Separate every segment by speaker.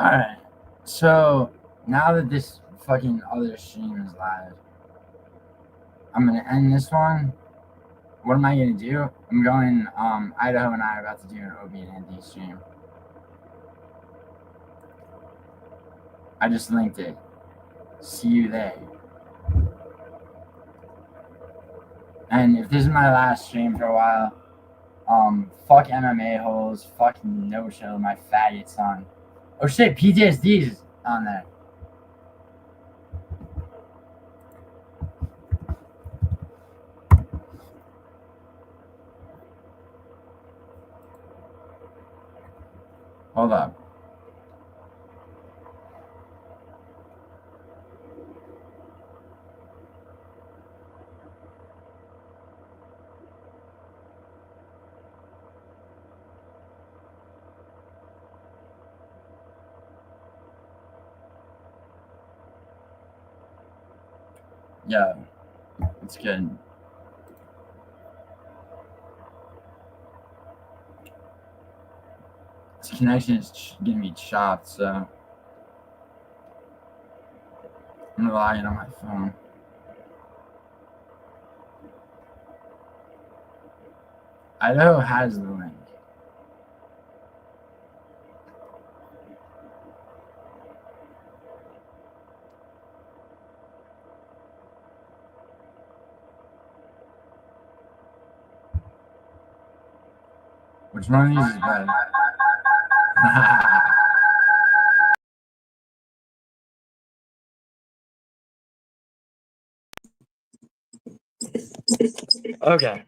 Speaker 1: Alright, so now that this fucking other stream is live, I'm gonna end this one. What am I gonna do? I'm going, Idaho and I are about to do an Opie and Anthony stream. I just linked it. See you there. And if this is my last stream for a while, fuck MMA holes, fuck no show, my faggot son. Oh shit, PTSD is on there. Hold up. Yeah, it's good. This connection is getting me chopped, so I'm gonna log in on my phone. Idaho has the link. Which one of these is better? Okay.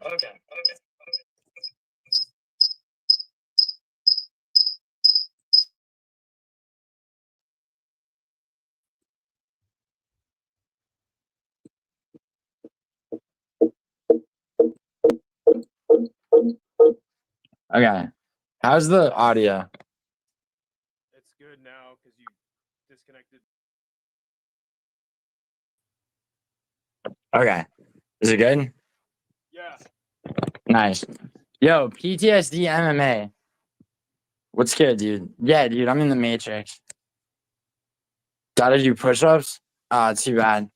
Speaker 1: Okay. How's the audio?
Speaker 2: It's good now because you disconnected.
Speaker 1: Okay. Is it good?
Speaker 2: Yeah.
Speaker 1: Nice. Yo, PTSD MMA. What's good, dude? Yeah, dude, I'm in the Matrix. Gotta do push-ups? Too bad.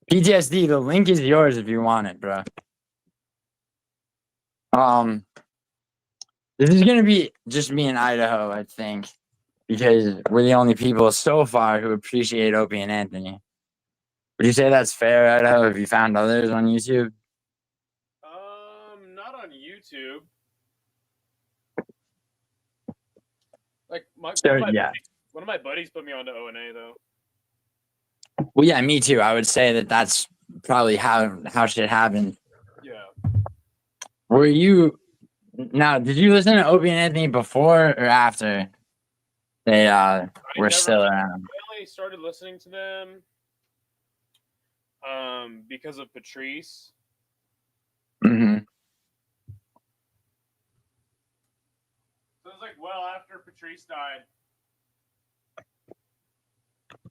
Speaker 1: PTSD, the link is yours if you want it, bro. This is gonna be just me in Idaho, I think, because we're the only people so far who appreciate Opie and Anthony. Would you say that's fair, Idaho? Have you found others on YouTube?
Speaker 2: Not on YouTube. Like one of my buddies put me onto O&A though.
Speaker 1: Well, yeah, me too. I would say that that's probably how shit happened.
Speaker 2: Yeah.
Speaker 1: Were you now? Did you listen to Opie and Anthony before or after they were still around?
Speaker 2: I only started listening to them because of Patrice.
Speaker 1: Mm-hmm.
Speaker 2: So it was like well after Patrice died.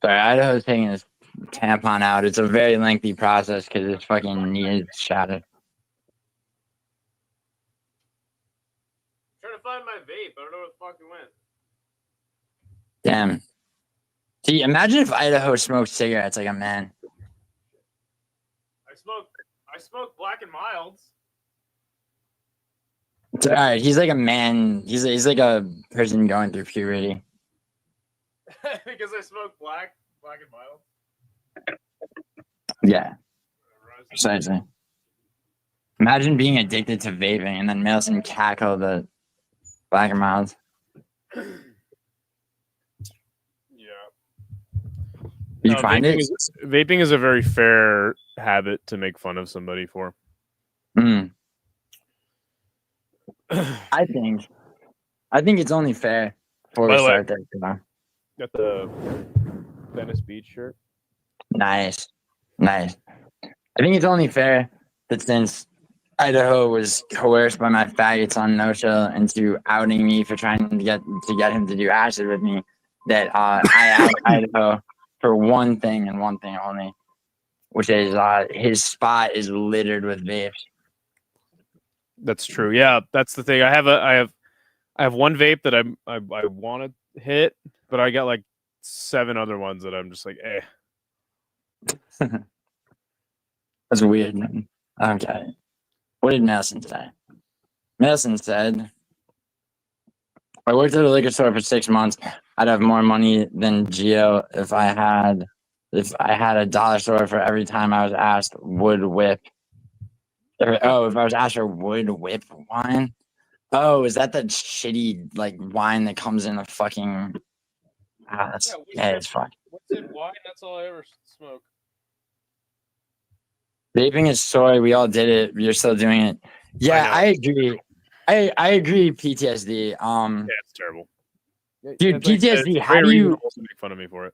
Speaker 1: Sorry, Idaho's taking his tampon out. It's a very lengthy process because his fucking knee is shattered.
Speaker 2: I'm trying to find my vape. I don't know where the fuck it went.
Speaker 1: Damn. See, imagine if Idaho smoked cigarettes like a man.
Speaker 2: I smoke Black and Milds.
Speaker 1: All right, he's like a man. He's like a person going through puberty.
Speaker 2: Because I smoke Black and Mild.
Speaker 1: Yeah, precisely. Imagine being addicted to vaping and then Mailson cackle the Black and Milds. You find it?
Speaker 2: Vaping is a very fair habit to make fun of somebody for.
Speaker 1: I think it's only fair before we start that.
Speaker 2: Got the Venice Beach shirt.
Speaker 1: Nice. I think it's only fair that since Idaho was coerced by my faggots on No Chill into outing me for trying to get him to do acid with me, that I out Idaho for one thing and one thing only, which is his spot is littered with vapes.
Speaker 2: That's true. Yeah, that's the thing. I have one vape that I wanted hit, but I got like 7 other ones that I'm just like, eh.
Speaker 1: That's weird, man. Okay. What did Madison say? Madison said, I worked at a liquor store for 6 months. I'd have more money than Gio if I had a dollar store for every time I was asked would whip. If I was asked for would whip wine. Oh, is that the shitty like wine that comes in a fucking? That's it's fuck.
Speaker 2: What's it? Wine? That's all I ever smoke.
Speaker 1: Vaping is soy. We all did it. You're still doing it. Yeah, I agree. I agree. PTSD.
Speaker 2: Yeah, it's terrible.
Speaker 1: Dude,
Speaker 2: it's like,
Speaker 1: PTSD. How do you
Speaker 2: also make fun of me for it?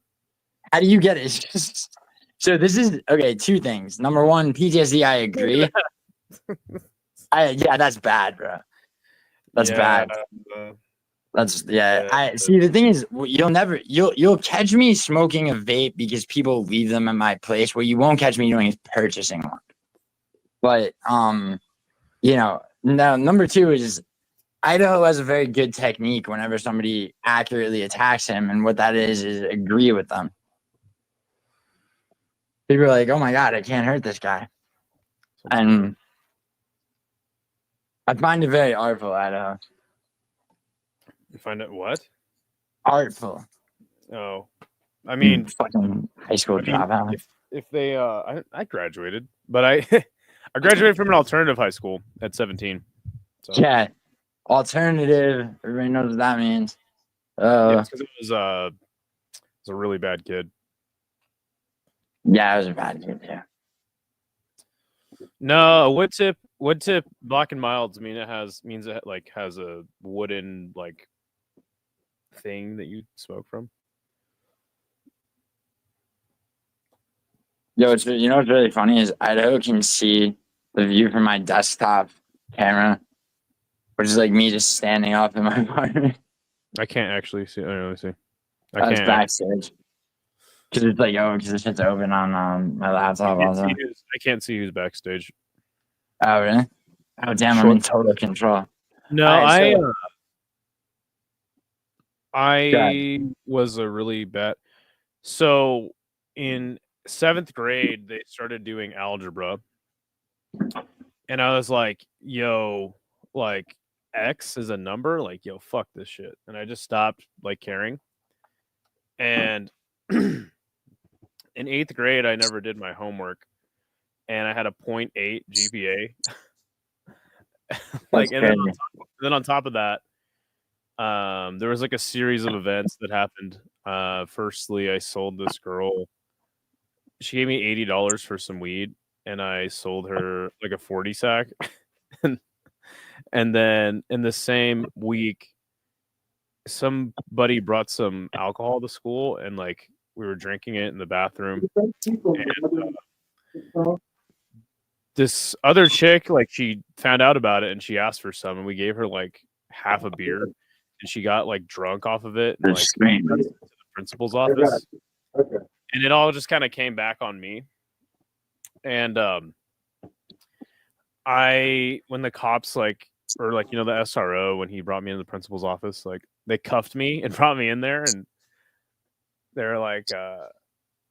Speaker 1: How do you get it? So this is okay. 2 things. Number 1, PTSD. I agree. Yeah, that's bad, bro. That's bad. That's I see. The thing is, you'll catch me smoking a vape because people leave them at my place. What you won't catch me doing is purchasing one. But now number 2 is Idaho has a very good technique whenever somebody accurately attacks him, and what that is agree with them. People are like, "Oh my god, I can't hurt this guy," and I find it very artful, Idaho.
Speaker 2: You find it what?
Speaker 1: Artful.
Speaker 2: Oh, I mean,
Speaker 1: fucking high school dropout.
Speaker 2: If they, I graduated, but I graduated from an alternative high school at 17. So.
Speaker 1: Yeah, alternative. Everybody knows what that means.
Speaker 2: Because it was a really bad kid.
Speaker 1: Yeah, I was a bad kid too.
Speaker 2: No, wood tip black and milds means it has a wooden like thing that you smoke from.
Speaker 1: Yo, what's really funny is Idaho can see the view from my desktop camera, which is like me just standing up in my apartment.
Speaker 2: I can't actually see. Let me see.
Speaker 1: I can't backstage because it's like because the shit's open on my laptop. I
Speaker 2: can't see who's backstage.
Speaker 1: Oh really? Oh damn! I'm in total control.
Speaker 2: No, right, I was a really bad. So in 7th grade, they started doing algebra, and I was like, "Yo, like X is a number. Like, yo, fuck this shit," and I just stopped like caring. And in 8th grade, I never did my homework, and I had a 0.8 GPA. Like, and then on top of that, there was like a series of events that happened. Firstly, I sold this girl. She gave me $80 for some weed, and I sold her like a 40 sack. And then in the same week, somebody brought some alcohol to school, and like we were drinking it in the bathroom. And, this other chick, like, she found out about it and she asked for some, and we gave her like half a beer, and she got like drunk off of it, and like went to the principal's office. And it all just kind of came back on me. And when the cops the SRO, when he brought me into the principal's office, like they cuffed me and brought me in there, and they're like,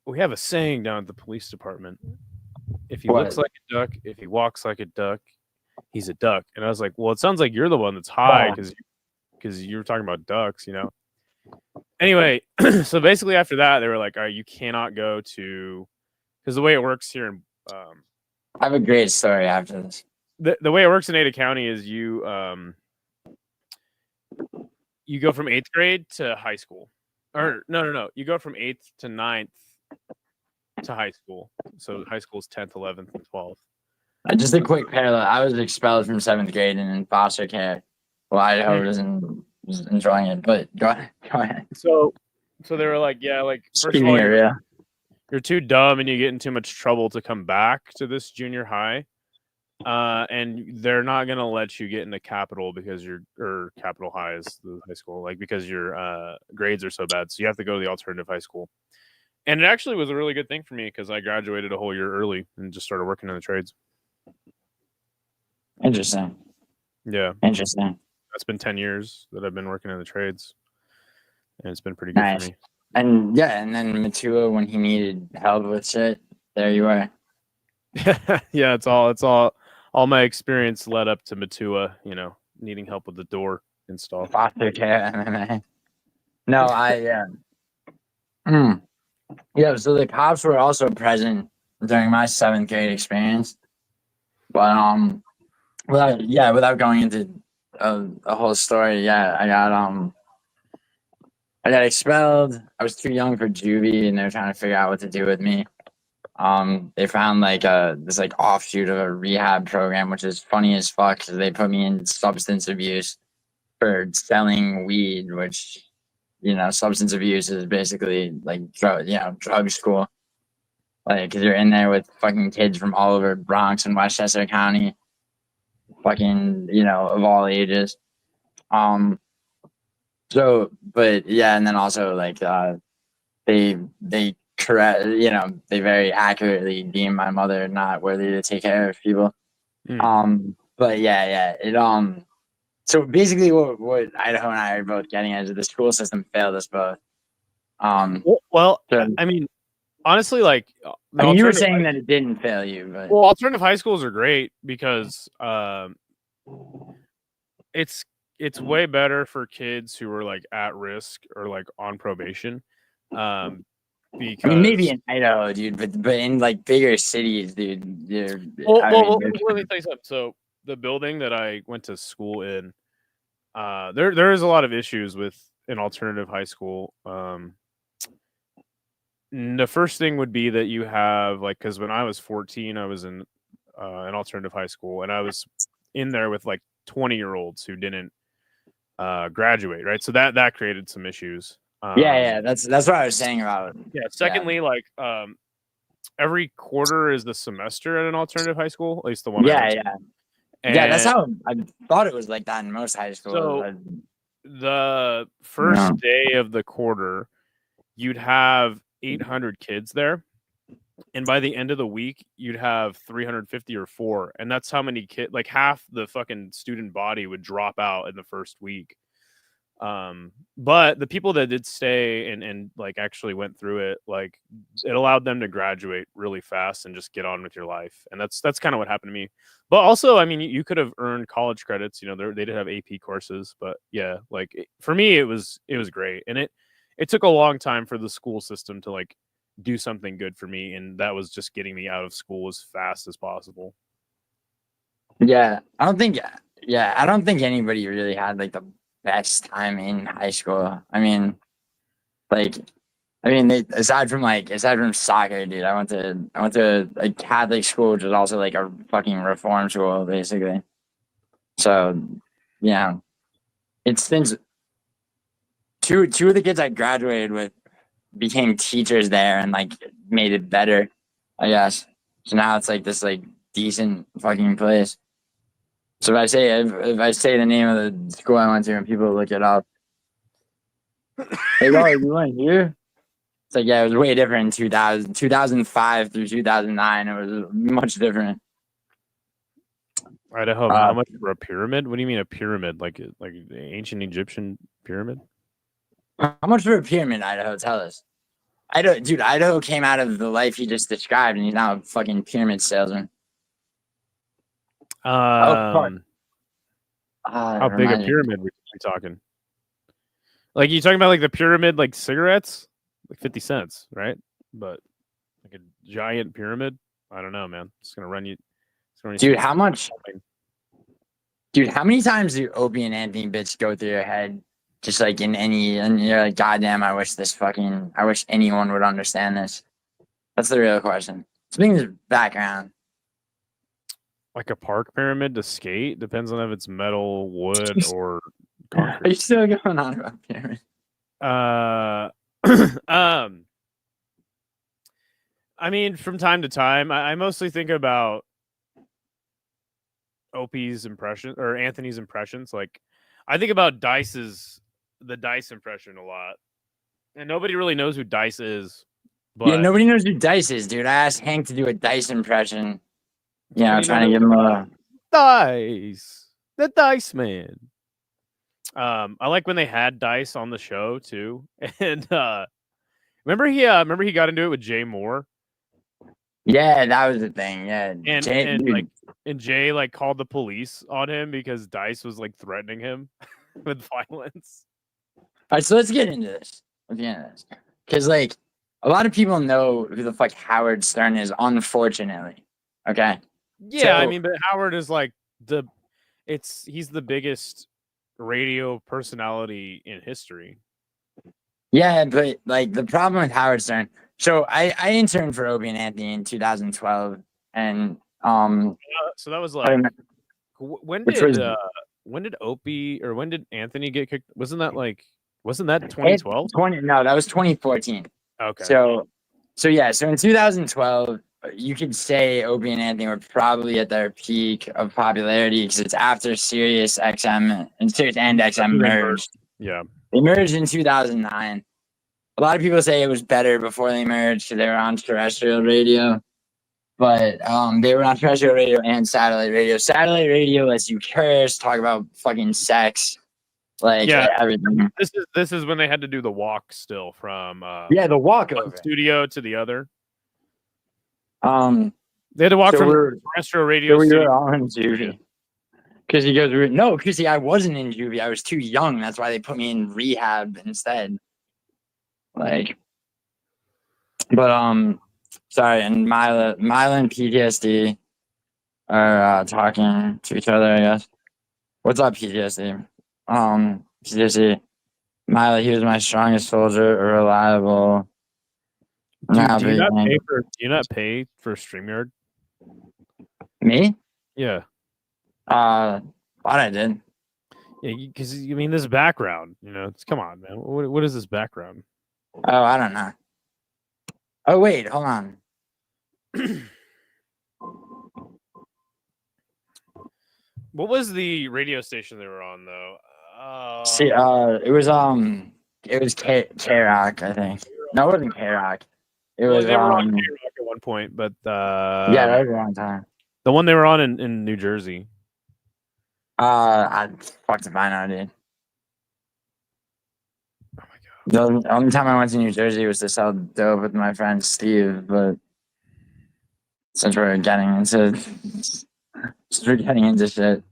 Speaker 2: we have a saying down at the police department. If he looks like a duck, if he walks like a duck, he's a duck. And I was like, well, it sounds like you're the one that's high because you were talking about ducks, you know? Anyway, so basically after that, they were like, all right, you cannot go to, because the way it works here in,
Speaker 1: I have a great story after this.
Speaker 2: The way it works in Ada County is you go from 8th grade to high school. Or no. You go from 8th to 9th to high school. So high school is 10th, 11th, and 12th.
Speaker 1: Just a quick parallel. I was expelled from 7th grade and in foster care. Well, Idaho was enjoying it, but go ahead.
Speaker 2: So they were like, yeah, like, first of all, you're too dumb and you get in too much trouble to come back to this junior high. And they're not going to let you get into Capital Capital High is the high school, like, because your grades are so bad. So you have to go to the alternative high school. And it actually was a really good thing for me because I graduated a whole year early and just started working in the trades.
Speaker 1: Interesting.
Speaker 2: Yeah.
Speaker 1: Interesting.
Speaker 2: That's been 10 years that I've been working in the trades. and it's been pretty good
Speaker 1: Nice.
Speaker 2: for me.
Speaker 1: And yeah, and then Matua, when he needed help with shit, there you were.
Speaker 2: Yeah, it's all my experience led up to Matua, you know, needing help with the door install.
Speaker 1: Foster care MMA. No, yeah, so the cops were also present during my 7th grade experience. But without going into a whole story, yeah, I got expelled. I was too young for juvie, and they were trying to figure out what to do with me. They found like this like offshoot of a rehab program, which is funny as fuck because they put me in substance abuse for selling weed, which, you know, substance abuse is basically like drug school. Like, because you're in there with fucking kids from all over Bronx and Westchester County, fucking, you know, of all ages. So, but yeah, and then also like they correct, you know, they very accurately deem my mother not worthy to take care of people. But yeah, so basically what Idaho and I are both getting at is the school system failed us both.
Speaker 2: Well,
Speaker 1: So,
Speaker 2: I mean, honestly, like,
Speaker 1: I mean, you were saying that it didn't fail you, but
Speaker 2: well, alternative high schools are great because it's way better for kids who are like at risk or like on probation. Because
Speaker 1: I mean, maybe in Idaho, dude, but in like bigger cities, dude.
Speaker 2: Let me tell you something. So the building that I went to school in, there is a lot of issues with an alternative high school. The first thing would be that you have like, because when I was 14, I was in an alternative high school, and I was in there with like 20-year-olds who didn't graduate, right? So that created some issues.
Speaker 1: That's what I was saying about.
Speaker 2: Yeah. Secondly, like every quarter is the semester at an alternative high school, at least the one.
Speaker 1: Yeah, that's how I thought it was like that in most high schools.
Speaker 2: So the first day of the quarter, you'd have 800 kids there, and by the end of the week, you'd have 350 or 4, and that's how many kids. Like half the fucking student body would drop out in the first week. But the people that did stay and like actually went through it, like it allowed them to graduate really fast and just get on with your life. And that's kind of what happened to me. But also, I mean, you could have earned college credits, you know, they did have AP courses, but yeah, like for me, it was great. And it took a long time for the school system to like do something good for me. And that was just getting me out of school as fast as possible.
Speaker 1: Yeah. I don't think anybody really had like the best time in high school. I mean, aside from soccer, dude, I went to a Catholic school, which was also like a fucking reform school, basically. So, yeah, it's since two of the kids I graduated with became teachers there and like made it better, I guess. So now it's like this like decent fucking place. So if I say the name of the school I went to and people look it up, like, oh, you went here? It's like, yeah, it was way different in 2005 through 2009. It was much different.
Speaker 2: Idaho, how much for a pyramid? What do you mean a pyramid? Like the ancient Egyptian pyramid?
Speaker 1: How much for a pyramid, Idaho? Tell us. Idaho came out of the life he just described, and he's now a fucking pyramid salesman.
Speaker 2: How big a pyramid we talking? Like, you talking about like the pyramid, like cigarettes, like 50 cents, right? But like a giant pyramid, I don't know, man. It's gonna run you.
Speaker 1: Dude, how much? Dude, how many times do Opie and Anthony bits go through your head? Just like and you're like, goddamn, I wish anyone would understand this. That's the real question. Speaking of background.
Speaker 2: Like a park pyramid to skate? Depends on if it's metal, wood, or concrete.
Speaker 1: Are you still going on about pyramid?
Speaker 2: I mean, from time to time, I mostly think about Opie's impression or Anthony's impressions. Like, I think about the Dice impression a lot, and nobody really knows who Dice is. But
Speaker 1: yeah, nobody knows who Dice is, dude. I asked Hank to do a Dice impression. Yeah, I'm trying to give him a
Speaker 2: Dice, the Dice Man. I like when they had Dice on the show too, and remember he got into it with Jay Moore,
Speaker 1: Yeah, that was the thing. Yeah,
Speaker 2: and
Speaker 1: Jay,
Speaker 2: and
Speaker 1: dude.
Speaker 2: like and Jay like called the police on him because Dice was like threatening him with violence.
Speaker 1: All right, so let's get into this. Because like a lot of people know who the fuck Howard Stern is, unfortunately. Okay.
Speaker 2: Yeah, I
Speaker 1: So-
Speaker 2: mean, but Howard is like he's the biggest radio personality in history.
Speaker 1: Yeah, but like the problem with Howard Stern. So I interned for Opie and Anthony in 2012, and
Speaker 2: So that was
Speaker 1: I
Speaker 2: like
Speaker 1: remember-
Speaker 2: when
Speaker 1: which was
Speaker 2: when did Opie or when did Anthony get kicked? Wasn't that 2012?
Speaker 1: 20. No, that was 2014.
Speaker 2: Okay.
Speaker 1: So yeah, so in 2012, you could say Opie and Anthony were probably at their peak of popularity because it's after Sirius XM and Sirius and XM merged.
Speaker 2: Yeah.
Speaker 1: They merged in 2009. A lot of people say it was better before they merged because they were on terrestrial radio. But they were on terrestrial radio and satellite radio. Satellite radio lets you curse, talk about fucking sex, like everything.
Speaker 2: This is when they had to do the walk still from
Speaker 1: the walk
Speaker 2: one
Speaker 1: over.
Speaker 2: studio to the other.
Speaker 1: They
Speaker 2: had to walk
Speaker 1: so
Speaker 2: from
Speaker 1: we're-
Speaker 2: terrestrial radio.
Speaker 1: So we
Speaker 2: studio.
Speaker 1: were all in juvie. Because he goes, no, because I wasn't in juvie. I was too young. That's why they put me in rehab instead. Like, but sorry, and Mila and PTSD are talking to each other, I guess. What's up, PTSD? PTSD. Mila, he was my strongest soldier, reliable.
Speaker 2: Dude, do you not pay for StreamYard?
Speaker 1: Me?
Speaker 2: Yeah.
Speaker 1: Thought I did.
Speaker 2: Yeah, because I mean, this background, come on, man. What is this background?
Speaker 1: Oh, I don't know. Oh, wait, hold on.
Speaker 2: What was the radio station they were on, though?
Speaker 1: See, it was K-Rock, I think. No, it wasn't K-Rock. It was
Speaker 2: they were on K-Rock at one point, but
Speaker 1: yeah, that was a long time.
Speaker 2: The one they were on in New Jersey.
Speaker 1: I fucked if I know, dude.
Speaker 2: Oh my god.
Speaker 1: The only time I went to New Jersey was to sell dope with my friend Steve, but since we're getting into shit.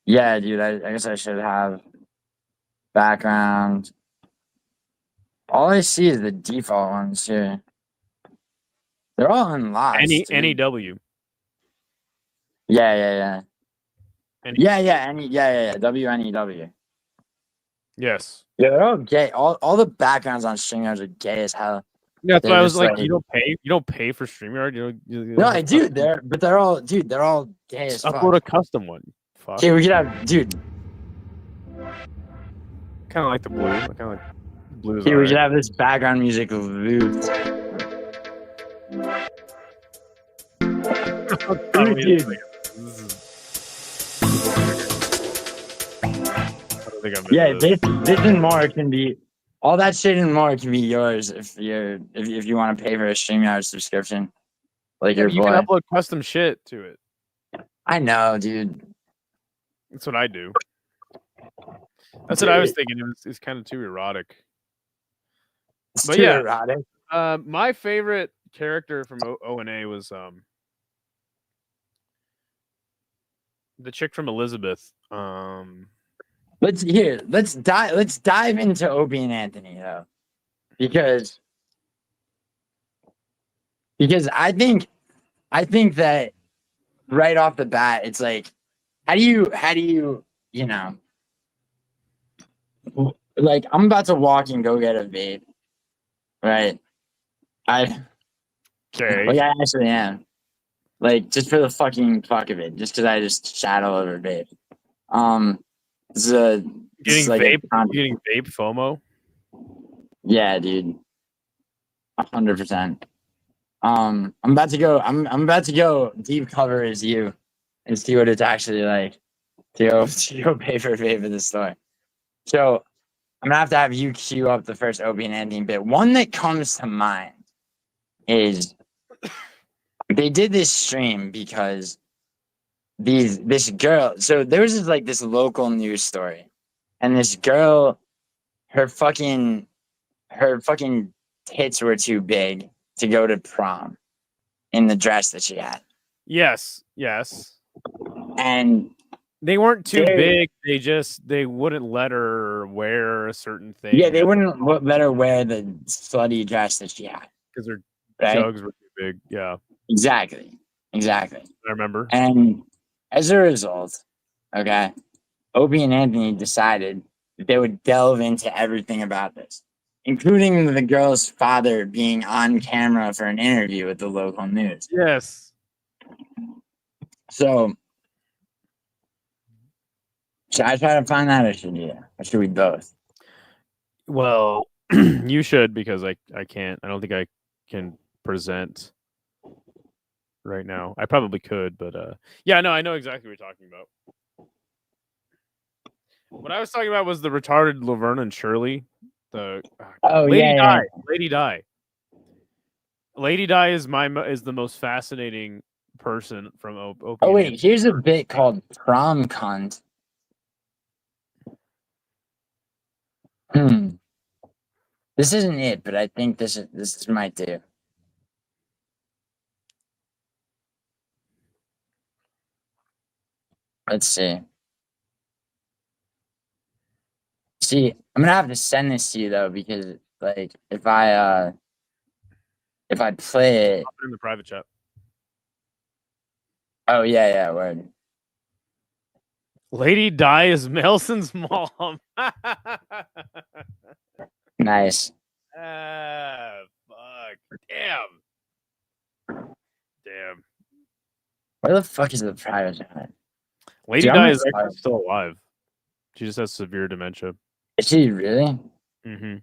Speaker 1: Yeah, dude, I guess I should have background. All I see is the default ones here. They're all unlocked.
Speaker 2: NEW.
Speaker 1: Yeah. WNEW.
Speaker 2: Yes.
Speaker 1: Yeah, they're all gay. All the backgrounds on StreamYard are gay as hell.
Speaker 2: Yeah, that's why I was
Speaker 1: just
Speaker 2: like, you don't pay for StreamYard.
Speaker 1: No, I do. They're all gay as fuck.
Speaker 2: Upload a custom one. Fuck.
Speaker 1: Okay, we could have, dude.
Speaker 2: Kind of like the blue. I kind of like blues.
Speaker 1: Here, we could have this background music looped. Dude. Yeah, this and more can be all that shit and more can be yours if you want to pay for a StreamYard subscription. Like your
Speaker 2: you
Speaker 1: boy.
Speaker 2: can upload custom shit to it.
Speaker 1: I know, dude.
Speaker 2: That's what I do. That's what I was thinking. It's kind of too erotic.
Speaker 1: It's
Speaker 2: but
Speaker 1: too
Speaker 2: yeah,
Speaker 1: erotic.
Speaker 2: My favorite character from O&A was the chick from Elizabeth.
Speaker 1: Let's dive into Opie and Anthony though, because I think that right off the bat it's like how do you like I'm about to walk and go get a vape, right? I actually am, like, just for the fucking fuck of it, just because I just chat all over vape.
Speaker 2: Getting vape FOMO.
Speaker 1: Yeah, dude. 100%. I'm about to go. I'm about to go deep cover as you, and see what it's actually like to go pay for a vape at the store. So I'm gonna have you queue up the first Opie and Anthony bit. One that comes to mind is they did this stream because this girl. So there was this local news story, and this girl, her fucking tits were too big to go to prom in the dress that she had.
Speaker 2: Yes.
Speaker 1: And
Speaker 2: they weren't too big. They wouldn't let her wear a certain thing.
Speaker 1: Yeah, they wouldn't let her wear the slutty dress that she had
Speaker 2: because her jugs were too big. Yeah,
Speaker 1: exactly.
Speaker 2: I remember.
Speaker 1: And as a result, okay, Opie and Anthony decided that they would delve into everything about this, including the girl's father being on camera for an interview with the local news.
Speaker 2: Yes.
Speaker 1: So, should I try to find that, or should you? Or should we both?
Speaker 2: Well, you should, because I can't. I don't think I can present right now. I probably could, but yeah, no, I know exactly what you're talking about. What I was talking about was the retarded Laverne and Shirley. Lady Di. Lady Di is the most fascinating person from Opie.
Speaker 1: Oh wait, here's a bit called Prom Cunt. This isn't it, but I think this might do. Let's see. See, I'm gonna have to send this to you though, because if I play it,
Speaker 2: I'll put it in the private chat.
Speaker 1: Oh yeah, word.
Speaker 2: Lady Di is Nelson's mom.
Speaker 1: Nice.
Speaker 2: Fuck. Damn.
Speaker 1: Where the fuck is the private chat?
Speaker 2: Lady Di is actually still alive. She just has severe dementia.
Speaker 1: Is she really?
Speaker 2: Mm-hmm.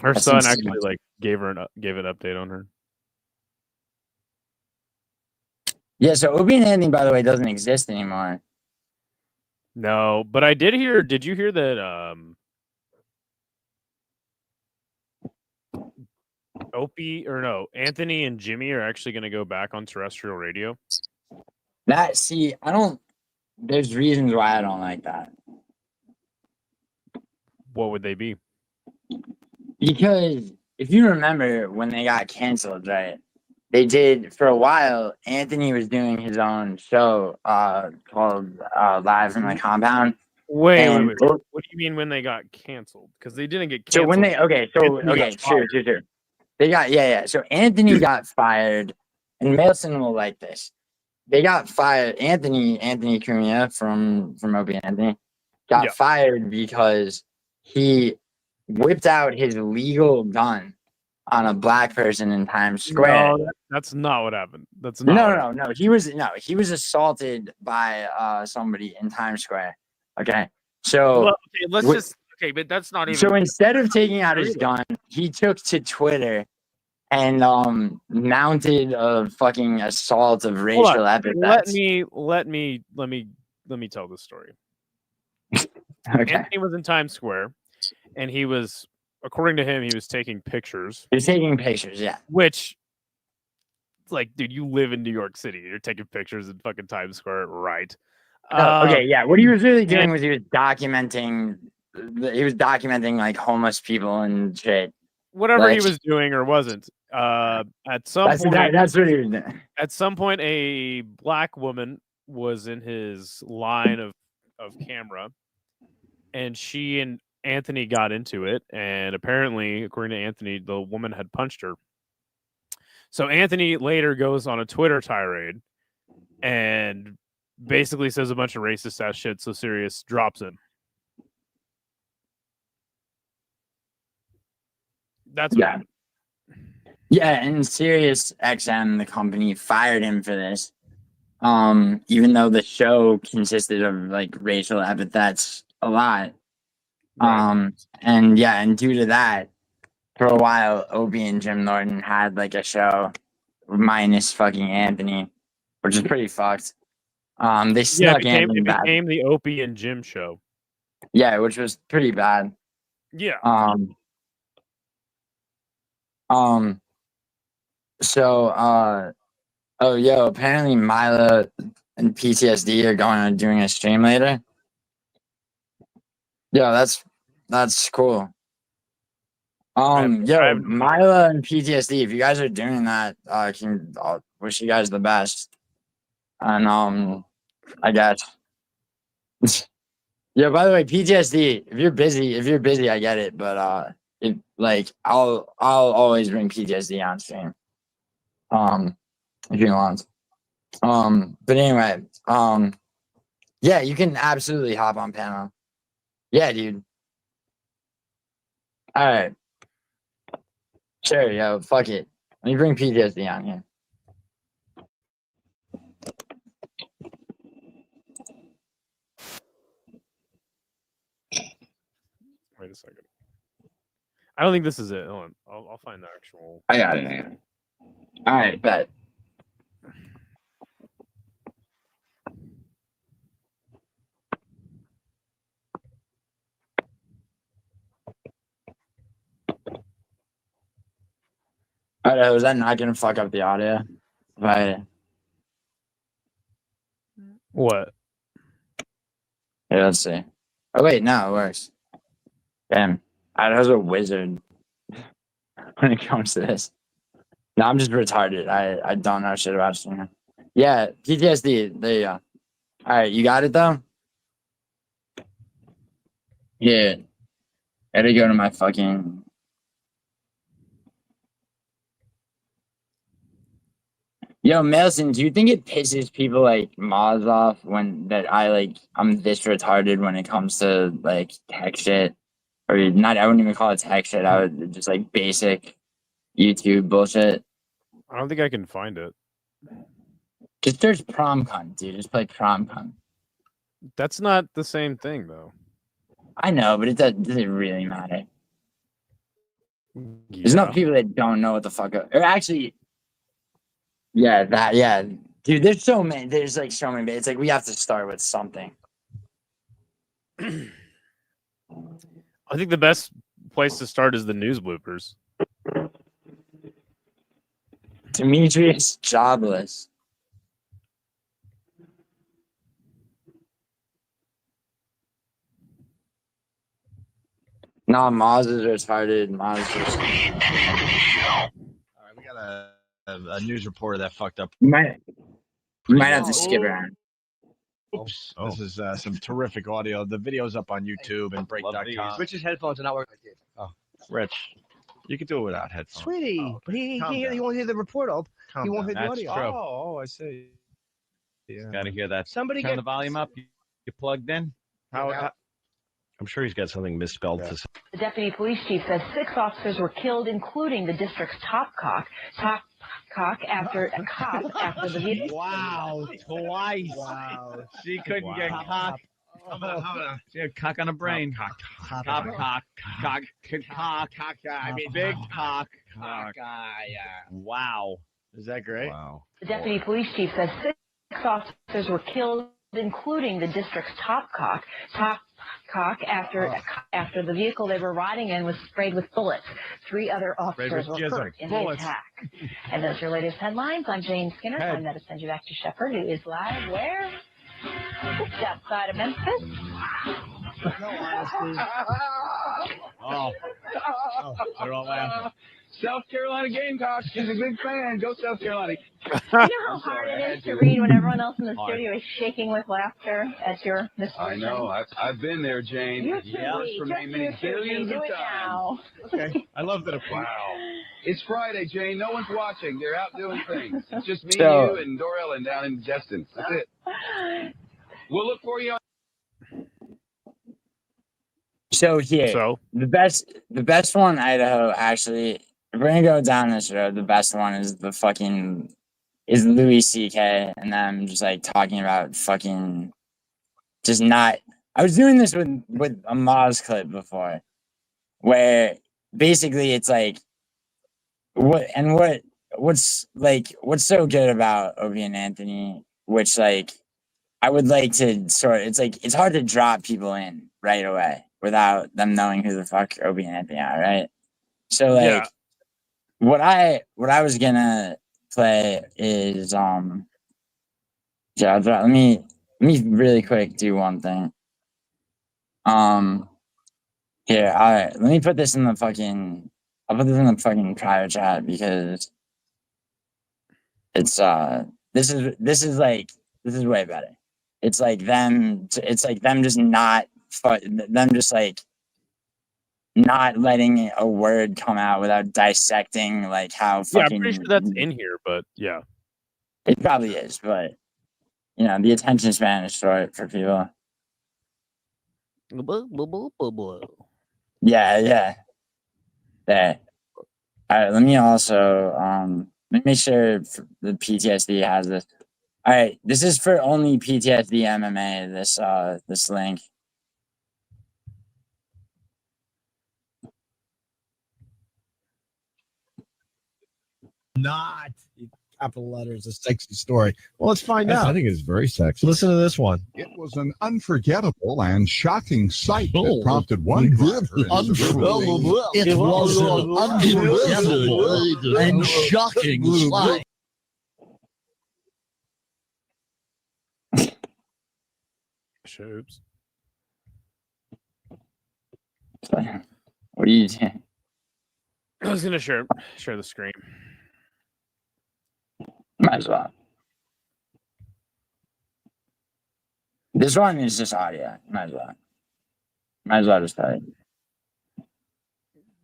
Speaker 2: Her son actually gave an update on her.
Speaker 1: Yeah, so Opie and Anthony, by the way, doesn't exist anymore.
Speaker 2: No, but I did hear. Did you hear that? Anthony and Jimmy are actually going to go back on terrestrial radio.
Speaker 1: There's reasons why I don't like that.
Speaker 2: What would they be?
Speaker 1: Because if you remember when they got canceled, right? They did for a while. Anthony was doing his own show called Live from the Compound.
Speaker 2: Wait. What do you mean when they got canceled? Because they didn't get canceled.
Speaker 1: True. They got So Anthony got fired, and Mailson will like this. They got fired. Anthony Cumia from Opie and Anthony got fired because he whipped out his legal gun on a black person in Times Square.
Speaker 2: No, that's not what happened. That's not.
Speaker 1: No. He was assaulted by somebody in Times Square. Okay, so
Speaker 2: but that's not even.
Speaker 1: So instead of taking out his gun, he took to Twitter and mounted a fucking assault of racial epithets.
Speaker 2: Let me tell this story.
Speaker 1: Okay.
Speaker 2: Anthony was in Times Square, and he was, according to him, he was taking pictures.
Speaker 1: He was taking pictures, yeah.
Speaker 2: Which, dude, you live in New York City. You're taking pictures in fucking Times Square, right?
Speaker 1: Okay, yeah. What he was really doing was he was documenting homeless people and shit.
Speaker 2: Whatever he was doing or wasn't. At some point,
Speaker 1: that's what he was doing.
Speaker 2: At some point, a black woman was in his line of camera, and she and Anthony got into it. And apparently, according to Anthony, the woman had punched her. So Anthony later goes on a Twitter tirade and basically says a bunch of racist ass shit. So Sirius drops him. That's what happened.
Speaker 1: Yeah, and Sirius XM, the company, fired him for this. Even though the show consisted of racial epithets a lot. Right. And due to that, for a while, Opie and Jim Norton had a show minus fucking Anthony, which is pretty fucked. They snuck Anthony back. It became
Speaker 2: the Opie and Jim show.
Speaker 1: Yeah, which was pretty bad.
Speaker 2: Yeah.
Speaker 1: So Oh, yo, apparently Mila and PTSD are going on doing a stream later. Yo, that's cool. Yo, Mila and PTSD, if you guys are doing that, I'll wish you guys the best. And I guess. Yeah, by the way, PTSD, if you're busy, I get it, but if like I'll always bring PTSD on stream. If you want. But anyway, yeah, you can absolutely hop on panel. Yeah, dude. All right. Sure, yo, fuck it. Let me bring PTSD on here.
Speaker 2: Wait a second. I don't think this is it. Hold on. I'll find the actual.
Speaker 1: I got it. All right, bet. All right, was that not gonna fuck up the audio? Right.
Speaker 2: What?
Speaker 1: Yeah, let's see. Oh wait, no, it works. Damn, Idaho's a wizard when it comes to this. No, I'm just retarded. I don't know shit about streaming. Yeah, PTSD. There you go. All right, you got it though. Yeah, gotta go to my fucking. Yo, Melson, do you think it pisses people like Maz off when that I'm this retarded when it comes to like tech shit? Or not, I wouldn't even call it tech shit. I would just like basic YouTube bullshit.
Speaker 2: I don't think I can find it.
Speaker 1: Just search prom cunt, dude. Just play prom cunt.
Speaker 2: That's not the same thing though.
Speaker 1: I know, but does it really matter?
Speaker 2: Yeah.
Speaker 1: There's enough people that don't know what the fuck. Or actually, yeah, dude. There's so many. There's like so many. It's like we have to start with something.
Speaker 2: I think the best place to start is the news bloopers.
Speaker 1: Demetrius jobless. No, Maz is retarded. Maz is.
Speaker 3: All right, we got a news reporter that fucked up.
Speaker 1: You might have to skip around.
Speaker 3: Oops. Oh. This is some terrific audio. The video's up on YouTube and break.com.
Speaker 4: Rich's headphones are not working.
Speaker 3: Oh, Rich, you can do it without headphones.
Speaker 4: Sweetie, he won't hear the report up. He won't hear the audio.
Speaker 3: True.
Speaker 4: Oh, I see.
Speaker 3: Yeah. Got to hear that.
Speaker 4: Somebody
Speaker 3: turn
Speaker 4: get
Speaker 3: the volume up. You plugged in? I'm sure he's got something misspelled. Yeah.
Speaker 5: The deputy police chief says 6 officers were killed, including the district's top cock after a cop after the vehicle.
Speaker 3: Wow, twice. Wow. She couldn't get cock. She had cock on the brain. Cock. I mean, big cock. Wow. Is that great? Wow.
Speaker 5: The deputy police chief says 6 officers were killed, including the district's top cock after the vehicle they were riding in was sprayed with bullets. 3 other officers were hurt in the attack. And those are your latest headlines. I'm Jane Skinner. I'm going to send you back to Shepard, who is live where? Just outside of Memphis.
Speaker 4: No honesty.
Speaker 3: They're all laughing.
Speaker 4: South Carolina Gamecocks. She's a big fan. Go South Carolina.
Speaker 5: You know how hard it is to read when everyone else in the studio is shaking with laughter at your misfortune?
Speaker 6: I know. I've been there, Jane.
Speaker 5: You too.
Speaker 6: For many billions
Speaker 5: Do
Speaker 6: of
Speaker 5: it now.
Speaker 6: times.
Speaker 3: I love that.
Speaker 6: Wow. It's Friday, Jane. No one's watching. They're out doing things. It's just me,
Speaker 1: So-
Speaker 6: you, and Dor Ellen down in Destin. That's it. We'll look for you on.
Speaker 1: So here, the best one, Idaho. Actually, if we're gonna go down this road, the best one is Louis C.K. and them just like talking about fucking just not. I was doing this with a Maz clip before, where basically it's like what's so good about Opie and Anthony, which like I would like to it's hard to drop people in right away without them knowing who the fuck Opie and Anthony are, right? So like what I was gonna play is yeah, let me really quick do one thing. Here, all right, let me put this in the fucking. I'll put this in the fucking private chat because it's this is way better. It's like them just not them just like not letting a word come out without dissecting like how fucking.
Speaker 2: Yeah, I'm pretty sure that's in here, but yeah,
Speaker 1: it probably is, but you know the attention span is short for people. Yeah. There. All right, let me also let me make sure the PTSD has this. All right, this is for only PTSD MMA. This link.
Speaker 7: Not capital letters, a sexy story. Well, let's find out.
Speaker 8: I think it's very sexy.
Speaker 7: Listen to this one.
Speaker 9: It was an unforgettable and shocking sight that prompted one driver
Speaker 7: It was an unforgettable and shocking sight.
Speaker 2: Shoops.
Speaker 1: What are you doing?
Speaker 2: I was gonna share the screen.
Speaker 1: Might as well. This one is just audio. Might as well. Might as well just tell you.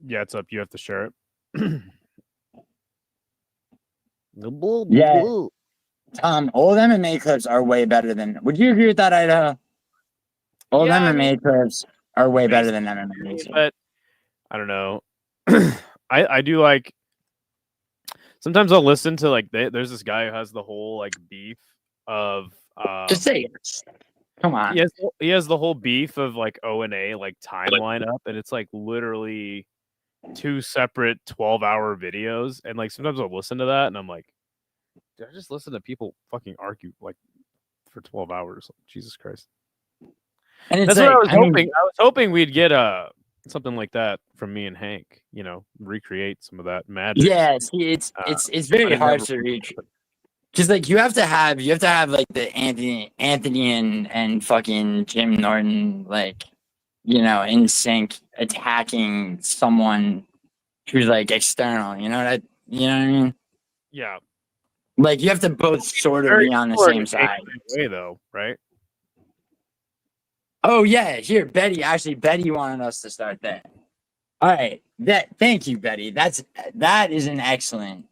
Speaker 2: Yeah, it's up. You have to share it.
Speaker 1: Yeah. Old MMA clips are way better than. Would you agree with that, Idaho? Old MMA clips are way better than MMA.
Speaker 2: But I don't know. I do like. Sometimes I'll listen to like there's this guy who has the whole like beef of.
Speaker 1: Just say it. Come on.
Speaker 2: He has the whole beef of like O&A like timeline up, and it's like literally 2 separate 12-hour videos, and like sometimes I'll listen to that, and I'm like, did I just listen to people fucking argue like for 12 hours? Like, Jesus Christ.
Speaker 1: And
Speaker 2: that's what I was hoping. I was hoping we'd get something like that from me and Hank. You know, recreate some of that magic.
Speaker 1: Yeah, see, it's very hard to reach. Because like you have to have like the Anthony and fucking Jim Norton like, you know, in sync attacking someone who's like external. You know what I mean?
Speaker 2: Yeah.
Speaker 1: Like you have to both sort of be on the same side.
Speaker 2: Way though, right?
Speaker 1: Oh yeah, here Betty wanted us to start there. All right, thank you, Betty. That is an excellent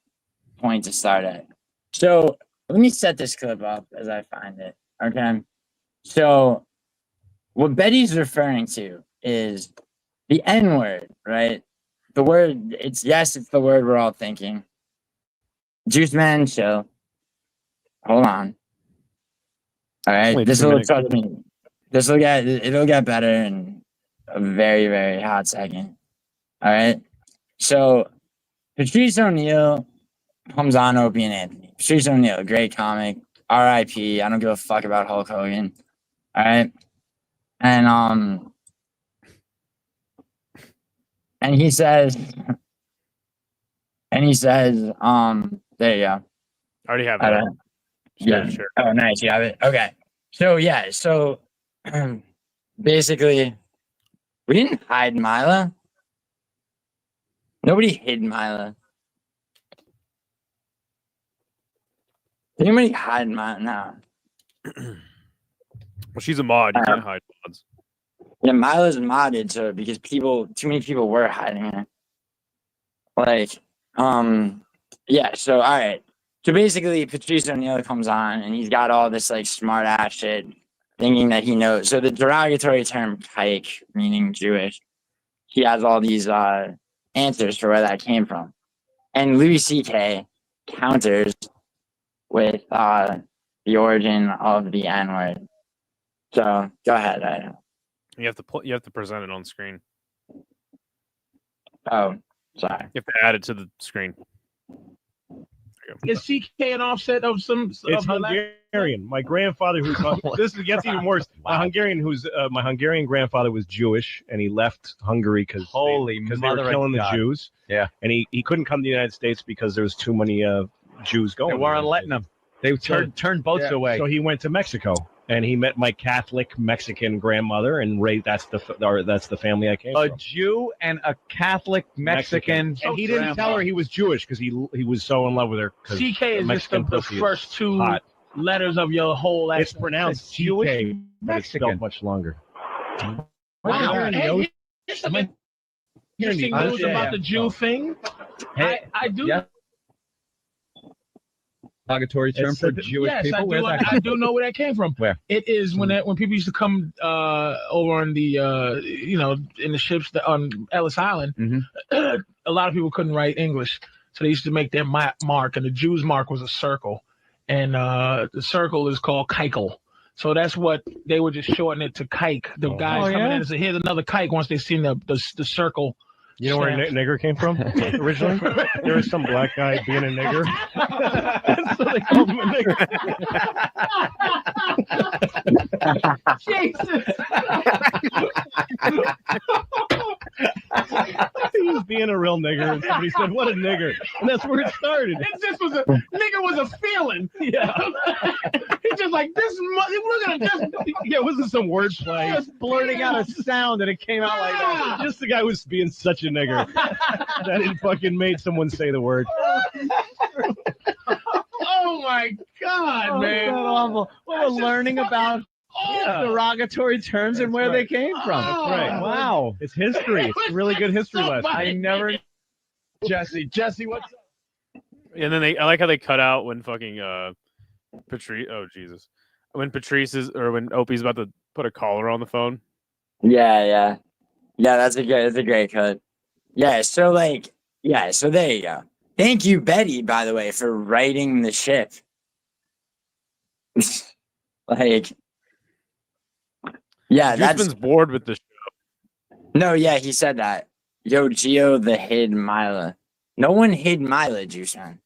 Speaker 1: point to start at. So let me set this clip up as I find it. Okay. So what Betty's referring to is the N-word, right? The word, it's the word we're all thinking. Juice Man, chill. Hold on. All right. It'll get better in a very, very hot second. All right. So Patrice O'Neal comes on Opie and Anthony. Patrice O'Neal, great comic. R.I.P. I don't give a fuck about Hulk Hogan. All right. And he says, there you go.
Speaker 2: I already have it. Sure.
Speaker 1: Oh, nice. You have it. Okay. So yeah. So basically, we didn't hide Mila. Nobody hid Mila. Did anybody hide Mila? No.
Speaker 2: Well, she's a mod. You can't hide mods.
Speaker 1: Yeah, Mila's modded, so because too many people were hiding her. Like, yeah. So all right. So basically, Patrice O'Neal comes on, and he's got all this like smart ass shit, thinking that he knows. So the derogatory term "kike," meaning Jewish, he has all these answers for where that came from, and Louis C.K. counters with the origin of the N-word. So go ahead, I know.
Speaker 2: You have to present it on screen.
Speaker 1: Oh, sorry.
Speaker 2: You have to add it to the screen.
Speaker 8: Is CK an offset of some? It's Hungarian. My grandfather, this gets even worse. My Hungarian grandfather was Jewish, and he left Hungary because they were killing the Jews.
Speaker 3: Yeah,
Speaker 8: and he couldn't come to the United States because there was too many Jews going.
Speaker 3: They weren't letting him. They turned boats away.
Speaker 8: So he went to Mexico and he met my Catholic Mexican grandmother, and that's the family I came from.
Speaker 3: A Jew and a Catholic Mexican.
Speaker 8: And he didn't tell her he was Jewish because he was so in love with her.
Speaker 10: CK is
Speaker 8: Mexican
Speaker 10: just the first two
Speaker 8: hot.
Speaker 10: letters of your whole last
Speaker 8: It's pronounced Jewish, but it's spelled much longer.
Speaker 10: Wow. Hey, here's some interesting news about the Jew thing.
Speaker 3: Hey,
Speaker 10: I do.
Speaker 3: Yeah. Derogatory term for Jewish people. Where's that?
Speaker 10: I do know where that came from.
Speaker 3: Where?
Speaker 10: It is when people used to come over on the in the ships on Ellis Island.
Speaker 3: Mm-hmm.
Speaker 10: A lot of people couldn't write English, so they used to make their mark, and the Jew's mark was a circle, and the circle is called Keikel. So that's what they would just shorten it to kike. The guys coming in and say, "Here's another kike." Once they seen the circle.
Speaker 8: You know where nigger came from originally? There was some black guy being a nigger. So they called him a nigger.
Speaker 10: Jesus!
Speaker 8: He was being a real nigger, and somebody said, "What a nigger!" And that's where it started.
Speaker 10: It just was nigger was a feeling.
Speaker 8: Yeah.
Speaker 10: He's just like this. Look at him.
Speaker 8: Yeah, it wasn't some wordplay.
Speaker 3: Just blurting out a sound, and it came out like that.
Speaker 8: Just the guy was being such a nigger that it fucking made someone say the word.
Speaker 10: Oh my God, man!
Speaker 3: So awful. Well, we're learning about derogatory terms and where they came from.
Speaker 10: That's
Speaker 8: right.
Speaker 3: Wow.
Speaker 8: It's history. It's a really good history lesson.
Speaker 3: I never. Jesse, what's up?
Speaker 2: And then I like how they cut out when fucking Patrice. Oh Jesus! When when Opie's about to put a caller on the phone.
Speaker 1: Yeah. That's a great cut. Yeah. So there you go. Thank you, Betty, by the way, for writing the ship. Yeah,
Speaker 2: Juiceman's bored with the show.
Speaker 1: No, yeah, he said that. Yo, Gio, the hid Mila. No one hid Mila, Juiceman.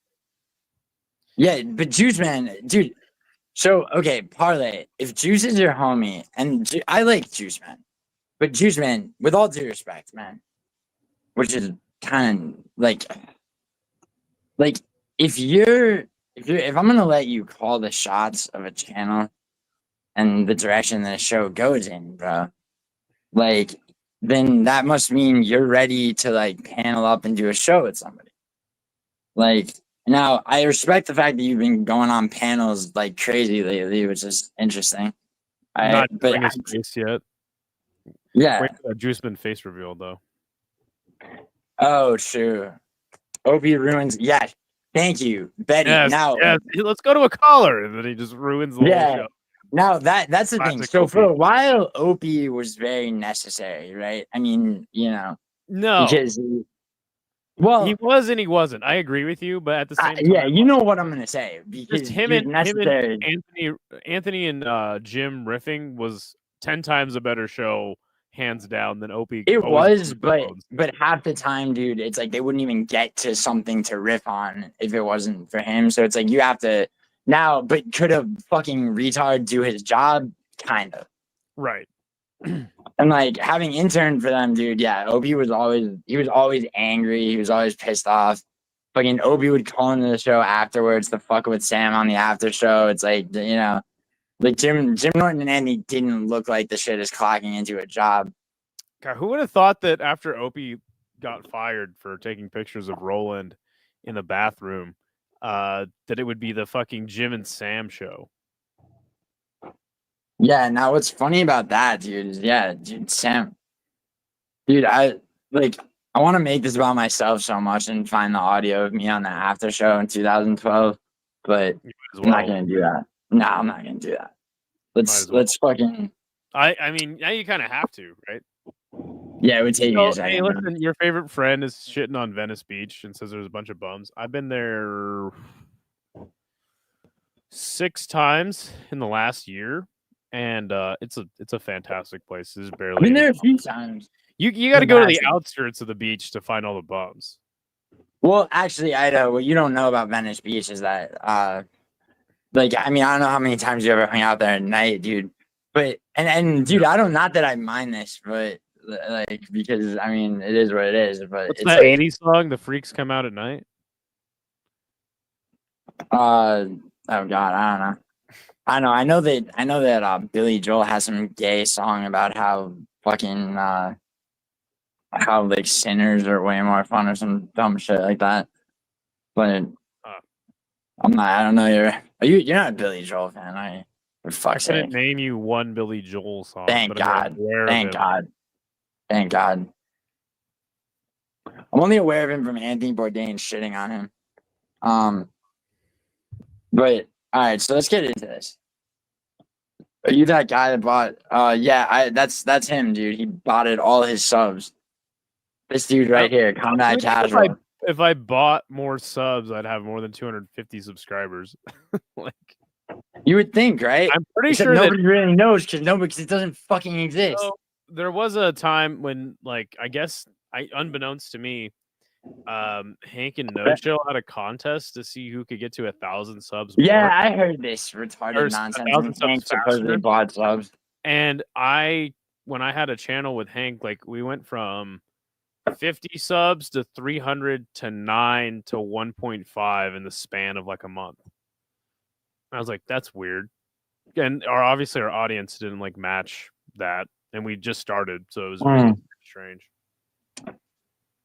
Speaker 1: Yeah, but Juiceman, dude. So, okay, Parlay. If Juice is your homie, and I like Juiceman, but Juiceman, with all due respect, man, which is kind of like if I'm gonna let you call the shots of a channel and the direction the show goes in, bro, like, then that must mean you're ready to like panel up and do a show with somebody. Like, now I respect the fact that you've been going on panels like crazy lately, which is interesting.
Speaker 2: Not bring his face yet.
Speaker 1: Yeah,
Speaker 2: Juiceman face reveal though.
Speaker 1: Oh, sure. Opie ruins. Yeah, thank you, Betty.
Speaker 2: Yes,
Speaker 1: now,
Speaker 2: let's go to a caller, and then he just ruins the whole show.
Speaker 1: Now that's the thing.
Speaker 2: Classic
Speaker 1: So
Speaker 2: Opie.
Speaker 1: for a while, Opie was very necessary, right? I mean,
Speaker 2: No,
Speaker 1: because
Speaker 2: he was and he wasn't. I agree with you, but at the same time,
Speaker 1: yeah, you know what I'm gonna say, because
Speaker 2: just him and Anthony and Jim riffing was 10 times a better show, hands down, than Opie.
Speaker 1: It
Speaker 2: always
Speaker 1: was, but half the time, dude, it's like they wouldn't even get to something to riff on if it wasn't for him. So it's like you have to now, but could a fucking retard do his job? Kind of.
Speaker 2: Right.
Speaker 1: And like having interned for them, dude, yeah, Opie was always angry, he was always pissed off. Fucking Opie would call into the show afterwards to fuck with Sam on the after show. It's like, like Jim Norton and Andy didn't look like the shit is clocking into a job.
Speaker 2: God, who would have thought that after Opie got fired for taking pictures of Roland in the bathroom, that it would be the fucking Jim and Sam show?
Speaker 1: Yeah, now what's funny about that, dude, is Sam. Dude, I want to make this about myself so much and find the audio of me on the after show in 2012, but I'm not gonna do that. No, I'm not gonna do that. Let's fucking.
Speaker 2: I mean, now you kind of have to, right?
Speaker 1: Yeah, it would take me a second.
Speaker 2: Hey, listen, your favorite friend is shitting on Venice Beach and says there's a bunch of bums. I've been there 6 times in the last year, and it's a fantastic place. There's barely.
Speaker 1: I've been there a few times.
Speaker 2: You got to go to the outskirts of the beach to find all the bums.
Speaker 1: Well, actually, Idaho, what you don't know about Venice Beach is that, I mean, I don't know how many times you ever hung out there at night, dude. But and dude, I don't, not that I mind this, but like, because I mean, it is what it is. But
Speaker 2: what's
Speaker 1: it's
Speaker 2: that 80s song? The freaks come out at night.
Speaker 1: Oh God, I don't know. I know that Billy Joel has some gay song about how fucking how like sinners are way more fun or some dumb shit like that. But I don't know. You're not a Billy Joel fan, are you? For fuck's
Speaker 2: I couldn't
Speaker 1: sake.
Speaker 2: name you one Billy Joel song.
Speaker 1: Thank
Speaker 2: but I'm
Speaker 1: God.
Speaker 2: aware of
Speaker 1: Thank
Speaker 2: him.
Speaker 1: God. Thank God. I'm only aware of him from Anthony Bourdain shitting on him. But all right, so let's get into this. Are you that guy that bought? Yeah, that's him, dude. He bought it all his subs. This dude right here, Combat Casual.
Speaker 2: If I bought more subs, I'd have more than 250 subscribers. Like,
Speaker 1: you would think, right?
Speaker 2: I'm pretty
Speaker 1: Except
Speaker 2: sure
Speaker 1: nobody really knows because it doesn't fucking exist.
Speaker 2: So, there was a time when, like, I guess, unbeknownst to me, Hank and No Chill had a contest to see who could get to 1,000 subs.
Speaker 1: Yeah,
Speaker 2: more.
Speaker 1: I heard this retarded nonsense.
Speaker 2: 1,000
Speaker 1: Hank
Speaker 2: subs
Speaker 1: supposedly
Speaker 2: faster.
Speaker 1: bought subs.
Speaker 2: And when I had a channel with Hank, like, we went from 50 subs to 300 to 9 to 1.5 in the span of like a month. I was like, that's weird. And obviously our audience didn't like match that, and we just started, so it was really strange.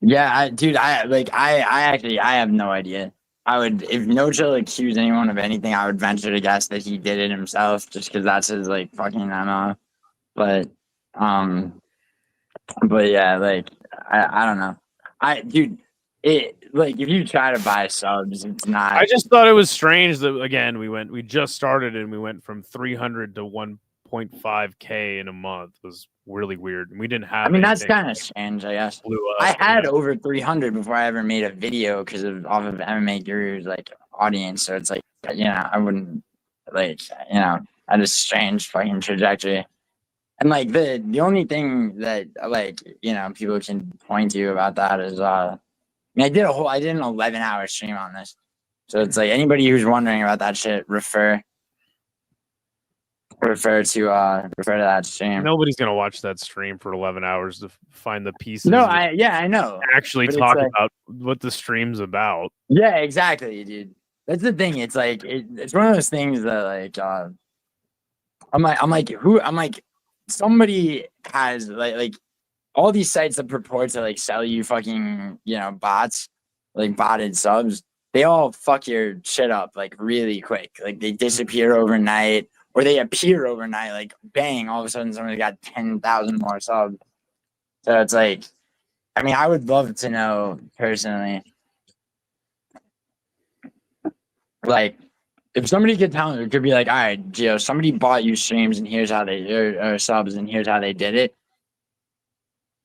Speaker 1: Yeah, I have no idea. I would, if No Chill accused anyone of anything, I would venture to guess that he did it himself, just because that's his like fucking MO. But yeah, like I don't know. Like if you try to buy subs, it's not.
Speaker 2: I just thought it was strange that again we just started and we went from 300 to 1.5K in a month. It was really weird. We didn't have.
Speaker 1: I mean, that's kind of strange, I guess. I had over 300 before I ever made a video because off of MMA Guru's like audience. So it's like, I wouldn't like, had a strange fucking trajectory. And like the only thing that like, people can point to about that is I did an 11-hour stream on this. So it's like anybody who's wondering about that shit, refer to that stream.
Speaker 2: Nobody's gonna watch that stream for 11 hours to find the pieces.
Speaker 1: No, I know.
Speaker 2: Actually
Speaker 1: but
Speaker 2: talk about what the stream's about.
Speaker 1: Yeah, exactly, dude. That's the thing. It's like it's one of those things that like I'm like somebody has like all these sites that purport to like sell you fucking bots, like botted subs. They all fuck your shit up like really quick. Like they disappear overnight. Or they appear overnight, like bang, all of a sudden somebody got 10,000 more subs. So it's like, I mean, I would love to know personally, like, if somebody could tell me, it could be like, all right, Gio, somebody bought you streams and here's how they, or subs and here's how they did it.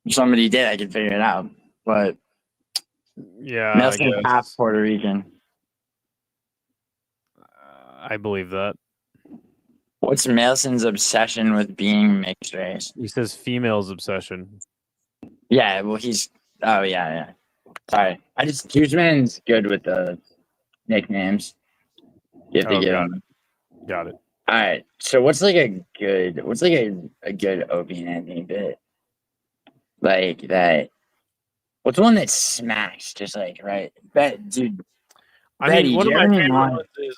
Speaker 1: If somebody did, I could figure it out. But
Speaker 2: yeah,
Speaker 1: Nelson half Puerto Rican.
Speaker 2: I believe that.
Speaker 1: What's Melson's obsession with being mixed race?
Speaker 2: He says female's obsession.
Speaker 1: Yeah, well, oh, yeah. Sorry. Juiceman's good with the nicknames. You have to give him.
Speaker 2: Got it.
Speaker 1: All right. So what's a good Opie and Anthony bit? Like that. What's one that smacks? Just like, right? Dude.
Speaker 2: I mean, one of my favorite ones is,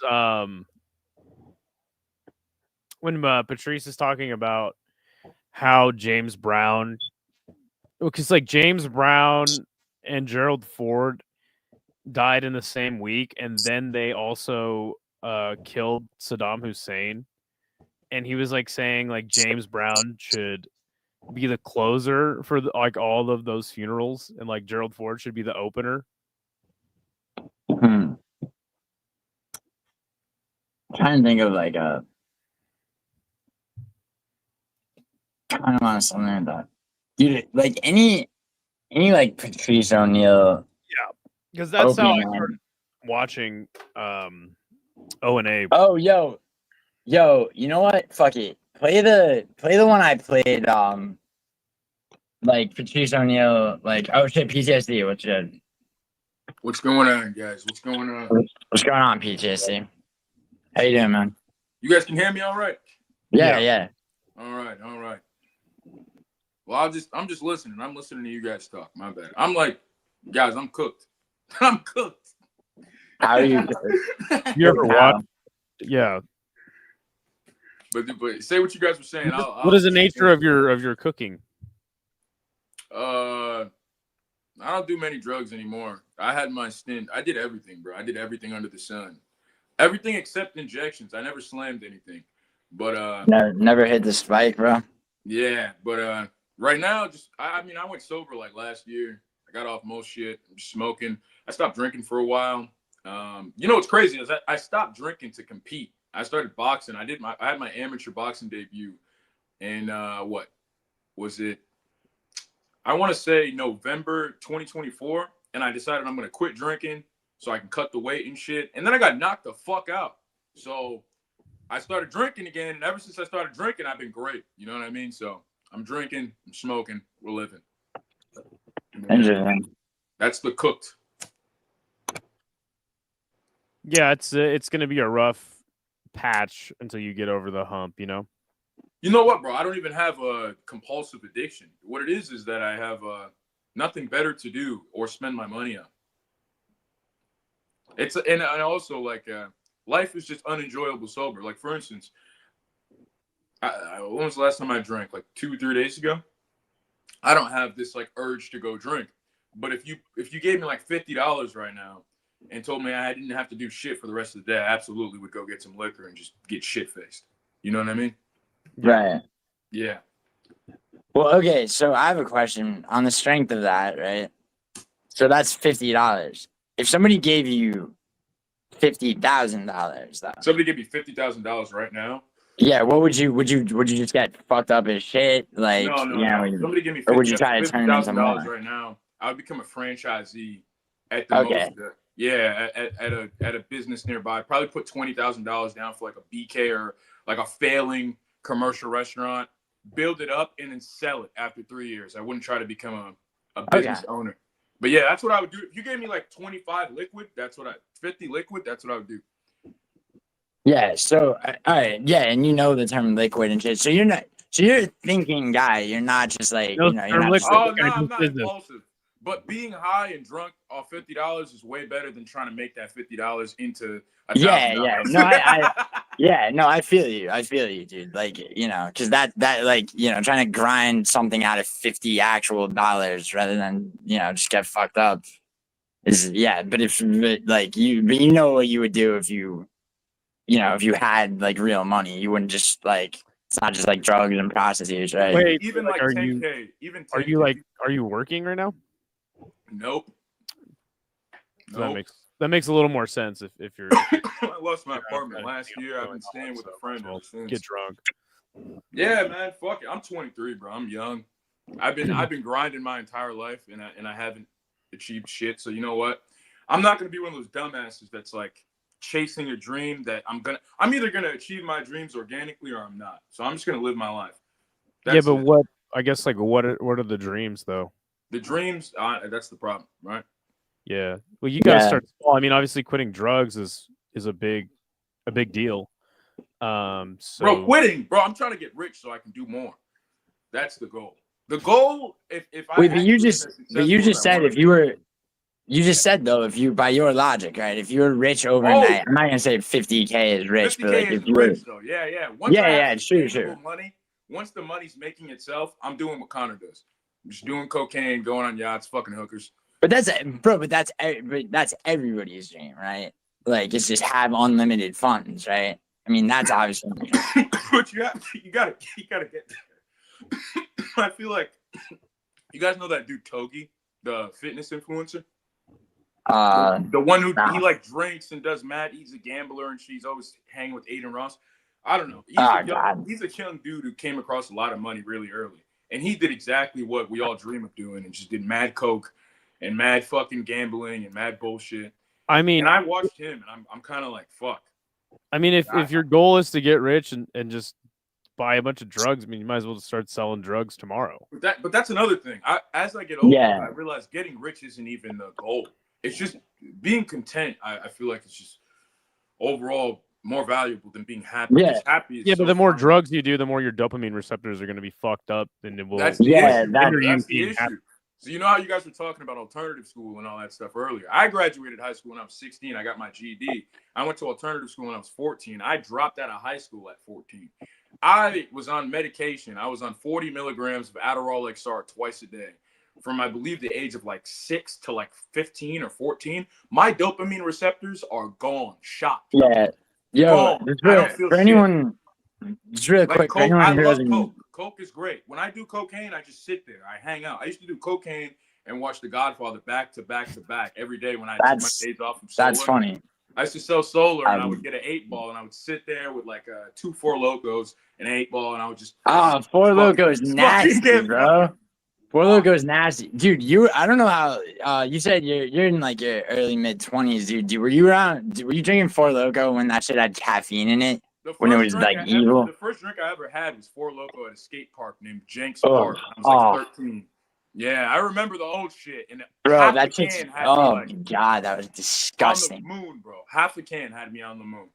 Speaker 2: when Patrice is talking about how James Brown, because like James Brown and Gerald Ford died in the same week, and then they also killed Saddam Hussein, and he was like saying like James Brown should be the closer for like all of those funerals, and like Gerald Ford should be the opener.
Speaker 1: I'm trying to think of like a. I don't know, something like that. Dude, like any like Patrice O'Neal.
Speaker 2: Yeah, because that's how I started watching O&A.
Speaker 1: Oh, yo, you know what? Fuck it. Play the one I played. Like Patrice O'Neal. Like PTSD.
Speaker 11: What's going on, guys? What's going on?
Speaker 1: What's going on, PTSD? How you doing, man?
Speaker 11: You guys can hear me all right?
Speaker 1: Yeah.
Speaker 11: All right. Well, I'm just listening. I'm listening to you guys talk. My bad. I'm like, guys, I'm cooked. I'm cooked.
Speaker 1: How are you?
Speaker 2: You ever watch? Yeah.
Speaker 11: But say what you guys were saying.
Speaker 2: What is the nature of your cooking?
Speaker 11: I don't do many drugs anymore. I had my stint. I did everything, bro. I did everything under the sun. Everything except injections. I never slammed anything. But
Speaker 1: never hit the spike, bro.
Speaker 11: Yeah, but right now, just I mean, I went sober like last year. I got off most shit. I'm just smoking. I stopped drinking for a while. You know what's crazy is I stopped drinking to compete. I started boxing. I had my amateur boxing debut, and what was it? I want to say November 2024, and I decided I'm gonna quit drinking so I can cut the weight and shit. And then I got knocked the fuck out. So I started drinking again, and ever since I started drinking, I've been great. You know what I mean? So I'm drinking, I'm smoking, we're living.
Speaker 1: Interesting.
Speaker 11: That's the cooked.
Speaker 2: Yeah, it's gonna be a rough patch until you get over the hump, you know.
Speaker 11: You know what, bro? I don't even have a compulsive addiction. What it is that I have nothing better to do or spend my money on. And also like life is just unenjoyable sober. Like for instance, when was the last time I drank? Like 2 or 3 days ago. I don't have this like urge to go drink. But if you gave me like $50 right now and told me I didn't have to do shit for the rest of the day, I absolutely would go get some liquor and just get shit faced. You know what I mean?
Speaker 1: Right.
Speaker 11: Yeah.
Speaker 1: Well, okay, so I have a question on the strength of that, right? So that's $50. If somebody gave you $50,000, though.
Speaker 11: Somebody gave me $50,000 right now.
Speaker 1: Yeah, what would you just get fucked up as shit? Like,
Speaker 11: No. Somebody give me
Speaker 1: or would you try to turn it into more?
Speaker 11: $50,000 right now? I would become a franchisee at the most. Yeah, at a business nearby. Probably put $20,000 down for like a BK or like a failing commercial restaurant. Build it up and then sell it after 3 years. I wouldn't try to become a business owner. But yeah, that's what I would do. If you gave me like 25 liquid, 50 liquid, that's what I would do.
Speaker 1: Yeah, so all right, yeah, and you know the term liquid and shit. So you're a thinking guy. You're not just like you're not just
Speaker 11: I'm not impulsive. But being high and drunk off $50 is way better than trying to make that $50 into $1,000.
Speaker 1: No, I feel you, dude. Like, because that like, trying to grind something out of 50 actual dollars rather than, just get fucked up is, but if like you know what you would do if you had like real money, you wouldn't just like, it's not just like drugs and prostitutes, right?
Speaker 2: Wait,
Speaker 11: even like 10K, even 10K.
Speaker 2: Are you working right now?
Speaker 11: Nope.
Speaker 2: That makes a little more sense if you're.
Speaker 11: I lost my apartment last year. I've been staying with a friend ever since.
Speaker 2: Get drunk.
Speaker 11: Yeah, man. Fuck it. I'm 23, bro. I'm young. I've been grinding my entire life, and I haven't achieved shit. So you know what? I'm not gonna be one of those dumbasses that's like chasing a dream that I'm either gonna achieve my dreams organically or I'm not. So I'm just gonna live my life.
Speaker 2: But what are the dreams though?
Speaker 11: The dreams, that's the problem, right?
Speaker 2: Yeah. Well, you gotta start small. I mean, obviously, quitting drugs is a big deal. So
Speaker 11: bro, I'm trying to get rich so I can do more. That's the goal. The goal, if I
Speaker 1: but you just said if you by your logic, right? If you're rich overnight, I'm not gonna say 50K is rich, but like if you're
Speaker 11: rich though, True. Money, once the money's making itself, I'm doing what Connor does. I'm just doing cocaine, going on yachts, fucking hookers.
Speaker 1: But that's everybody's dream, right? Like it's just have unlimited funds, right? I mean, that's obviously.
Speaker 11: But you gotta get there. I feel like you guys know that dude Togi, the fitness influencer. The one who he like drinks and does mad. He's a gambler and she's always hanging with Aiden Ross. I don't know. He's a young dude who came across a lot of money really early. And he did exactly what we all dream of doing and just did mad coke and mad fucking gambling and mad bullshit.
Speaker 2: I mean,
Speaker 11: and I watched him and I'm kind of like, fuck.
Speaker 2: I mean, if your goal is to get rich and just buy a bunch of drugs, I mean, you might as well just start selling drugs tomorrow.
Speaker 11: But that's another thing. As I get older, I realize getting rich isn't even the goal. It's just being content. I feel like it's just overall more valuable than being happy.
Speaker 1: Yeah,
Speaker 11: happy
Speaker 2: but the more drugs you do, the more your dopamine receptors are going to be fucked up, and it will.
Speaker 11: That's the issue. So you know how you guys were talking about alternative school and all that stuff earlier. I graduated high school when I was 16. I got my GED. I went to alternative school when I was 14. I dropped out of high school at 14. I was on medication. I was on 40 milligrams of Adderall XR twice a day from, I believe, the age of like 6 to like 15 or 14. My dopamine receptors are gone, shot.
Speaker 1: Yeah. Yo,
Speaker 11: gone. I don't feel
Speaker 1: for
Speaker 11: shit.
Speaker 1: anyone, just really
Speaker 11: Like
Speaker 1: quick, for
Speaker 11: coke,
Speaker 1: anyone
Speaker 11: I
Speaker 1: who
Speaker 11: love
Speaker 1: doesn't,
Speaker 11: coke. Coke is great. When I do cocaine, I just sit there. I hang out. I used to do cocaine and watch The Godfather back to back to back every day when I took my days off from solar.
Speaker 1: That's funny.
Speaker 11: I used to sell solar, and I would get an 8-ball, and I would sit there with like 2 4 Locos and an 8-ball, and I would just
Speaker 1: 4 Locos nasty, bro. 4 Locos nasty, dude. I don't know how. You said you're in like your early mid-20s, dude. Were you drinking 4 Loco when that shit had caffeine in it? When it was like evil.
Speaker 11: The first drink I ever had was 4 Loko at a skate park named Jenks Park. I was like 13. Yeah, I remember the old shit. And
Speaker 1: bro, that shit's, god, that was disgusting.
Speaker 11: On the moon, bro. Half the can had me on the moon.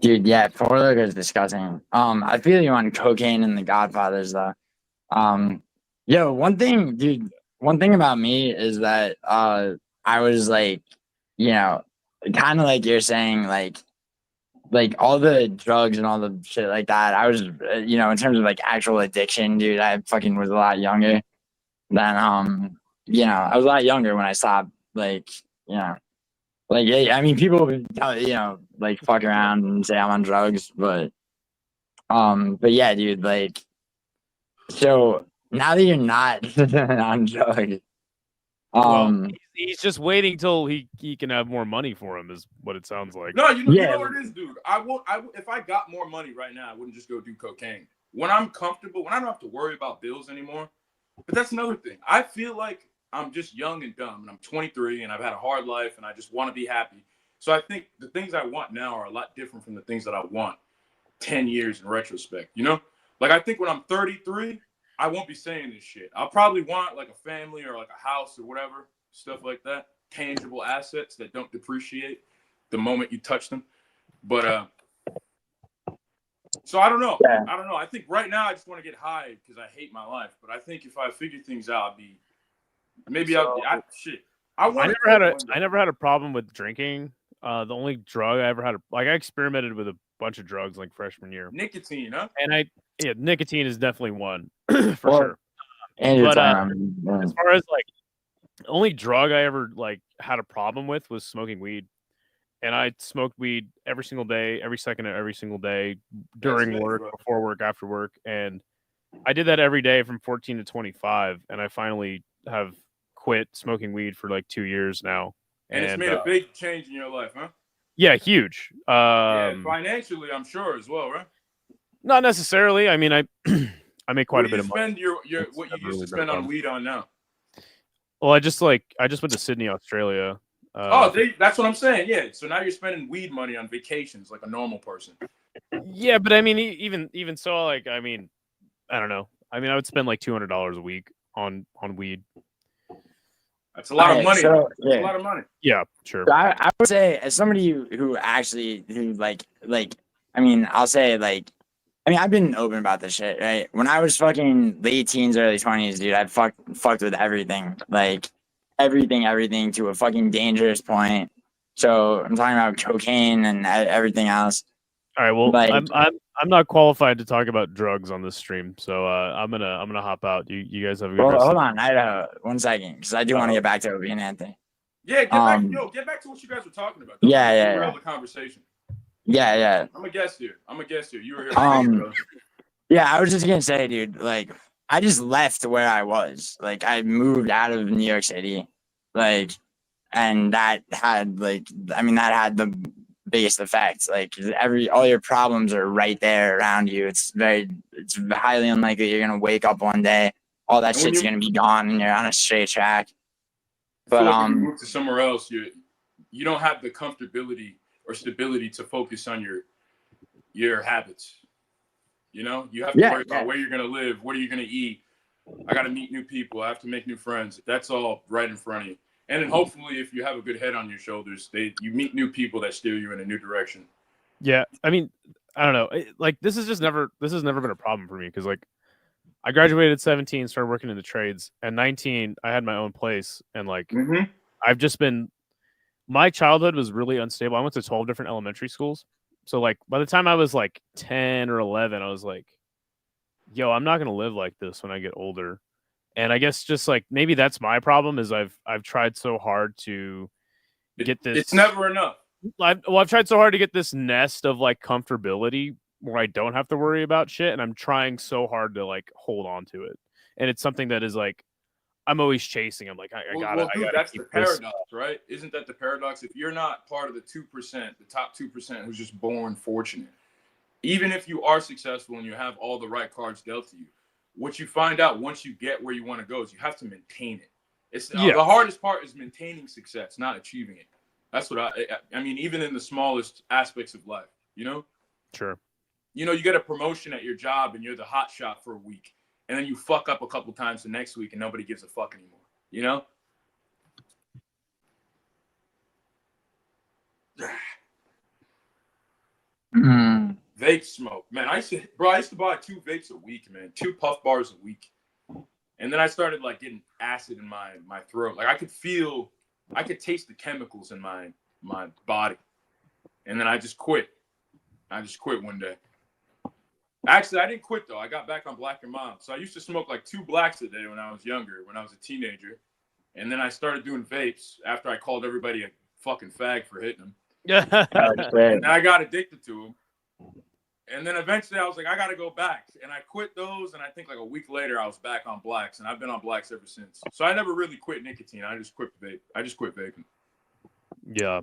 Speaker 1: Dude, yeah, 4 Loko is disgusting. I feel you on cocaine and the Godfathers though. Yo, one thing about me is that I was like, you know, kind of like you're saying, like all the drugs and all the shit like that. I was, you know, in terms of like actual addiction, dude, I fucking was a lot younger than, you know, I was a lot younger when I stopped, like, you know, like, yeah, I mean, people, you know, like fuck around and say I'm on drugs, but yeah, dude, like, so now that you're not on drugs,
Speaker 2: well, he's just waiting till he can have more money for him, is what it sounds like.
Speaker 11: No, you know what it is, dude. If I got more money right now, I wouldn't just go do cocaine. When I'm comfortable, when I don't have to worry about bills anymore. But that's another thing. I feel like I'm just young and dumb, and I'm 23, and I've had a hard life, and I just want to be happy. So I think the things I want now are a lot different from the things that I want 10 years in retrospect, you know? Like, I think when I'm 33, I won't be saying this shit. I'll probably want like a family or like a house or whatever, stuff like that. Tangible assets that don't depreciate the moment you touch them. But so I don't know.
Speaker 1: Yeah.
Speaker 11: I don't know. I think right now I just want to get high because I hate my life. But I think if I figure things out,
Speaker 2: I never had a problem with drinking. The only drug I ever had, I experimented with a bunch of drugs like freshman year.
Speaker 11: Nicotine, huh?
Speaker 2: And nicotine is definitely one for sure. But as far as like the only drug I ever like had a problem with was smoking weed. And I smoked weed every single day, every second of every single day, during work, before work, after work. And I did that every day from 14 to 25. And I finally have quit smoking weed for like 2 years now.
Speaker 11: And it's made a big change in your life, huh?
Speaker 2: Yeah, huge.
Speaker 11: Financially, I'm sure as well, right?
Speaker 2: Not necessarily. I mean, I make quite a bit of money.
Speaker 11: What you used to spend on weed on now?
Speaker 2: Well, I just went to Sydney, Australia.
Speaker 11: That's what I'm saying. Yeah. So now you're spending weed money on vacations like a normal person.
Speaker 2: Yeah, but I mean, even so, like, I mean, I don't know. I mean, I would spend like $200 a week on weed.
Speaker 11: That's a lot of money.
Speaker 1: So,
Speaker 11: That's a lot of money.
Speaker 2: Yeah, sure.
Speaker 1: So I would say, as somebody who I mean, I'll say, like, I mean, I've been open about this shit, right? When I was fucking late teens, early 20s, dude, I fucked with everything. Like, everything to a fucking dangerous point. So I'm talking about cocaine and everything else.
Speaker 2: All right, well,
Speaker 1: like,
Speaker 2: I'm not qualified to talk about drugs on this stream, so I'm gonna hop out. You guys have a good rest.
Speaker 1: Hold on, Idaho, 1 second, because I do want to get back to Opie and Anthony.
Speaker 11: Yeah, get back to what you guys were talking about.
Speaker 1: Yeah.
Speaker 11: The conversation.
Speaker 1: Yeah.
Speaker 11: I'm a guest here. You were here.
Speaker 1: Yeah, I was just gonna say, dude, like, I just left where I was. Like, I moved out of New York City, like, and that had the biggest effect. Like, all your problems are right there around you. It's highly unlikely you're gonna wake up one day, all that shit's gonna be gone, and you're on a straight track. But
Speaker 11: when you move to somewhere else, you don't have the comfortability or stability to focus on your habits. You know, you have to worry about where you're gonna live, what are you gonna eat. I got to meet new people. I have to make new friends. That's all right in front of you. And then hopefully, if you have a good head on your shoulders, you meet new people that steer you in a new direction.
Speaker 2: Yeah, I mean, I don't know. Like, this has never been a problem for me because, like, I graduated at 17, started working in the trades. At 19, I had my own place, and like I've just been. My childhood was really unstable. I went to 12 different elementary schools, so like by the time I was like 10 or 11, I was like, "Yo, I'm not gonna live like this when I get older." And I guess just like maybe that's my problem is I've tried so hard to get this.
Speaker 11: It's never enough.
Speaker 2: I've tried so hard to get this nest of like comfortability where I don't have to worry about shit, and I'm trying so hard to like hold on to it. And it's something that is like I'm always chasing. I'm like I gotta.
Speaker 11: Dude,
Speaker 2: I gotta
Speaker 11: that's
Speaker 2: keep
Speaker 11: the paradox,
Speaker 2: this.
Speaker 11: right? Isn't that the paradox? If you're not part of the 2%, the top 2% who's just born fortunate, even if you are successful and you have all the right cards dealt to you, what you find out once you get where you want to go is you have to maintain it. It's the hardest part is maintaining success, not achieving it. That's what I mean, even in the smallest aspects of life, you know?
Speaker 2: Sure.
Speaker 11: You know, you get a promotion at your job and you're the hot shot for a week, and then you fuck up a couple times the next week and nobody gives a fuck anymore, you know? Vape smoke, man. I used to buy 2 vapes a week, man. 2 puff bars a week. And then I started like getting acid in my throat. Like I could taste the chemicals in my body. And then I just quit. I just quit one day. Actually, I didn't quit though. I got back on black and mild. So I used to smoke like 2 blacks a day when I was younger, when I was a teenager. And then I started doing vapes after I called everybody a fucking fag for hitting them. And I got addicted to them. And then eventually I was like, I got to go back. And I quit those. And I think like a week later, I was back on blacks. And I've been on blacks ever since. So I never really quit nicotine. I just quit vape. I just quit vaping.
Speaker 2: Yeah.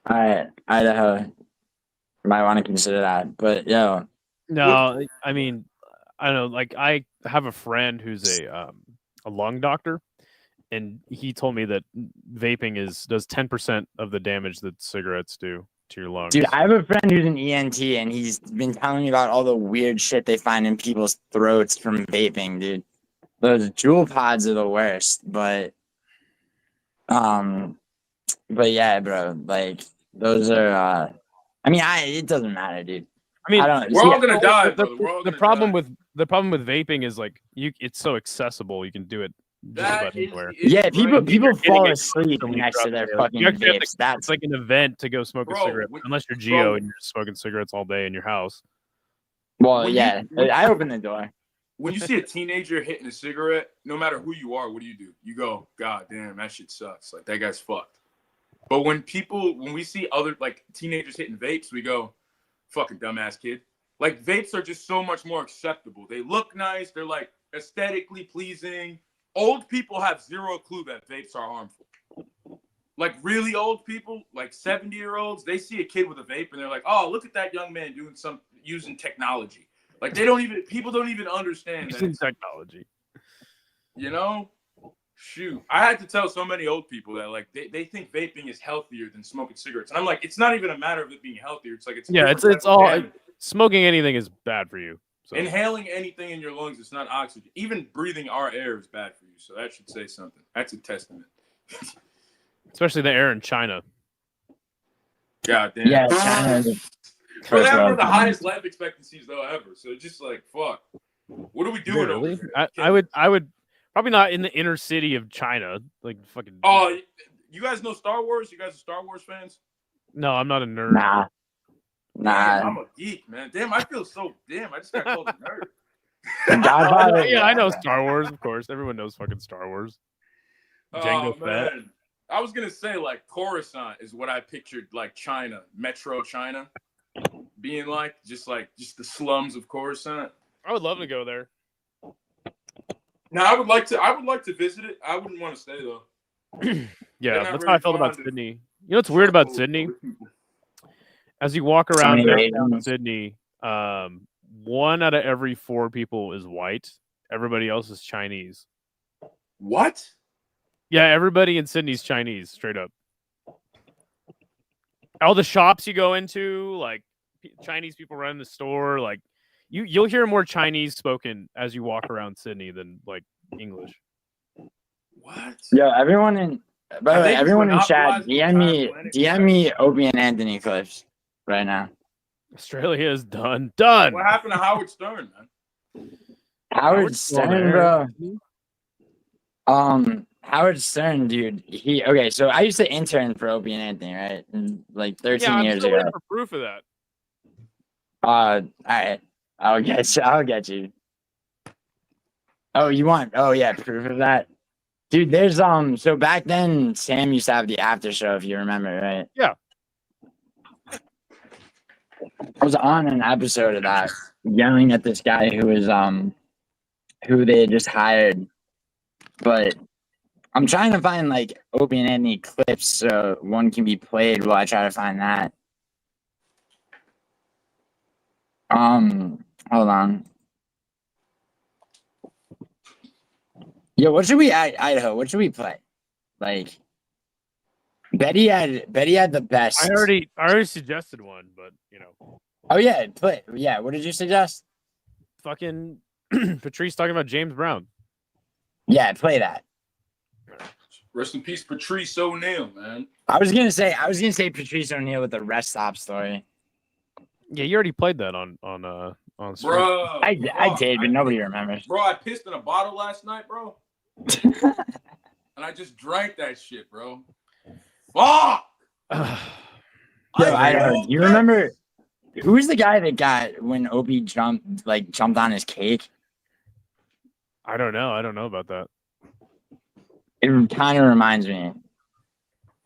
Speaker 1: All right, Idaho. You might want to consider that. But, yo.
Speaker 2: No, I mean, I don't know. Like, I have a friend who's a lung doctor. And he told me that vaping does 10% of the damage that cigarettes do to your lungs.
Speaker 1: Dude, I have a friend who's an ENT, and he's been telling me about all the weird shit they find in people's throats from vaping, dude. Those jewel pods are the worst, but yeah, bro, like those are. I mean, it doesn't matter, dude.
Speaker 2: I mean,
Speaker 11: we're all gonna die, brother.
Speaker 2: The problem with vaping is like it's so accessible. You can do it.
Speaker 1: Yeah, people fall asleep next to their fucking vapes.
Speaker 2: It's like an event to go smoke a cigarette, unless you're Geo and you're smoking cigarettes all day in your house.
Speaker 1: Well, yeah, I open the door.
Speaker 11: When you see a teenager hitting a cigarette, no matter who you are, what do? You go, God damn, that shit sucks. Like that guy's fucked. But when we see other like teenagers hitting vapes, we go, fucking dumbass kid. Like vapes are just so much more acceptable. They look nice. They're like aesthetically pleasing. Old people have zero clue that vapes are harmful. Like really old people, like 70-year-olds, they see a kid with a vape and they're like, "Oh, look at that young man using technology." Like people don't even understand that
Speaker 2: technology.
Speaker 11: You know? Shoot. I had to tell so many old people that like they think vaping is healthier than smoking cigarettes. And I'm like, it's not even a matter of it being healthier. It's like
Speaker 2: it's all smoking anything is bad for you. So.
Speaker 11: Inhaling anything in your lungs, it's not oxygen. Even breathing our air is bad for you. So that should say something. That's a testament.
Speaker 2: Especially the air in China.
Speaker 11: God damn.
Speaker 1: Yeah, China.
Speaker 11: Bro, they have one of the highest life expectancies though ever. So just like fuck. What are we doing over here?
Speaker 2: I would probably not in the inner city of China. Like fucking.
Speaker 11: Oh, you guys know Star Wars? You guys are Star Wars fans?
Speaker 2: No, I'm not a nerd.
Speaker 1: Nah.
Speaker 11: Damn, I'm a geek, man. Damn, I feel so I just got called a nerd.
Speaker 2: Yeah, I know Star Wars, of course. Everyone knows fucking Star Wars. Jango Fett.
Speaker 11: I was gonna say like Coruscant is what I pictured, like China, Metro China, being like just the slums of Coruscant.
Speaker 2: I would love to go there.
Speaker 11: No, I would like to visit it. I wouldn't want to stay though.
Speaker 2: Yeah, that's how I felt about Sydney. You know what's weird about Sydney? As you walk around downtown Sydney, 1 out of every 4 people is white. Everybody else is Chinese.
Speaker 11: What?
Speaker 2: Yeah, everybody in Sydney's Chinese, straight up. All the shops you go into, like Chinese people running the store, like you'll hear more Chinese spoken as you walk around Sydney than like English.
Speaker 11: What?
Speaker 1: Yeah, everyone in chat, DM me Opie and Anthony clips right now.
Speaker 2: Australia is done. Done.
Speaker 11: What happened to Howard Stern, man?
Speaker 1: Howard Stern, bro. Howard Stern, dude. Okay. So I used to intern for Opie and Anthony, right? Like 13 years ago.
Speaker 2: For proof of that.
Speaker 1: All right. I'll get you. Oh, you want? Oh yeah, proof of that, dude. There's So back then, Sam used to have the after show, if you remember, right?
Speaker 2: Yeah.
Speaker 1: I was on an episode of that, yelling at this guy who was who they had just hired, but I'm trying to find like Opie and Anthony clips so one can be played while I try to find that. Hold on. Yo, what should we Idaho? What should we play? Like, Betty had the best.
Speaker 2: I already suggested one, but you know.
Speaker 1: Oh yeah, play. Yeah, what did you suggest?
Speaker 2: Fucking Patrice talking about James Brown.
Speaker 1: Yeah, play that.
Speaker 11: Rest in peace, Patrice O'Neal, man.
Speaker 1: I was gonna say Patrice O'Neal with the rest stop story.
Speaker 2: Yeah, you already played that on stream.
Speaker 11: Bro,
Speaker 1: I did, but nobody remembers.
Speaker 11: Bro, I pissed in a bottle last night, bro. And I just drank that shit, bro. Fuck!
Speaker 1: Yo, Idaho, you remember who was the guy that got when Opie jumped on his cake?
Speaker 2: I don't know about that.
Speaker 1: It kind of reminds me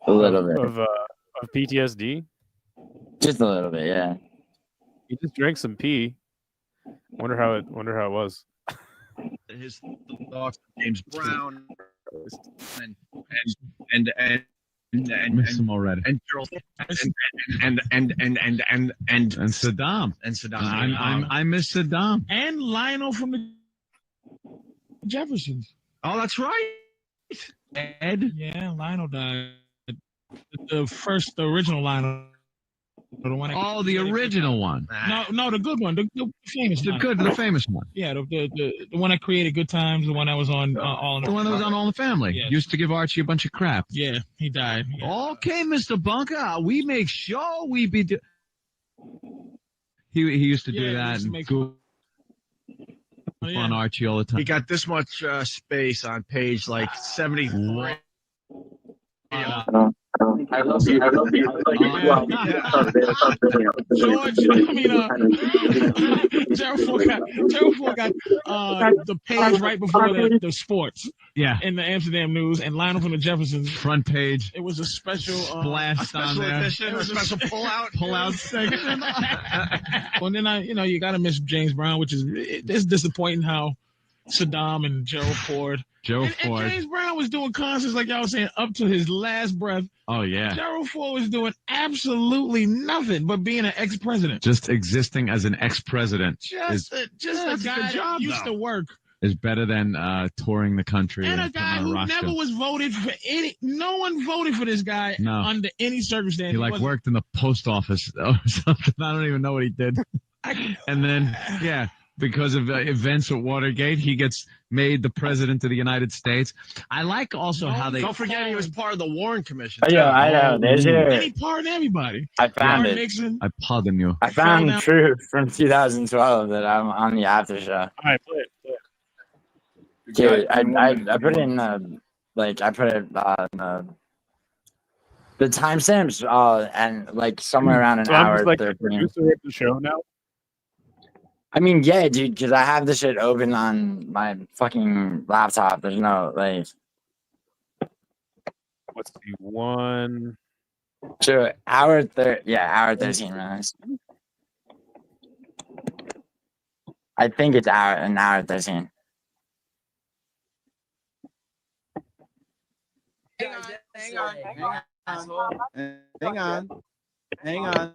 Speaker 1: a little bit
Speaker 2: of PTSD.
Speaker 1: Just a little bit, yeah.
Speaker 2: He just drank some pee. Wonder how it was.
Speaker 3: His thoughts, James Brown, and
Speaker 8: miss him already.
Speaker 3: And Charles and Saddam and Saddam.
Speaker 8: I miss Saddam
Speaker 10: and Lionel from the Jeffersons.
Speaker 3: Oh, that's right.
Speaker 10: Ed. Yeah, Lionel died. The original Lionel.
Speaker 8: The original one.
Speaker 10: No, the good one, the famous one.
Speaker 8: The famous one.
Speaker 10: Yeah, the one that created Good Times, the one that was on All in
Speaker 8: the one that was on All in the Family.
Speaker 10: Yes.
Speaker 8: Used to give Archie a bunch of crap.
Speaker 10: Yeah, he died. Yeah.
Speaker 8: Okay, Mr. Bunker, we make sure we be. He used to do that and go on Archie all the time.
Speaker 3: He got this much space on page like 73.
Speaker 1: I love you.
Speaker 10: George, Gerald Ford got the page right before the sports.
Speaker 8: Yeah.
Speaker 10: In the Amsterdam News, and Lionel from the Jeffersons
Speaker 8: front page.
Speaker 10: It was a special
Speaker 8: blast on there.
Speaker 10: Edition, a special
Speaker 8: pull-out section.
Speaker 10: Well, then you got to miss James Brown, which it's disappointing how Saddam and Gerald Ford. And James Brown was doing concerts, like y'all was saying, up to his last breath.
Speaker 8: Oh, yeah.
Speaker 10: Gerald Ford was doing absolutely nothing but being an ex-president.
Speaker 8: Just existing as an ex-president.
Speaker 10: Just a guy that used to work.
Speaker 8: Is better than touring the country.
Speaker 10: And a guy who never was voted for no one voted for this guy under any circumstance.
Speaker 8: He worked in the post office or something. I don't even know what he did. And then, yeah. Because of events at Watergate, he gets made the president of the United States. I like also how they...
Speaker 3: Don't forget he was part of the Warren Commission.
Speaker 1: Oh, yeah, I know. There's
Speaker 10: and he pardoned everybody.
Speaker 1: I found it.
Speaker 10: Nixon.
Speaker 8: I pardon you.
Speaker 1: I found proof from 2012 that I'm on the after show.
Speaker 2: All right, play it.
Speaker 1: Dude, I put it in I put it on the timestamps and somewhere around an hour.
Speaker 2: I'm just producer of the show now.
Speaker 1: I mean, yeah, dude, because I have the shit open on my fucking laptop. There's no,
Speaker 2: What's the one?
Speaker 1: Sure, hour 13 minutes. I think it's an hour 13.
Speaker 12: Hang on.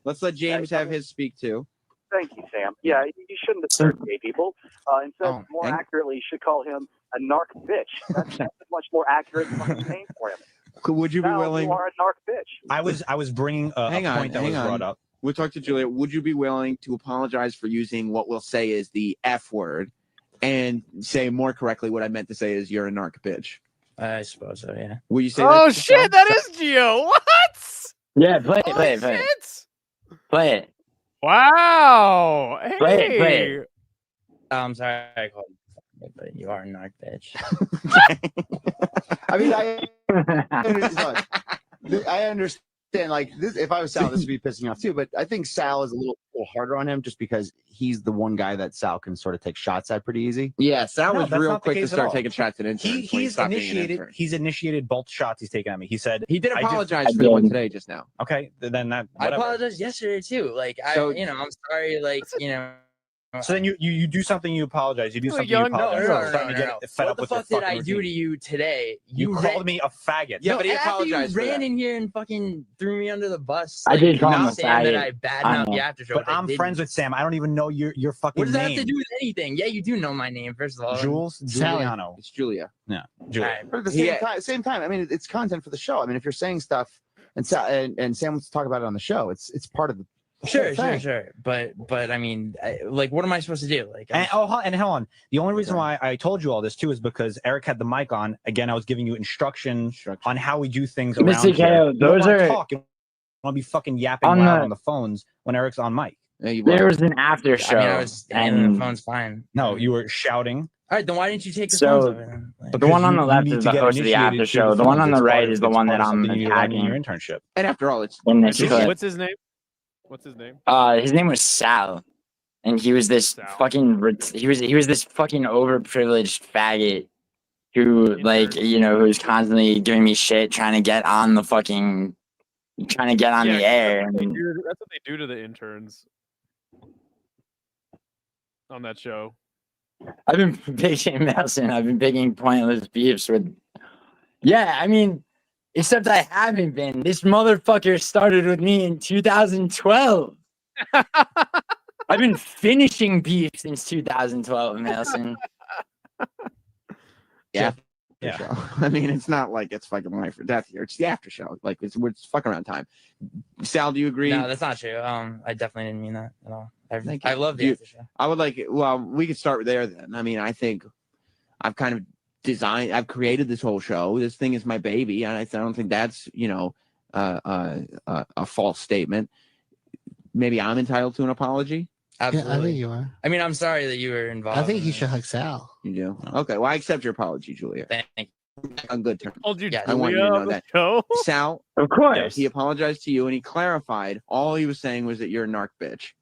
Speaker 12: Let's let James have his speak too.
Speaker 13: Thank you, Sam. Yeah, you shouldn't assert gay people. Instead, more accurately, you should call him a narc bitch. That's a much more accurate fucking name for him.
Speaker 12: Would you be willing?
Speaker 13: You are a narc bitch.
Speaker 14: I was bringing a point that was brought up.
Speaker 12: We'll talk to Julia. Would you be willing to apologize for using what we'll say is the F word and say more correctly what I meant to say is you're a narc bitch?
Speaker 14: I suppose so, yeah.
Speaker 12: Will you say
Speaker 2: that? Oh, shit, that is Gio. What?
Speaker 1: Yeah, play it. Play it.
Speaker 2: Wow. Hey.
Speaker 1: Play it.
Speaker 14: I'm sorry, I called you, but you are a narc bitch.
Speaker 15: I mean, I understand. Like this, if I was Sal, this would be pissing me off too. But I think Sal is a little harder on him just because he's the one guy that Sal can sort of take shots at pretty easy.
Speaker 12: Yeah, Sal
Speaker 14: No,
Speaker 12: was
Speaker 14: that's
Speaker 12: real
Speaker 14: not the
Speaker 12: quick to
Speaker 14: case at
Speaker 12: start
Speaker 14: all.
Speaker 12: taking shots at interns.
Speaker 14: He's initiated both shots he's taken at me. He said
Speaker 12: He did
Speaker 14: I
Speaker 12: apologize for the one today just now.
Speaker 14: Okay, then that
Speaker 1: I
Speaker 14: whatever.
Speaker 1: apologized yesterday too. Like
Speaker 12: So-
Speaker 1: I'm sorry. Like
Speaker 14: So then you do something, you apologize. You do something, you
Speaker 1: No,
Speaker 14: apologize. I'm starting to get fed
Speaker 1: What
Speaker 14: up
Speaker 1: the
Speaker 14: with your
Speaker 1: fuck did
Speaker 14: fucking
Speaker 1: I do
Speaker 14: routine.
Speaker 1: to you today?
Speaker 14: You called me a faggot.
Speaker 12: Yeah, but he
Speaker 1: after
Speaker 12: apologized
Speaker 1: you
Speaker 12: for
Speaker 1: ran
Speaker 12: that.
Speaker 1: in here and fucking threw me under the bus.
Speaker 7: I did call him
Speaker 1: not
Speaker 7: a
Speaker 1: saying that
Speaker 7: faggot.
Speaker 1: I badmouthed the after show.
Speaker 14: But I'm friends with Sam. I don't even know your fucking
Speaker 1: What does that
Speaker 14: name.
Speaker 1: have to do with anything? Yeah, you do know my name, first of all.
Speaker 14: Jules Giuliano.
Speaker 12: It's Julia.
Speaker 14: Yeah, Julia.
Speaker 1: Alright.
Speaker 15: But at the same time, I mean, it's content for the show. I mean, if you're saying stuff and Sam wants to talk about it on the show, it's part of the
Speaker 1: Sure. But I mean, like, what am I supposed to do? Like,
Speaker 14: And hold on. The only reason why I told you all this too is because Eric had the mic on. Again, I was giving you instruction on how we do things around
Speaker 7: Mr.
Speaker 14: here.
Speaker 7: KO,
Speaker 14: You don't
Speaker 7: those
Speaker 14: wanna
Speaker 7: are
Speaker 14: talk. You want to be fucking yapping
Speaker 7: on
Speaker 14: loud
Speaker 7: the-
Speaker 14: on the phones when Eric's on mic.
Speaker 7: There was an after show.
Speaker 1: I mean, I was and
Speaker 7: and
Speaker 1: the phone's fine.
Speaker 14: No, you were shouting.
Speaker 1: All right, then why didn't you take the
Speaker 7: So,
Speaker 1: phones over then? Like,
Speaker 7: the one on
Speaker 14: You-
Speaker 7: the
Speaker 14: you
Speaker 7: left
Speaker 14: need
Speaker 7: is
Speaker 14: to
Speaker 7: the
Speaker 14: get
Speaker 7: host of the
Speaker 14: initiated
Speaker 7: after
Speaker 14: to
Speaker 7: show.
Speaker 14: the
Speaker 7: The one
Speaker 14: phones.
Speaker 7: on the
Speaker 14: It's
Speaker 7: right
Speaker 14: part
Speaker 7: is
Speaker 14: of-
Speaker 7: the
Speaker 14: it's
Speaker 7: one
Speaker 14: part
Speaker 7: that
Speaker 14: of
Speaker 7: I'm
Speaker 14: something you learn in your
Speaker 7: attacking.
Speaker 14: internship.
Speaker 12: And after all, it's
Speaker 7: in this clip.
Speaker 2: What's his name? What's his name?
Speaker 1: His name was Sal, and he was this fucking he was this fucking overprivileged faggot who who was constantly giving me shit, trying to get on the air.
Speaker 2: That's what,
Speaker 1: And
Speaker 2: that's what they do to the interns on that show.
Speaker 1: I've been picking Nelson. I've been picking pointless beefs with. Yeah, I mean, except I haven't been. This motherfucker started with me in 2012. I've been finishing beef since 2012, Nelson.
Speaker 12: Yeah. Show. I mean, it's not like it's fucking life or death here. It's the after show. Like it's fuck around time. Sal, do you agree?
Speaker 1: No, that's not true. I definitely didn't mean that at all.
Speaker 12: Thank
Speaker 1: I
Speaker 12: you.
Speaker 1: love the after show.
Speaker 12: I would like. Well, we could start there then. I mean, I think I've kind of I've created this whole show. This thing is my baby, and I don't think that's a false statement. Maybe I'm entitled to an apology.
Speaker 1: Absolutely.
Speaker 16: Yeah, I think you are.
Speaker 1: I mean, I'm sorry that you were involved.
Speaker 16: I think
Speaker 1: in
Speaker 16: you
Speaker 1: it.
Speaker 16: should hug Sal.
Speaker 12: You do? Okay. Well, I accept your apology, Julia.
Speaker 1: Thank you.
Speaker 12: On good terms.
Speaker 2: Told you,
Speaker 12: I want you to know that.
Speaker 2: Show?
Speaker 12: Sal,
Speaker 7: of course,
Speaker 12: he apologized to you and he clarified. All he was saying was that you're a narc bitch.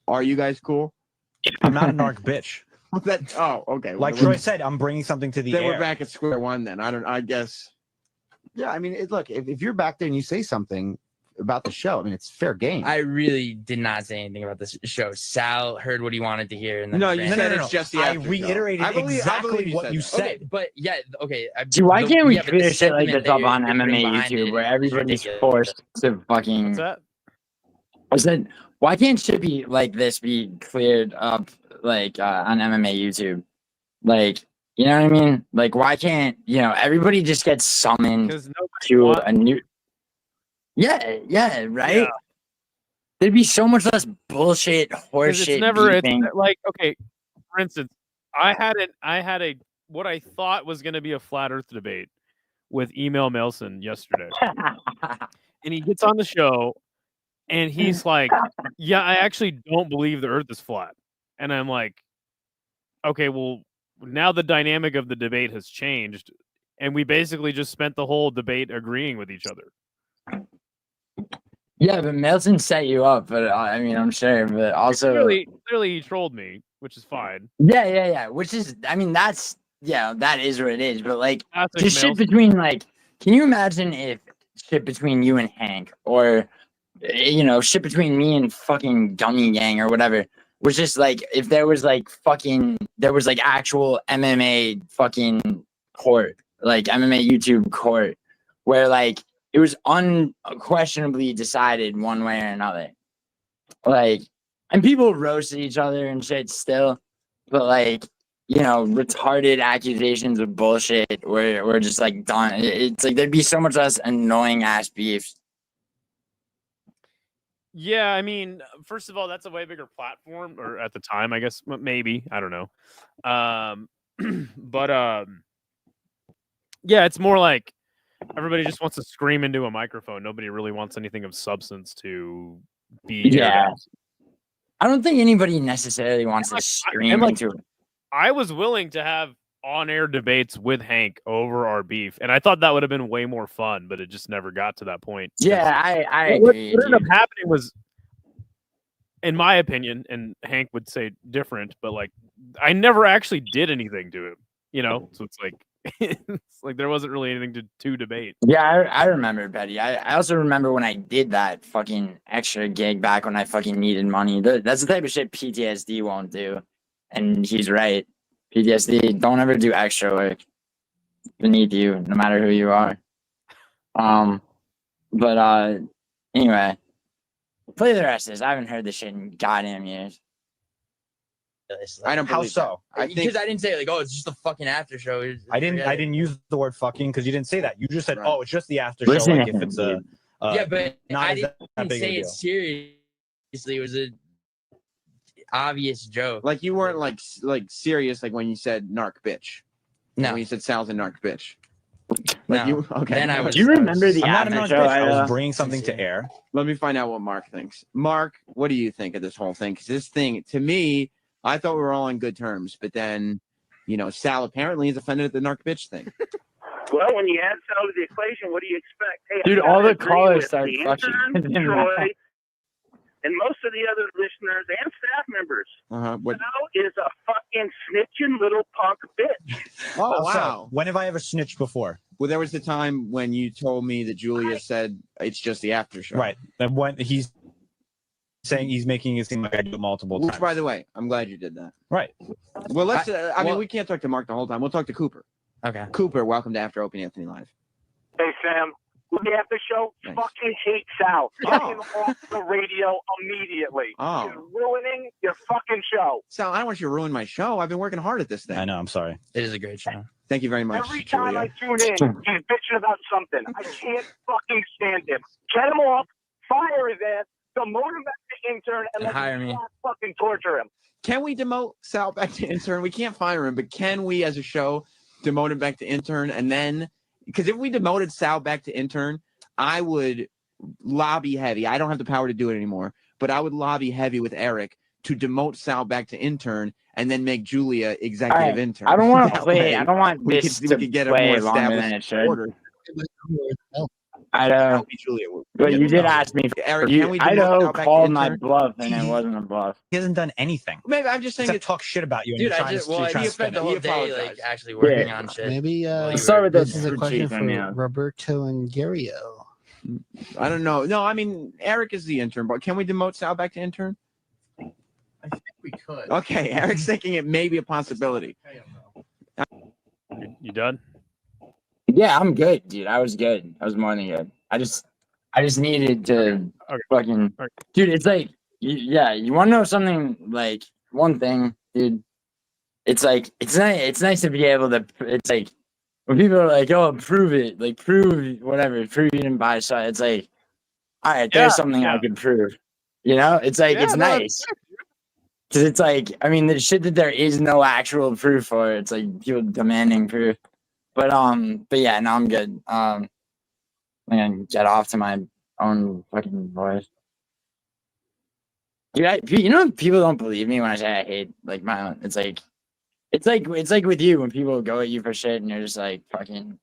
Speaker 12: Are you guys cool?
Speaker 14: I'm not a narc bitch.
Speaker 12: Okay.
Speaker 14: Like
Speaker 12: Well,
Speaker 14: Troy said, I'm bringing something to the
Speaker 12: then
Speaker 14: air.
Speaker 12: we're back at square one. Then I guess.
Speaker 15: Yeah, I mean, look, if you're back there and you say something about the show, I mean, it's fair game.
Speaker 1: I really did not say anything about this show. Sal heard what he wanted to hear, and then
Speaker 12: No, you
Speaker 1: ran.
Speaker 12: said it's just the
Speaker 14: I
Speaker 12: after show.
Speaker 14: reiterated
Speaker 12: I believe
Speaker 14: exactly what
Speaker 12: said
Speaker 14: you
Speaker 12: that.
Speaker 14: said.
Speaker 1: Okay, but yeah, okay.
Speaker 7: See, why can't we
Speaker 1: but the
Speaker 7: clear shit like
Speaker 1: sentiment
Speaker 7: this up
Speaker 1: that
Speaker 7: on
Speaker 1: you're putting
Speaker 7: MMA
Speaker 1: behind
Speaker 7: YouTube
Speaker 1: it
Speaker 7: where
Speaker 1: is
Speaker 7: everybody's
Speaker 1: ridiculous.
Speaker 7: forced to fucking?
Speaker 2: What's that?
Speaker 7: I said, why can't shit be like this be cleared up like on MMA YouTube? Like, you know what I mean? Like, why can't everybody just get summoned
Speaker 2: Because nobody
Speaker 7: to
Speaker 2: wants.
Speaker 7: a new? Yeah, right.
Speaker 2: Yeah.
Speaker 7: There'd be so much less bullshit,
Speaker 2: 'Cause
Speaker 7: horseshit.
Speaker 2: it's never. It's
Speaker 7: beefing.
Speaker 2: like, okay, for instance, I had a what I thought was going to be a flat Earth debate with Email Melson yesterday, and he gets on the show, and he's like, "Yeah, I actually don't believe the Earth is flat," and I'm like, "Okay, well, now the dynamic of the debate has changed, and we basically just spent the whole debate agreeing with each other."
Speaker 7: Yeah, but Melton set you up, but I mean, I'm sure, but also
Speaker 2: Clearly, he trolled me, which is fine.
Speaker 7: Yeah. Which is, I mean, that is what it is. But like,
Speaker 2: Classic
Speaker 7: just shit
Speaker 2: Melton.
Speaker 7: between can you imagine if shit between you and Hank, or shit between me and fucking Gummy Gang or whatever, was just like if there was actual MMA fucking court, like MMA YouTube court, where like it was unquestionably decided one way or another. Like, and people roasted each other and shit still, but like, retarded accusations of bullshit were just like done. It's like there'd be so much less annoying ass beefs.
Speaker 2: Yeah, I mean, first of all, that's a way bigger platform, or at the time, I guess, maybe, I don't know. But yeah, it's more like everybody just wants to scream into a microphone. Nobody really wants anything of substance to be
Speaker 1: Yeah.
Speaker 2: aired out.
Speaker 1: I don't think anybody necessarily wants to scream into it.
Speaker 2: I was willing to have on-air debates with Hank over our beef, and I thought that would have been way more fun, but it just never got to that point.
Speaker 1: Yeah, I
Speaker 2: what
Speaker 1: agree.
Speaker 2: ended up happening was, in my opinion, and Hank would say different, but like I never actually did anything to him, you know. So it's like there wasn't really anything to debate.
Speaker 1: Yeah, I remember, Betty. I also remember when I did that fucking extra gig back when I fucking needed money. That's the type of shit PTSD won't do. And he's right. PTSD, don't ever do extra work beneath you, no matter who you are. But anyway, play the rest of this. I haven't heard this shit in goddamn years.
Speaker 12: I don't
Speaker 14: How
Speaker 12: believe
Speaker 14: so?
Speaker 12: that.
Speaker 7: Because I didn't say like, oh, it's just a fucking after show.
Speaker 14: I didn't use the word fucking because you didn't say that. You just said, oh, it's just the after show.
Speaker 1: Listen
Speaker 14: Like
Speaker 1: to
Speaker 14: if
Speaker 1: him,
Speaker 14: it's a
Speaker 1: dude.
Speaker 7: Yeah, but
Speaker 14: not
Speaker 7: I
Speaker 14: as that
Speaker 7: didn't
Speaker 14: big of a
Speaker 7: say it
Speaker 14: deal.
Speaker 7: seriously. It was a obvious joke.
Speaker 12: Like you weren't like serious like when you said narc bitch.
Speaker 7: No.
Speaker 12: When you said Sal's a narc bitch.
Speaker 7: No.
Speaker 12: Like you okay.
Speaker 7: Then I was.
Speaker 1: Do you remember the
Speaker 14: I'm not a
Speaker 1: after
Speaker 14: narc
Speaker 1: show?
Speaker 14: bitch. I was bringing something to air.
Speaker 12: Let me find out what Mark thinks. Mark, what do you think of this whole thing? Because this thing, to me, I thought we were all on good terms, but then, you know, Sal apparently is offended at the narc bitch thing.
Speaker 13: Well, when you add Sal to the equation, what do you expect? Hey,
Speaker 1: Dude,
Speaker 13: I gotta
Speaker 1: all the
Speaker 13: agree
Speaker 1: callers
Speaker 13: with
Speaker 1: start
Speaker 13: the
Speaker 1: fucking
Speaker 13: intern,
Speaker 1: him
Speaker 13: Troy,
Speaker 1: now.
Speaker 13: and most of the other listeners and staff members.
Speaker 12: What?
Speaker 13: Sal is a fucking snitching little punk bitch.
Speaker 12: Oh,
Speaker 14: How so?
Speaker 12: wow.
Speaker 14: When have I ever snitched before?
Speaker 12: Well, there was the time when you told me that Julia said it's just the after show.
Speaker 14: Right. And when he's saying he's making it seem like I do it multiple
Speaker 12: Which,
Speaker 14: times.
Speaker 12: by the way, I'm glad you did that.
Speaker 14: Right.
Speaker 12: Well, let's. I mean, we can't talk to Mark the whole time. We'll talk to Cooper.
Speaker 7: Okay.
Speaker 12: Cooper, welcome to After Opie and Anthony Live.
Speaker 13: Hey, Sam. Let me have the show.
Speaker 12: Nice.
Speaker 13: Fucking hate Sal. Get him off the radio immediately.
Speaker 12: Oh.
Speaker 13: He's ruining your fucking show.
Speaker 12: Sal, I don't want you to ruin my show. I've been working hard at this thing.
Speaker 14: I know. I'm sorry.
Speaker 7: It is a great show.
Speaker 12: Thank you very much,
Speaker 13: Every time
Speaker 12: Julia.
Speaker 13: I tune in, he's bitching about something. I can't fucking stand him. Get him off. Fire his ass. Demote him back to intern and let
Speaker 7: hire me.
Speaker 13: fucking torture him.
Speaker 12: Can we demote Sal back to intern? We can't fire him, but can we, as a show, demote him back to intern? And then, because if we demoted Sal back to intern, I would lobby heavy. I don't have the power to do it anymore, but I would lobby heavy with Eric to demote Sal back to intern and then make Julia executive intern.
Speaker 1: I don't want to
Speaker 12: That
Speaker 1: play.
Speaker 12: way,
Speaker 1: I don't want
Speaker 12: we
Speaker 1: this
Speaker 12: could
Speaker 1: to
Speaker 12: get a
Speaker 1: play
Speaker 12: more
Speaker 1: longer than it
Speaker 12: established
Speaker 1: should.
Speaker 12: order.
Speaker 1: I know.
Speaker 12: Julia.
Speaker 1: But you did ask me.
Speaker 12: Eric,
Speaker 1: You,
Speaker 12: can we demote
Speaker 1: Idaho
Speaker 12: Sal back to
Speaker 1: called my
Speaker 12: intern?
Speaker 1: bluff, and it wasn't a bluff.
Speaker 14: He hasn't done anything.
Speaker 12: Maybe I'm just saying
Speaker 14: Except talk shit about you. And
Speaker 7: Dude,
Speaker 14: you're
Speaker 7: I
Speaker 14: trying
Speaker 7: just
Speaker 14: to, you're trying
Speaker 7: he
Speaker 14: to spin
Speaker 7: spent the
Speaker 14: it.
Speaker 7: whole
Speaker 12: He
Speaker 7: day like
Speaker 12: apologized.
Speaker 7: actually working
Speaker 1: Yeah.
Speaker 7: on shit.
Speaker 16: Maybe
Speaker 1: Let's start with
Speaker 16: this
Speaker 1: the
Speaker 16: is a
Speaker 1: fruit
Speaker 16: question
Speaker 1: cheese
Speaker 16: for
Speaker 1: on you.
Speaker 16: Roberto and Gario.
Speaker 12: I don't know. No, I mean, Eric is the intern, but can we demote Sal back to intern?
Speaker 16: I think we could.
Speaker 12: Okay, Eric's thinking it may be a possibility.
Speaker 2: You done?
Speaker 1: Yeah, I'm good, dude. I was good. I was more than good. I just needed to fucking, dude. It's like, yeah. You want to know something? Like one thing, dude. It's like it's nice. It's nice to be able to. It's like when people are like, "Oh, prove it," like prove whatever, prove you didn't buy something. It's like, all right, there's something I can prove. You know, it's like it's nice. Because it's like, I mean, the shit that there is no actual proof for, it's like people demanding proof. But yeah, no, I'm good. I'm gonna get off to my own fucking voice. Dude, you know, people don't believe me when I say I hate like my own. It's like with you when people go at you for shit and you're just like fucking,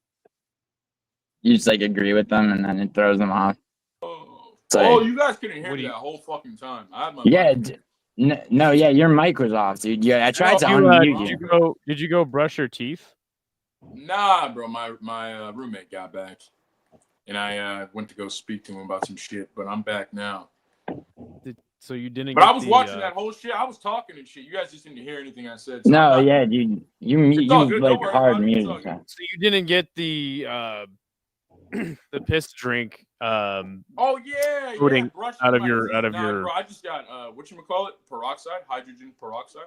Speaker 1: you just like agree with them and then it throws them off. It's like,
Speaker 11: Oh, you guys couldn't hear me that whole fucking time. I had my
Speaker 1: yeah. No, yeah, your mic was off, dude. Yeah, I tried to unmute you.
Speaker 2: Did you go brush your teeth?
Speaker 11: Nah, bro. My roommate got back, and I went to go speak to him about some shit. But I'm back now.
Speaker 2: So you didn't.
Speaker 11: But
Speaker 2: get
Speaker 11: I was
Speaker 2: the,
Speaker 11: watching that whole shit. I was talking and shit. You guys just didn't hear anything I said. So
Speaker 1: No,
Speaker 11: I'm not-
Speaker 1: yeah, dude. You
Speaker 11: It's all good. Don't
Speaker 1: like
Speaker 11: worry
Speaker 1: hard
Speaker 11: about it. It's all
Speaker 1: music.
Speaker 11: good.
Speaker 2: So you didn't get the the piss drink.
Speaker 11: Oh yeah,
Speaker 2: Putting
Speaker 11: brushing
Speaker 2: out of
Speaker 11: my
Speaker 2: your
Speaker 11: teeth. Nah, bro, I just got whatchamacallit? Peroxide, hydrogen peroxide.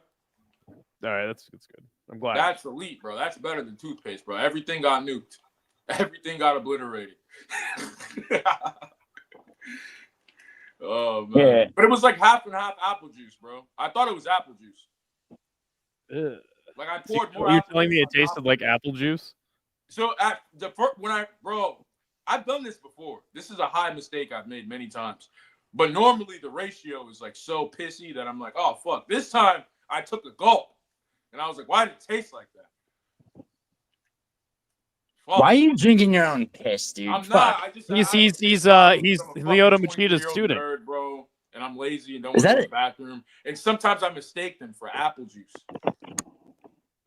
Speaker 2: All right, that's good. I'm glad.
Speaker 11: That's elite, bro. That's better than toothpaste, bro. Everything got nuked. Everything got obliterated. Oh man.
Speaker 1: Yeah.
Speaker 11: But it was like half and half apple juice, bro. I thought it was apple juice.
Speaker 2: Ugh.
Speaker 11: Like I poured more.
Speaker 2: Are you
Speaker 11: apple
Speaker 2: telling me
Speaker 11: juice
Speaker 2: it
Speaker 11: on top
Speaker 2: tasted
Speaker 11: of
Speaker 2: like apple juice?
Speaker 11: So at the first, I've done this before. This is a high mistake I've made many times. But normally the ratio is like so pissy that I'm like, oh fuck. This time I took a gulp, and I was like, why did it taste like that? Fuck.
Speaker 1: Why are you drinking your own piss, dude?
Speaker 11: I'm
Speaker 1: Fuck.
Speaker 11: not.
Speaker 2: He's Lyoto Machida's student.
Speaker 11: Nerd, bro, and I'm lazy and don't
Speaker 1: Is
Speaker 11: want to
Speaker 1: that
Speaker 11: go to
Speaker 1: it?
Speaker 11: the bathroom. And sometimes I mistake them for apple juice.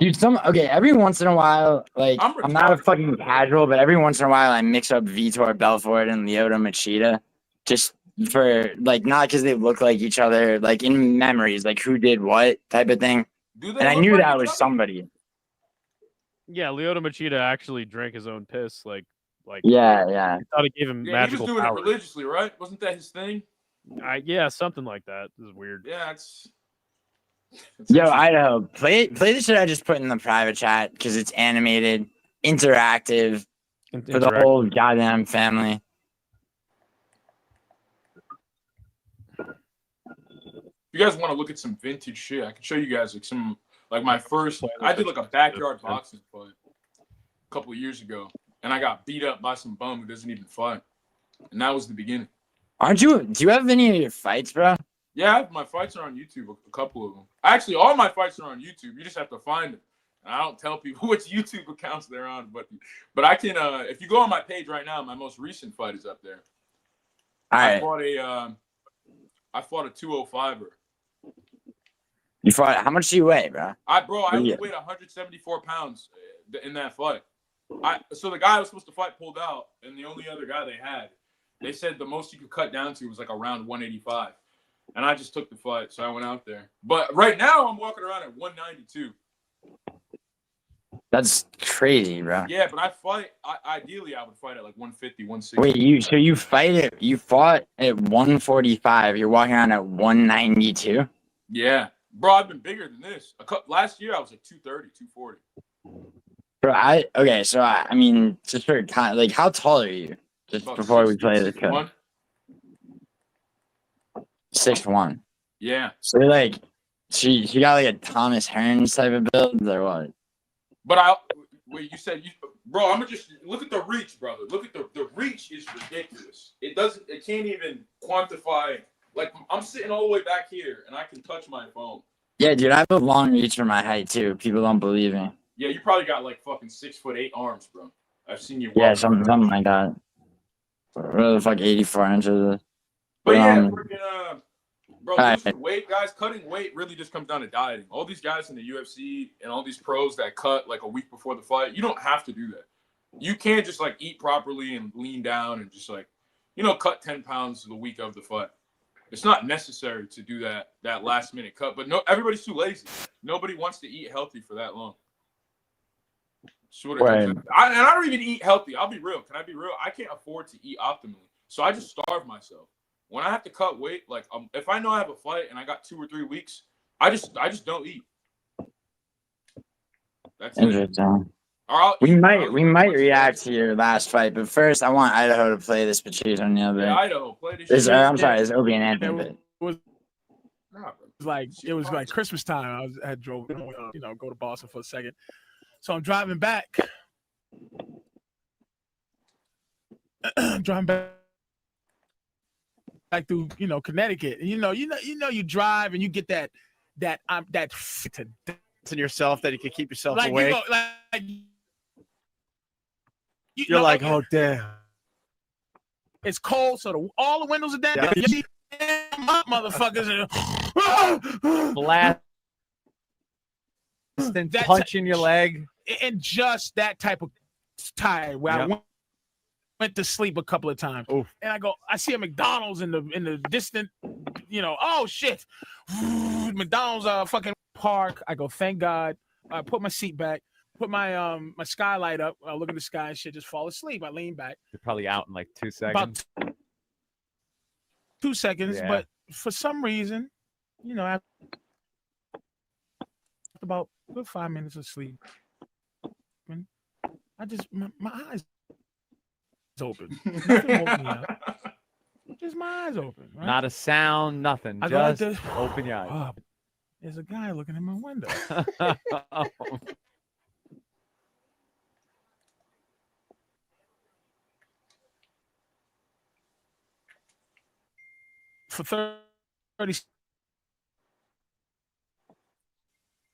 Speaker 1: Dude, every once in a while, like I'm not a
Speaker 11: retarded.
Speaker 1: fucking casual, but every once in a while I mix up Vitor Belfort and Lyoto Machida, just for like not because they look like each other, like in memories, like who did what type of thing. And I knew that was somebody.
Speaker 2: Yeah, Lyoto Machida actually drank his own piss. Like
Speaker 1: Yeah.
Speaker 2: I thought it gave him
Speaker 11: Yeah,
Speaker 2: magical
Speaker 11: he was doing
Speaker 2: powers.
Speaker 11: it religiously, right? Wasn't that his thing?
Speaker 2: Yeah, something like that. This is weird.
Speaker 11: Yeah, it's
Speaker 1: Yo, Idaho, play the shit I just put in the private chat because it's animated, interactive for the whole goddamn family.
Speaker 11: If you guys want to look at some vintage shit, I can show you guys like some like my first. I did like a backyard boxing fight a couple of years ago, and I got beat up by some bum who doesn't even fight, and that was the beginning.
Speaker 1: Do you have any of your fights, bro?
Speaker 11: Yeah, my fights are on YouTube. A couple of them. Actually, all my fights are on YouTube. You just have to find them. And I don't tell people which YouTube accounts they're on, but I can. If you go on my page right now, my most recent fight is up there.
Speaker 1: All right.
Speaker 11: I fought a 205er.
Speaker 1: You fought? How much do you weigh, bro?
Speaker 11: I only weighed 174 pounds in that fight. So the guy I was supposed to fight pulled out, and the only other guy they said the most you could cut down to was like around 185. And I just took the fight, so I went out there. But right now, I'm walking around at 192.
Speaker 1: That's crazy, bro.
Speaker 11: Yeah, but ideally, I would fight at like 150, 160.
Speaker 1: Wait, you fought at 145. You're walking around at 192?
Speaker 11: Yeah. Bro, I've been bigger than this. Last year, I was like 230, 240.
Speaker 1: Bro, so I mean, just for like, how tall are you? Just
Speaker 11: About
Speaker 1: before we play this
Speaker 11: 6'1".
Speaker 1: 6'1".
Speaker 11: Yeah.
Speaker 1: So you're like, she got like a Thomas Hearns type of build or what?
Speaker 11: But you said, bro, I'm gonna just look at the reach, brother. Look at the reach is ridiculous. It can't even quantify. Like I'm sitting all the way back here and I can touch my phone.
Speaker 1: Yeah, dude, I have a long reach for my height too. People don't believe me.
Speaker 11: Yeah, you probably got like fucking 6'8" arms, bro. I've seen you.
Speaker 1: Yeah, something like that. What the fuck, 84 inches.
Speaker 11: But yeah, freaking bro, losing weight, guys, cutting weight really just comes down to dieting. All these guys in the UFC and all these pros that cut like a week before the fight, you don't have to do that. You can't just like eat properly and lean down and just like, cut 10 pounds the week of the fight. It's not necessary to do that last minute cut, but no, everybody's too lazy. Nobody wants to eat healthy for that long. And I don't even eat healthy. I'll be real. Can I be real? I can't afford to eat optimally, so I just starve myself. When I have to cut weight, like if I know I have a fight and I got 2 or 3 weeks, I just don't eat. That's
Speaker 1: interesting. We might react to your last fight, but first I want Idaho to play this Patrice O'Neal bit.
Speaker 11: Yeah, Idaho, play this.
Speaker 1: I'm sorry, it's Opie and Anthony bit.
Speaker 10: It was like Christmas time. I had drove, go to Boston for a second. So I'm driving back. Back through, Connecticut. And you drive and you get that to
Speaker 3: in yourself that you can keep yourself
Speaker 10: like
Speaker 3: awake.
Speaker 10: You're
Speaker 3: like, oh damn.
Speaker 10: It's cold, so all the windows are down.
Speaker 3: Yeah.
Speaker 10: You see motherfuckers
Speaker 3: Blast. Punch in your leg.
Speaker 10: And just that type of tired where I went to sleep a couple of times.
Speaker 3: Oof.
Speaker 10: And I see a McDonald's in the distant, oh shit. McDonald's fucking park. I go, thank God. I put my seat back, put my my skylight up. I look at the sky and shit, just fall asleep. I lean back.
Speaker 3: You're probably out in like 2 seconds.
Speaker 10: About 2 seconds,
Speaker 3: Yeah.
Speaker 10: but for some reason, after about good 5 minutes of sleep, I just my eyes open. Nothing woke me up. Just my eyes open. Right?
Speaker 3: Not a sound, nothing.
Speaker 10: I go
Speaker 3: Just
Speaker 10: like
Speaker 3: open your eyes.
Speaker 10: Oh, there's a guy looking in my window. for 30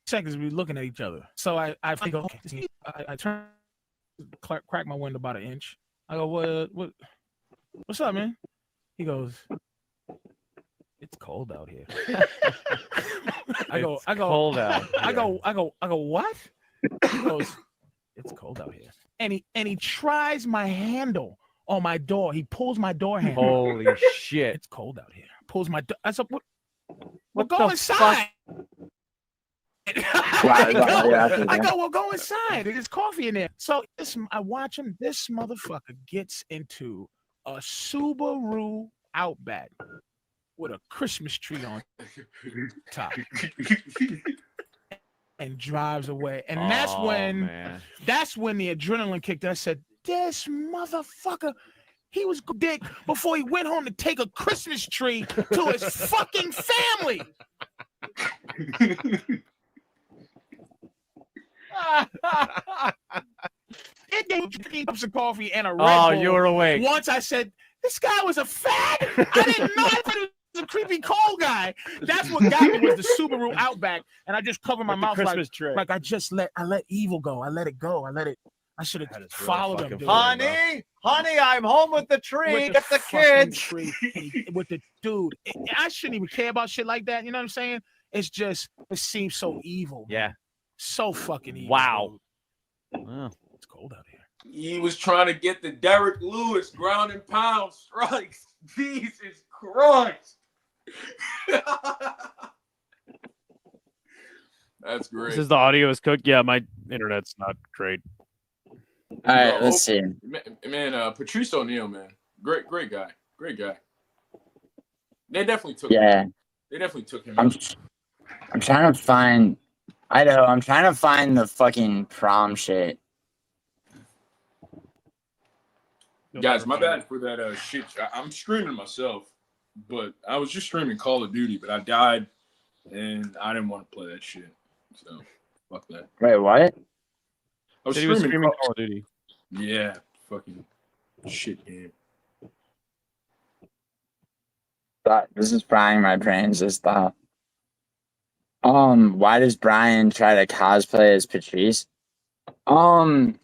Speaker 10: seconds, we were looking at each other. So I go, okay. I turn, crack my window about an inch. I go, what's up, man? He goes, it's cold out here. I go,
Speaker 2: cold out.
Speaker 10: I go, what? He goes, it's cold out here. And he tries my handle on my door. He pulls my door handle.
Speaker 2: Holy shit.
Speaker 10: It's cold out here. Pulls my door. I said,
Speaker 2: what
Speaker 10: go inside. I go, well, go inside. There's coffee in there. So I watch him. This motherfucker gets into a Subaru Outback with a Christmas tree on top and drives away. And that's when the adrenaline kicked in. I said, this motherfucker, he was dick before he went home to take a Christmas tree to his fucking family. It gave 3 cups of coffee and a Red Bull.
Speaker 2: You were awake.
Speaker 10: Once I said, this guy was a fag. I didn't know. I thought he was a creepy cold guy. That's what got me was the Subaru Outback, and I just covered my mouth like I let evil go. I let it go. I should have followed him.
Speaker 3: Honey, I'm home with the tree. Get the kids.
Speaker 10: Tree, with the dude. I shouldn't even care about shit like that. You know what I'm saying? It's just, it seems so evil.
Speaker 2: Yeah.
Speaker 10: So fucking evil.
Speaker 2: Wow.
Speaker 10: Wow. It's cold out here.
Speaker 11: He was trying to get the Derek Lewis ground and pound strikes. Jesus Christ. That's great.
Speaker 2: This is the audio is cooked. Yeah, my internet's not great.
Speaker 1: All right, let's see.
Speaker 11: Man, Patrice O'Neal, man. Great guy. Great guy. They definitely took him. They definitely took him out.
Speaker 1: I'm trying to find Idaho. I'm trying to find the fucking prom shit.
Speaker 11: Guys, my bad for that shit. I'm streaming myself, but I was just streaming Call of Duty, but I died, and I didn't want to play that shit. So, fuck that.
Speaker 1: Wait, what?
Speaker 11: I was
Speaker 2: streaming Call of Duty.
Speaker 11: Yeah, fucking shit game.
Speaker 1: This is frying my brains. This thought. Why does Brian try to cosplay as Patrice? Well,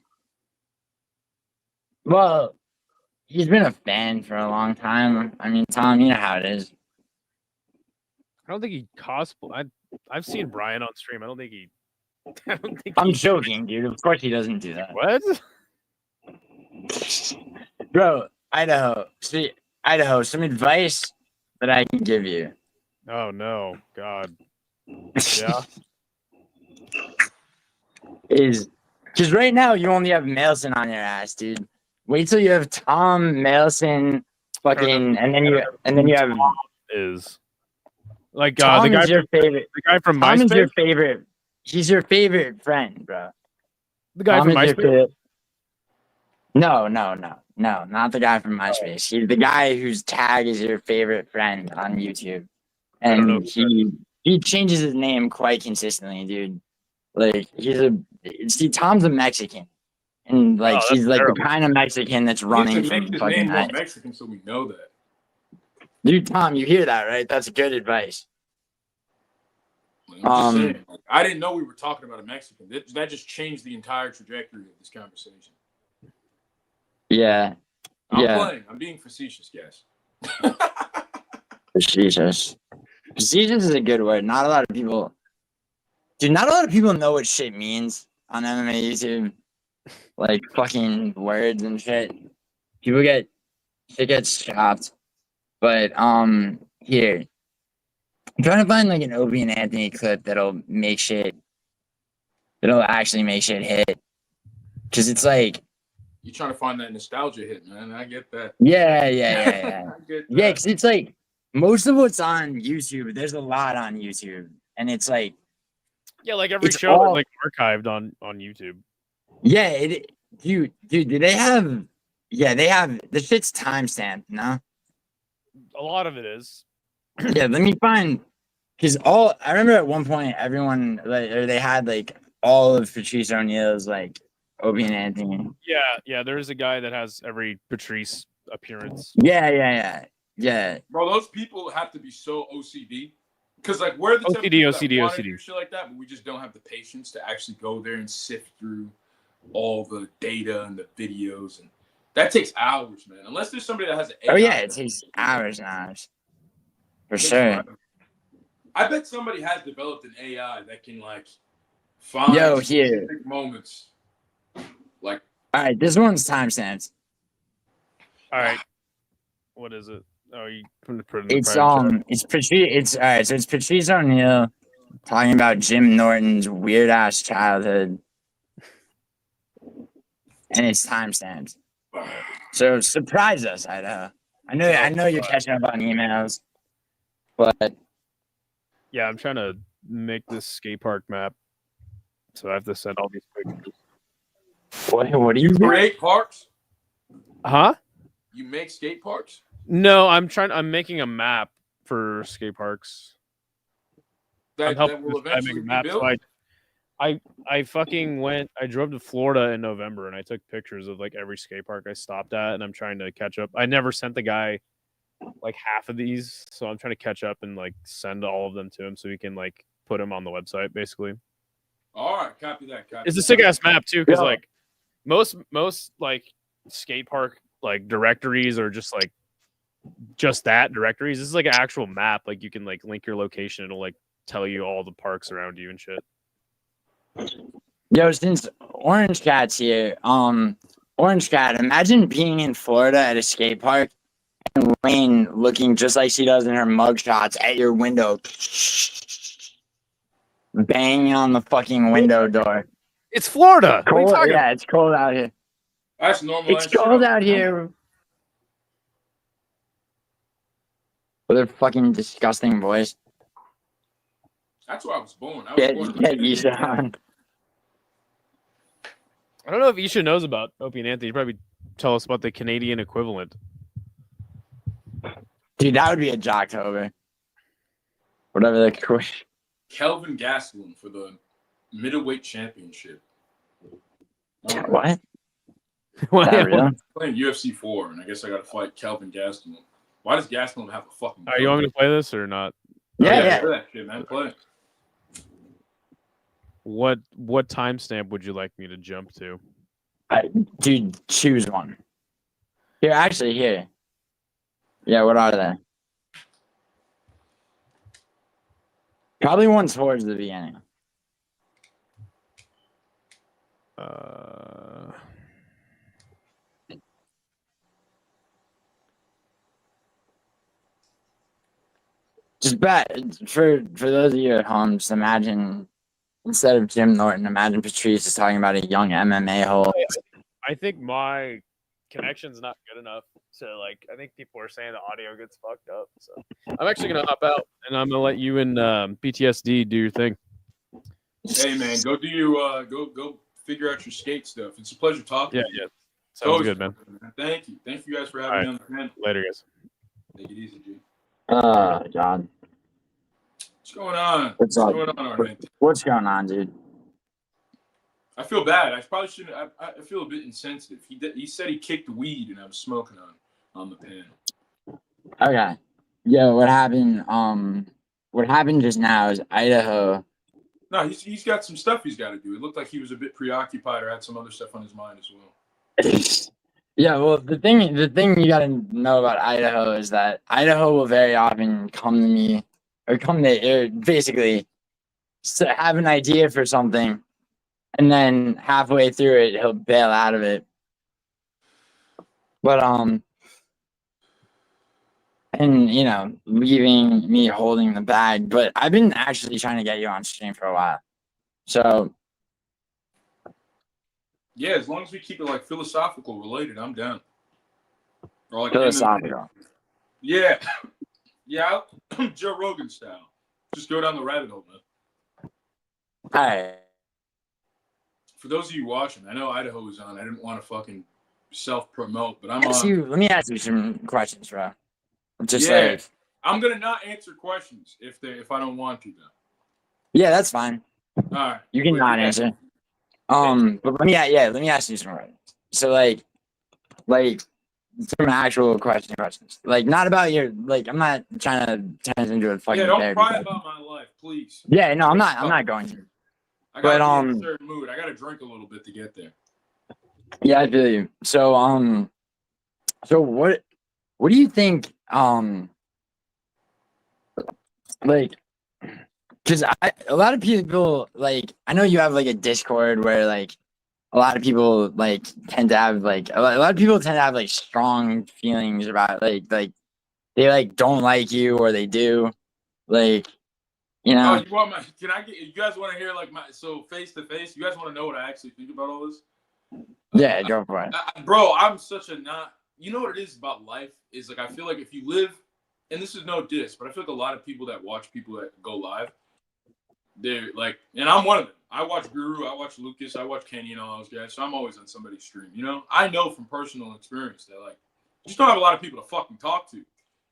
Speaker 1: he's been a fan for a long time. I mean, Tom, you know how it is.
Speaker 2: I don't think he cosplay. I've seen Brian on stream. I don't think he.
Speaker 1: I'm joking, dude. Of course he doesn't do that.
Speaker 2: What?
Speaker 1: Bro, Idaho. See, Idaho, some advice that I can give you.
Speaker 2: Oh no, God. Yeah.
Speaker 1: Is because right now you only have Mailson on your ass, dude. Wait till you have Tom, Mailson, fucking, and then you have
Speaker 2: is like
Speaker 1: Tom
Speaker 2: the guy
Speaker 1: is your favorite.
Speaker 2: The guy from
Speaker 1: Tom
Speaker 2: MySpace.
Speaker 1: is your favorite. He's your favorite friend, bro.
Speaker 2: The guy
Speaker 1: Tom
Speaker 2: from
Speaker 1: is your
Speaker 2: MySpace.
Speaker 1: favorite. No, not the guy from MySpace. He's the guy whose tag is your favorite friend on YouTube, and he changes his name quite consistently, dude. Like Tom's a Mexican, and like he's like the kind of Mexican that's running from fucking ICE.
Speaker 11: Mexican, so we know that.
Speaker 1: Dude, Tom, you hear that, right? That's good advice.
Speaker 11: I didn't know we were talking about a Mexican. That just changed the entire trajectory of this conversation.
Speaker 1: Yeah.
Speaker 11: I'm playing. I'm being facetious, guys.
Speaker 1: Facetious. Facetious is a good word. Not a lot of people know what shit means on MMA YouTube. Like fucking words and shit. Shit gets chopped. But here. I'm trying to find like an Opie and Anthony clip that'll actually make shit hit. Cause it's like
Speaker 11: You're trying to find that nostalgia hit, man. I get that.
Speaker 1: Yeah.
Speaker 11: I get that.
Speaker 1: Yeah, because it's like most of what's on YouTube, there's a lot on YouTube. And it's like
Speaker 2: like every show is like archived on YouTube.
Speaker 1: Yeah, dude, do they have they have the shit's timestamped, no?
Speaker 2: A lot of it is.
Speaker 1: Yeah, let me find because I remember at one point everyone they had like all of Patrice O'Neal's like Opie and Anthony.
Speaker 2: Yeah. There's a guy that has every Patrice appearance.
Speaker 1: Yeah. Yeah.
Speaker 11: Bro, those people have to be so OCD. Because, like, we're the type of
Speaker 2: OCD,
Speaker 11: people
Speaker 2: OCD,
Speaker 11: that want to
Speaker 2: OCD.
Speaker 11: do shit like that, but we just don't have the patience to actually go there and sift through all the data and the videos. And that takes hours, man. Unless there's somebody that has an AI.
Speaker 1: Oh, yeah, it takes hours and hours. For sure.
Speaker 11: I bet somebody has developed an AI that can, like, find
Speaker 1: Yo,
Speaker 11: specific moments. Like,
Speaker 1: all right, this one's timestamped.
Speaker 2: All right. What is it? Oh, you put it in the
Speaker 1: It's
Speaker 2: private chat.
Speaker 1: it's Patrice. It's all right. So it's Patrice O'Neal talking about Jim Norton's weird ass childhood, and it's timestamped. So surprise us, Idaho. I know you're catching up on emails, but
Speaker 2: Yeah, I'm trying to make this skate park map, so I have to send all these pictures.
Speaker 1: What do you
Speaker 11: create parks?
Speaker 2: Huh?
Speaker 11: You make skate parks?
Speaker 2: No, I'm making a map for skate parks. I'm
Speaker 11: That
Speaker 2: helping
Speaker 11: will
Speaker 2: this guy
Speaker 11: eventually
Speaker 2: make a
Speaker 11: be
Speaker 2: map.
Speaker 11: built?
Speaker 2: So I fucking I drove to Florida in November and I took pictures of like every skate park I stopped at, and I'm trying to catch up. I never sent the guy like half of these, so I'm trying to catch up and like send all of them to him so he can like put them on the website basically.
Speaker 11: All right, copy that.
Speaker 2: It's a sick ass map too, because like most like skate park like directories are just that directories. This is like an actual map. Like you can like link your location. It'll like tell you all the parks around you and shit.
Speaker 1: yo, since Orange Cat's here, Orange Cat, imagine being in Florida at a skate park and Wayne looking just like she does in her mugshots at your window, banging on the fucking window door.
Speaker 2: It's Florida.
Speaker 1: Cold,
Speaker 2: what are you talking
Speaker 1: yeah, it's cold out here.
Speaker 11: That's normal.
Speaker 1: It's cold out here. With their fucking disgusting voice.
Speaker 11: That's where I was born. I was born
Speaker 1: Get Isha on.
Speaker 2: I don't know if Isha knows about Opie and Anthony. He'd probably tell us about the Canadian equivalent.
Speaker 1: Dude, that would be a Jocktober. Whatever the
Speaker 11: Kelvin Gastelum for the middleweight championship.
Speaker 1: What?
Speaker 2: What?
Speaker 11: I'm playing UFC 4, and I guess I got to fight Kelvin Gastelum. Why does Gastelum have a fucking?
Speaker 2: Are you want me to play this or not?
Speaker 1: Yeah.
Speaker 11: Play that shit, man. Play.
Speaker 2: What timestamp would you like me to jump to?
Speaker 1: Dude, choose one. Here. Yeah, what are they? Probably one towards the beginning. Just bet for those of you at home, just imagine instead of Jim Norton, imagine Patrice is talking about a young MMA hole.
Speaker 2: I think my connection's not good enough. So like I think people are saying the audio gets fucked up. So I'm actually gonna hop out and I'm gonna let you and PTSD do your thing.
Speaker 11: Hey man, go do your go figure out your skate stuff. It's a pleasure talking.
Speaker 2: Yeah. Sounds good, man.
Speaker 11: Thank you guys for having me on the panel.
Speaker 2: Later, guys.
Speaker 11: Take it easy, G.
Speaker 1: John.
Speaker 11: What's going on?
Speaker 1: What's
Speaker 11: going on, Arvin?
Speaker 1: What's going on, dude?
Speaker 11: I feel bad. I probably shouldn't. I feel a bit insensitive. He said he kicked weed and I was smoking on the panel.
Speaker 1: Okay. Yo, what happened? What happened just now is Idaho.
Speaker 11: No, he's got some stuff he's got to do. It looked like he was a bit preoccupied or had some other stuff on his mind as well.
Speaker 1: Yeah, well, the thing you got to know about Idaho is that Idaho will very often come to me or basically have an idea for something, and then halfway through it, he'll bail out of it. But and leaving me holding the bag. But I've been actually trying to get you on stream for a while, so.
Speaker 11: Yeah, as long as we keep it like philosophical related, I'm down. Or like
Speaker 1: Philosophical.
Speaker 11: Yeah. Yeah, Joe Rogan style. Just go down the rabbit hole, man.
Speaker 1: Hi.
Speaker 11: For those of you watching, I know Idaho was on. I didn't want to fucking self-promote, but I'm
Speaker 1: Let me ask you some questions, bro. Just
Speaker 11: I'm gonna not answer questions if I don't want to, though.
Speaker 1: Yeah, that's fine.
Speaker 11: All right.
Speaker 1: You can not answer. But let me ask you some questions. So like some actual questions. Like, not about your, like, I'm not trying to turn this into a fucking
Speaker 11: Yeah, don't
Speaker 1: therapy
Speaker 11: cry
Speaker 1: session.
Speaker 11: about my life, please.
Speaker 1: Yeah, no, I'm not going to.
Speaker 11: I
Speaker 1: But
Speaker 11: gotta be in a certain mood. I gotta drink a little bit to get there.
Speaker 1: yeah, I feel you. So so what do you think? Like, because a lot of people, like, I know you have like a Discord where like a lot of people like tend to have like a lot of people tend to have like strong feelings about like they like don't like you or they do, like, you know.
Speaker 11: Oh, you want my? Can I get? You guys want to hear like my? So face to face, you guys want to know what I actually think about all this?
Speaker 1: Yeah, go for it.
Speaker 11: Bro, I'm such a not. You know what it is about life is like I feel like if you live, and this is no diss, but I feel like a lot of people that watch people that go live, they're like, and I'm one of them. I watch Guru, I watch Lucas, I watch Kenny and all those guys, so I'm always on somebody's stream. You know, I know from personal experience that like you just don't have a lot of people to fucking talk to,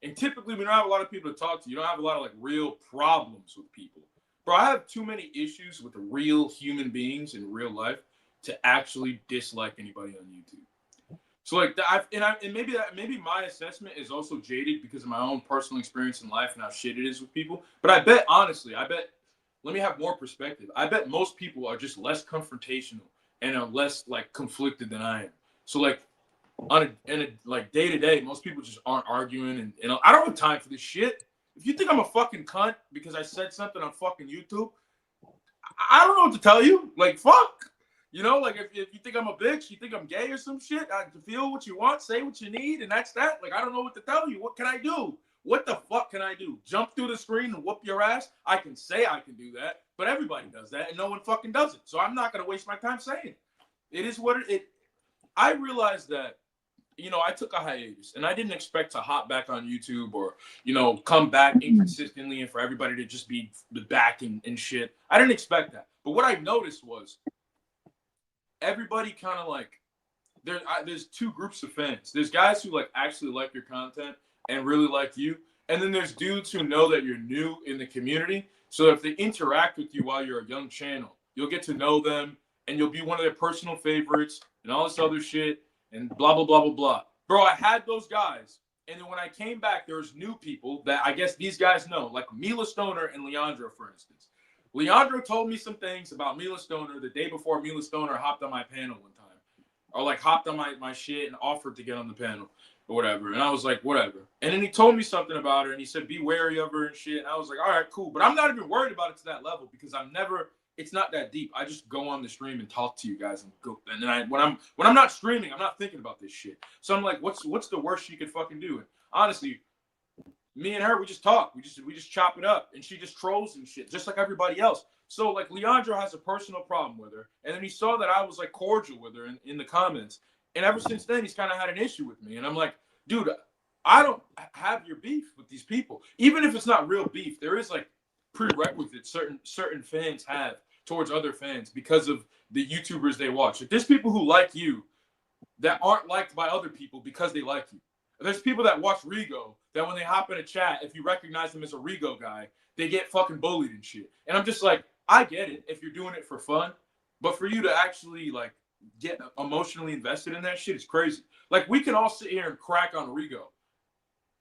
Speaker 11: and typically we don't have a lot of people to talk to. You don't have a lot of like real problems with people, bro. I have too many issues with the real human beings in real life to actually dislike anybody on YouTube. So like that, and maybe my assessment is also jaded because of my own personal experience in life and how shit it is with people. But I bet honestly, let me have more perspective. I bet most people are just less confrontational and are less like conflicted than I am. So like like day to day, most people just aren't arguing, and I don't have time for this shit. If you think I'm a fucking cunt because I said something on fucking YouTube, I don't know what to tell you. Like fuck. You know, like if you think I'm a bitch, you think I'm gay or some shit, I feel what you want, say what you need, and that's that. Like, I don't know what to tell you. What can I do? What the fuck can I do? Jump through the screen and whoop your ass? I can say I can do that, but everybody does that, and no one fucking does it. So I'm not going to waste my time saying it. It is what it. I realized that, you know, I took a hiatus, and I didn't expect to hop back on YouTube or, you know, come back inconsistently and for everybody to just be back and shit. I didn't expect that. But what I noticed was, everybody kind of like there's two groups of fans. There's guys who like actually like your content and really like you, and then there's dudes who know that you're new in the community, so if they interact with you while you're a young channel, you'll get to know them and you'll be one of their personal favorites and all this other shit and blah blah blah blah blah. Bro, I had those guys, and then when I came back, there was new people that I guess these guys know, like Mila Stoner and Leandro, for instance. Leandro told me some things about Mila Stoner the day before Mila Stoner hopped on my panel one time. Or like hopped on my shit and offered to get on the panel or whatever. And I was like, whatever. And then he told me something about her and he said, be wary of her and shit. And I was like, all right, cool. But I'm not even worried about it to that level because it's not that deep. I just go on the stream and talk to you guys and go. And then when I'm not streaming, I'm not thinking about this shit. So I'm like, what's the worst she could fucking do? And honestly, me and her, we just talk. We just chop it up, and she just trolls and shit, just like everybody else. So like Leandro has a personal problem with her, and then he saw that I was like cordial with her in the comments, and ever since then he's kind of had an issue with me. And I'm like, dude, I don't have your beef with these people, even if it's not real beef. There is like prerequisites certain fans have towards other fans because of the YouTubers they watch. Like, there's people who like you that aren't liked by other people because they like you. There's people that watch Rigo that when they hop in a chat, if you recognize them as a Rigo guy, they get fucking bullied and shit. And I'm just like, I get it if you're doing it for fun, but for you to actually like get emotionally invested in that shit is crazy. Like, we can all sit here and crack on Rigo,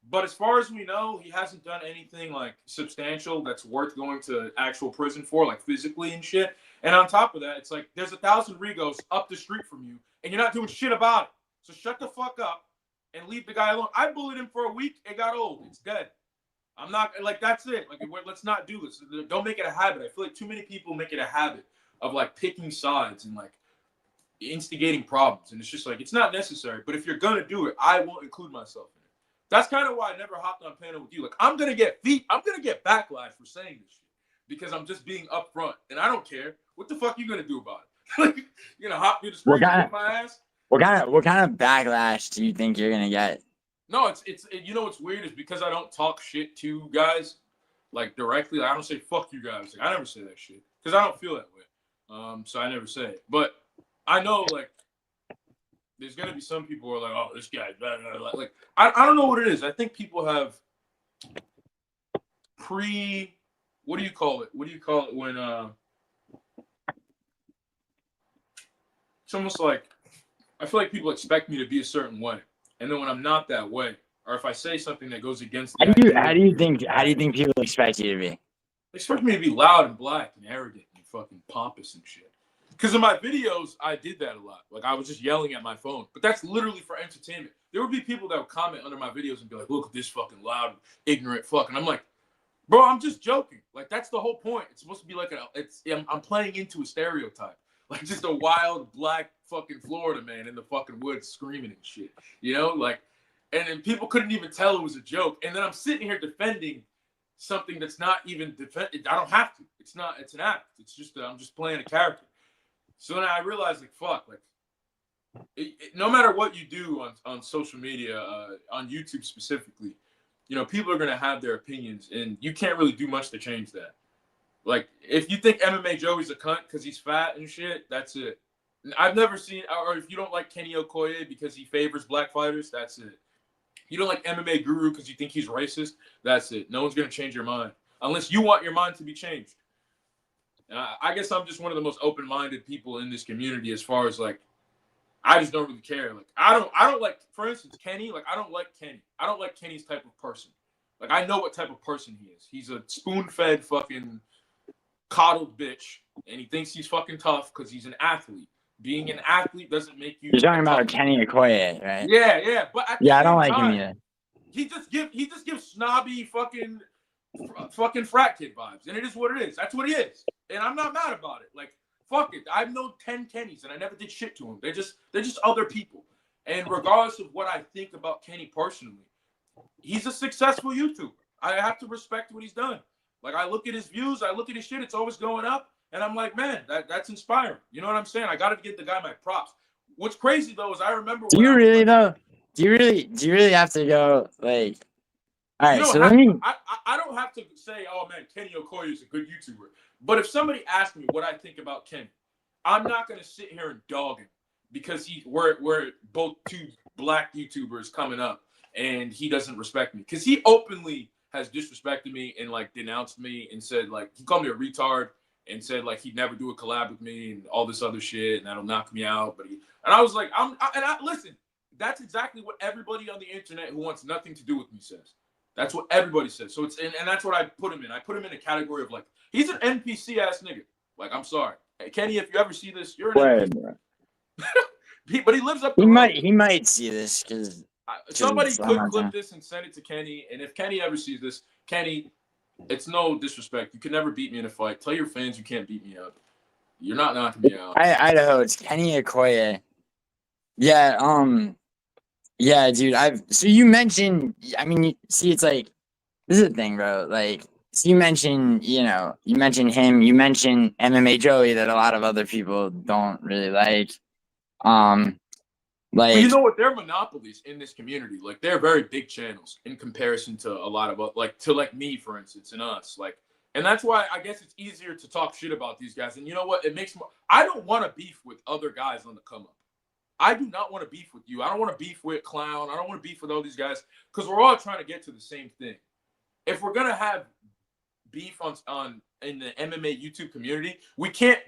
Speaker 11: but as far as we know, he hasn't done anything like substantial that's worth going to actual prison for, like physically and shit. And on top of that, it's like there's 1,000 Rigos up the street from you, and you're not doing shit about it. So shut the fuck up and leave the guy alone. I bullied him for a week. It got old. It's dead. I'm not like, that's it. Like, let's not do this. Don't make it a habit. I feel like too many people make it a habit of like picking sides and like instigating problems. And it's just like, it's not necessary. But if you're going to do it, I won't include myself in it. That's kind of why I never hopped on panel with you. Like, I'm going to get backlash for saying this shit because I'm just being upfront and I don't care. What the fuck are you going to do about it? Like, you're going to hop through the screen and whip my ass?
Speaker 1: What kind of backlash do you think you're gonna get?
Speaker 11: No, it's you know what's weird is because I don't talk shit to guys like directly. Like, I don't say fuck you guys. Like, I never say that shit because I don't feel that way. So I never say it. But I know like there's gonna be some people who are like, oh, this guy, blah, blah, blah. Like I don't know what it is. I think people have what do you call it? What do you call it when it's almost like I feel like people expect me to be a certain way. and then when I'm not that way, or if I say something that goes against
Speaker 1: How
Speaker 11: the
Speaker 1: do you
Speaker 11: idea,
Speaker 1: how do you think people expect you to be?
Speaker 11: they expect me to be loud and black and arrogant and fucking pompous and shit. Because in my videos, I did that a lot. Like, I was just yelling at my phone. But that's literally for entertainment. There would be people that would comment under my videos and be like, look at this fucking loud, ignorant fuck. And I'm like, bro, I'm just joking. Like, that's the whole point. It's supposed to be like I'm playing into a stereotype. Like, just a wild, black fucking Florida man in the fucking woods screaming and shit. You know? Like, and then people couldn't even tell it was a joke. And then I'm sitting here defending something that's not even defended. I don't have to. It's an act. It's just, I'm just playing a character. So then I realized, like, fuck, like, no matter what you do on social media, on YouTube specifically, you know, people are going to have their opinions, and you can't really do much to change that. Like, if you think MMA Joey's a cunt because he's fat and shit, that's it. I've never seen, or if you don't like Kenny Okoye because he favors black fighters, that's it. You don't like MMA Guru because you think he's racist, that's it. No one's going to change your mind unless you want your mind to be changed. And I guess I'm just one of the most open-minded people in this community as far as, like, I just don't really care. Like, I don't like, for instance, Kenny. Like, I don't like Kenny. I don't like Kenny's type of person. Like, I know what type of person he is. He's a spoon-fed fucking coddled bitch, and he thinks he's fucking tough because he's an athlete. Being an athlete doesn't make you.
Speaker 1: You're talking about Kenny Okoye, right?
Speaker 11: Yeah, but at the
Speaker 1: I don't
Speaker 11: same
Speaker 1: like
Speaker 11: time,
Speaker 1: him either.
Speaker 11: He just gives snobby fucking frat kid vibes, and it is what it is. That's what he is, and I'm not mad about it. Like, fuck it. I've known 10 Kennys, and I never did shit to them. They're just other people. And regardless of what I think about Kenny personally, he's a successful YouTuber. I have to respect what he's done. Like, I look at his views, I look at his shit. It's always going up, and I'm like, man, that's inspiring. You know what I'm saying? I got to give the guy my props. What's crazy though is I remember.
Speaker 1: Do you really though? Do you really have to go like? All right, so let me.
Speaker 11: I don't have to say, oh man, Kenny Okoye is a good YouTuber. But if somebody asks me what I think about Kenny, I'm not gonna sit here and dog him because we're both two black YouTubers coming up and he doesn't respect me. Because he openly has disrespected me and like denounced me and said like he called me a retard and said like he'd never do a collab with me and all this other shit and that'll knock me out. But I was like, listen, that's exactly what everybody on the internet who wants nothing to do with me says. That's what everybody says. So it's and that's what I put him in. I put him in a category of like he's an NPC ass nigga. Like, I'm sorry, hey, Kenny, if you ever see this, you're an NPC. But he lives up.
Speaker 1: He might see this because
Speaker 11: somebody could clip this and send it to Kenny. And if Kenny ever sees this, Kenny, it's no disrespect. You can never beat me in a fight. Tell your fans you can't beat me up. You're not knocking me out.
Speaker 1: Idaho, it's Kenny Okoye. Yeah, yeah, dude. So you mentioned. I mean, see, it's like this is the thing, bro. Like, so you mentioned him. You mentioned MMA Joey that a lot of other people don't really like.
Speaker 11: But you know what? They're monopolies in this community. Like, they're very big channels in comparison to a lot of like me, for instance, and us. Like, and that's why I guess it's easier to talk shit about these guys. And you know what? It makes more. I don't want to beef with other guys on the come up. I do not want to beef with you. I don't want to beef with Clown. I don't want to beef with all these guys because we're all trying to get to the same thing. If we're gonna have beef on in the MMA YouTube community, we can't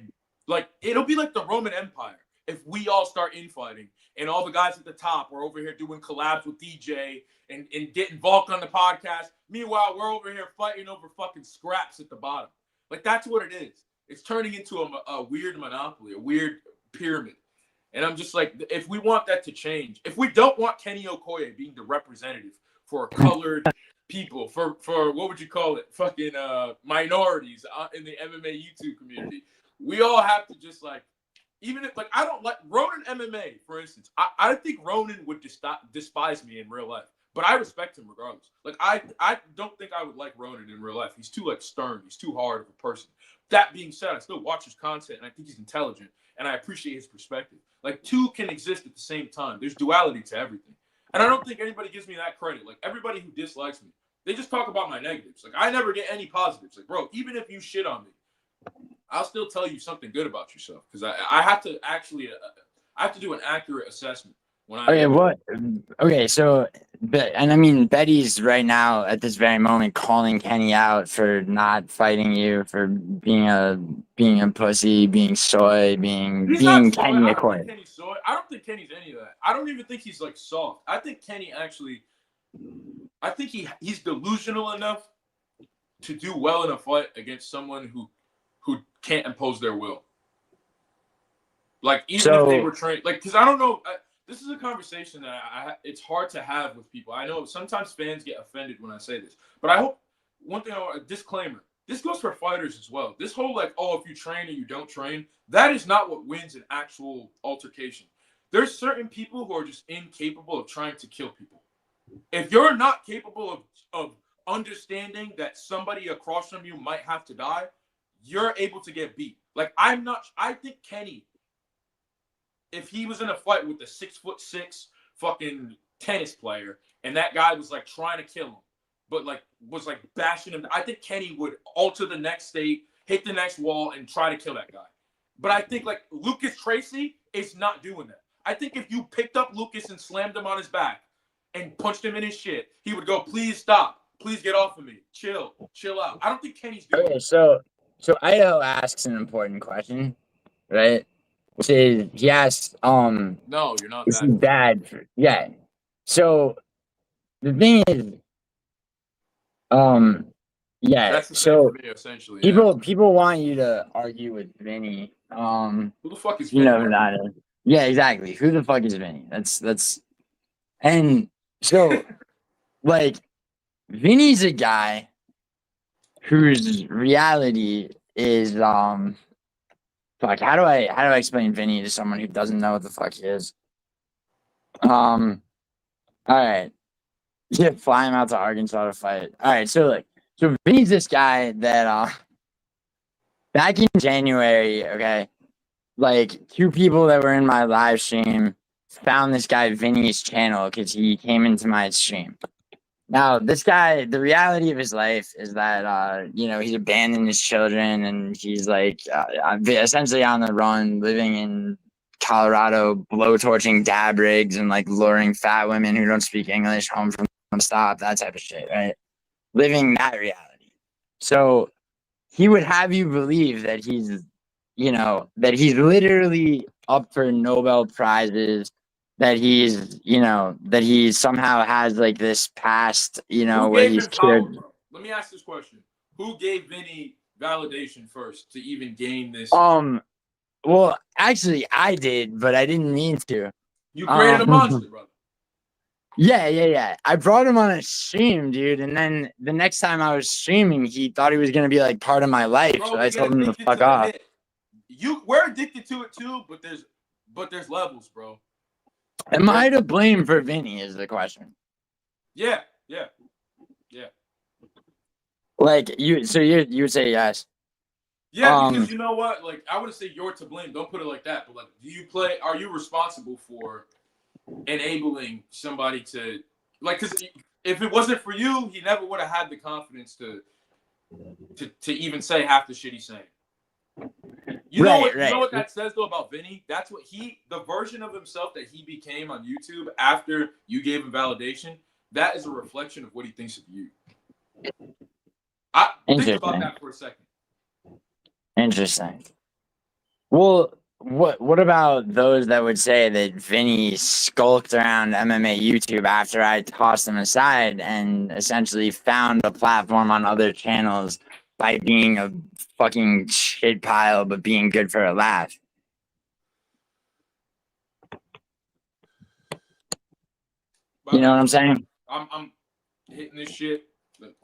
Speaker 11: it'll be like the Roman Empire if we all start infighting and all the guys at the top are over here doing collabs with DJ and getting Volk on the podcast. Meanwhile, we're over here fighting over fucking scraps at the bottom. Like, that's what it is. It's turning into a weird monopoly, a weird pyramid. And I'm just like, if we want that to change, if we don't want Kenny Okoye being the representative for colored people, for what would you call it? Fucking minorities in the MMA YouTube community, we all have to just like, even if like I don't like Ronan MMA, for instance, I think Ronan would despise me in real life, but I respect him regardless. Like I don't think I would like Ronan in real life. He's too like stern. He's too hard of a person. That being said, I still watch his content and I think he's intelligent and I appreciate his perspective. Like, two can exist at the same time. There's duality to everything. And I don't think anybody gives me that credit. Like, everybody who dislikes me, they just talk about my negatives. Like, I never get any positives. Like, bro, even if you shit on me, I'll still tell you something good about yourself. Because I have to actually, I have to do an accurate assessment.
Speaker 1: Okay, so, and I mean, Betty's right now at this very moment calling Kenny out for not fighting you, for being a pussy, being soy, being Kenny Okoye.
Speaker 11: I don't think think Kenny's any of that. I don't even think he's like soft. I think Kenny actually, I think he's delusional enough to do well in a fight against someone who can't impose their will. Like even if they were trained, like because I don't know. This is a conversation that it's hard to have with people. I know sometimes fans get offended when I say this, but I hope one thing. A disclaimer. This goes for fighters as well. This whole like, oh, if you train or you don't train, that is not what wins an actual altercation. There's certain people who are just incapable of trying to kill people. If you're not capable of understanding that somebody across from you might have to die, you're able to get beat. Like I think Kenny, if he was in a fight with a 6'6" fucking tennis player and that guy was like trying to kill him, but like was like bashing him, I think Kenny would alter the next state, hit the next wall, and try to kill that guy. But I think like Lucas Tracy is not doing that. I think if you picked up Lucas and slammed him on his back and punched him in his shit, he would go, please stop. Please get off of me. Chill out. I don't think Kenny's doing
Speaker 7: that. So IDAHO asks an important question, right? Which is, he asks,
Speaker 11: no, you're not
Speaker 7: is he bad? Yeah. So the thing is, yeah.
Speaker 11: That's the
Speaker 7: so
Speaker 11: same for me, essentially.
Speaker 7: People want you to argue with Vinny.
Speaker 11: Who the fuck is
Speaker 7: you
Speaker 11: Vinny?
Speaker 7: know who that is? Yeah, exactly. Who the fuck is Vinny? That's, and so like Vinny's a guy whose reality is fuck. How do I explain Vinny to someone who doesn't know what the fuck he is? All right. Yeah, fly him out to Arkansas to fight. All right, so Vinny's this guy that back in January, okay, like 2 people that were in my live stream found this guy Vinny's channel because he came into my stream. Now, this guy, the reality of his life is that he's abandoned his children and he's like essentially on the run, living in Colorado, blow-torching dab rigs and like luring fat women who don't speak English home from stop, that type of shit, right? Living that reality. So he would have you believe that he's literally up for Nobel Prizes, that that he somehow has like this past, where he's cured.
Speaker 11: Let me ask this question. Who gave Vinny validation first to even gain this?
Speaker 7: Well, actually I did, but I didn't mean to.
Speaker 11: You created a monster, brother.
Speaker 7: Yeah. I brought him on a stream, dude, and then the next time I was streaming, he thought he was gonna be like part of my life, so I told him to fuck off.
Speaker 11: We're addicted to it too, but there's levels, bro.
Speaker 7: Am I to blame for Vinny? Is the question.
Speaker 11: Yeah.
Speaker 7: Like you would say yes.
Speaker 11: Yeah, because you know what? Like I wouldn't say you're to blame. Don't put it like that. But like, are you responsible for enabling somebody to because if it wasn't for you, he never would have had the confidence to even say half the shit he's saying. You know what that says though about Vinny? That's what the version of himself that he became on YouTube after you gave him validation, that is a reflection of what he thinks of you. Think about that for a second.
Speaker 7: Interesting. Well, what about those that would say that Vinny skulked around MMA YouTube after I tossed him aside and essentially found a platform on other channels by being a fucking shit pile but being good for a laugh? You know what I'm saying?
Speaker 11: I'm hitting this shit.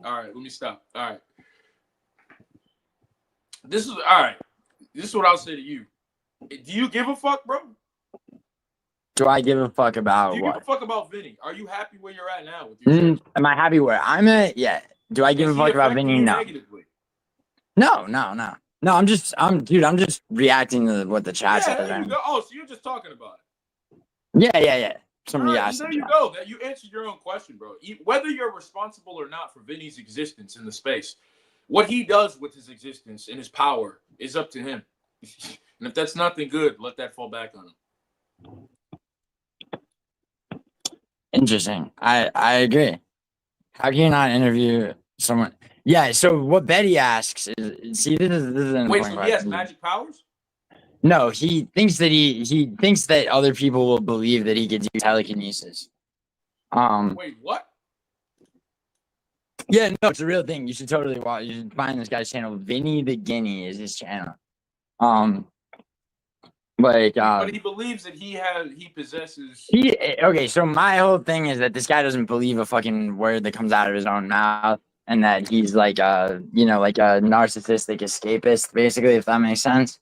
Speaker 11: All right, let me stop. All right. This is what I'll say to you. Do you give a fuck, bro?
Speaker 7: Do I give a fuck about
Speaker 11: what? Do you give a fuck about Vinny? Are you happy where you're at now with your
Speaker 7: Am I happy where I'm at? Yeah. Do I give a fuck about Vinny? No. No. I'm just reacting to what the chat says.
Speaker 11: There you go. Oh, so you're just talking about it.
Speaker 7: Yeah. Somebody asked.
Speaker 11: There you go. That you answered your own question, bro. Whether you're responsible or not for Vinny's existence in the space, what he does with his existence and his power is up to him. And if that's nothing good, let that fall back on him.
Speaker 7: Interesting. I agree. How can you not interview someone? Yeah. So what Betty asks is, see, this is an
Speaker 11: wait. So he has magic powers?
Speaker 7: No, he thinks that he thinks that other people will believe that he could do telekinesis.
Speaker 11: Wait, what?
Speaker 7: Yeah, no, it's a real thing. You should totally watch. You should find this guy's channel. Vinny the Guinea is his channel.
Speaker 11: But he believes that he possesses.
Speaker 7: Okay, so my whole thing is that this guy doesn't believe a fucking word that comes out of his own mouth, and that he's like like a narcissistic escapist, basically, if that makes sense.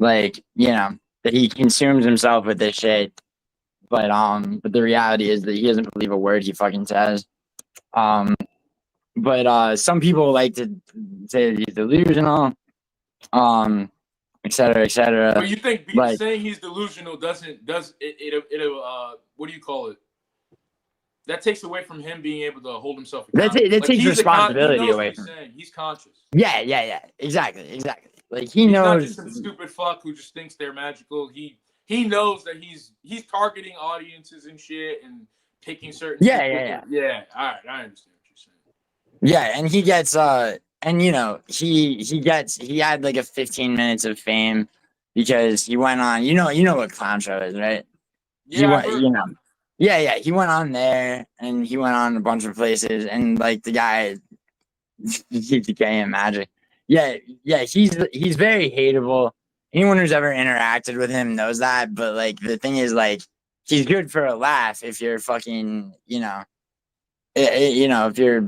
Speaker 7: Like, that he consumes himself with this shit. But the reality is that he doesn't believe a word he fucking says. But some people like to say that he's delusional, et cetera, et cetera.
Speaker 11: But you think saying he's delusional what do you call it? That takes away from him being able to hold himself accountable.
Speaker 7: That takes responsibility away from him.
Speaker 11: He's conscious.
Speaker 7: Yeah. Exactly. Like
Speaker 11: he's
Speaker 7: knows.
Speaker 11: Not just some stupid fuck who just thinks they're magical. He knows that he's targeting audiences and shit and picking certain.
Speaker 7: Yeah.
Speaker 11: Yeah. All right, I understand.
Speaker 7: Yeah, and he gets and he had like a 15 minutes of fame because he went on, you know what clown show is, right?
Speaker 11: Yeah,
Speaker 7: he went on there and he went on a bunch of places and like the guy keeps decaying magic. Yeah, he's very hateable. Anyone who's ever interacted with him knows that, but like the thing is, like, he's good for a laugh if you're fucking, if you're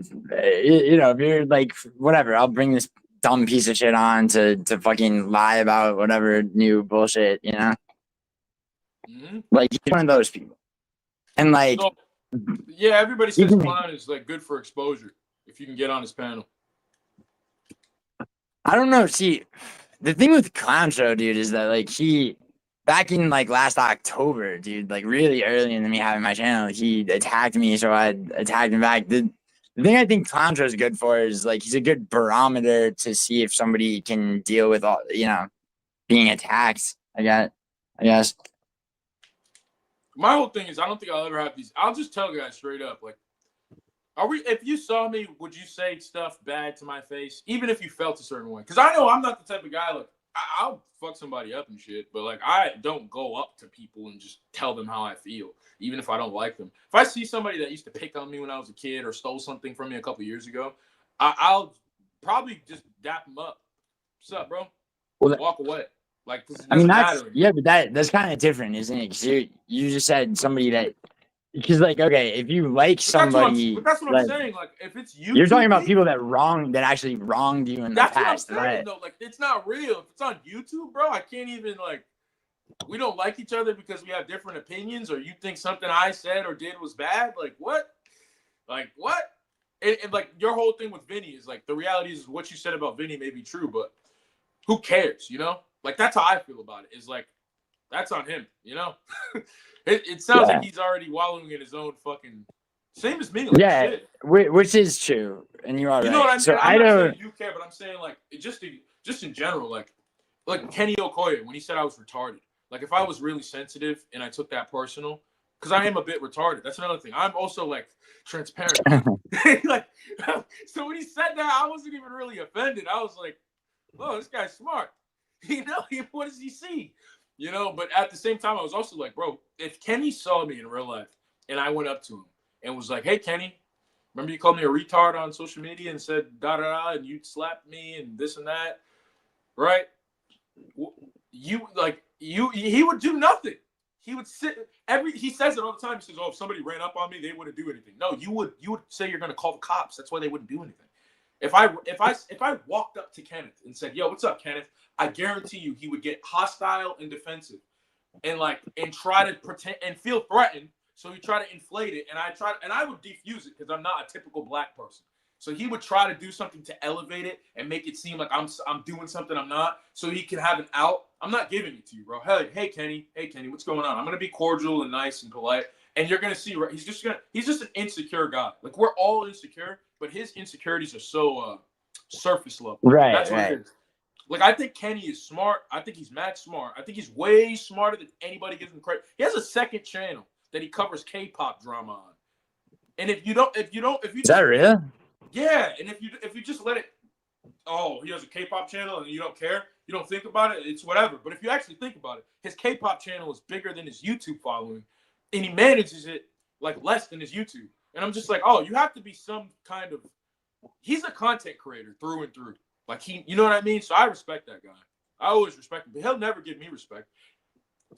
Speaker 7: like, whatever, I'll bring this dumb piece of shit on to fucking lie about whatever new bullshit,
Speaker 11: Mm-hmm.
Speaker 7: Like, he's one of those people. And like,
Speaker 11: so, yeah, everybody says clown is like good for exposure if you can get on his panel.
Speaker 7: I don't know. See, the thing with clown show, dude, is that like back in like last October, dude, like really early into me having my channel, he attacked me, so I attacked him back. The thing I think clown show is good for is like he's a good barometer to see if somebody can deal with all, being attacked. I guess.
Speaker 11: My whole thing is I don't think I'll ever have these. I'll just tell guys straight up, like, if you saw me, would you say stuff bad to my face, even if you felt a certain way? Because I know I'm not the type of guy, like, I'll fuck somebody up and shit, but like I don't go up to people and just tell them how I feel, even if I don't like them. If I see somebody that used to pick on me when I was a kid or stole something from me a couple years ago, I'll probably just dap them up. What's up, bro? Walk away. Like,
Speaker 7: I mean, but that's kind of different, isn't it? Because you just said somebody that. Because, like, okay, if you like somebody,
Speaker 11: that's what I'm saying. Like, if it's you,
Speaker 7: you're talking about people that actually wronged you in the past,
Speaker 11: what I'm saying,
Speaker 7: right?
Speaker 11: though. Like, it's not real. If it's on YouTube, bro, I can't even like. We don't like each other because we have different opinions, or you think something I said or did was bad. Like what? Like what? And like your whole thing with Vinny is like the reality is what you said about Vinny may be true, but who cares? Like that's how I feel about it. Is like that's on him. It sounds like he's already wallowing in his own fucking same as me. Like, shit.
Speaker 7: Which is true, and you are right.
Speaker 11: You know what I mean?
Speaker 7: So
Speaker 11: I'm not saying you care, but I'm saying like just in general, like Kenny Okoye when he said I was retarded. Like if I was really sensitive and I took that personal, because I am a bit retarded. That's another thing. I'm also like transparent. Like so when he said that, I wasn't even really offended. I was like, "Oh, this guy's smart." What does he see? But at the same time, I was also like, bro, if Kenny saw me in real life and I went up to him and was like, hey, Kenny, remember you called me a retard on social media and said da-da-da and you slapped me and this and that, right? He would do nothing. He would he says it all the time. He says, oh, if somebody ran up on me, they wouldn't do anything. No, you would say you're going to call the cops. That's why they wouldn't do anything. If I walked up to Kenneth and said, yo, what's up, Kenneth? I guarantee you he would get hostile and defensive and try to pretend and feel threatened. So he try to inflate it. And I would defuse it because I'm not a typical black person. So he would try to do something to elevate it and make it seem like I'm doing something I'm not. So he can have an out. I'm not giving it to you, bro. Hey, Kenny, what's going on? I'm going to be cordial and nice and polite. And you're going to see, right? He's just an insecure guy. Like we're all insecure, but his insecurities are so surface level.
Speaker 7: Right.
Speaker 11: That's what it is. Like, I think Kenny is smart. I think he's mad smart. I think he's way smarter than anybody gives him credit. He has a second channel that he covers K-pop drama on. And if you
Speaker 7: is that real?
Speaker 11: Yeah. And if you just let it, oh, he has a K-pop channel and you don't care, you don't think about it, it's whatever. But if you actually think about it, his K-pop channel is bigger than his YouTube following, and he manages it like less than his YouTube. And I'm just like, oh, you have to be some kind of. He's a content creator through and through. Like you know what I mean? So I respect that guy. I always respect him, but he'll never give me respect.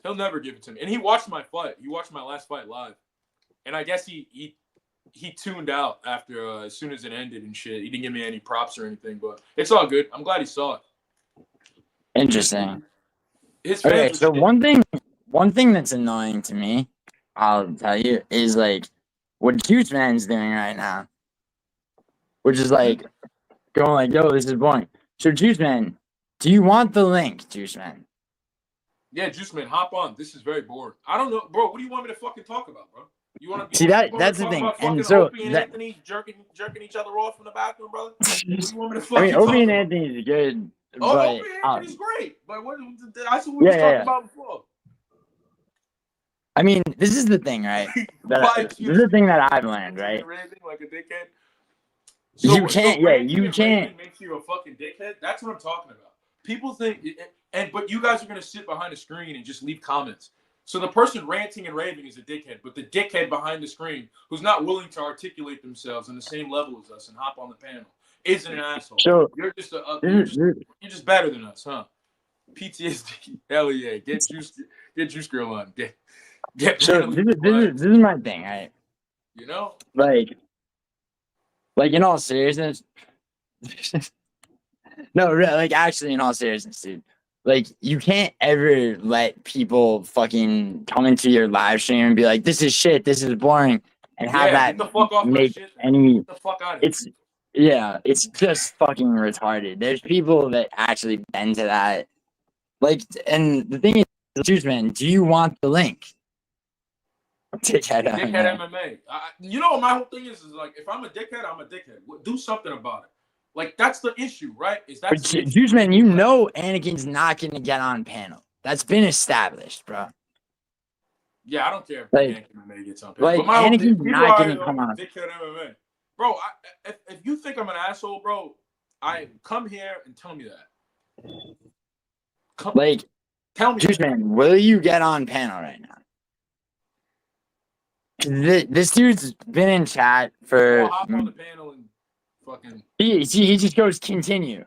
Speaker 11: He'll never give it to me. And he watched my fight. He watched my last fight live, and I guess he tuned out after as soon as it ended and shit. He didn't give me any props or anything, but it's all good. I'm glad he saw it.
Speaker 1: Interesting.
Speaker 11: His
Speaker 1: Okay,
Speaker 11: fans
Speaker 1: so one thing that's annoying to me, I'll tell you, is like what Juice Man's doing right now, which is like going like, yo, this is boring. So Juice Man, do you want the link, Juice Man?
Speaker 11: Yeah, Juice Man, hop on. This is very boring. I don't know, bro. What do you want me to fucking talk about, bro? You want to
Speaker 1: See that's the thing, and so
Speaker 11: Opie and Anthony jerking each other off in the bathroom, brother? What do you want me to fucking
Speaker 1: I mean, Opie and
Speaker 11: about?
Speaker 1: Anthony is good.
Speaker 11: Oh,
Speaker 1: but,
Speaker 11: Opie and Anthony's great, but that's what we was talking about before.
Speaker 1: I mean, this is the thing, right? This is the thing that I've learned, right?
Speaker 11: Like a dickhead.
Speaker 1: You can't, you can't.
Speaker 11: Makes you a fucking dickhead. That's what I'm talking about. People think, but you guys are gonna sit behind a screen and just leave comments. So the person ranting and raving is a dickhead, but the dickhead behind the screen, who's not willing to articulate themselves on the same level as us and hop on the panel, isn't an asshole.
Speaker 1: So
Speaker 11: you're just better than us, huh? PTSD, hell yeah. Get Juice Girl on. Get
Speaker 1: so this is my thing, right?
Speaker 11: You know,
Speaker 1: like in all seriousness, no, like actually, in all seriousness, dude. Like, you can't ever let people fucking come into your live stream and be like, this is shit, this is boring, and have
Speaker 11: get the fuck off
Speaker 1: make
Speaker 11: shit,
Speaker 1: any.
Speaker 11: Get the fuck out of
Speaker 1: here. It's just fucking retarded. There's people that actually bend to that. Like, and the thing is, Juice Man, do you want the link? Dickhead
Speaker 11: MMA. You know what my whole thing is like, if I'm a dickhead, I'm a dickhead. Do something about it. Like, that's the issue, right?
Speaker 1: Juice Man, you know Anakin's not going to get on panel. That's been established, bro.
Speaker 11: Yeah, I don't care if
Speaker 1: like,
Speaker 11: Anakin MMA gets on panel.
Speaker 1: Like,
Speaker 11: but my
Speaker 1: Anakin's not going to come on.
Speaker 11: Dickhead MMA. Bro, if you think I'm an asshole, bro, I come here and tell me that. Tell me.
Speaker 1: Juice Man, will you get on panel right now? This dude's been in chat for.
Speaker 11: I'll hop on the panel and fucking.
Speaker 1: He just goes continue.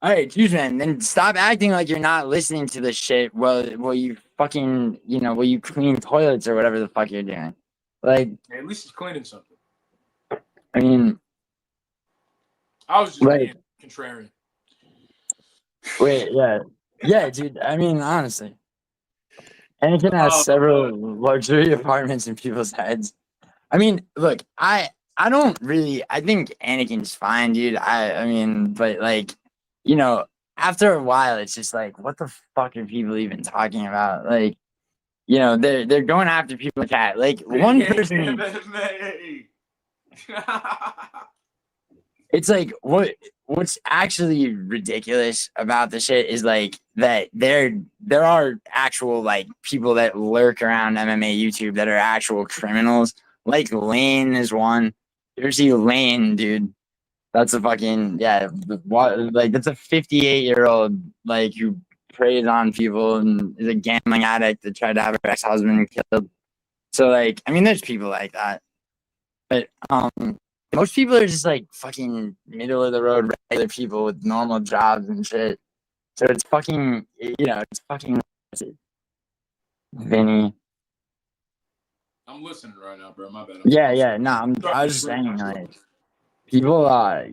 Speaker 1: All right, Juice Man, then stop acting like you're not listening to this shit. Well, you fucking, will you clean toilets or whatever the fuck you're doing? Like,
Speaker 11: hey, at least he's cleaning something.
Speaker 1: I mean,
Speaker 11: I was just being contrarian.
Speaker 1: Wait, yeah, dude. I mean, honestly. Anakin has several luxury apartments in people's heads. I mean, look, I think Anakin's fine, dude. I mean, but like, after a while, it's just like, what the fuck are people even talking about? Like, they're going after people like that. Like, one person. It's like, what's actually ridiculous about the shit is like that there are actual like people that lurk around MMA YouTube that are actual criminals. Like Lane is one. You ever see Lane, dude? That's a fucking that's a 58-year-old like who preys on people and is a gambling addict that tried to have her ex-husband killed. So like, I mean, there's people like that, but most people are just like fucking middle of the road regular people with normal jobs and shit. So it's fucking, it's fucking Vinny.
Speaker 11: I'm listening right now, bro. My bad.
Speaker 1: Yeah. No, I was just saying, like, people, I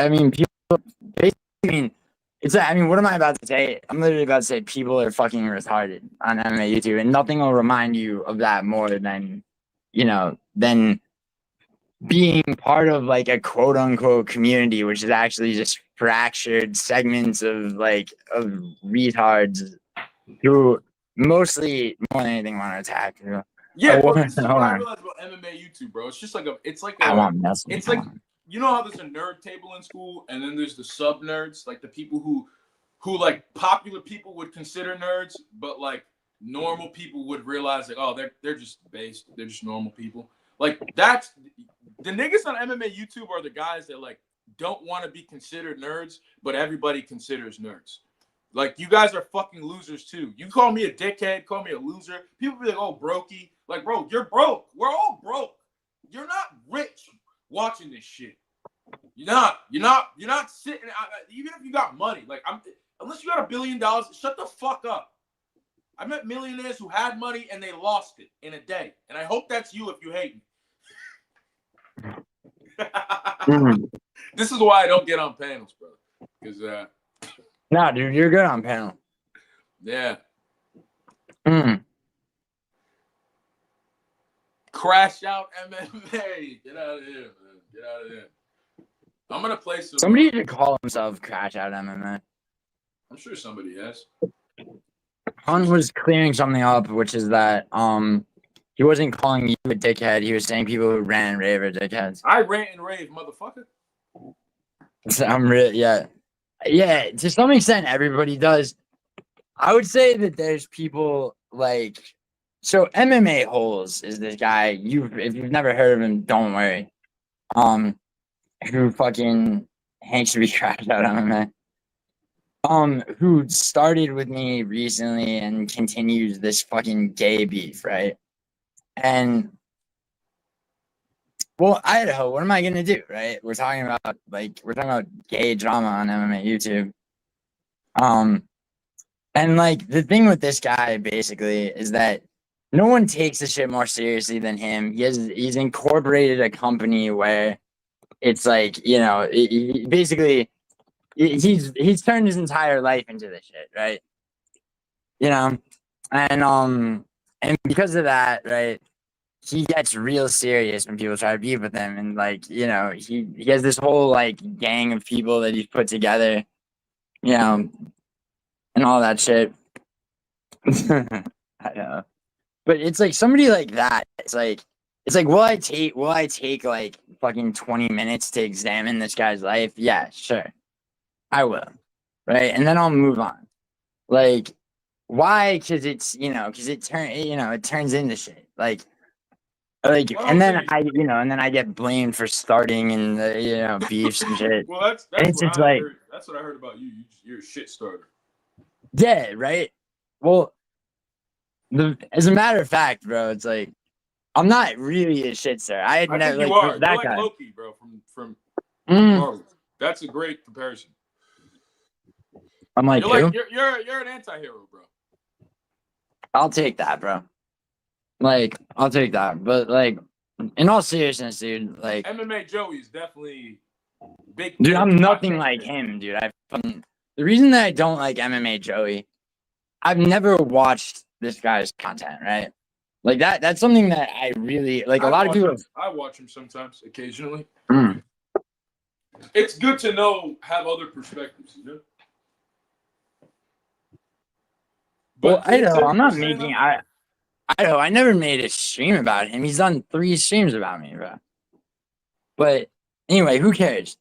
Speaker 1: mean, people, basically, what am I about to say? I'm literally about to say people are fucking retarded on MMA YouTube, and nothing will remind you of that more than, than being part of like a quote unquote community, which is actually just fractured segments of retards who mostly more than anything want to attack.
Speaker 11: Yeah, bro, this is what I realized about MMA YouTube, bro. It's just like it's like you know how there's a nerd table in school, and then there's the sub nerds, like the people who like popular people would consider nerds, but like normal people would realize like, oh, they're just they're just normal people. Like that's the niggas on MMA YouTube are the guys that like don't want to be considered nerds, but everybody considers nerds. Like, you guys are fucking losers too. You call me a dickhead, call me a loser. People be like, oh, brokey. Like, bro, you're broke. We're all broke. You're not rich watching this shit. You're not sitting. Even if you got money, like, unless you got $1 billion, shut the fuck up. I met millionaires who had money and they lost it in a day. And I hope that's you if you hate me. This is why I don't get on panels, bro. Because
Speaker 7: no, dude, you're good on panel.
Speaker 11: Yeah. Crash out MMA. Get out of here, man. Get out of here. I'm gonna play some.
Speaker 7: Somebody should call himself Crash Out MMA.
Speaker 11: I'm sure somebody has.
Speaker 7: Hunt was clearing something up, which is that he wasn't calling you a dickhead. He was saying people who rant and rave are dickheads.
Speaker 11: I rant and rave, motherfucker.
Speaker 7: So I'm really yeah. To some extent, everybody does. I would say that there's people like so MMA Holes is this guy. If you've never heard of him, don't worry. Who fucking hangs to be crashed out MMA. Who started with me recently and continues this fucking gay beef, right? And well, Idaho, what am I gonna do, right? We're talking about gay drama on MMA YouTube. And like the thing with this guy basically is that no one takes the shit more seriously than him. He's incorporated a company where it's like, you know, basically he's turned his entire life into this shit, right? You know, and because of that, right, he gets real serious when people try to beef with him, and like, you know, he has this whole like gang of people that he's put together, you know, and all that shit. I know, but it's like somebody like that. It's like will I take like fucking 20 minutes to examine this guy's life? Yeah, sure. I will, right? And then I'll move on. Like, why? Because it's, you know, because it turns into shit. Like, and then I get blamed for starting and you know, beefs and shit.
Speaker 11: Well, that's what I heard. That's what I heard about you. You're a shit starter.
Speaker 7: Yeah, right. Well, as a matter of fact, bro, it's like I'm not really a shit starter. I
Speaker 11: think
Speaker 7: never
Speaker 11: you
Speaker 7: like
Speaker 11: are.
Speaker 7: that
Speaker 11: You're
Speaker 7: guy.
Speaker 11: like Loki, bro, from Marvel. That's a great comparison.
Speaker 7: I'm like,
Speaker 11: you're an anti-hero, bro.
Speaker 7: I'll take that, bro. Like, I'll take that. But like, in all seriousness, dude, like
Speaker 11: MMA Joey is definitely big.
Speaker 7: Dude, I'm nothing like him, dude. The reason that I don't like MMA Joey, I've never watched this guy's content, right? Like that's something that I really like. A lot of people.
Speaker 11: I watch him sometimes, occasionally. It's good to have other perspectives, you know.
Speaker 7: Well, Idaho, I'm not making. Idaho, I never made a stream about him. He's done 3 streams about me, bro. But anyway, who cares?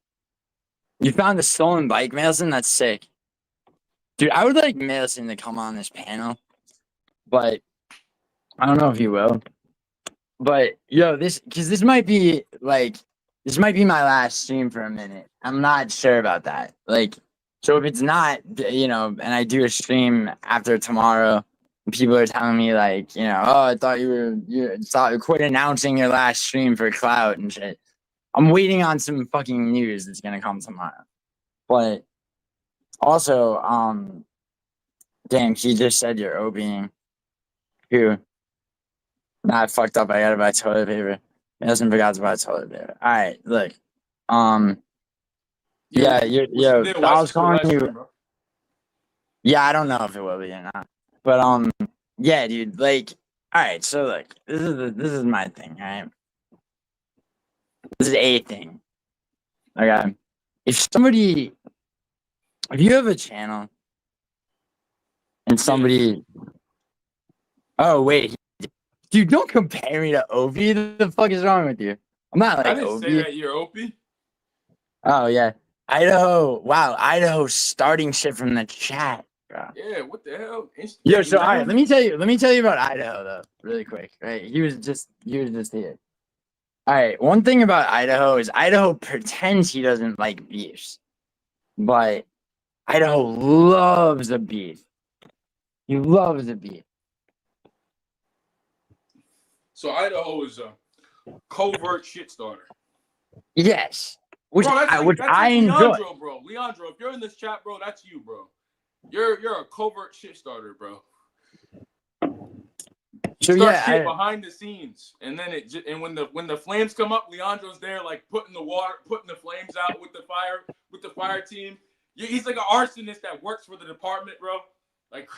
Speaker 7: You found the stolen bike, Mailson? That's sick. Dude, I would like Mailson to come on this panel, but I don't know if he will. But yo, this might be my last stream for a minute. I'm not sure about that. Like, so if it's not, you know, and I do a stream after tomorrow, and people are telling me like, you know, oh, I thought you quit announcing your last stream for clout and shit. I'm waiting on some fucking news that's gonna come tomorrow. But also, damn, he just said you're Opieing. Who? Nah, I fucked up. I gotta buy toilet paper. Nelson forgot to buy toilet paper. All right, look. Yeah, I was calling you. Yeah, I don't know if it will be or not. But yeah, dude. Like, all right. So look, this is my thing. All right. This is a thing. Okay. If you have a channel and somebody, oh wait, dude, don't compare me to Opie. What the fuck is wrong with you? I'm not like
Speaker 11: I didn't
Speaker 7: Opie.
Speaker 11: say that you're Opie.
Speaker 7: Oh yeah, Idaho. Wow, Idaho starting shit from the chat, bro.
Speaker 11: Yeah, what the hell?
Speaker 7: Yo, so all right, let me tell you about Idaho though, really quick. Right, he was just here. All right. One thing about Idaho is Idaho pretends he doesn't like beefs, but Idaho loves a beef. He loves a beef.
Speaker 11: So Idaho is a covert shit starter.
Speaker 7: Yes. Which
Speaker 11: bro,
Speaker 7: I enjoy.
Speaker 11: Leandro, bro. Leandro, if you're in this chat, bro, that's you, bro. You're a covert shit starter, bro. You start shit behind the scenes, and then when the flames come up, Leandro's there like putting the flames out with the fire team. He's like an arsonist that works for the department, bro. Like,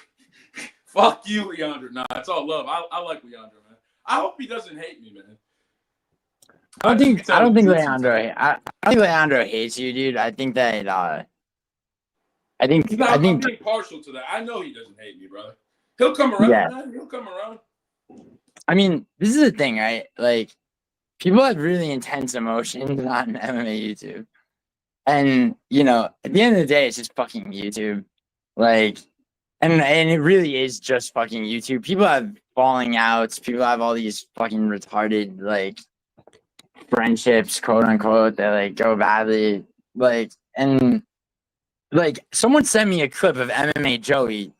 Speaker 11: fuck you, Leandro. Nah, it's all love. I like Leandro, man. I hope he doesn't hate me, man.
Speaker 7: I don't think Leandro hates you, dude. I think that I'm
Speaker 11: being partial to that. I know he doesn't hate me, brother. He'll come around, man. He'll come around.
Speaker 7: I mean, this is the thing, right? Like, people have really intense emotions on MMA YouTube. And, you know, at the end of the day, it's just fucking YouTube. Like, and it really is just fucking YouTube. People have falling outs. People have all these fucking retarded, like, friendships, quote unquote, that, like, go badly. Like, and, like, someone sent me a clip of MMA Joey,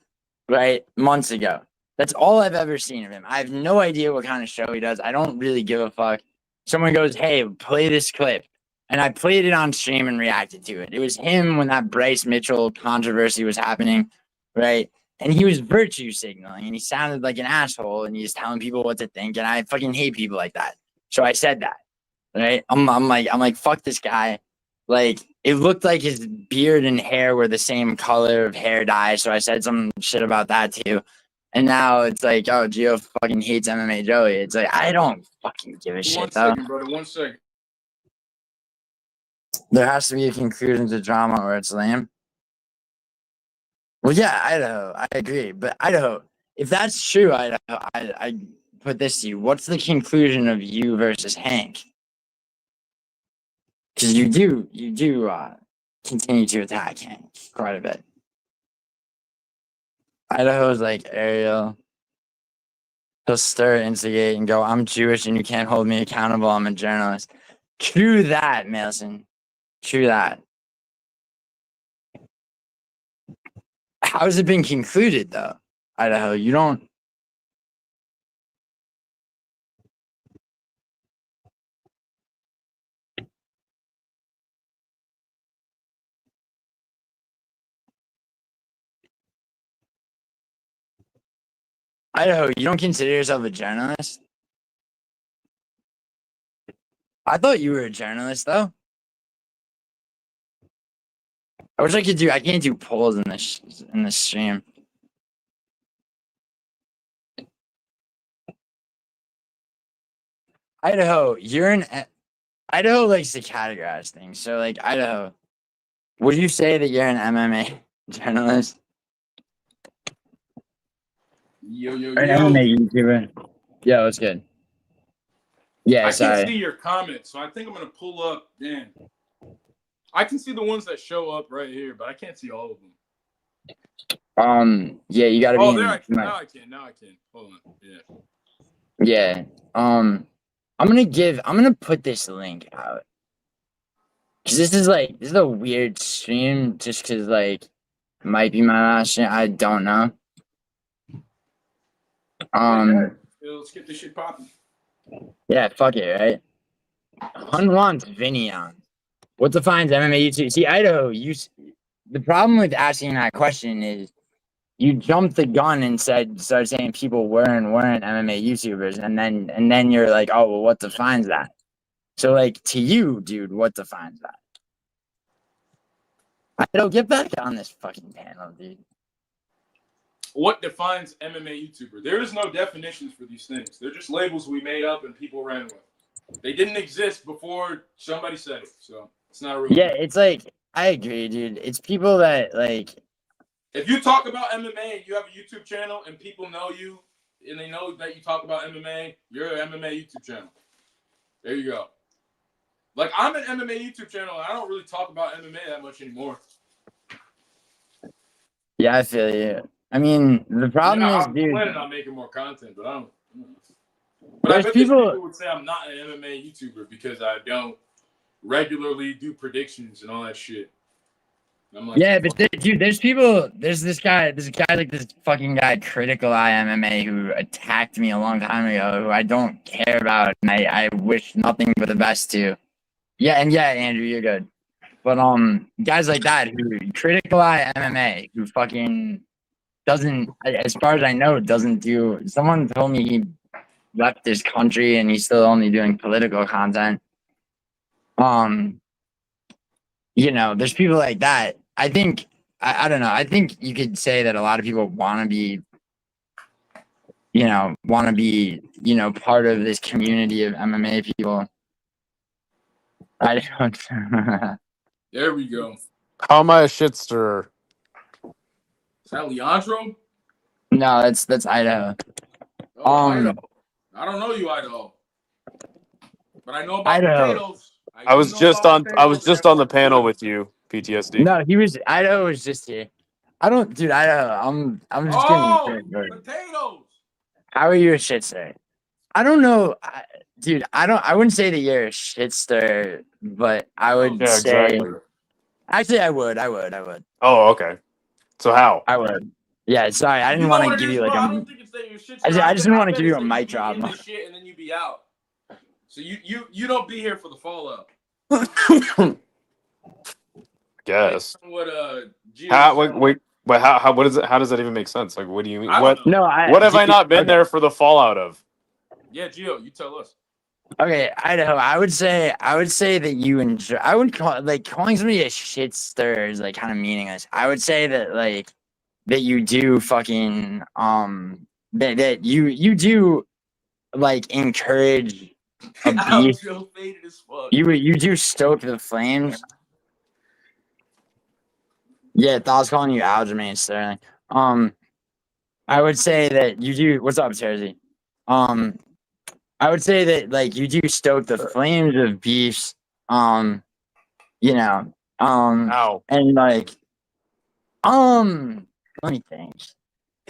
Speaker 7: right, months ago. That's all I've ever seen of him. I have no idea what kind of show he does. I don't really give a fuck. Someone goes, hey, play this clip. And I played it on stream and reacted to it. It was him when that Bryce Mitchell controversy was happening, right? And he was virtue signaling, and he sounded like an asshole, and he's telling people what to think, and I fucking hate people like that. So I said that, right? I'm like, fuck this guy. Like, it looked like his beard and hair were the same color of hair dye, so I said some shit about that too. And now it's like, oh, Gio fucking hates MMA Joey. It's like, I don't fucking give a shit, though.
Speaker 11: 1 second, brother. 1 second.
Speaker 7: There has to be a conclusion to drama or it's lame. Well, yeah, Idaho. I agree. But Idaho, if that's true, Idaho, I put this to you. What's the conclusion of you versus Hank? Because you do continue to attack Hank quite a bit. Idaho's like Ariel. He'll stir, instigate, and go, I'm Jewish and you can't hold me accountable. I'm a journalist. True that, Mailson. True that. How's it been concluded, though, Idaho? You don't... Idaho, you don't consider yourself a journalist? I thought you were a journalist, though. I wish I could do... I can't do polls in this stream. Idaho, Idaho likes to categorize things. So, like, Idaho, would you say that you're an MMA journalist?
Speaker 11: Yo.
Speaker 7: Or an MMA YouTuber? Yeah, that's good. Yeah,
Speaker 11: I
Speaker 7: sorry.
Speaker 11: can't see your comments, so I think I'm gonna pull up. Dan, I can see the ones that show up right here, but I can't see all of them.
Speaker 7: Yeah, you gotta be.
Speaker 11: Oh, there I can. Now I can. Hold on. Yeah.
Speaker 7: Yeah. I'm gonna put this link out. Cause this is a weird stream, just cause like it might be my last stream. I don't know.
Speaker 11: Let's get this shit popping.
Speaker 7: Yeah, fuck it, right? Hun wants Vinny on. What defines MMA YouTube? See, Idaho, the problem with asking that question is you jumped the gun and started saying people were and weren't MMA YouTubers, and then you're like, oh, well, what defines that? So, like, to you, dude, what defines that? Idaho, get back on this fucking panel, dude.
Speaker 11: What defines MMA YouTuber? There is no definitions for these things. They're just labels we made up and people ran with. They didn't exist before somebody said it, so it's not a real.
Speaker 7: Yeah, it's like, I agree, dude. It's people that, like...
Speaker 11: If you talk about MMA and you have a YouTube channel and people know you and they know that you talk about MMA, you're an MMA YouTube channel. There you go. Like, I'm an MMA YouTube channel and I don't really talk about MMA that much anymore.
Speaker 7: Yeah, I feel you. I mean, the problem is, dude...
Speaker 11: I'm planning on making more content, but I don't... But I bet people would say I'm not an MMA YouTuber because I don't regularly do predictions and all that shit. I'm like,
Speaker 1: yeah, but dude, there's people. There's this guy like this fucking guy, Critical Eye MMA, who attacked me a long time ago. Who I don't care about, and I wish nothing but the best to. Yeah, and yeah, Andrew, you're good. But guys like that who Critical Eye MMA, who fucking doesn't, as far as I know, doesn't do. Someone told me he left this country and he's still only doing political content. You know, there's people like that. I think I don't know. I think you could say that a lot of people want to be, part of this community of MMA people. I don't.
Speaker 11: there we go.
Speaker 17: How am I a shit stirrer?
Speaker 11: Is that Leandro?
Speaker 1: No, that's Idaho.
Speaker 11: Oh, Idaho. I don't know you, Idaho, but I know about
Speaker 1: Idaho.
Speaker 11: potatoes.
Speaker 17: I was just on the panel with you, PTSD.
Speaker 1: No, Idaho was just here. I don't, dude. Idaho. I'm just kidding.
Speaker 11: Potatoes.
Speaker 1: How are you a shit stir? I don't know, dude. I wouldn't say that you're a shit stir, but I would say.
Speaker 17: Exactly.
Speaker 1: Actually, I would.
Speaker 17: Oh, okay. So how?
Speaker 1: I would. Yeah, sorry. I didn't want to give you like
Speaker 11: I don't think it's that you're shit.
Speaker 1: I just didn't want to give you a mic drop.
Speaker 11: Shit, and then you be out. So you don't be here for the fallout.
Speaker 17: Guess.
Speaker 11: What
Speaker 17: what is it? How does that even make sense? Like, what do you mean? What have I not been there for the fallout of?
Speaker 11: Yeah, Gio, you tell us.
Speaker 1: Okay, Idaho. I would say that you enjoy. I would call calling somebody a shit stir is like kind of meaningless. I would say that that you do fucking that you do like encourage a beef. You do stoke the flames. Yeah, I was calling you Aljamain Sterling. I would say that you do. What's up, Jersey? I would say that you do stoke the flames of beefs. And let me think.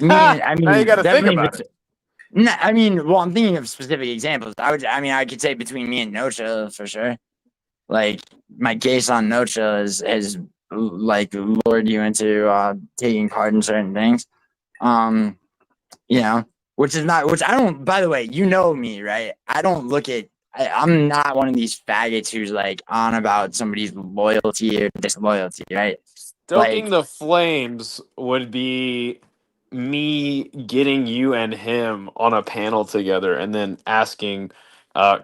Speaker 17: Now you got to think about it.
Speaker 1: No, I mean, well, I'm thinking of specific examples. I could say between me and Nocha for sure. Like my case on Nocha has lured you into taking part in certain things. Which I don't, by the way, you know me, right? I don't I'm not one of these faggots who's on about somebody's loyalty or disloyalty, right?
Speaker 17: Stoking the flames would be me getting you and him on a panel together and then asking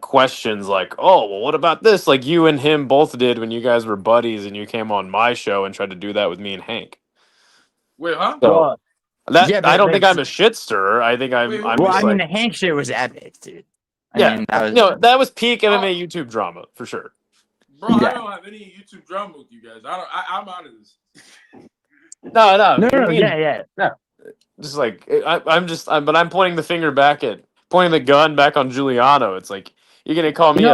Speaker 17: questions like, oh, well, what about this? Like you and him both did when you guys were buddies and you came on my show and tried to do that with me and Hank.
Speaker 11: Wait, huh?
Speaker 17: So, I don't think I'm a shit stirrer. I think I'm
Speaker 1: the Hank shit was epic, dude.
Speaker 17: That was peak MMA YouTube drama for sure.
Speaker 11: Bro, I don't have any YouTube drama with you guys. I'm out of this.
Speaker 17: No.
Speaker 1: Yeah.
Speaker 17: Just I'm pointing the gun back on Giuliano. It's like you're gonna call me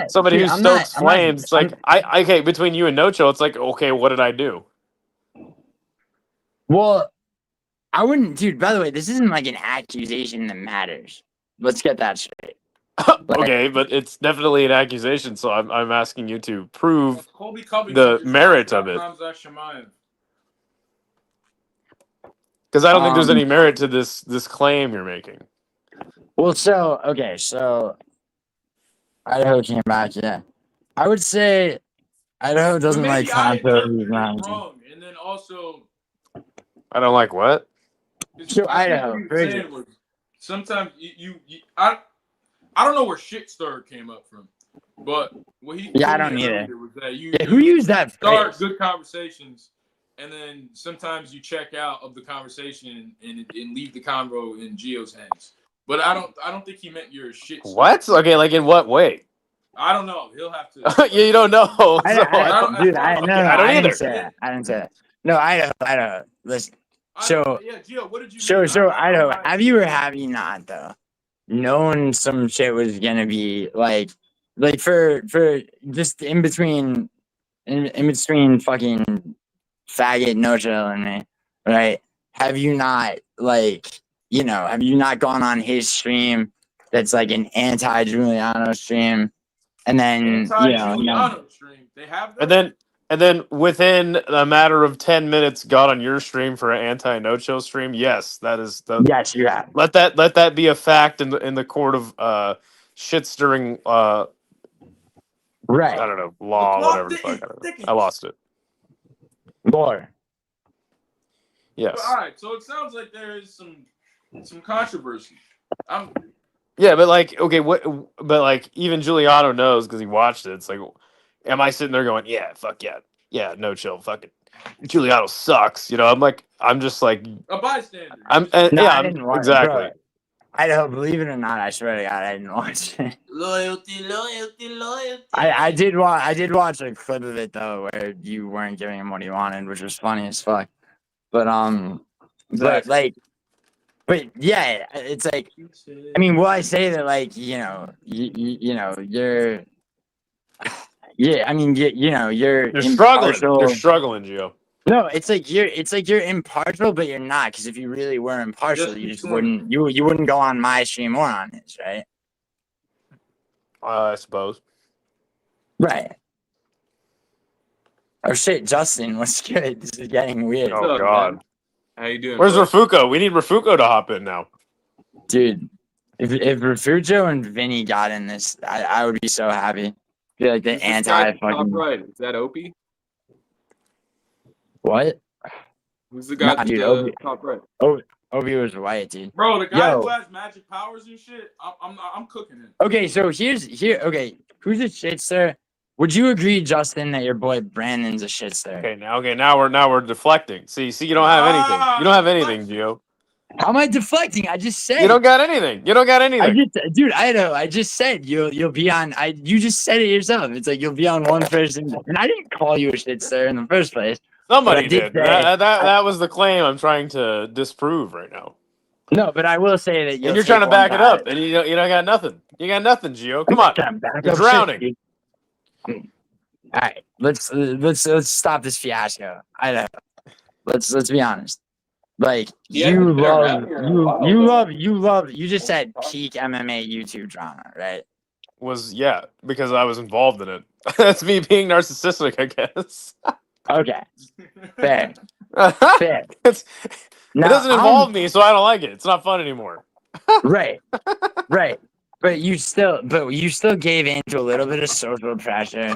Speaker 17: somebody who stokes flames. It's like okay, between you and Nocho, it's like okay, what did I do?
Speaker 1: Well, I wouldn't, dude. By the way, this isn't an accusation that matters. Let's get that straight.
Speaker 17: Okay, but it's definitely an accusation, so I'm asking you to prove the merit of it. Because I don't think there's any merit to this claim you're making.
Speaker 1: Well, so Idaho came back, yeah. I would say Idaho doesn't like Tonto.
Speaker 11: And then also,
Speaker 17: I don't like what?
Speaker 1: So Idaho,
Speaker 11: sometimes I don't know where shit stir came up from, but what he
Speaker 1: I don't either.
Speaker 11: Was that you
Speaker 1: who used that
Speaker 11: start
Speaker 1: phrase?
Speaker 11: Good conversations, and then sometimes you check out of the conversation and leave the convo in Gio's hands. But I don't think he meant your shit stir.
Speaker 17: What? Okay, like in what way?
Speaker 11: I don't know. He'll have to.
Speaker 17: You don't know.
Speaker 1: I didn't say that. No, Idaho. Listen. So
Speaker 11: Gio, what did you?
Speaker 1: So Idaho, have you or have you not though known some shit was gonna be like for just in between fucking faggot Nocho and me, right? Have you not have you not gone on his stream that's like an anti-Giuliano stream, and then
Speaker 11: Anti-Giuliano stream. They have that?
Speaker 17: And then within a matter of 10 minutes, got on your stream for an anti-no-chill stream. Yes, that is the.
Speaker 1: Yes, you have.
Speaker 17: Let that be a fact in the court of shit stirring.
Speaker 1: Right.
Speaker 17: I don't know, law, whatever the fuck. I don't know. I lost it.
Speaker 1: Lore.
Speaker 17: Yes.
Speaker 11: All right. So it sounds like there is some controversy.
Speaker 17: Yeah, but like, okay, but like, even Giuliano knows because he watched it. It's like, am I sitting there going, yeah, fuck yeah, no chill, fuck it, Giuliano sucks, you know? I'm just like
Speaker 11: a bystander.
Speaker 17: Exactly.
Speaker 1: Bro, Idaho, believe it or not, I swear to God, I didn't watch it.
Speaker 11: Loyalty.
Speaker 1: I did watch a clip of it though, where you weren't giving him what he wanted, which was funny as fuck. But But yeah, it's like, I mean, will I say that, like, you know, you're, yeah, I mean, you're
Speaker 17: struggling.
Speaker 1: impartial.
Speaker 17: You're struggling, Gio.
Speaker 1: No, it's like you're impartial, but you're not, because if you really were impartial, you just wouldn't go on my stream or on his, right?
Speaker 17: I suppose.
Speaker 1: Right. Oh shit, Justin, what's good? This is getting weird.
Speaker 17: Oh God.
Speaker 11: How you doing?
Speaker 17: Where's
Speaker 11: bro?
Speaker 17: Rafuko? We need Rafuko to hop in now.
Speaker 1: Dude, if Rafujo and Vinny got in this, I would be so happy. Be like the
Speaker 11: Who's this guy
Speaker 1: anti fucking.
Speaker 11: top right. Is that Opie?
Speaker 1: What?
Speaker 11: Who's the guy
Speaker 1: Nah, dude,
Speaker 11: top right?
Speaker 1: Obi was white, dude.
Speaker 11: Bro, the guy
Speaker 1: Yo.
Speaker 11: who has magic powers and shit. I'm cooking it.
Speaker 1: Okay, so okay, who's a shitster? Would you agree, Justin, that your boy Brandon's a shitster?
Speaker 17: Okay, now we're deflecting. See, you don't have anything. You don't have anything, Gio.
Speaker 1: How am I deflecting? I just said
Speaker 17: You don't got anything.
Speaker 1: Dude, I just said you'll be on. You just said it yourself. It's like you'll be on one person, and I didn't call you a shitster in the first place.
Speaker 17: Somebody did. That was the claim I'm trying to disprove right now.
Speaker 1: No, but I will say that
Speaker 17: You're trying to back it up, and you don't got nothing. You got nothing, Gio. Come on, you're drowning.
Speaker 1: All right, let's stop this fiasco. Let's be honest. Like you just said peak MMA YouTube drama, right?
Speaker 17: Because I was involved in it. That's me being narcissistic, I guess.
Speaker 1: Okay, fair.
Speaker 17: It doesn't involve me, so I don't like it. It's not fun anymore.
Speaker 1: Right. But you still gave into a little bit of social pressure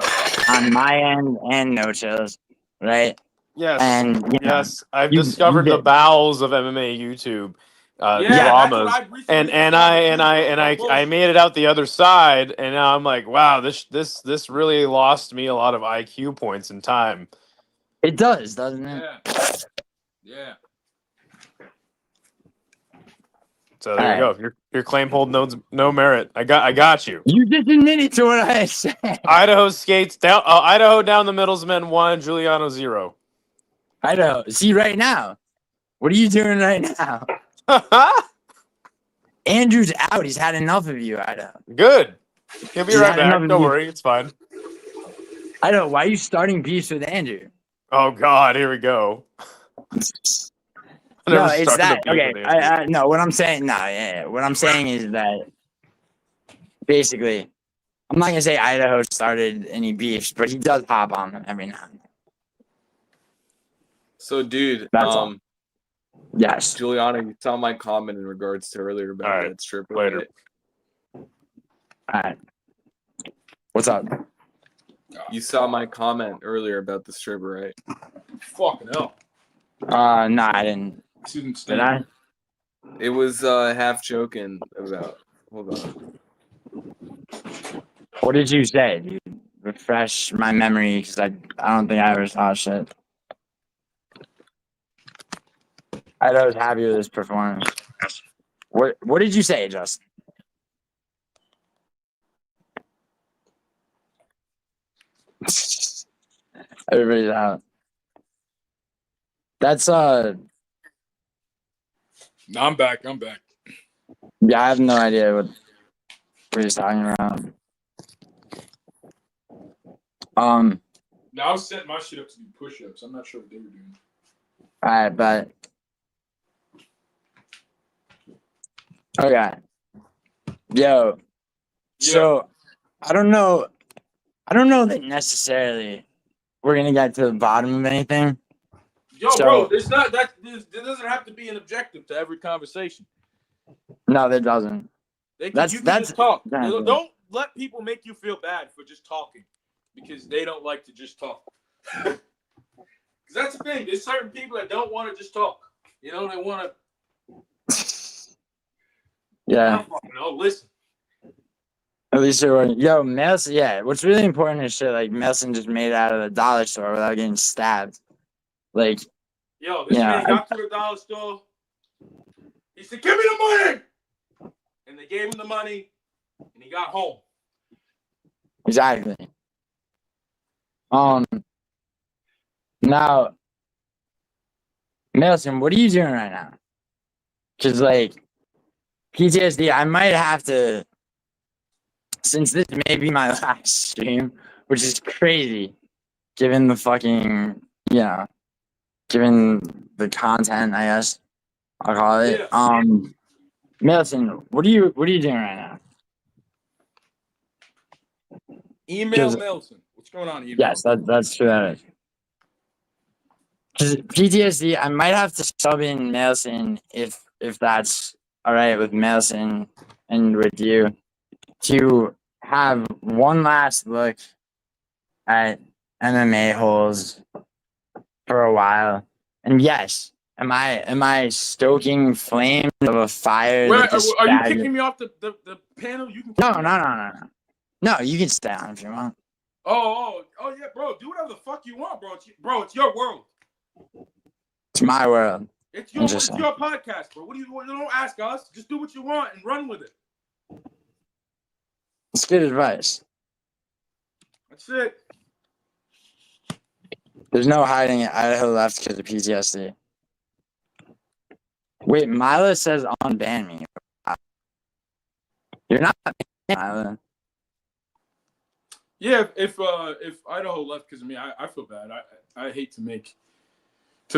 Speaker 1: on my end and No Chills, right?
Speaker 17: Yes.
Speaker 1: And
Speaker 17: yes, I've discovered the bowels of MMA YouTube dramas, and I made it out the other side, and now I'm like, wow, this really lost me a lot of IQ points in time.
Speaker 1: It does, doesn't it?
Speaker 11: Yeah.
Speaker 17: So there you go. Your claim holds no merit. I got you.
Speaker 1: You just admitted to what I said.
Speaker 17: Idaho skates down. Idaho down the middle's men 1, Giuliano 0.
Speaker 1: Idaho. See right now. What are you doing right now? Andrew's out. He's had enough of you, Idaho.
Speaker 17: Good. He'll be right back. Don't worry. It's fine.
Speaker 1: Idaho, why are you starting beefs with Andrew?
Speaker 17: Oh God, here we go.
Speaker 1: No, it's that. Okay, no. What I'm saying, what I'm saying is that basically, I'm not gonna say Idaho started any beefs, but he does hop on them every now and then.
Speaker 18: So, dude,
Speaker 1: yes,
Speaker 18: Giuliano, you saw my comment in regards to earlier about that stripper.
Speaker 17: Later.
Speaker 1: All right. What's up?
Speaker 18: You saw my comment earlier about the stripper, right?
Speaker 11: Fucking hell.
Speaker 1: No, I didn't. Did I?
Speaker 18: It was half joking about. Hold on.
Speaker 1: What did you say, dude? Refresh my memory, because I don't think I ever saw shit. I was happy with this performance. What did you say, Justin? Everybody's out. That's
Speaker 11: No, I'm back.
Speaker 1: Yeah, I have no idea what he's talking about.
Speaker 11: Now I was setting my shit up to do push-ups. I'm not sure what they were doing.
Speaker 1: All right, but okay. Yo, so I don't know that necessarily we're gonna get to the bottom of anything.
Speaker 11: Yo, bro, it's not that. There doesn't have to be an objective to every conversation.
Speaker 1: No, there doesn't.
Speaker 11: You can just talk. Don't let people make you feel bad for just talking because they don't like to just talk. Because that's the thing. There's certain people that don't want to just talk. You know, they want to.
Speaker 1: Yeah.
Speaker 11: No, listen.
Speaker 1: At least it was. Yo, Melson. Yeah, what's really important is shit like Melson just made it out of the dollar store without getting stabbed. Like,
Speaker 11: yo, this man got to the dollar store. He said, "Give me the money," and they gave him the money, and he got home.
Speaker 1: Exactly. Now, Melson, what are you doing right now? Because like PTSD, I might have to. Since this may be my last stream, which is crazy, given the fucking, given the content, I guess I'll call it.
Speaker 11: Yeah.
Speaker 1: Melson, what are you doing right now?
Speaker 11: Email Melson. What's going on? Email?
Speaker 1: Yes, that's true. That is. Because PTSD, I might have to sub in Melson if that's all right with Melson and with you, to have one last look at MMA holes for a while. And yes, am I stoking flames of a fire?
Speaker 11: Wait, are you kicking me off the panel? You can
Speaker 1: No, you can stay on if you want.
Speaker 11: Oh yeah, bro. Do whatever the fuck you want, bro. It's your world.
Speaker 1: It's my world.
Speaker 11: It's your podcast, bro. You don't ask us. Just do what you want and run with it.
Speaker 1: It's good advice.
Speaker 11: That's it.
Speaker 1: There's no hiding it. Idaho left because of PTSD. Wait, Mila says unban me. You're not Mila.
Speaker 11: Yeah, if Idaho left because of me, I feel bad. I hate to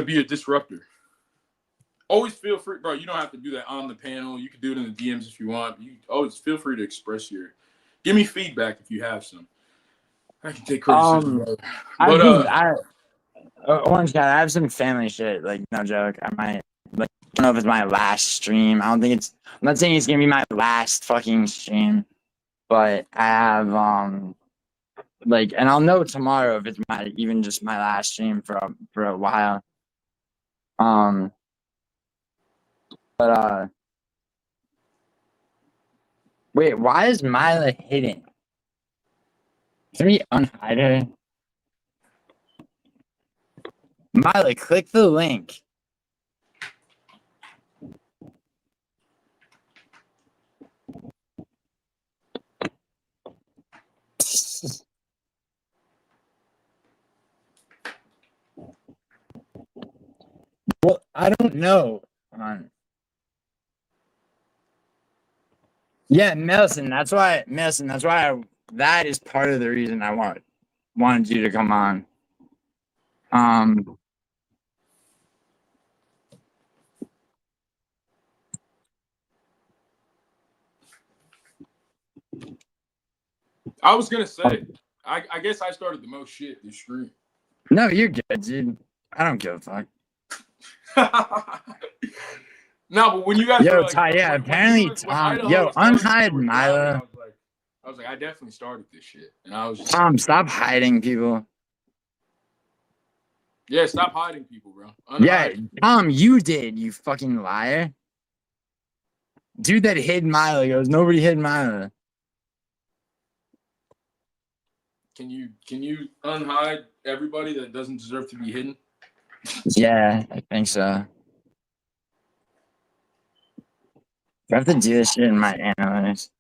Speaker 11: be a disruptor. Always feel free, bro. You don't have to do that on the panel. You can do it in the DMs if you want. You always feel free to express give me feedback if you have some. I can take criticism.
Speaker 1: Orange Cat, I have some family shit. Like, no joke. I might, I don't know if it's my last stream. I'm not saying it's gonna be my last fucking stream, but I have, and I'll know tomorrow if it's even just my last stream for a while. Wait, why is Mila hidden? Can we unhide her? Mila, click the link. Well, I don't know. Yeah, Melson. That's why. That is part of the reason I wanted you to come on.
Speaker 11: I was gonna say, I guess I started the most shit this stream.
Speaker 1: No, you're good, dude. I don't give a fuck.
Speaker 11: No, but when you guys
Speaker 1: yo,
Speaker 11: were like,
Speaker 1: apparently Tom, unhide Mila.
Speaker 11: I was like, I definitely started this shit, and I was just,
Speaker 1: Tom, stop hiding people.
Speaker 11: Yeah, stop hiding people, bro.
Speaker 1: Yeah, Tom, you did, you fucking liar. Dude that hid Mila goes, nobody hid Mila.
Speaker 11: Can you unhide everybody that doesn't deserve to be hidden?
Speaker 1: Yeah, I think so. I have to do this shit in my analytics.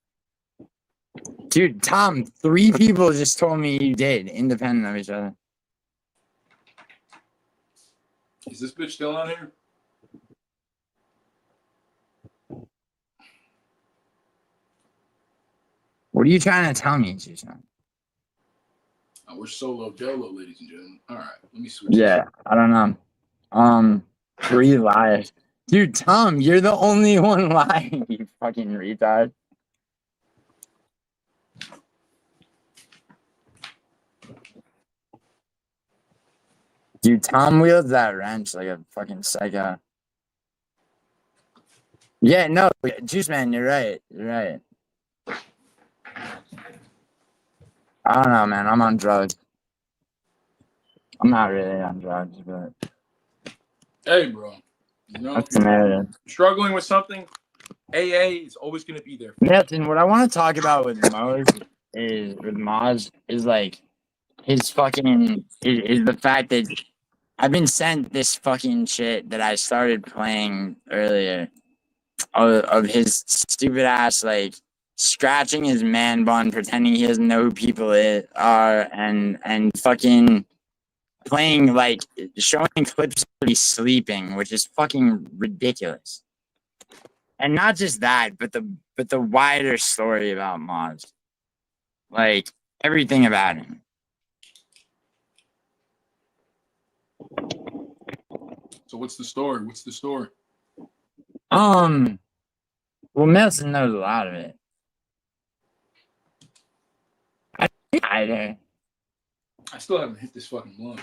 Speaker 1: Dude, Tom, 3 people just told me you did, independent of each other.
Speaker 11: Is this bitch still on here?
Speaker 1: What are you trying to tell me, Jason?
Speaker 11: Oh, we're solo dolo, ladies and gentlemen. All right, let me switch.
Speaker 1: Yeah, I don't know. 3 liars. Dude, Tom, you're the only one lying, you fucking retard. Dude, Tom wields that wrench like a fucking psycho. Yeah, no, Juice Man, you're right. You're right. I don't know, man. I'm on drugs. I'm not really on drugs, but
Speaker 11: Hey, bro. You know,
Speaker 1: that's the narrative.
Speaker 11: struggling with something, AA is always going to be there.
Speaker 1: Milton, what I want to talk about with Maz is like his fucking is the fact that I've been sent this fucking shit that I started playing earlier of his stupid ass like scratching his man bun, pretending he doesn't know who people are, and fucking playing like showing clips of me sleeping, which is fucking ridiculous. And not just that, but the wider story about Maz, like everything about him.
Speaker 11: So what's the story? What's the story?
Speaker 1: Well, Nelson knows a lot of it.
Speaker 11: I still haven't hit this fucking blunt.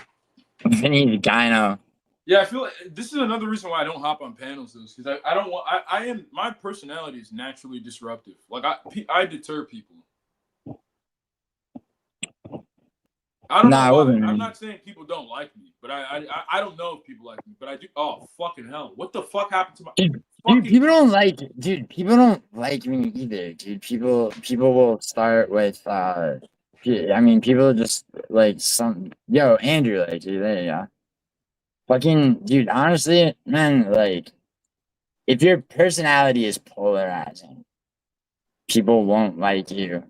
Speaker 1: Vinny the gyno.
Speaker 11: Yeah, I feel like this is another reason why I don't hop on panels, though, because I don't want. I am my personality is naturally disruptive. Like I deter people. I don't know why. I'm not saying people don't like me, but I don't know if people like me, but I do. Oh fucking hell! What the fuck happened to my?
Speaker 1: Dude, people don't like. Dude, people don't like me either. Dude, people will start with. I mean, people just like some. Yo, Andrew, like, dude, there you go. Fucking, dude, honestly, man, like, if your personality is polarizing, people won't like you,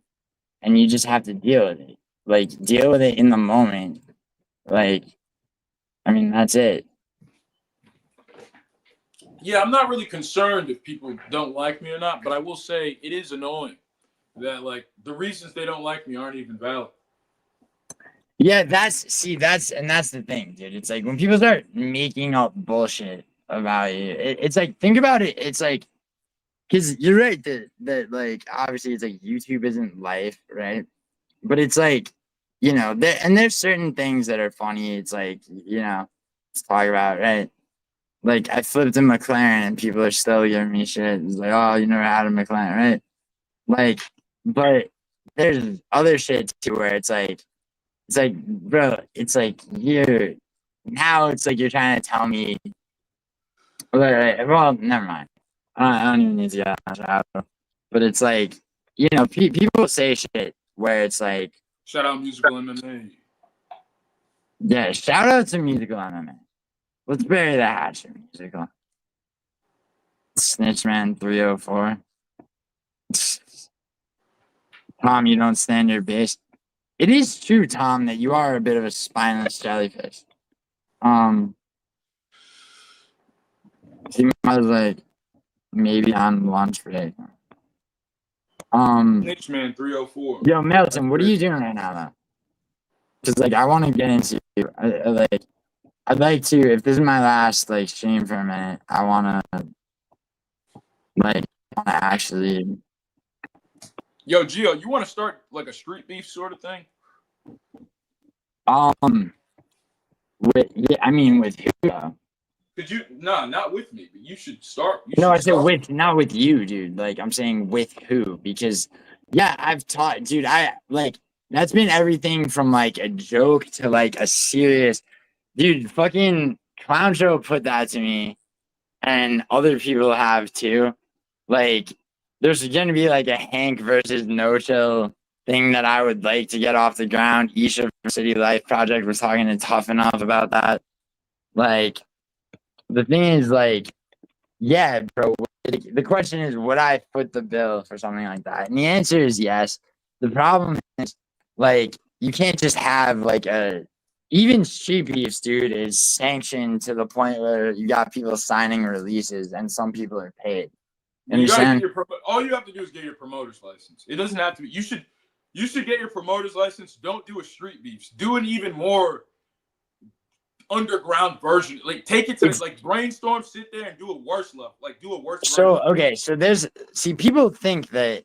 Speaker 1: and you just have to deal with it. Like, deal with it in the moment. Like, I mean, that's it.
Speaker 11: Yeah, I'm not really concerned if people don't like me or not, but I will say it is annoying that like the reasons they don't like me aren't even valid.
Speaker 1: Yeah, that's the thing, dude. It's like when people start making up bullshit about you, it's like, think about it. It's like, because you're right that like obviously it's like YouTube isn't life, right? But it's like, you know, there's certain things that are funny. It's like, you know, let's talk about, right? Like I flipped a McLaren and people are still giving me shit. It's like, oh, you never had a McLaren, right? Like, but there's other shit too where it's like, bro, it's like you're you're trying to tell me. Well, never mind. I don't even need to get on shadow. But it's like, you know, people say shit where it's like,
Speaker 11: shout out musical MMA.
Speaker 1: Yeah, shout out to musical MMA. Let's bury the hatchet, musical. Snitchman 304. Tom, you don't stand your base. It is true, Tom, that you are a bit of a spineless jellyfish. He was like maybe on lunch break.
Speaker 11: Snitchman 304.
Speaker 1: Yo, Melton, what are you doing right now, though? Because like I want to get into. I'd like to. If this is my last like stream for a minute, I want to actually.
Speaker 11: Yo, Gio, you want to start like a street beef sort of thing?
Speaker 1: With who?
Speaker 11: Could you? No, not with me, but you should start.
Speaker 1: I said not with you, dude. Like I'm saying with who? Because yeah, I've taught, dude. That's been everything from like a joke to like a serious, dude. Fucking Clown Show put that to me, and other people have too. Like, there's gonna be like a Hank versus No Chill thing that I would like to get off the ground. Isha City Life Project was talking to Tough Enough about that. Like, the thing is, like, yeah, bro. The question is, would I foot the bill for something like that? And the answer is yes. The problem is, like, you can't just have like even street beefs, dude, is sanctioned to the point where you got people signing releases and some people are paid. Understand?
Speaker 11: All you have to do is get your promoter's license. It doesn't have to be. You should get your promoter's license. Don't do a street beefs. Do an even more underground version. Like take it to like brainstorm, sit there and do a worse level. Like do a worse.
Speaker 1: So okay, so people think that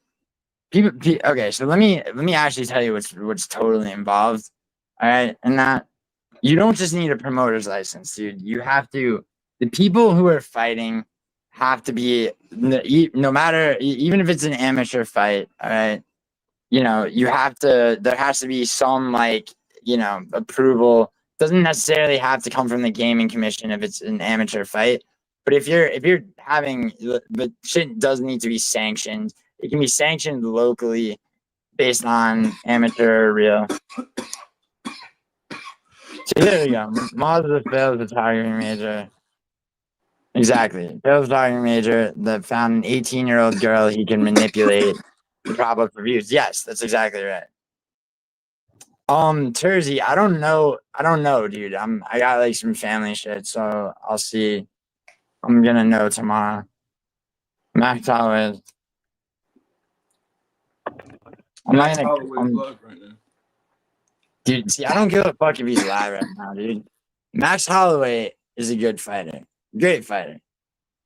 Speaker 1: okay, so let me actually tell you what's totally involved. All right, and that you don't just need a promoter's license, dude. You have to. The people who are fighting have to be no matter even if it's an amateur fight. All right, you know you have to. There has to be some like approval. Doesn't necessarily have to come from the gaming commission if it's an amateur fight. But if you're having, but shit does need to be sanctioned. It can be sanctioned locally based on amateur or real. So there we go. Moz is a failed photography major. Exactly. Failed photography major that found an 18-year-old girl he can manipulate to prop up reviews. Yes, that's exactly right. Tersey, I don't know, dude. I got like some family shit, so I'll see. I'm gonna know tomorrow. Max Holloway. I'm not gonna.
Speaker 11: Right now.
Speaker 1: Dude, see, I don't give a fuck if he's live right now, dude. Max Holloway is a good fighter. Great fighter.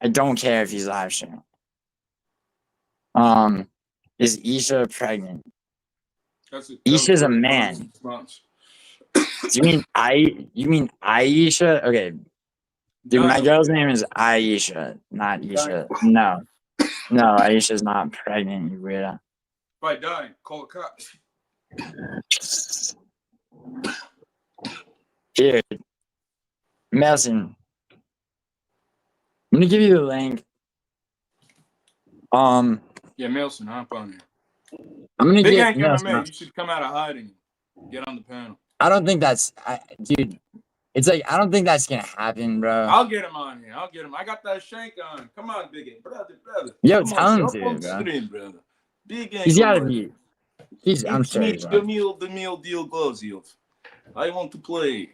Speaker 1: I don't care if he's live streaming. Is Isha pregnant? Isha's a man. Do you mean Aisha? Okay. Dude, my girl's name is Aisha, not Isha. No, Aisha's not pregnant, you weirdo.
Speaker 11: If I die, call the cops.
Speaker 1: Here, Melson. I'm gonna give you the link.
Speaker 11: Yeah, Melson, hop on here.
Speaker 1: I'm gonna
Speaker 11: Big
Speaker 1: get
Speaker 11: MMA. You should come out of hiding. Get on the panel.
Speaker 1: I don't think that's, dude. It's like I don't think that's gonna happen, bro.
Speaker 11: I'll get him on here. I'll get him. I got that shank on. Come on, Big brother.
Speaker 1: Yo,
Speaker 11: come
Speaker 1: tell
Speaker 11: on,
Speaker 1: him
Speaker 11: bro.
Speaker 1: to,
Speaker 11: Brother. Big
Speaker 1: He's gotta be. I'm sorry, bro.
Speaker 11: The meal deal gloves, yield. I want to play.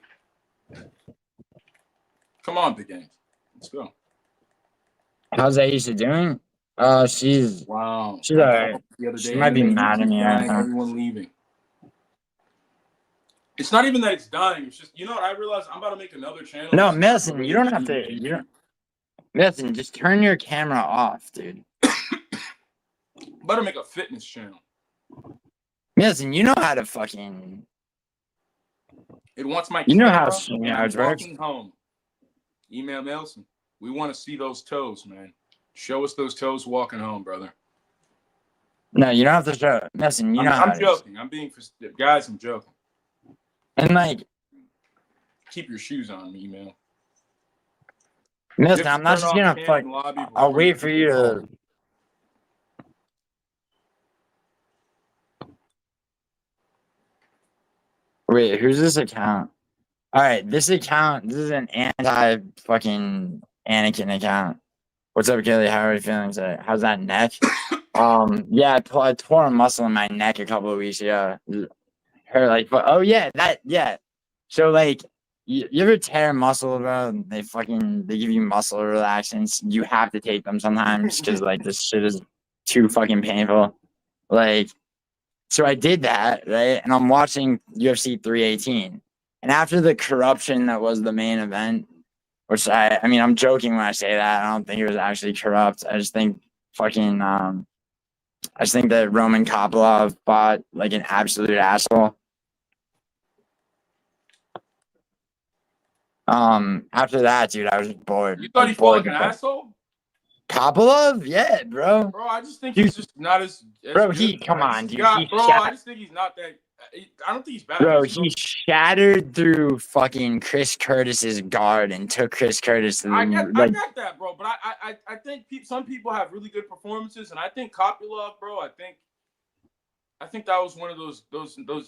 Speaker 11: Come on, Big Gang. Let's go.
Speaker 1: How's Aisha doing? She's
Speaker 11: wow.
Speaker 1: She's alright. She might be
Speaker 11: MMA
Speaker 1: mad at me right now.
Speaker 11: Everyone leaving. It's not even that it's dying. It's just what I realized. I'm about to make another channel.
Speaker 1: No, Melson, you don't have to. You don't. Melson, just turn your camera off, dude.
Speaker 11: I'm about to make a fitness channel.
Speaker 1: Melson, you know how to fucking.
Speaker 11: It wants my.
Speaker 1: You know how
Speaker 11: StreamYard
Speaker 1: works.
Speaker 11: Home. Email Melson. We want to see those toes, man. Show us those toes walking home, brother.
Speaker 1: No, you don't have to show. Melson, you know how.
Speaker 11: I'm joking. I'm being guys. I'm joking.
Speaker 1: And like,
Speaker 11: keep your shoes on, email.
Speaker 1: Melson, I'm not just gonna fuck. I'll wait for you to. Wait, who's this account? All right, this account. This is an anti-fucking Anakin account. What's up, Kelly? How are you feeling today? How's that neck? Yeah, I tore a muscle in my neck a couple of weeks ago. Her like, oh yeah, yeah. So like, you ever tear a muscle, bro? They give you muscle relaxants. You have to take them sometimes because like this shit is too fucking painful. Like, so I did that, right? And I'm watching UFC 318, and after the corruption that was the main event, which I mean, I'm joking when I say that. I don't think it was actually corrupt. I just think fucking I just think that Roman Kopylov fought like an absolute asshole. After that, dude, I was bored.
Speaker 11: You thought he fought like an asshole?
Speaker 1: Kopylov? Yeah, bro.
Speaker 11: Bro, I just think he's just not as
Speaker 1: bro,
Speaker 11: good.
Speaker 1: Come on, dude.
Speaker 11: I just think he's not that. I don't think he's bad.
Speaker 1: Bro, he shattered through fucking Chris Curtis's guard and took Chris Curtis to the
Speaker 11: I get that, bro. But I think some people have really good performances, and I think Kopylov, bro. I think that was one of those.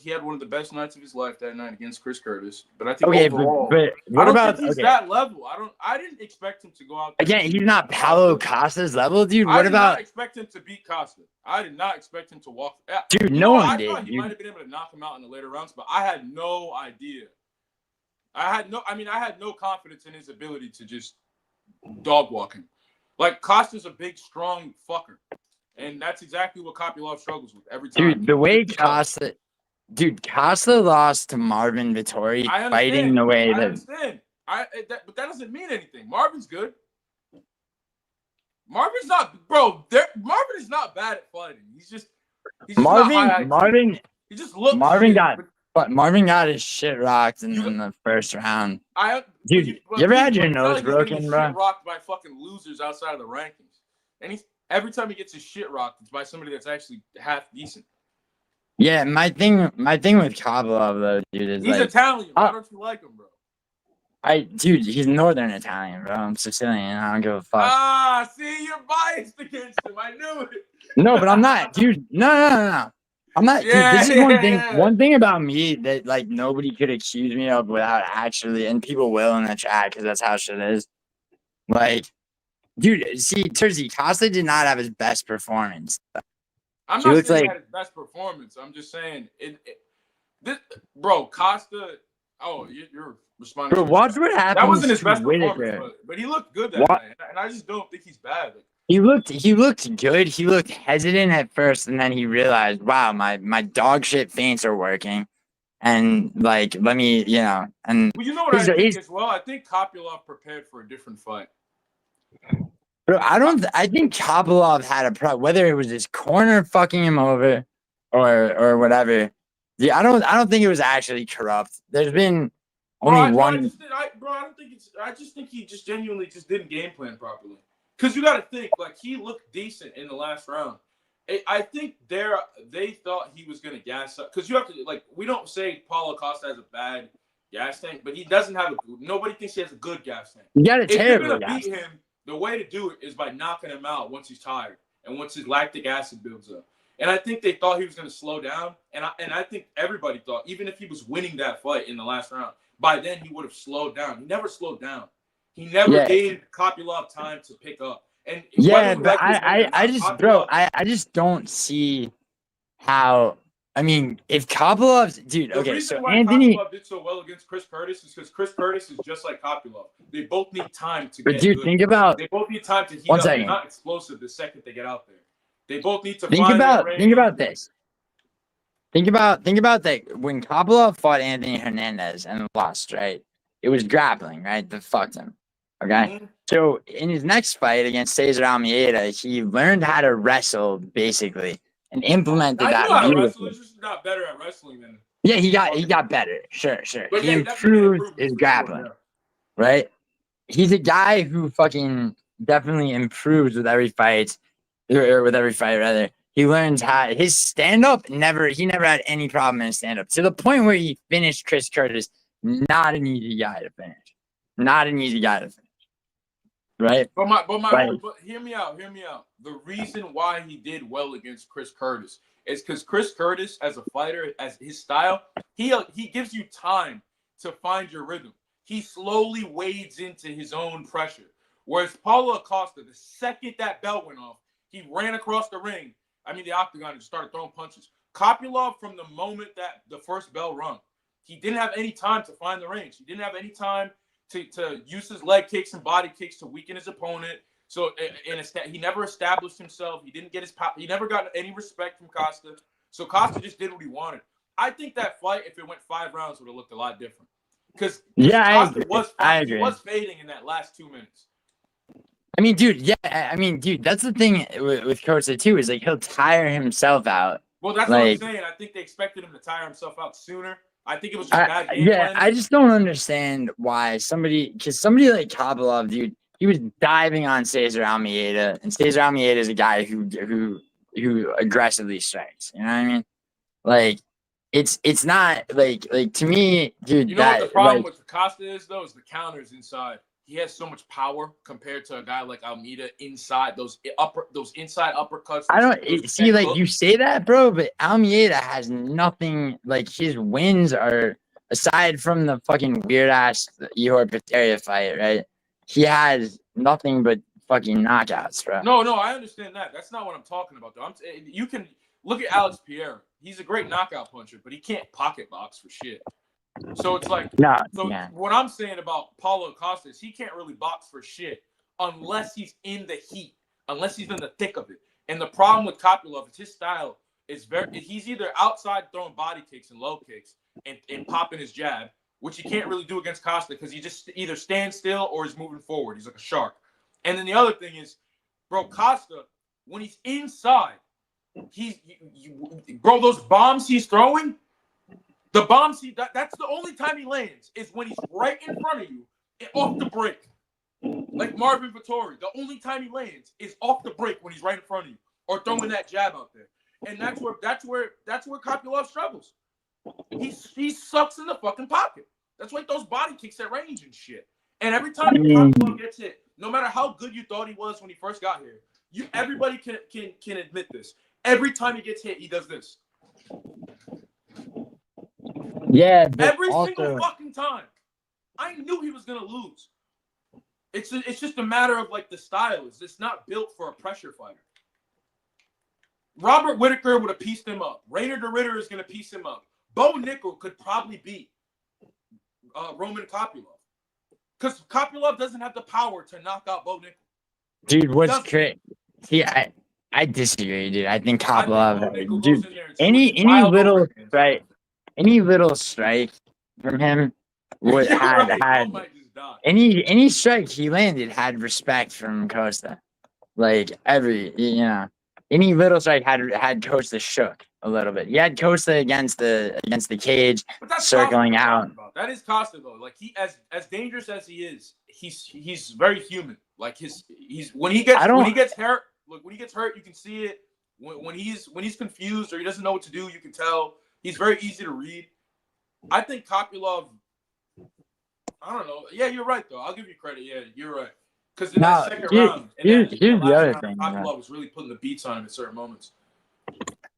Speaker 11: He had one of the best nights of his life that night against Chris Curtis. But I think overall,
Speaker 1: but what about
Speaker 11: think he's that level? I didn't expect him to go out there.
Speaker 1: Again, he's not Paulo Costa's level, dude.
Speaker 11: I did not expect him to beat Costa. I did not expect him to walk.
Speaker 1: Dude, no one did.
Speaker 11: I thought he might have been able to knock him out in the later rounds, but I had no idea. I had no confidence in his ability to just dog walk him. Like Costa's a big, strong fucker. And that's exactly what Kopylov struggles with every time.
Speaker 1: Dude, the way Costa lost to Marvin Vittori fighting the way that.
Speaker 11: I understand. But that doesn't mean anything. Marvin's good. Marvin's not, bro. Marvin is not bad at fighting. He's just
Speaker 1: Marvin.
Speaker 11: He just looks.
Speaker 1: Marvin got But Marvin got his shit rocked in the first round. Dude, you ever had your nose broken,
Speaker 11: Shit
Speaker 1: bro?
Speaker 11: rocked by fucking losers outside of the rankings, and every time he gets his shit rocked, it's by somebody that's actually half decent.
Speaker 1: Yeah, my thing with Kovalev though, dude, is
Speaker 11: He's
Speaker 1: like
Speaker 11: Italian. Why don't you like him, bro?
Speaker 1: Dude, he's Northern Italian, bro. I'm Sicilian. I don't give a fuck.
Speaker 11: Ah, see, you're biased against him. I knew it.
Speaker 1: No, but I'm not, dude. No. I'm not, dude. This is one thing. One thing about me that like nobody could accuse me of without actually, and people will in the chat because that's how shit is. Like, dude, see, Tersey Costa did not have his best performance.
Speaker 11: I'm not saying he had his best performance. I'm just saying bro, Costa. Oh, you're responding.
Speaker 1: Bro, watch what happened.
Speaker 11: That wasn't his best performance, but he looked good that night, and I just don't think he's bad.
Speaker 1: He looked good. He looked hesitant at first, and then he realized, wow, my dog shit feints are working, and like let me, and
Speaker 11: well, you know what I think as well. I think Kopylov prepared for a different fight.
Speaker 1: Bro, I think Kopylov had a problem, whether it was his corner fucking him over, or whatever. Yeah, I don't think it was actually corrupt. There's been only one.
Speaker 11: I just think he just genuinely just didn't game plan properly. Because you got to think, like, he looked decent in the last round. I think they thought he was going to gas up. Because you have to, like, we don't say Paulo Costa has a bad gas tank, but he doesn't have nobody thinks he has a good gas tank.
Speaker 1: You got a
Speaker 11: terrible gas tank. If you're going to beat him, the way to do it is by knocking him out once he's tired and once his lactic acid builds up. And I think they thought he was going to slow down. And I think everybody thought, even if he was winning that fight in the last round, by then he would have slowed down. He never slowed down. He never gave Kopylov time to pick up. And
Speaker 1: but I just don't see how. I mean, if Kopylov's dude,
Speaker 11: the
Speaker 1: okay,
Speaker 11: reason
Speaker 1: so
Speaker 11: why
Speaker 1: Anthony
Speaker 11: Kopylov did so well against Chris Curtis is because Chris Curtis is just like Kopylov. They both need time to
Speaker 1: But
Speaker 11: get
Speaker 1: dude,
Speaker 11: good.
Speaker 1: think about-
Speaker 11: They both need time to heat
Speaker 1: One
Speaker 11: up.
Speaker 1: second.
Speaker 11: They're not explosive the second they get out there. They both need to
Speaker 1: think
Speaker 11: find
Speaker 1: about
Speaker 11: their
Speaker 1: think
Speaker 11: range.
Speaker 1: about this. Think about that when Kopylov fought Anthony Hernandez and lost, right? It was grappling, right? That fucked him. Okay. So in his next fight against Cesar Almeida, he learned how to wrestle basically and implemented
Speaker 11: I
Speaker 1: that
Speaker 11: know how to
Speaker 1: beautifully.
Speaker 11: wrestle. He's just not better at wrestling than.
Speaker 1: Yeah, he got better. Sure.
Speaker 11: But
Speaker 1: He
Speaker 11: yeah,
Speaker 1: improved his grappling.
Speaker 11: yeah.
Speaker 1: Right? He's a guy who fucking definitely improves with every fight, or with every fight rather. He learns how his stand up he never had any problem in stand up to the point where he finished Chris Curtis. Not an easy guy to finish. Right?
Speaker 11: But hear me out. The reason why he did well against Chris Curtis is because Chris Curtis, as a fighter, as his style, he gives you time to find your rhythm. He slowly wades into his own pressure. Whereas Paulo Acosta, the second that bell went off, he ran across the ring. The octagon, and started throwing punches. Kopylov, from the moment that the first bell rung, he didn't have any time to find the range. He didn't have any time to use his leg kicks and body kicks to weaken his opponent. So he never established himself. He didn't get his power. He never got any respect from Costa. So Costa just did what he wanted. I think that fight, if it went 5 rounds, would have looked a lot different. Because Costa he was fading in that last 2 minutes.
Speaker 1: Dude, that's the thing with Costa too, is like he'll tire himself out.
Speaker 11: Well, that's what I'm saying. I think they expected him to tire himself out sooner. I think it was just bad game planning.
Speaker 1: I just don't understand why somebody like Kopylov, dude, he was diving on Cesar Almeida, and Cesar Almeida is a guy who aggressively strikes. You know what I mean? Like, it's not like to me, dude.
Speaker 11: You know what the problem with Costa is though, is the counters inside. He has so much power compared to a guy like Almeida inside those inside uppercuts.
Speaker 1: I don't see like you say that, bro, but Almeida has nothing. Like his wins are aside from the fucking weird ass Ihor Peteria fight, right? He has nothing but fucking knockouts, bro.
Speaker 11: No, I understand that. That's not what I'm talking about, though. You can look at Alex Pierre. He's a great knockout puncher, but he can't pocket box for shit. So it's like, what I'm saying about Paulo Costa is he can't really box for shit unless he's in the heat, unless he's in the thick of it. And the problem with Kopylov is his style is he's either outside throwing body kicks and low kicks and popping his jab, which he can't really do against Costa because he just either stands still or is moving forward. He's like a shark. And then the other thing is, bro, Costa, when he's inside, bro, those bombs he's throwing, The bombs that's the only time he lands is when he's right in front of you, off the break. Like Marvin Vettori, the only time he lands is off the break when he's right in front of you, or throwing that jab out there. And that's where Kopylov struggles. He sucks in the fucking pocket. That's why he throws body kicks at range and shit. And every time Kopylov gets hit, no matter how good you thought he was when he first got here, everybody can admit this. Every time he gets hit, he does this.
Speaker 1: Yeah,
Speaker 11: every single fucking time. I knew he was gonna lose. It's just a matter of like the style. It's not built for a pressure fighter. Robert Whittaker would have pieced him up. Rainer de Ritter is gonna piece him up. Bo Nickel could probably beat Roman Kopylov, because Kopylov doesn't have the power to knock out Bo Nickel.
Speaker 1: Dude, what's crazy? Yeah, I disagree, dude. I think Kopylov, dude, any little strike from him would had any strike he landed had respect from Costa. Like any little strike had Costa shook a little bit. He had Costa against the cage, circling out.
Speaker 11: That is Costa though. Like he as dangerous as he is, he's very human. Like when he gets hurt. Look, when he gets hurt, you can see it. When he's confused or he doesn't know what to do, you can tell. He's very easy to read. I think Kopylov. I don't know. Yeah, you're right though. I'll give you credit. Yeah, you're right. Because in that second round,
Speaker 1: here's the other thing.
Speaker 11: Kopylov was really putting the beats on him at certain moments.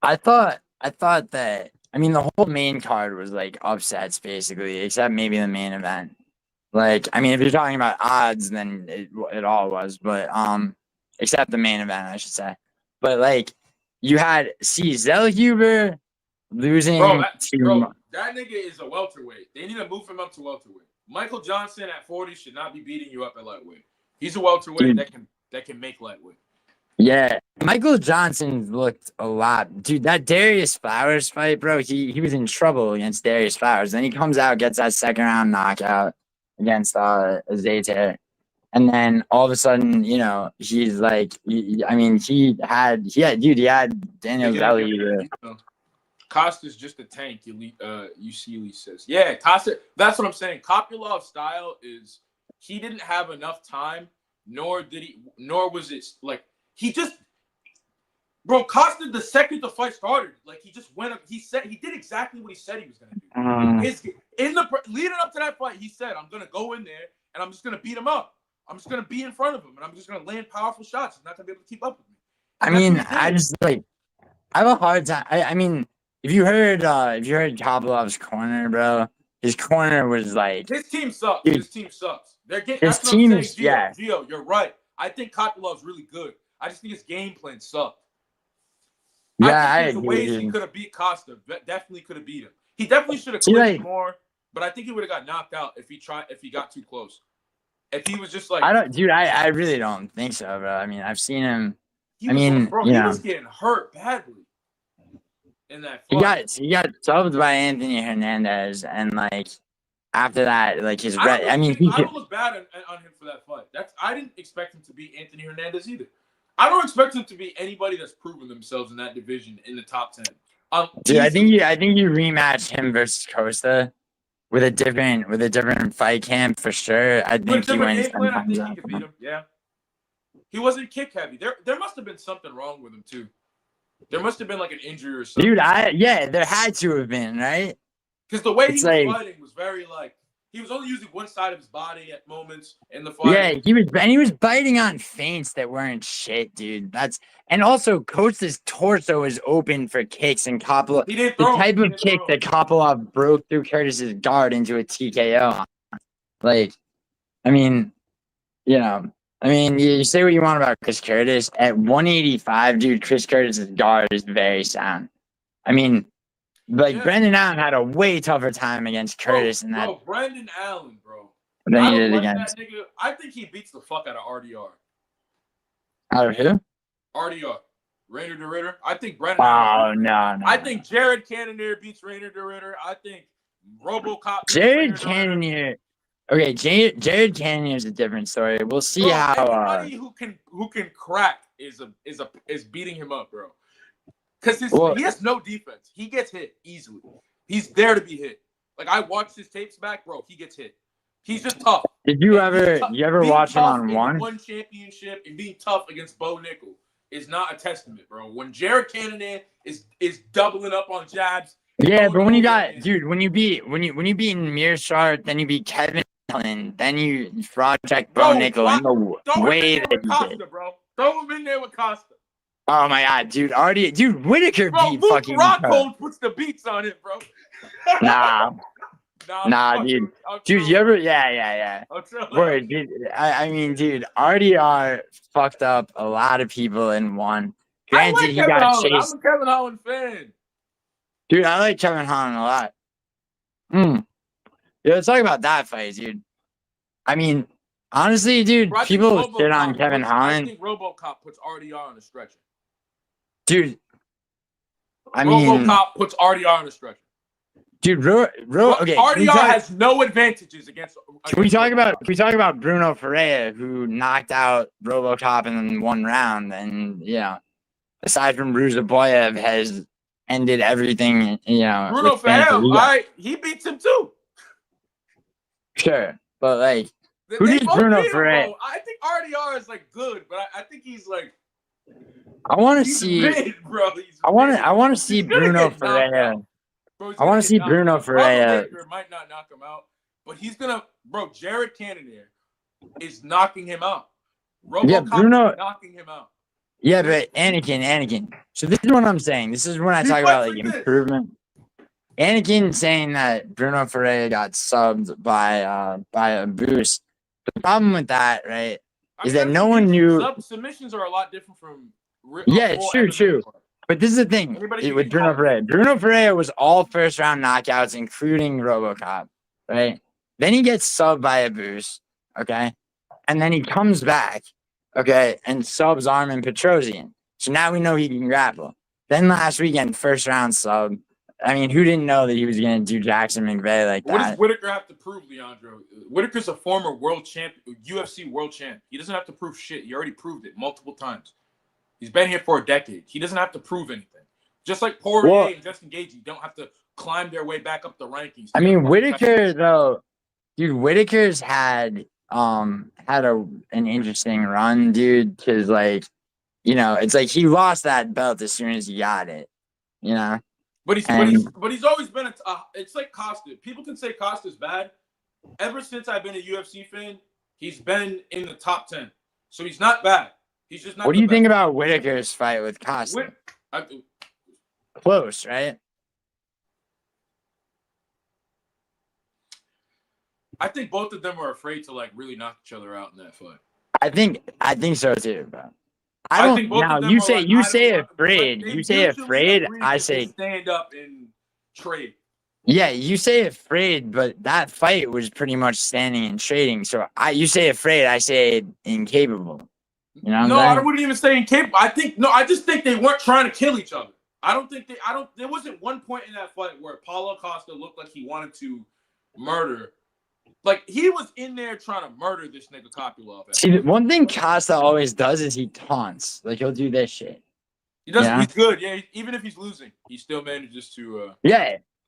Speaker 1: I thought that. I mean, the whole main card was like upsets basically, except maybe the main event. Like, I mean, if you're talking about odds, then it all was. But except the main event, I should say. But like, you had Zellhuber losing
Speaker 11: that nigga is a welterweight. They need to move him up to welterweight. Michael Johnson at 40 should not be beating you up at lightweight. He's a welterweight that can make lightweight.
Speaker 1: Yeah, Michael Johnson looked a lot. Dude, that Darius Flowers fight, bro, he was in trouble against Darius Flowers. Then he comes out, gets that second round knockout against Zayter. And then all of a sudden, he's like, he had Daniel Zelly.
Speaker 11: Costa's just a tank, Ucili says. Yeah, Costa, that's what I'm saying. Kopylov's style is he didn't have enough time, nor was it like he just Costa, the second the fight started, like he just went up, he did exactly what he said he was gonna do. Leading up to that fight, he said, I'm gonna go in there and I'm just gonna beat him up. I'm just gonna be in front of him and I'm just gonna land powerful shots. He's not gonna be able to keep up with me.
Speaker 1: I mean, I have a hard time. I mean, if you heard Kopylov's corner, bro, his corner was like
Speaker 11: his team sucks.
Speaker 1: Dude,
Speaker 11: his team sucks. Gio, you're right. I think Kopylov's really good. I just think his game plan sucked.
Speaker 1: Yeah,
Speaker 11: I think there's ways he could have beat Costa. Definitely could have beat him. He definitely should have clipped more, but I think he would have got knocked out if he got too close. If he was just like
Speaker 1: I really don't think so, bro. I mean, I've seen him.
Speaker 11: He was getting hurt badly in that fight.
Speaker 1: He got subbed by Anthony Hernandez, and like after that, like his I
Speaker 11: don't look bad on him for that fight. I didn't expect him to beat Anthony Hernandez either. I don't expect him to be anybody that's proven themselves in that division in the top 10.
Speaker 1: Dude, I think you rematch him versus Costa with a different fight camp for sure. I think he wins.
Speaker 11: I think he could beat him. Yeah, he wasn't kick heavy. There must have been something wrong with him too. There must have been like an injury or something.
Speaker 1: Dude, there had to have been, right?
Speaker 11: Because the way he was fighting was very like he was only using one side of his body at moments in the fight.
Speaker 1: Yeah, he was biting on feints that weren't shit, dude. And also Costa's torso was open for kicks, and Kopylov, the type of kick that Kopylov broke through Curtis's guard into a TKO. Like, I mean, you say what you want about Chris Curtis. At 185, dude, Chris Curtis's guard is very sound. I mean, Brendan Allen had a way tougher time against Curtis in that.
Speaker 11: Bro, Brendan Allen, bro.
Speaker 1: Than he did against.
Speaker 11: That nigga. I think he beats the fuck out of RDR.
Speaker 1: Out of who?
Speaker 11: RDR. Rainer de Ritter. I think Brendan Allen.
Speaker 1: No.
Speaker 11: I think Jared Cannonier beats Rainer de Ritter. I think RoboCop.
Speaker 1: Jared Cannonier. Okay, Jared Cannonier is a different story. We'll see how.
Speaker 11: Anybody who can crack is beating him up, bro. Because he has no defense. He gets hit easily. He's there to be hit. Like, I watched his tapes back, bro. He gets hit. He's just tough.
Speaker 1: Did you ever
Speaker 11: Being
Speaker 1: watch him
Speaker 11: tough
Speaker 1: on
Speaker 11: in
Speaker 1: one?
Speaker 11: championship and being tough against Bo Nickel is not a testament, bro. When Jared Cannonier is doubling up on jabs.
Speaker 1: Yeah, but when you got, dude, when you beat Mearshart, then you beat Kevin Allen, then you project Bo Nickel in the way that you did.
Speaker 11: Bro. Throw him in there with Costa.
Speaker 1: Oh my god, dude, Whitaker beat
Speaker 11: Luke
Speaker 1: fucking
Speaker 11: Rockhold puts the beats on it, bro.
Speaker 1: Nah, dude. Dude, you ever? Yeah. Word, dude. I mean, dude, RDR fucked up a lot of people in one. Granted, he got chased.
Speaker 11: I'm a Kevin Holland fan.
Speaker 1: Dude, I like Kevin Holland a lot. Yeah, let's talk about that fight, dude. I mean, honestly, dude, people shit on Kevin Holland.
Speaker 11: I think RoboCop puts RDR on a stretcher.
Speaker 1: Dude, I mean,
Speaker 11: RoboCop puts RDR on a stretcher.
Speaker 1: Dude, okay.
Speaker 11: RDR has no advantages against.
Speaker 1: Can we talk about Bruno Ferreira, who knocked out RoboCop in one round, and aside from Ruzaboyev, has ended everything.
Speaker 11: Bruno Ferreira, he beats him too.
Speaker 1: Sure, but like, who did Bruno Ferreira?
Speaker 11: I think RDR is like good, but I think he's like.
Speaker 1: I want to see.
Speaker 11: Big, bro.
Speaker 1: I want to see Bruno Ferreira. I want to see Bruno Ferreira.
Speaker 11: Might not knock him out, but he's gonna, bro. Jared Cannonier is knocking him out.
Speaker 1: Bruno
Speaker 11: is knocking him out.
Speaker 1: Yeah, but Anakin. So this is what I'm saying. This is when I talk about like improvement. Anakin saying that Bruno Ferreira got subbed by a boost. The problem with that, right, is that no one knew.
Speaker 11: Submissions are a lot different from.
Speaker 1: Yeah, true. But this is the thing with Bruno Ferreira. Bruno Ferreira was all first-round knockouts, including RoboCop, right? Then he gets subbed by a boost, okay? And then he comes back, okay, and subs Armin Petrosian. So now we know he can grapple. Then last weekend, first-round sub. I mean, who didn't know that he was going to do Jackson McVeigh like that?
Speaker 11: What does Whitaker have to prove, Leandro? Whitaker's a former world champ, UFC world champ. He doesn't have to prove shit. He already proved it multiple times. He's been here for a decade. He doesn't have to prove anything. Just like Poirier and Justin Gaethje don't have to climb their way back up the rankings.
Speaker 1: I mean, Whitaker though, dude, Whitaker's had an interesting run, dude. Because like, it's like he lost that belt as soon as he got it.
Speaker 11: But he's always been it's like Costa. People can say Costa's bad. Ever since I've been a UFC fan, he's been in the top 10. So he's not bad. He's just not.
Speaker 1: What do you think about Whitaker's fight with Costa? Close, right?
Speaker 11: I think both of them were afraid to like really knock each other out in that fight.
Speaker 1: I think so too, bro. I don't. Now you say afraid. You say afraid. I say
Speaker 11: stand up and trade.
Speaker 1: Yeah, you say afraid, but that fight was pretty much standing and trading. So you say afraid. I say incapable.
Speaker 11: I wouldn't even say incapable. I just think they weren't trying to kill each other. There wasn't one point in that fight where Paulo Costa looked like he wanted to murder. Like, he was in there trying to murder this nigga Kopylov.
Speaker 1: See, one thing Costa always does is he taunts. Like, he'll do this shit.
Speaker 11: He does. He's good. Yeah, even if he's losing, he still manages to.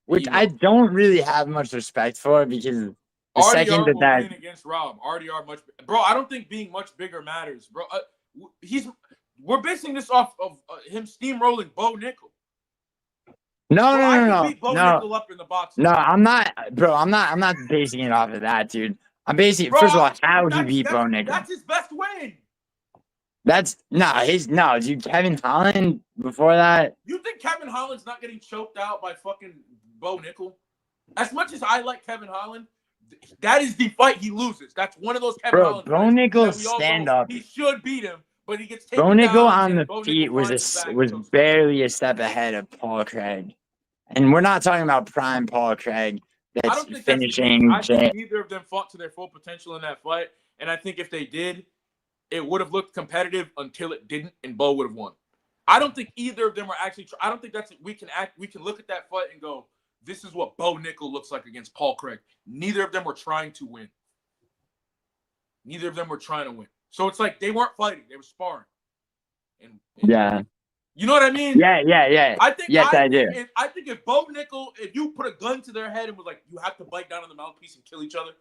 Speaker 1: Which I don't really have much respect for because the second that
Speaker 11: win against Rob, RDR bro. I don't think being much bigger matters, bro. We're basing this off of him steamrolling Bo Nickel.
Speaker 1: No.
Speaker 11: Nickel up in the box.
Speaker 1: No, I'm not, bro. I'm not basing it off of that, dude. I'm basing it first of all how he beat Bo Nickel.
Speaker 11: That's his best win.
Speaker 1: Dude. Kevin Holland before that.
Speaker 11: You think Kevin Holland's not getting choked out by fucking Bo Nickel? As much as I like Kevin Holland, that is the fight he loses. That's one of those Kevin Holland.
Speaker 1: Bo Nickel's stand up.
Speaker 11: He should beat him, but he gets taken
Speaker 1: Bo Nickel
Speaker 11: down
Speaker 1: on the feet was barely a step ahead of Paul Craig, and we're not talking about prime Paul Craig. That's finishing.
Speaker 11: I think neither of them fought to their full potential in that fight, and I think if they did, it would have looked competitive until it didn't, and Bo would have won. I don't think either of them are actually. I don't think we can look at that fight and go, this is what Bo Nickel looks like against Paul Craig. Neither of them were trying to win. So it's like they weren't fighting; they were sparring. And
Speaker 1: yeah,
Speaker 11: You know what I mean?
Speaker 1: Yeah.
Speaker 11: I think
Speaker 1: I do.
Speaker 11: I think if Bo Nickel, if you put a gun to their head and was like, you have to bite down on the mouthpiece and kill each other,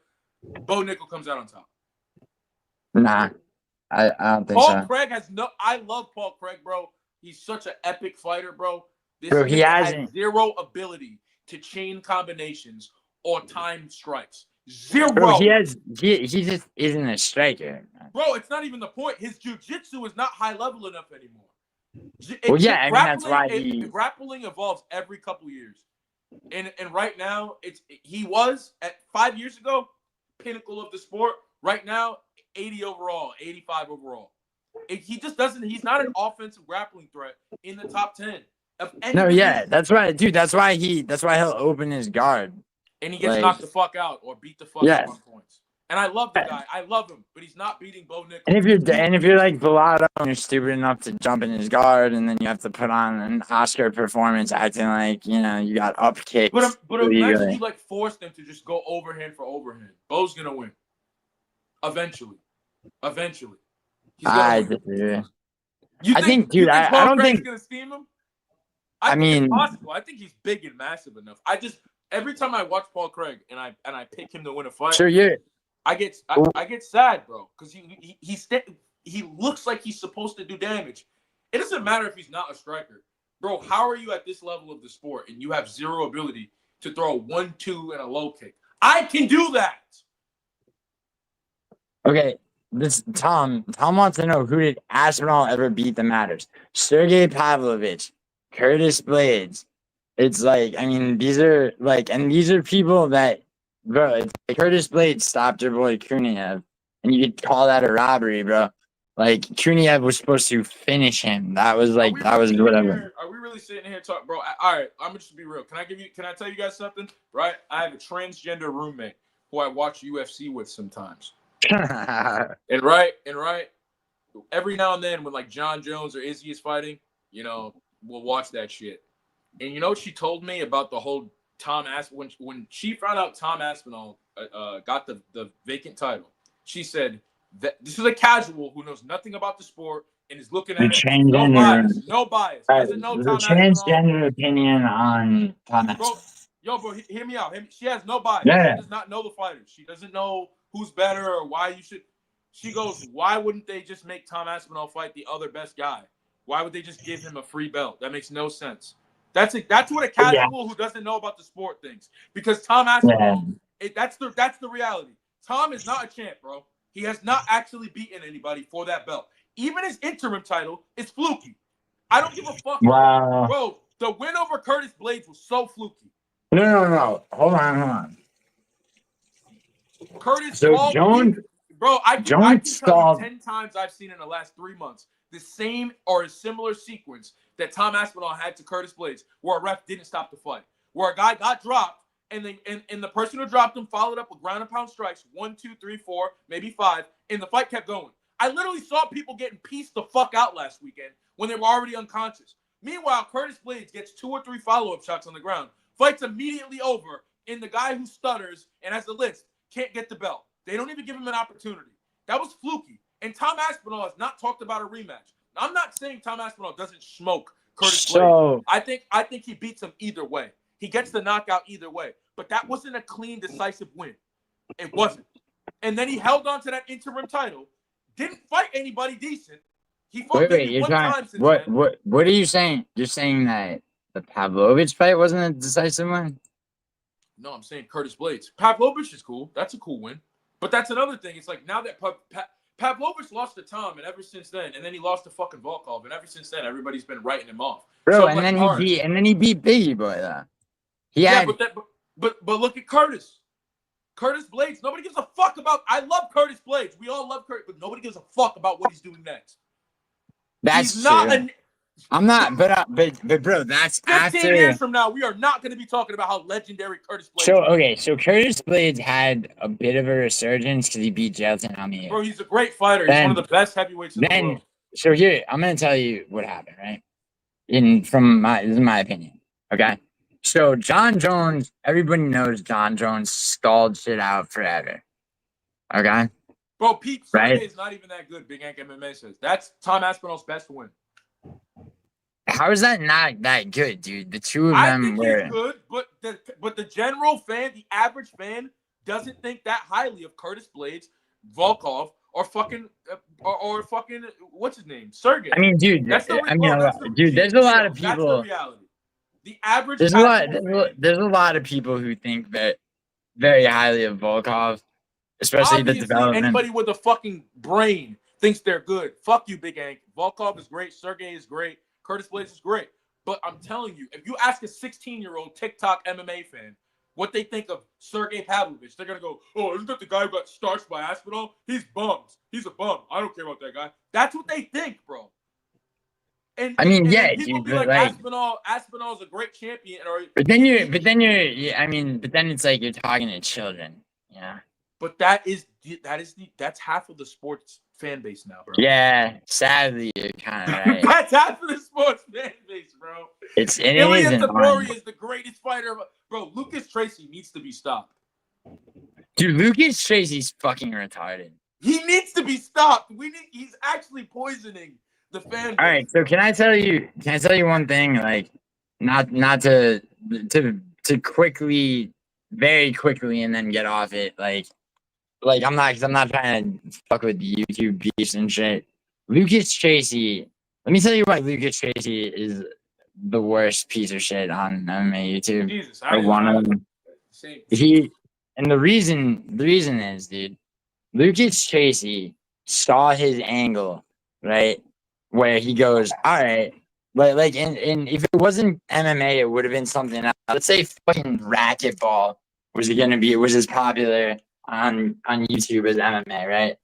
Speaker 11: Bo Nickel comes out on top.
Speaker 1: Nah, I don't think
Speaker 11: Paul
Speaker 1: so.
Speaker 11: Craig has no. I love Paul Craig, bro. He's such an epic fighter, bro. This
Speaker 1: Bro, he
Speaker 11: nigga
Speaker 1: hasn't.
Speaker 11: has zero ability to chain combinations or time strikes. Zero.
Speaker 1: Bro, he just isn't a striker.
Speaker 11: Bro, it's not even the point. His jiu-jitsu is not high level enough anymore.
Speaker 1: Well, yeah, I mean that's why
Speaker 11: grappling evolves every couple years, and right now he was at 5 years ago pinnacle of the sport. Right now, 80 overall, 85 overall. He just doesn't. He's not an offensive grappling threat in the top 10 of any.
Speaker 1: No, yeah, that's right, dude. That's why he'll open his guard,
Speaker 11: and he gets knocked the fuck out or beat the fuck out on points. And I love the guy. I love him, but he's not beating Bo Nickel.
Speaker 1: And if you're like Villado and you're stupid enough to jump in his guard, and then you have to put on an Oscar performance acting like you got up kicks.
Speaker 11: But imagine you like force them to just go overhand for overhand. Bo's gonna win. Eventually.
Speaker 1: I think, dude, I don't think
Speaker 11: gonna steam him.
Speaker 1: I mean,
Speaker 11: it's possible. I think he's big and massive enough. Every time I watch Paul Craig and I pick him to win a fight.
Speaker 1: Sure, yeah.
Speaker 11: I get sad, bro, because he looks like he's supposed to do damage. It doesn't matter if he's not a striker, bro. How are you at this level of the sport and you have zero ability to throw a 1-2 and a low kick? I can do that.
Speaker 1: Okay, this Tom wants to know, who did Aspinall ever beat that matters? Sergey Pavlovich, Curtis Blades. It's like, I mean, these are people that, bro, it's like Curtis Blades stopped your boy Kuniev, and you could call that a robbery, bro. Like, Kuniev was supposed to finish him. That was whatever.
Speaker 11: Are we really sitting here talking, bro? All right, I'm gonna just be real. Can I tell you guys something? Right? I have a transgender roommate who I watch UFC with sometimes. and right, every now and then when like John Jones or Izzy is fighting, we'll watch that shit. And you know what she told me about the whole Tom Aspinall, when she found out Tom Aspinall got the vacant title, she said that this is a casual who knows nothing about the sport and is looking at it. No bias. Doesn't know Tom
Speaker 1: transgender opinion on Tom Aspinall.
Speaker 11: Bro, hear me out. She has no bias.
Speaker 1: Yeah.
Speaker 11: She does not know the fighters. She doesn't know who's better or why you should. She goes, why wouldn't they just make Tom Aspinall fight the other best guy? Why would they just give him a free belt? That makes no sense. That's what a casual who doesn't know about the sport thinks. Because Tom Aspinall, that's the reality. Tom is not a champ, bro. He has not actually beaten anybody for that belt. Even his interim title is fluky. I don't give a fuck.
Speaker 1: Wow.
Speaker 11: Bro, the win over Curtis Blades was so fluky.
Speaker 1: No. Hold on.
Speaker 11: Curtis,
Speaker 1: so Jones,
Speaker 11: bro, I can tell you 10 times I've seen in the last 3 months the same or a similar sequence that Tom Aspinall had to Curtis Blades, where a ref didn't stop the fight, where a guy got dropped and the person who dropped him followed up with ground and pound strikes, 1, 2, 3, 4, maybe 5, and the fight kept going. I literally saw people getting pieced the fuck out last weekend when they were already unconscious. Meanwhile, Curtis Blades gets 2 or 3 follow-up shots on the ground, fight's immediately over, and the guy who stutters and has the list can't get the belt. They don't even give him an opportunity. That was fluky. And Tom Aspinall has not talked about a rematch. I'm not saying Tom Aspinall doesn't smoke Curtis Blades. I think he beats him either way. He gets the knockout either way. But that wasn't a clean, decisive win. It wasn't. And then he held on to that interim title. Didn't fight anybody decent. He fought maybe one time since then.
Speaker 1: What are you saying? You're saying that the Pavlovich fight wasn't a decisive win?
Speaker 11: No, I'm saying Curtis Blades. Pavlovich is cool. That's a cool win. But that's another thing. It's like now that Pavlovich lost to Tom, and ever since then, and then he lost to fucking Volkov, and ever since then, everybody's been writing him off.
Speaker 1: Bro, and then he beat Biggie Boy though.
Speaker 11: But look at Curtis. Curtis Blades. Nobody gives a fuck about. I love Curtis Blades. We all love Curtis, but nobody gives a fuck about what he's doing next.
Speaker 1: That's true. I'm not, but bro, that's
Speaker 11: 15 years from now, we are not going to be talking about how legendary Curtis Blades is.
Speaker 1: So Curtis Blades had a bit of a resurgence because he beat Jailton Almeida.
Speaker 11: Bro, he's a great fighter. He's one of the best heavyweights in the world.
Speaker 1: So here, I'm going to tell you what happened, right? This is my opinion, okay? So John Jones, everybody knows John Jones stalled shit out forever, okay?
Speaker 11: Bro, Pete Sunday is not even that good, Big Ank MMA says. That's Tom Aspinall's best win.
Speaker 1: How is that not that good, dude? The two of
Speaker 11: I
Speaker 1: them
Speaker 11: think
Speaker 1: were.
Speaker 11: he's good, but the general fan, the average fan, doesn't think that highly of Curtis Blades, Volkov, or fucking what's his name, Sergey.
Speaker 1: I mean, dude.
Speaker 11: That's the
Speaker 1: I mean, dude. There's a lot of
Speaker 11: That's the
Speaker 1: people.
Speaker 11: reality. The average
Speaker 1: There's
Speaker 11: casual
Speaker 1: there's a lot of people who think that very highly of Volkov, especially the
Speaker 11: Obviously,
Speaker 1: development.
Speaker 11: anybody with a fucking brain thinks they're good. Fuck you, Big Hank. Volkov is great. Sergey is great. Curtis Blades is great. But I'm telling you, if you ask a 16-year-old TikTok MMA fan what they think of Sergey Pavlovich, they're gonna go, "Oh, isn't that the guy who got starched by Aspinall? He's bummed. He's a bum. I don't care about that guy." That's what they think, bro. And
Speaker 1: I mean,
Speaker 11: and
Speaker 1: yeah,
Speaker 11: people
Speaker 1: dude,
Speaker 11: be
Speaker 1: but
Speaker 11: like,
Speaker 1: like,
Speaker 11: Aspinall's a great champion. Or,
Speaker 1: but then yeah, I mean, but then it's like you're talking to children, yeah.
Speaker 11: But that's half of the sports fan base now, bro.
Speaker 1: Yeah, sadly, you're kind of right.
Speaker 11: That's half of the sports fan base, bro.
Speaker 1: Ilya
Speaker 11: Tabori is the greatest fighter, bro. Lucas Tracy needs to be stopped.
Speaker 1: Dude, Lucas Tracy's fucking retarded.
Speaker 11: He needs to be stopped. He's actually poisoning the fan base.
Speaker 1: All right, so can I tell you one thing? Like, not to quickly, very quickly, and then get off it. Like I'm not trying to fuck with the YouTube beefs and shit. Lucas Tracy, let me tell you why Lucas Tracy is the worst piece of shit on MMA YouTube.
Speaker 11: Jesus,
Speaker 1: or one of them. And the reason is, dude, Lucas Tracy saw his angle, right? Where he goes, all right, like and if it wasn't MMA, it would have been something else. Let's say fucking racquetball was as popular on YouTube as MMA, right?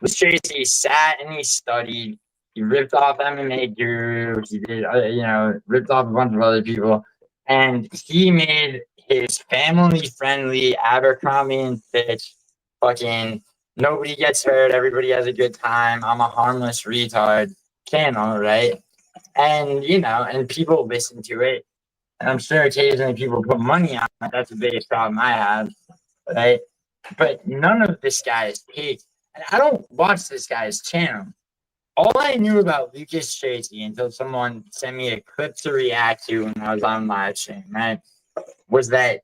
Speaker 1: Lucas Tracy sat and he studied. He ripped off MMA Guru. He did, ripped off a bunch of other people, and he made his family-friendly Abercrombie and Fitch fucking nobody gets hurt, everybody has a good time, I'm a harmless retard channel, right? And and people listen to it. And I'm sure occasionally people put money on it. That's the biggest problem I have, right? But none of this guy's takes. And I don't watch this guy's channel. All I knew about Lucas Tracy until someone sent me a clip to react to when I was on live stream, right? Was that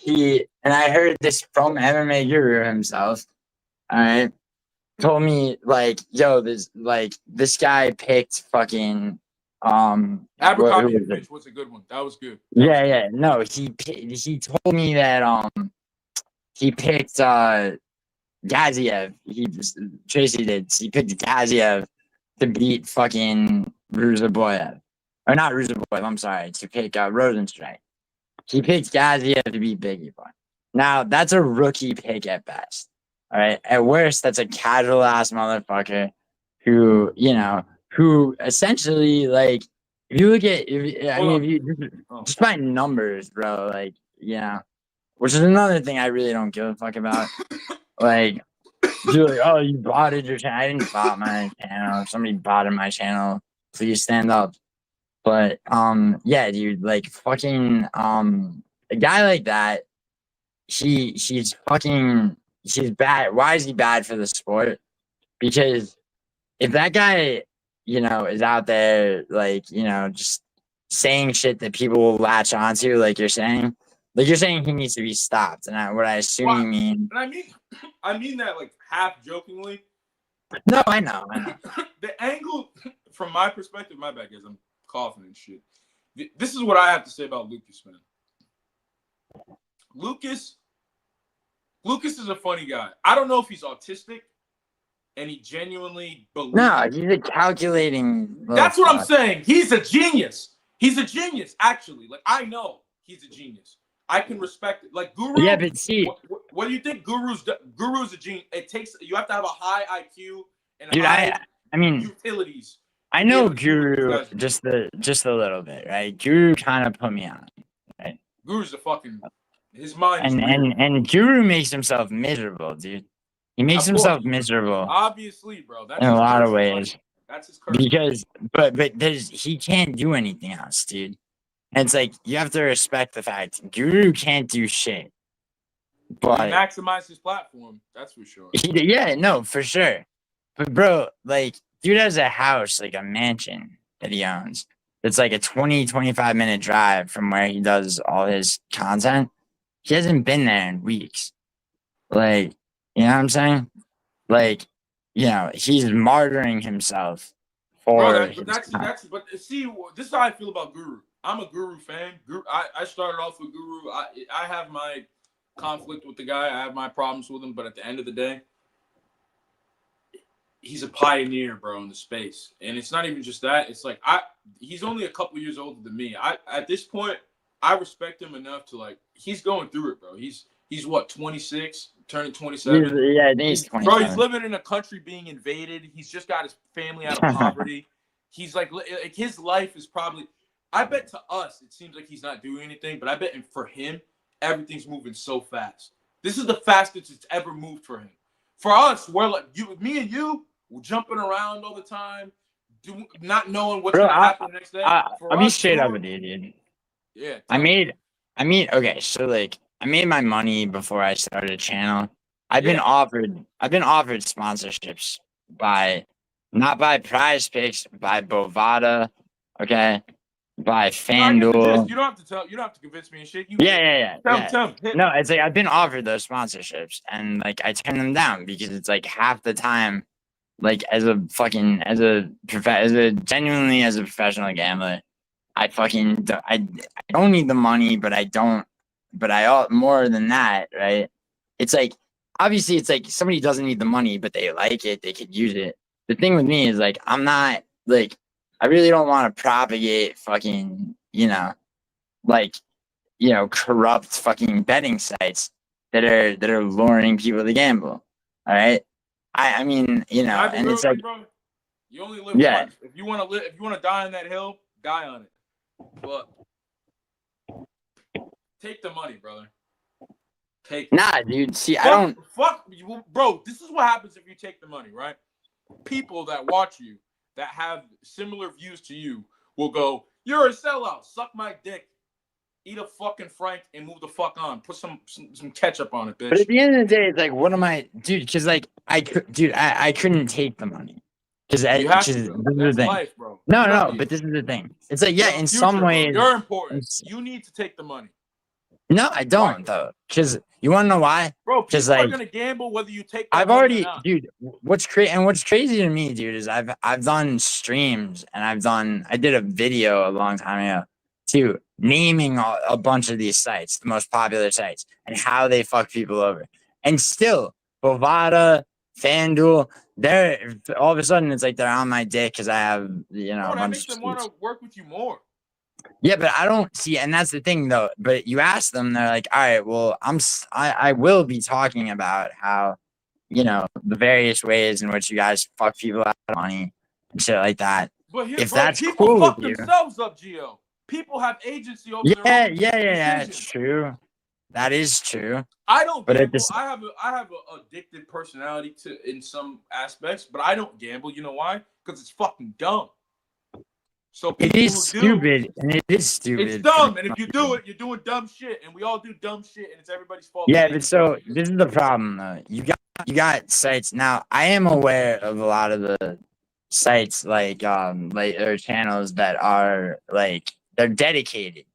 Speaker 1: and I heard this from MMA Guru himself, all right, told me like, yo, this guy picked fucking
Speaker 11: Abercrombie and Fitch was a good one. That was good.
Speaker 1: No, he told me that he picked Gaziev. Tracy did. He picked Gaziev to beat fucking Ruzaboyev. Or not Ruzaboyev, I'm sorry, to pick Rosenstrike. He picked Gaziev to beat Biggie Boy. Now, that's a rookie pick at best. All right. At worst, that's a casual ass motherfucker who essentially, like, if you look at, if you just by numbers, bro, like, which is another thing I really don't give a fuck about. Like, you're like, oh, you botted your channel. I didn't bot my channel. If somebody botted my channel, please stand up. But yeah, dude, like fucking a guy like that, she's bad. Why is he bad for the sport? Because if that guy, is out there like, just saying shit that people will latch onto, like you're saying he needs to be stopped. And what I assume you mean.
Speaker 11: And I mean that like half jokingly.
Speaker 1: No, I know.
Speaker 11: The angle from my perspective, my bad guys, I'm coughing and shit. This is what I have to say about Lucas, man. Lucas is a funny guy. I don't know if he's autistic and he genuinely believes.
Speaker 1: No, he's a calculating.
Speaker 11: That's what I'm saying. He's a genius. He's a genius, actually. Like, I know he's a genius. I can respect it. Like Guru.
Speaker 1: Yeah, but see,
Speaker 11: what do you think? Guru's a genius. You have to have a high IQ and
Speaker 1: dude,
Speaker 11: I
Speaker 1: mean
Speaker 11: utilities.
Speaker 1: I know Guru just a little bit, right? Guru kind of put me on, right?
Speaker 11: Guru's his mind.
Speaker 1: And Guru makes himself miserable, dude. He makes himself miserable.
Speaker 11: Obviously, bro. That's
Speaker 1: in a lot of ways.
Speaker 11: That's his curse.
Speaker 1: Because, but he can't do anything else, dude. And it's like you have to respect the fact Guru can't do shit. But
Speaker 11: he maximized his platform. That's for sure.
Speaker 1: For sure. But bro, like, dude has a house, like a mansion that he owns.
Speaker 7: it's like a 20-25 minute drive from where he does all his content. He hasn't been there in weeks. Like, you know what I'm saying? Like, you know, he's martyring himself for
Speaker 11: Bro,
Speaker 7: his
Speaker 11: but see, this is how I feel about Guru. I'm a Guru fan. I started off with Guru. I have my conflict with the guy. I have my problems with him, but at the end of the day, he's a pioneer, bro, in the space. And it's not even just that. It's like he's only a couple years older than me. At this point, I respect him enough to like he's going through it, bro. He's what, 26, turning 27.
Speaker 7: Yeah, I think he's 27.
Speaker 11: Bro, he's living in a country being invaded. He's just got his family out of poverty. He's like his life is probably. I bet to us it seems like he's not doing anything, but I bet for him everything's moving so fast. This is the fastest it's ever moved for him. For us, we're like me and you, we're jumping around all the time, not knowing what's gonna happen the next day.
Speaker 7: I'll be straight up with you, dude.
Speaker 11: Yeah.
Speaker 7: I made okay, so like I made my money before I started a channel. I've been offered sponsorships not by Prize Picks, by Bovada, okay, by FanDuel.
Speaker 11: You don't have to convince me and shit.
Speaker 7: Yeah.
Speaker 11: Tell him.
Speaker 7: No, it's like I've been offered those sponsorships and like I turn them down because it's like half the time, like as a professional gambler, I don't need the money, but more than that, right? It's like obviously it's like somebody doesn't need the money, but they like it, they could use it. The thing with me is like I'm not like I really don't want to propagate fucking, corrupt fucking betting sites that are luring people to gamble. All right. I mean, and it's like,
Speaker 11: bro, you only live once. If you want to die on that hill, die on it. But take the money, brother.
Speaker 7: Nah, dude. See, I don't.
Speaker 11: Fuck you, bro. This is what happens if you take the money, right? People that watch you that have similar views to you will go, "You're a sellout. Suck my dick. Eat a fucking Frank and move the fuck on. Put some ketchup on it, bitch."
Speaker 7: But at the end of the day, it's like, what am I, dude? Because like I couldn't take the money because this is the thing.
Speaker 11: Life, bro.
Speaker 7: No, but this is the thing. It's like in some ways
Speaker 11: you're important. You need to take the money.
Speaker 7: No, I don't though. Because you want to know why?
Speaker 11: Bro, people
Speaker 7: like,
Speaker 11: are gonna gamble whether you take.
Speaker 7: I've already, dude. What's crazy to me, dude, is I've done streams and I did a video a long time ago too, naming a bunch of these sites, the most popular sites, and how they fuck people over. And still, Bovada, FanDuel, they're all of a sudden it's like they're on my dick because I have a
Speaker 11: that
Speaker 7: bunch
Speaker 11: makes them want to work with you more.
Speaker 7: Yeah, but I don't see, and that's the thing though. But you ask them, they're like, "All right, well, I will be talking about how, the various ways in which you guys fuck people out of money and shit like that."
Speaker 11: But here,
Speaker 7: if
Speaker 11: bro,
Speaker 7: that's
Speaker 11: people
Speaker 7: cool
Speaker 11: fuck
Speaker 7: with you,
Speaker 11: themselves up, Gio. People have agency over
Speaker 7: yeah,
Speaker 11: their own
Speaker 7: it's true. That is true.
Speaker 11: I don't
Speaker 7: but
Speaker 11: gamble. I have a addicted personality in some aspects, but I don't gamble. You know why? Because it's fucking dumb. So
Speaker 7: it is stupid, and it is stupid.
Speaker 11: It's dumb, and if you do it, you're doing dumb shit, and we all do dumb shit, and it's everybody's fault.
Speaker 7: Yeah, but so this is the problem, though. You got sites now. I am aware of a lot of the sites like or channels that are like they're dedicated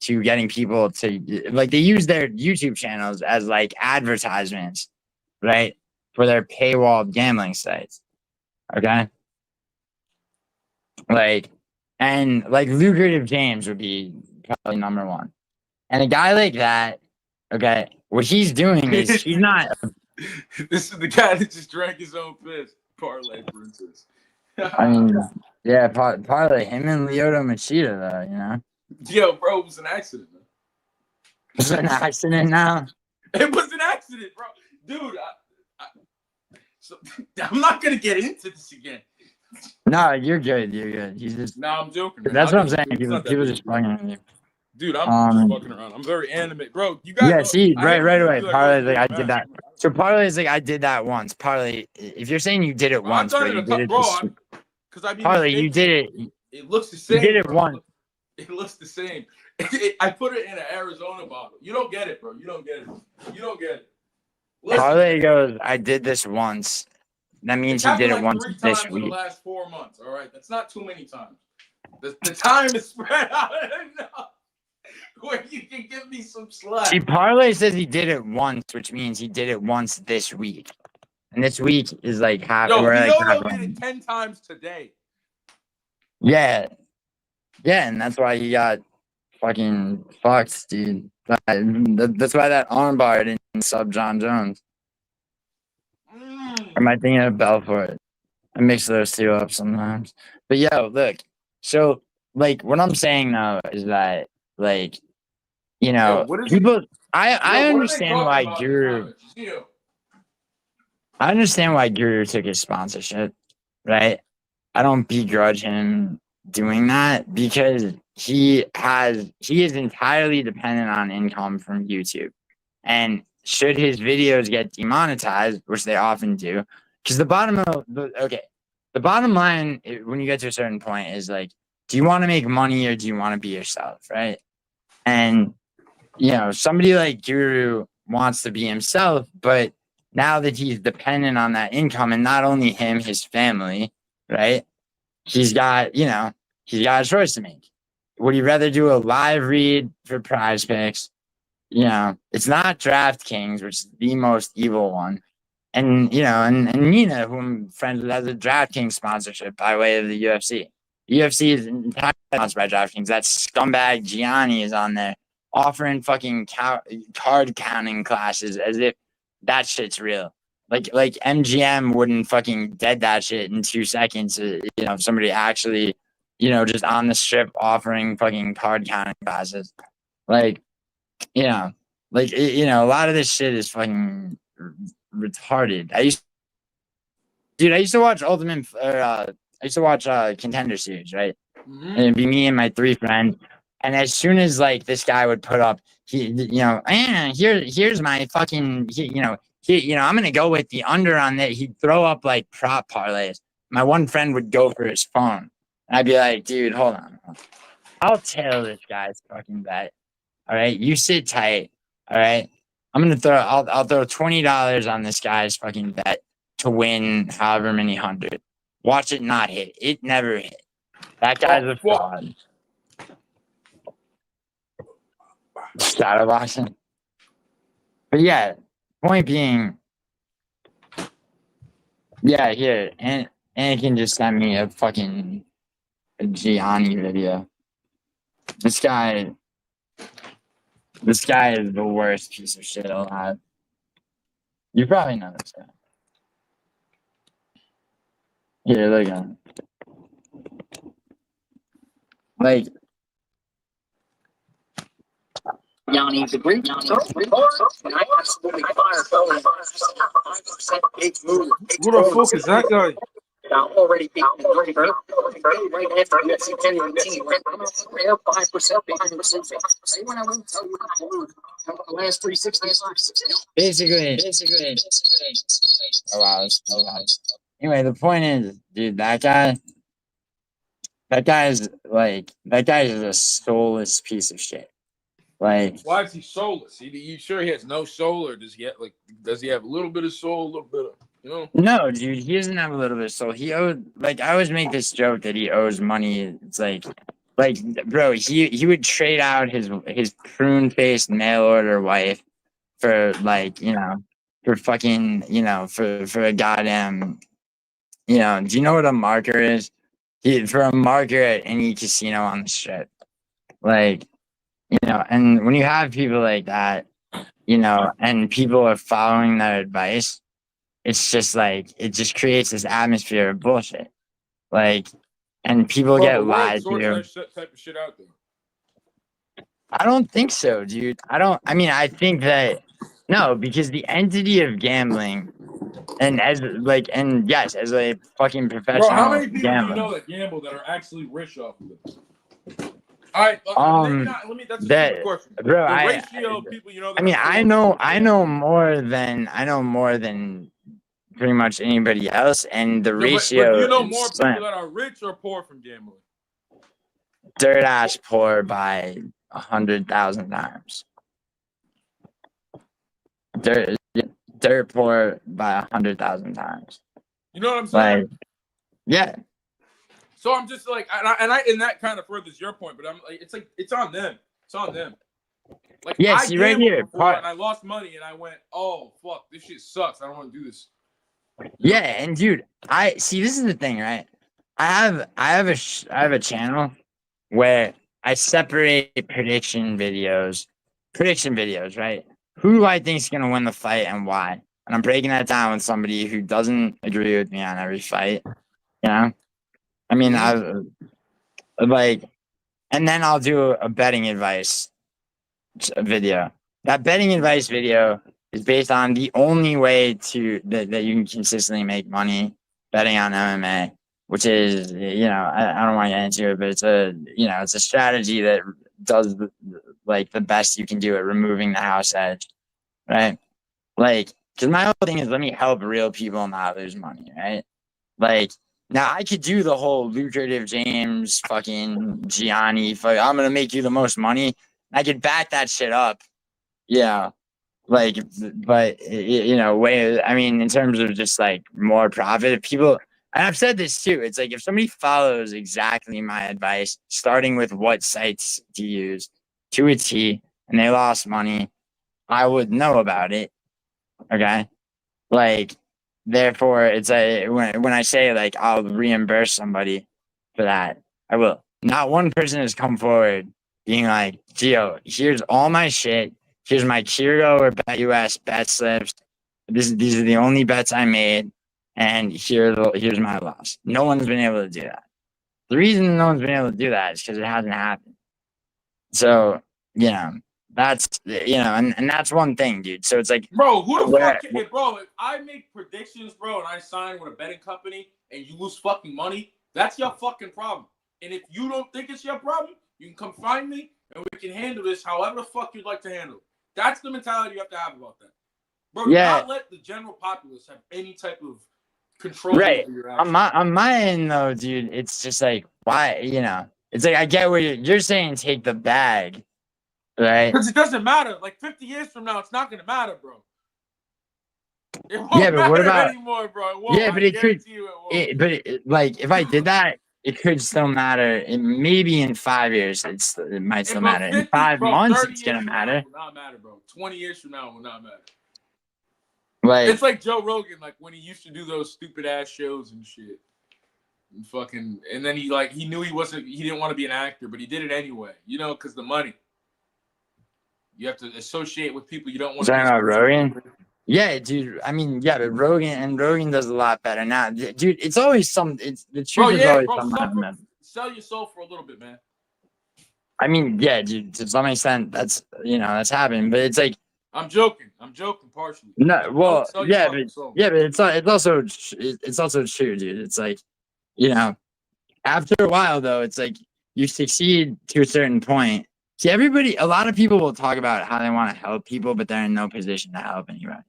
Speaker 7: to getting people to like they use their YouTube channels as like advertisements, right, for their paywalled gambling sites. Okay. Like Lucrative James would be probably number one. And a guy like that, okay, what he's doing is he's not.
Speaker 11: This is the guy that just drank his own piss. Parlay, for instance.
Speaker 7: I mean, yeah, parlay him and Lyoto Machida, though,
Speaker 11: Yo, bro, it was an accident, man.
Speaker 7: It's an accident now?
Speaker 11: It was an accident, bro. Dude, I'm not going to get into this again.
Speaker 7: No, you're good. He's just.
Speaker 11: No, I'm joking.
Speaker 7: That's what I'm saying. People just fucking with you.
Speaker 11: Dude, I'm just fucking around. I'm very animate, bro. You guys.
Speaker 7: Yeah, see, right away. Parlay, like I did that. So parlay is like I did that once. Parlay, if you're saying you did it once, but you did it.
Speaker 11: Because I mean,
Speaker 7: parlay, you did it.
Speaker 11: It looks the same.
Speaker 7: You did it once.
Speaker 11: It looks the same. I put it in an Arizona bottle. You don't get it, bro. You don't get it. Listen.
Speaker 7: Parlay goes, I did this once. That means he did it once this week.
Speaker 11: In the last 4 months. All right, that's not too many times. The time is spread out enough where you can give me some slack.
Speaker 7: See, Parlay says he did it once, which means he did it once this week. And this week is like half.
Speaker 11: Yo,
Speaker 7: we're like
Speaker 11: Kyoto did it 10 times today.
Speaker 7: Yeah. Yeah, and that's why he got fucking fucked, dude. That's why that armbar didn't sub John Jones. Or am I thinking of Belfort? I mix those two up sometimes. But yo, look. So, like, what I'm saying now is that, like, you know, people. I understand why Guru. I understand why Guru took his sponsorship, right? I don't begrudge him doing that because he is entirely dependent on income from YouTube. And should his videos get demonetized, which they often do, because the bottom line when you get to a certain point is like, do you want to make money or do you want to be yourself, right? And you know, somebody like Guru wants to be himself, but now that he's dependent on that income, and not only him, his family, right? He's got a choice to make. Would he rather do a live read for prize picks? You know, it's not DraftKings, which is the most evil one. And, you know, and Nina, who I'm friends with, has a DraftKings sponsorship by way of the UFC. The UFC is entirely sponsored by DraftKings. That scumbag Gianni is on there offering fucking card counting classes as if that shit's real. Like MGM wouldn't fucking dead that shit in 2 seconds. You know, if somebody actually, you know, just on the strip offering fucking card counting classes. Like, you know, a lot of this shit is fucking retarded. I used to watch Contender Series, right?
Speaker 11: Mm-hmm.
Speaker 7: And it'd be me and my 3 friends. And as soon as like this guy would put up, here's my fucking, I'm gonna go with the under on that. He'd throw up like prop parlays. My one friend would go for his phone, and I'd be like, dude, hold on. I'll tail this guy's fucking bet. All right, you sit tight. All right, I'll throw $20 on this guy's fucking bet to win however many hundred. Watch it not hit. It never hit. That guy's a fraud. Shadowboxing. But yeah, point being, yeah, here, and Anakin just sent me a fucking Gianni video. This guy is the worst piece of shit alive. You probably know this guy. Here, look at him. Like,
Speaker 19: Yanni's a great report, and I absolutely fire Philly. 5% big move.
Speaker 11: Who the fuck is that guy?
Speaker 19: Already beaten right after UFC 10-19. I'm up 5% behind the scenes. See when I won't tell you the last 365.
Speaker 7: Basically. Oh wow. Anyway, the point is, dude, that guy is a soulless piece of shit. Like,
Speaker 11: why is he soulless? You sure he has no soul, or does he have a little bit of soul, a little bit of, you know?
Speaker 7: No, dude, he doesn't have a little bit of soul. He owed, like, I always make this joke that he owes money. It's like, bro, he would trade out his prune-faced mail order wife for, like, you know, for fucking, you know, for a goddamn, you know, do you know what a marker is? For a marker at any casino on the strip. Like, you know, and when you have people like that, you know, and people are following their advice, it's just like, it just creates this atmosphere of bullshit. Like, and people get lied to.
Speaker 11: That type of shit out there.
Speaker 7: I don't think so, dude. I think that, no, because the entity of gambling, and as a fucking professional.
Speaker 11: Bro, how many people
Speaker 7: gambler,
Speaker 11: do you know that gamble that are actually rich off of it? All right, that's a stupid question.
Speaker 7: Bro,
Speaker 11: the ratio of people you know. That
Speaker 7: I know more than pretty much anybody else, and the ratio.
Speaker 11: But you know more people that are rich or poor from gambling.
Speaker 7: Dirt ass poor by 100,000 times. Dirt poor by 100,000 times.
Speaker 11: You know what I'm saying?
Speaker 7: Like, yeah.
Speaker 11: So I'm just like, and that kind of furthers your point, but I'm like, it's on them. It's on them. Like,
Speaker 1: Yeah,
Speaker 11: I
Speaker 1: see right here.
Speaker 11: before and I lost money and I went, oh fuck, this shit sucks. I don't want to do this.
Speaker 1: Yeah, and dude, I see. This is the thing, right? I have a channel where I separate prediction videos, right? Who do I think is gonna win the fight and why? And I'm breaking that down with somebody who doesn't agree with me on every fight. You know, I mean, I like, and then I'll do a betting advice video. That betting advice video is based on the only way that you can consistently make money betting on MMA, which is, I don't want to get into it, but it's a strategy that does like the best you can do at removing the house edge, right? Like, because my whole thing is let me help real people not lose money, right? Like, now I could do the whole lucrative James fucking Gianni, I'm gonna make you the most money. I could back that shit up, yeah. Like, but I mean, in terms of just like more profit, if people, and I've said this too, it's like if somebody follows exactly my advice, starting with what sites to use to a T, and they lost money, I would know about it. Okay, like, therefore, it's a when I say like I'll reimburse somebody for that, I will. Not one person has come forward being like, Gio, here's all my shit. Here's my Kiro or BetUS bet slips. These are the only bets I made, and here's my loss. No one's been able to do that. The reason no one's been able to do that is because it hasn't happened. So, that's and that's one thing, dude. So it's like,
Speaker 11: bro, who the fuck can, bro, if I make predictions, bro, and I sign with a betting company and you lose fucking money, that's your fucking problem. And if you don't think it's your problem, you can come find me and we can handle this however the fuck you'd like to handle it. That's the mentality you have to have about that. Bro, not let the general populace have any type of control over your actions.
Speaker 1: On my end, though, dude, it's just like, why, it's like, I get what you're saying, take the bag, right?
Speaker 11: Because it doesn't matter. Like 50 years from now, it's not going to matter, bro. It won't
Speaker 1: but what
Speaker 11: matter
Speaker 1: about
Speaker 11: anymore, bro. It won't.
Speaker 1: Yeah, but it could. Like, if I did that, it could still matter. Maybe in 5 years, it might still matter. In 5 months, it's gonna matter.
Speaker 11: It will not matter, bro. 20 years from now, it will not matter.
Speaker 1: Like,
Speaker 11: it's like Joe Rogan, like when he used to do those stupid ass shows and shit, and then he knew he didn't want to be an actor, but he did it anyway, because the money. You have to associate with people you don't want to.
Speaker 1: Talking about Rogan? Yeah, dude. I mean, yeah, but Rogan does a lot better now, dude. It's always the truth is always something.
Speaker 11: Sell your soul for a little bit, man.
Speaker 1: I mean, yeah, dude. To some extent, that's happening, but it's like,
Speaker 11: I'm joking partially.
Speaker 1: No, well, yeah, but it's also true, dude. It's like, after a while though, it's like you succeed to a certain point. See, a lot of people will talk about how they want to help people, but they're in no position to help anybody.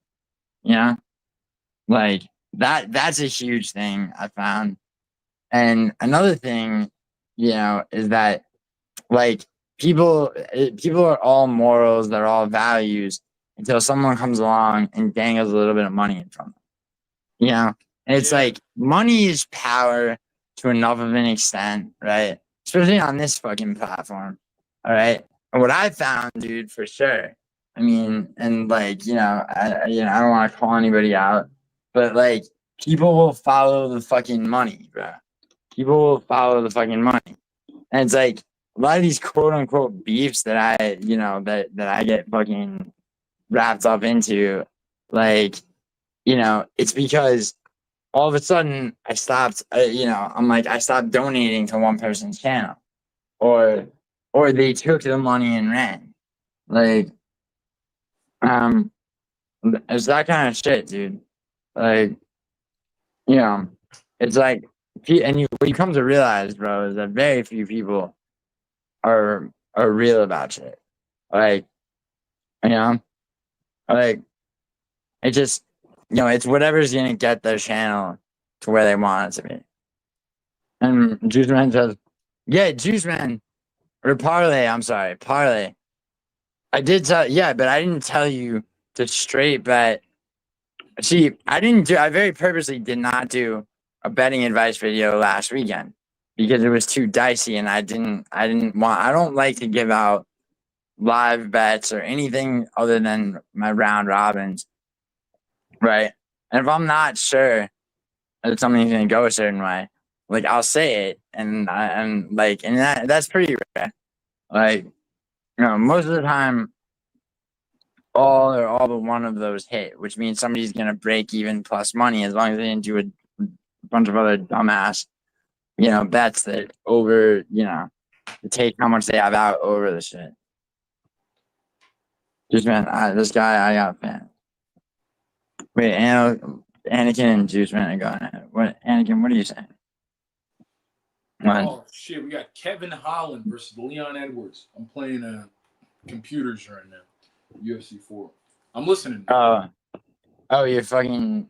Speaker 1: Like that's a huge thing I found. And another thing, is that like people are all morals, they're all values until someone comes along and dangles a little bit of money in front of them. And it's like money is power to enough of an extent, right? Especially on this fucking platform. All right. And what I found, dude, for sure. I mean, and like, I don't want to call anybody out, but like people will follow the fucking money, bro. People will follow the fucking money. And it's like a lot of these quote unquote beefs that I get fucking wrapped up into, like, it's because all of a sudden I stopped, I stopped donating to one person's channel, or they took the money and ran. Like, it's that kind of shit, dude. Like, it's like, and what you come to realize, bro, is that very few people are real about shit. Like, like, it just, it's whatever's gonna get their channel to where they want it to be. And Juice Man says, yeah, Juice Man, or Parlay, I'm sorry, Parlay. I did tell, but I didn't tell you to straight bet. See, I very purposely did not do a betting advice video last weekend. because it was too dicey, and I don't like to give out live bets or anything other than my round robins, right? And if I'm not sure that something's gonna go a certain way, like I'll say it, and that's pretty rare. Like, most of the time, all but one of those hit, which means somebody's gonna break even plus money as long as they didn't do a bunch of other dumbass, bets that over, take how much they have out over the shit. Juice Man, this guy, I got a fan. Wait, Anakin and Juice Man are going at it. What, Anakin, what are you saying?
Speaker 11: Oh, shit, we got Kevin Holland versus Leon Edwards. I'm playing computers right now. UFC 4. I'm listening.
Speaker 1: Oh, you're fucking...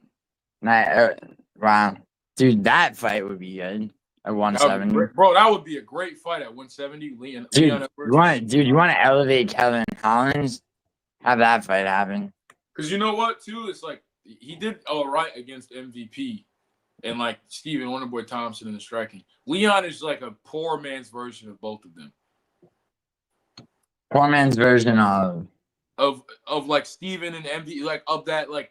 Speaker 1: Wow. Dude, that fight would be good at 170.
Speaker 11: Bro, that would be a great fight at 170. Leon Edwards.
Speaker 1: You want to elevate Kevin Holland? Have that fight happen.
Speaker 11: Because you know what, too? It's like, he did all right against MVP and, like, Steven Wonderboy Thompson in the striking. Leon is like a poor man's version of both of them.
Speaker 1: Poor man's version
Speaker 11: of like Steven and MV, like of that, like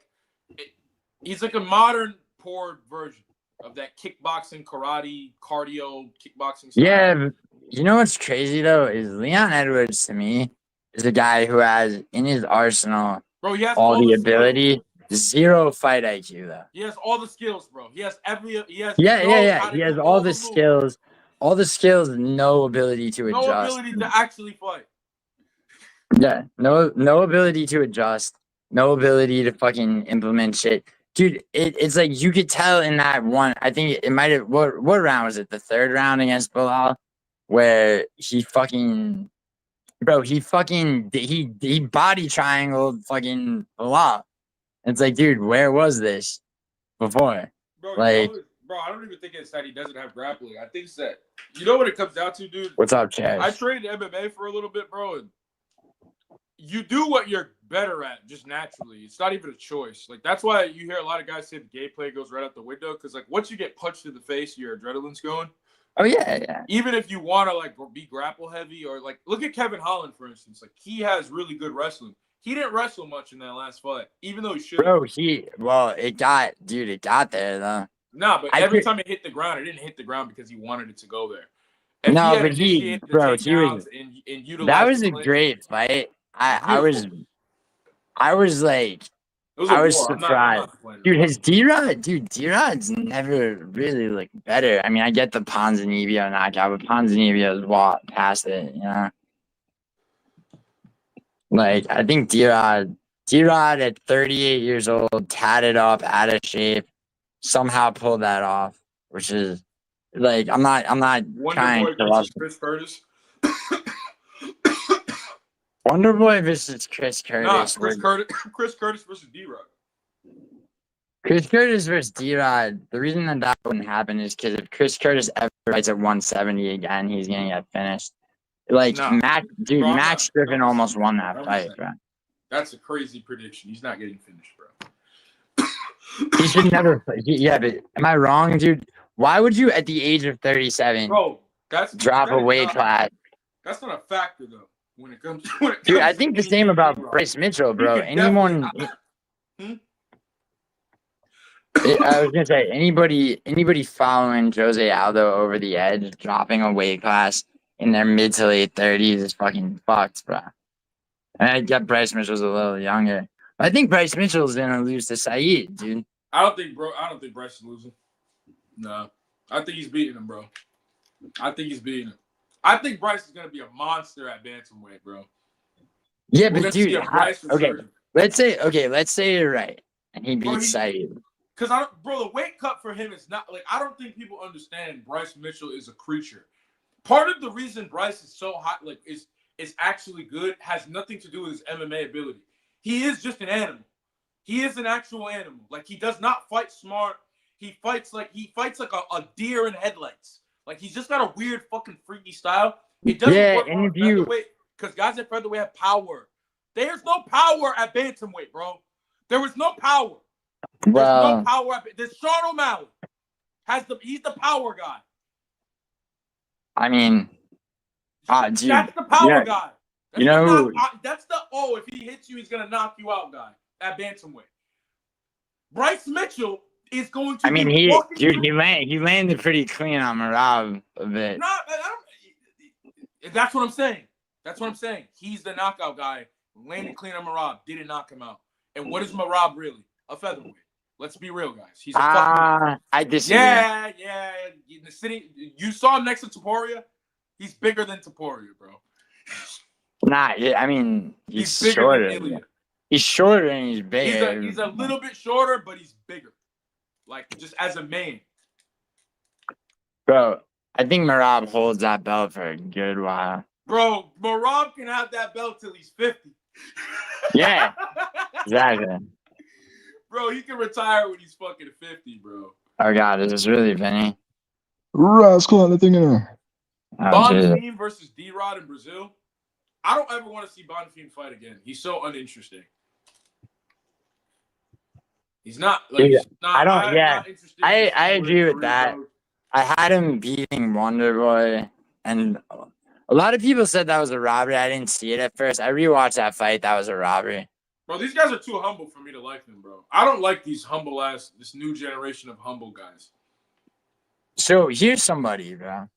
Speaker 11: he's like a modern poor version of that kickboxing, karate, cardio, kickboxing style.
Speaker 1: Yeah, but you know what's crazy though is Leon Edwards to me is a guy who has in his arsenal
Speaker 11: bro, he has
Speaker 1: all the ability, zero fight IQ though.
Speaker 11: He has all the skills, bro. He has He has
Speaker 1: He has all the skills, no ability to adjust.
Speaker 11: No ability to actually fight.
Speaker 1: Yeah, no ability to adjust, no ability to fucking implement shit. Dude, it's like you could tell in that one, I think it might have, what round was it? The third round against Bilal, where he fucking, he body triangled fucking Bilal. It's like, dude, where was this before?
Speaker 11: Bro,
Speaker 1: like,
Speaker 11: bro, I don't even think it's that he doesn't have grappling. I think it's that, you know what it comes down to, dude?
Speaker 1: What's up, Chaz?
Speaker 11: I trained MMA for a little bit, bro, and you do what you're better at just naturally. It's not even a choice. Like, that's why you hear a lot of guys say the gameplay goes right out the window, because, like, once you get punched in the face, your adrenaline's going.
Speaker 1: Oh, yeah.
Speaker 11: Even if you want to, like, be grapple heavy or, like, look at Kevin Holland, for instance. Like, he has really good wrestling. He didn't wrestle much in that last fight, even though he should.
Speaker 1: Bro, it got there, though.
Speaker 11: Nah, but every time it hit the ground, it didn't hit the ground because he wanted it to go there. If
Speaker 1: that was a great fight. I was surprised. Dude, D-Rod's never really looked better. I mean, I get the Ponzinibbio knockout, but Ponzinibbio's walked past it, Like, I think D-Rod at 38 years old, tatted up, out of shape, somehow pulled that off, which is, like, I'm not trying to...
Speaker 11: Chris Curtis.
Speaker 1: Wonderboy versus Chris Curtis.
Speaker 11: Chris Curtis versus D-Rod.
Speaker 1: Chris Curtis versus D-Rod. The reason that wouldn't happen is because if Chris Curtis ever fights at 170 again, he's gonna get finished. Like, Max Griffin almost won that fight, bro.
Speaker 11: That's a crazy prediction. He's not getting finished, bro.
Speaker 1: He should never play. Yeah, but am I wrong, dude? Why would you, at the age of 37, drop a weight class?
Speaker 11: That's not a factor, though. When it comes,
Speaker 1: dude, I think the same about Bryce Mitchell, bro. Anyone, I was gonna say anybody following Jose Aldo over the edge, dropping a weight class in their mid to late 30s is fucking fucked, bro. And I get Bryce Mitchell's a little younger, but I think Bryce Mitchell's gonna lose to Saeed, dude.
Speaker 11: I don't think Bryce is losing. No, I think he's beating him, bro. I think Bryce is gonna be a monster at bantamweight, bro.
Speaker 1: Yeah, but dude, let's say you're right, and he beats Saeed.
Speaker 11: Because the weight cut for him is not like, I don't think people understand Bryce Mitchell is a creature. Part of the reason Bryce is so hot, like is actually good, has nothing to do with his MMA ability. He is just an animal. He is an actual animal. Like, he does not fight smart. He fights like a deer in headlights. Like, he's just got a weird fucking freaky style. It doesn't work on featherweight because guys at featherweight have power. There's no power at bantamweight, bro. There was no power. There's no power at Sean O'Malley he's the power guy.
Speaker 1: I mean, dude,
Speaker 11: That's the power
Speaker 1: yeah,
Speaker 11: guy. That's
Speaker 1: you know,
Speaker 11: that's the if he hits you, he's gonna knock you out guy at bantamweight. Bryce Mitchell is going to.
Speaker 1: I mean,
Speaker 11: be walking through.
Speaker 1: he landed pretty clean on Marab a bit.
Speaker 11: No, that's what I'm saying. That's what I'm saying. He's the knockout guy. Landed clean on Marab. Didn't knock him out. And what is Marab really? A featherweight. Let's be real, guys. He's a fucking.
Speaker 1: I disagree.
Speaker 11: Yeah. In the city, you saw him next to Taporia. He's bigger than Taporia, bro.
Speaker 1: Nah, yeah, I mean, he's
Speaker 11: bigger
Speaker 1: shorter.
Speaker 11: than Ilya.
Speaker 1: He's shorter and he's bigger.
Speaker 11: He's a little bit shorter, but he's bigger. Like, just as a man.
Speaker 1: Bro, I think Marab holds that belt for a good while.
Speaker 11: Bro, Marab can have that belt till he's 50.
Speaker 1: Yeah, exactly.
Speaker 11: Bro, he can retire when he's fucking 50, bro.
Speaker 1: Oh, God, is this really Vinny?
Speaker 9: Rascal, anything in there?
Speaker 11: Bonfim versus D-Rod in Brazil. I don't ever want to see Bonfim fight again. He's so uninteresting. He's not. Like,
Speaker 1: Dude,
Speaker 11: he's not,
Speaker 1: I don't. Yeah,
Speaker 11: not interested
Speaker 1: I
Speaker 11: in
Speaker 1: agree with that. I had him beating Wonderboy, and a lot of people said that was a robbery. I didn't see it at first. I rewatched that fight. That was a robbery.
Speaker 11: Bro, these guys are too humble for me to like them, bro. I don't like these humble ass, this new generation of humble guys.
Speaker 1: So here's somebody, bro.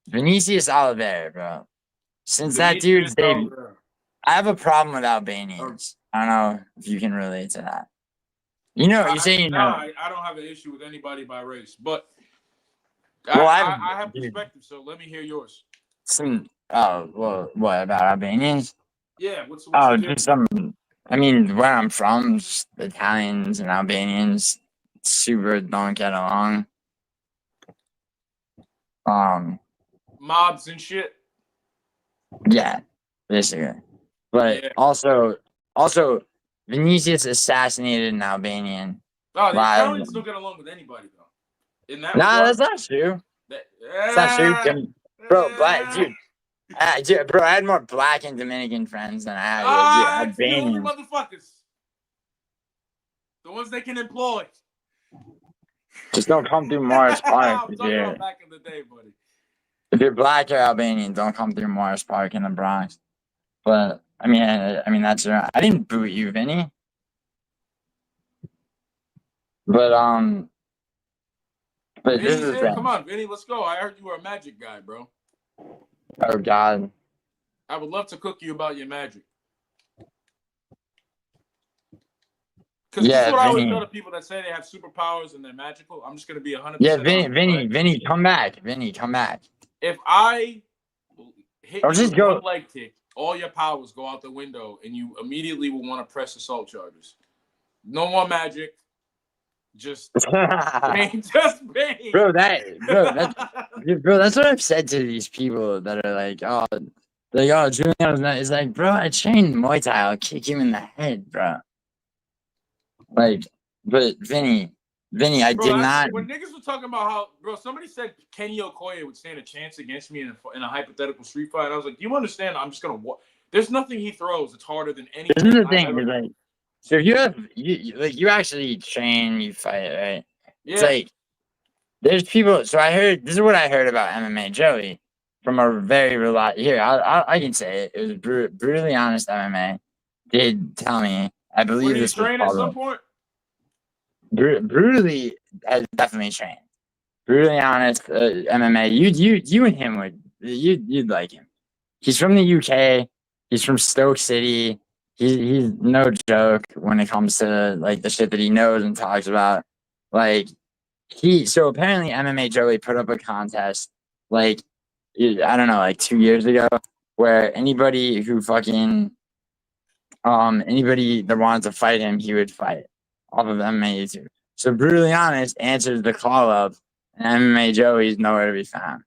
Speaker 1: Vinicius Oliveira, bro. Since that dude's debut, I have a problem with Albanians. I don't know if you can relate to that. You know, you say you know.
Speaker 11: I don't have an issue with anybody by race, but
Speaker 1: well,
Speaker 11: I have perspective, so let me hear yours.
Speaker 1: What about Albanians?
Speaker 11: Yeah, what's
Speaker 1: just some. I mean, where I'm from, just Italians and Albanians super don't get along.
Speaker 11: Mobs and shit.
Speaker 1: Yeah, basically. But
Speaker 11: yeah.
Speaker 1: also, Vinicius assassinated an Albanian.
Speaker 11: Oh, the Italians don't get along with anybody though. In that
Speaker 1: that's not true. That's not true, bro. Black dude. Bro, I had more black and Dominican friends than I had Albanians.
Speaker 11: The motherfuckers. The ones they can employ.
Speaker 1: Just don't come through Morris Park.
Speaker 11: I'm talking about back in the day, buddy.
Speaker 1: If you're black or Albanian, don't come through Morris Park in the Bronx. But I mean that's right. I didn't boot you, Vinny. But
Speaker 11: Vinny,
Speaker 1: this is
Speaker 11: come on, Vinny, let's go. I heard you were a magic guy, bro.
Speaker 1: Oh God.
Speaker 11: I would love to cook you about your magic. Because this is what I always tell to people that say they have superpowers and they're magical. I'm just gonna be 100%.
Speaker 1: Yeah, Vinny, come back. Vinny, come back.
Speaker 11: If I hit you
Speaker 1: just
Speaker 11: with
Speaker 1: go
Speaker 11: one leg kick, all your powers go out the window, and you immediately will want to press assault charges. No more magic. Just pain, just pain.
Speaker 1: Bro, that's what I've said to these people that are like, Juliano's not. It's like, bro, I trained Muay Thai. I'll kick him in the head, bro. Like, but Vinny, I did not.
Speaker 11: When niggas were talking about how, bro, somebody said Kenny Okoye would stand a chance against me in a hypothetical street fight. I was like, do you understand? I'm just gonna. There's nothing he throws that's harder than anything.
Speaker 1: This is the thing. Like, so if you actually train, you fight, right?
Speaker 11: Yeah.
Speaker 1: It's like there's people. So I heard this is what I heard about MMA Joey from a very reliable. Here, I can say it. It was brutally honest MMA. Did tell me. I believe this was
Speaker 11: trained at some point.
Speaker 1: Brutally has definitely trained. Brutally honest MMA. You and him you'd like him. He's from the UK. He's from Stoke City. He's no joke when it comes to like the shit that he knows and talks about. Like so apparently MMA Joey put up a contest like I don't know, like 2 years ago, where anybody who fucking anybody that wanted to fight him, he would fight off of MMA YouTube. So brutally honest answers the call up, and MMA Joey's nowhere to be found.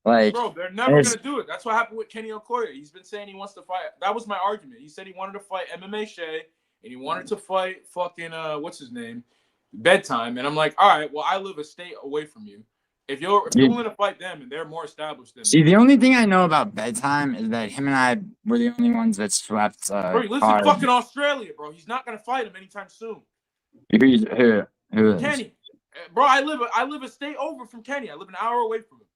Speaker 1: Like,
Speaker 11: bro, they're never gonna do it. That's what happened with Kenny Okoye. He's been saying he wants to fight. That was my argument. He said he wanted to fight MMA Shea, and he wanted to fight fucking what's his name, Bedtime. And I'm like, all right, well, I live a state away from you. If you're willing to fight them and they're more established than
Speaker 1: see, the only thing I know about Bedtime is that him and I were the only ones that swept.
Speaker 11: Bro, he lives in fucking Australia, bro. He's not gonna fight him anytime soon.
Speaker 1: Who is?
Speaker 11: Kenny, bro, I live a state over from Kenny. I live an hour away from him.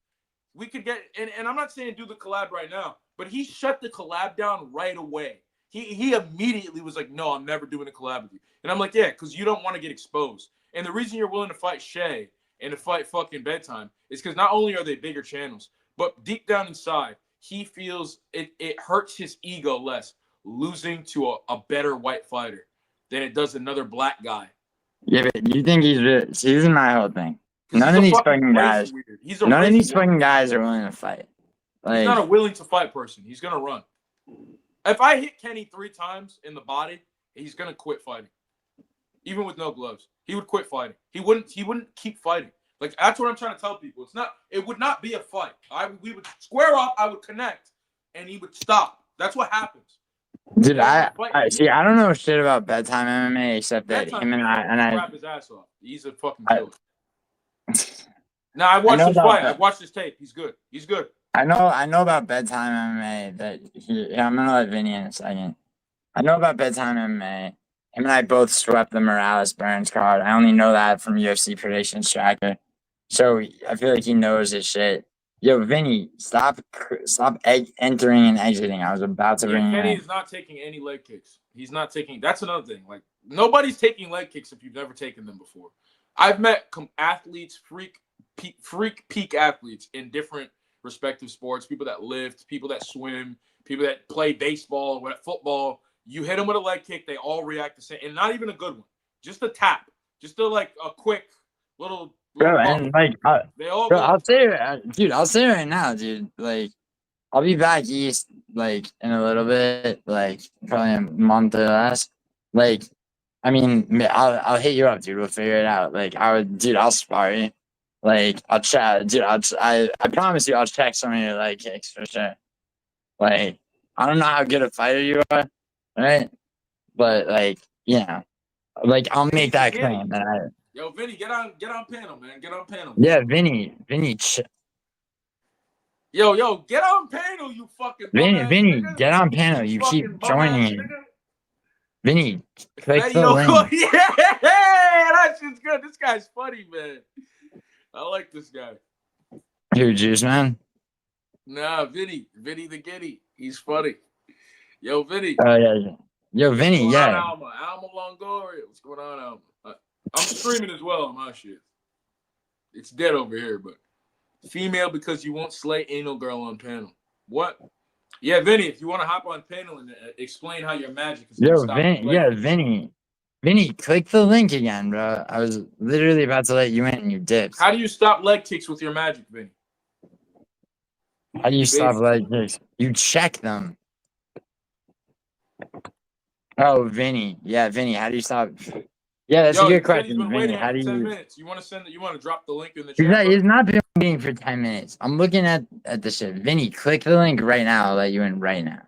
Speaker 11: we could get, and I'm not saying do the collab right now, but he shut the collab down right away. He immediately was like, no, I'm never doing a collab with you. And I'm like, yeah, because you don't want to get exposed. And the reason you're willing to fight Shay and to fight fucking Bedtime is because not only are they bigger channels, but deep down inside, he feels it hurts his ego less losing to a better white fighter than it does another black guy.
Speaker 1: Yeah, but you think he's rich? See, this is my whole thing. None
Speaker 11: he's
Speaker 1: of
Speaker 11: a
Speaker 1: these
Speaker 11: fucking
Speaker 1: fucking
Speaker 11: race
Speaker 1: guys,
Speaker 11: weird. He's a
Speaker 1: none of
Speaker 11: race
Speaker 1: these
Speaker 11: weird.
Speaker 1: fucking guys are willing to fight.
Speaker 11: He's
Speaker 1: Like,
Speaker 11: not a willing to fight person. He's gonna run. If I hit Kenny 3 times in the body, he's gonna quit fighting. Even with no gloves, he would quit fighting. He wouldn't keep fighting. Like, that's what I'm trying to tell people. It would not be a fight. We would square up, I would connect, and he would stop. That's what happens.
Speaker 1: dude, I see. I don't know shit about Bedtime MMA except that
Speaker 11: Bedtime
Speaker 1: him and I
Speaker 11: crap his ass off. He's a fucking killer. Now I watched
Speaker 1: know
Speaker 11: his
Speaker 1: about
Speaker 11: fight.
Speaker 1: that.
Speaker 11: I watched his tape. He's good. He's good.
Speaker 1: I know about Bedtime MMA. I'm gonna let Vinny in a second. I know about Bedtime MMA. Him and I both swept the Morales Burns card. I only know that from UFC Predictions Tracker. So I feel like he knows his shit. Yo, Vinny, stop entering and exiting. I was about to bring you
Speaker 11: Kenny
Speaker 1: in.
Speaker 11: is not taking any leg kicks. He's not taking. That's another thing. Like, nobody's taking leg kicks if you've never taken them before. I've met athletes, freak peak athletes in different respective sports. People that lift, people that swim, people that play baseball, football. You hit them with a leg kick, they all react the same, and not even a good one. Just a tap, just a quick little.
Speaker 1: Bro, and like,
Speaker 11: they all.
Speaker 1: Bro, I'll say it, dude. I'll say it right now, dude. Like, I'll be back east, like, in a little bit, like, probably a month or less. Like, I mean, I'll hit you up, dude. We'll figure it out. Like, I'll spar you. Like, I'll chat, dude. I promise you, I'll check some of your leg kicks for sure. Like, I don't know how good a fighter you are, right? But like, like, I'll make that claim. That
Speaker 11: Yo, Vinny, get on panel, man. Get on panel.
Speaker 1: Yeah, Vinny.
Speaker 11: Yo, get on panel, you fucking.
Speaker 1: Vinny, get on panel. You keep joining it. Vinny, click the link.
Speaker 11: Yeah, that shit's good. This guy's funny, man. I like this guy.
Speaker 1: Who, Juice Man?
Speaker 11: Nah, Vinny the Giddy. He's funny. Yo, Vinny.
Speaker 1: Oh yeah. Yo, Vinny,
Speaker 11: What's going on,
Speaker 1: yeah.
Speaker 11: Alma Longoria. What's going on, Alma? I'm streaming as well on my shit. It's dead over here, but female because you won't slay anal girl on panel. What? Yeah, Vinny, if you want to hop on panel and explain how your magic is.
Speaker 1: Yo, Vinny. Vinny, click the link again, bro. I was literally about to let you in and you dipped.
Speaker 11: How do you stop leg kicks with your magic, Vinny?
Speaker 1: How do you stop leg kicks? You check them. Oh, Vinny. Yeah, Vinny, how do you stop? Yeah, that's a good question, Vinny. How do you?
Speaker 11: 10 minutes. You want to drop the link in the chat?
Speaker 1: He's not been waiting for 10 minutes. I'm looking at the shit. Vinny, click the link right now. I'll let you in right now.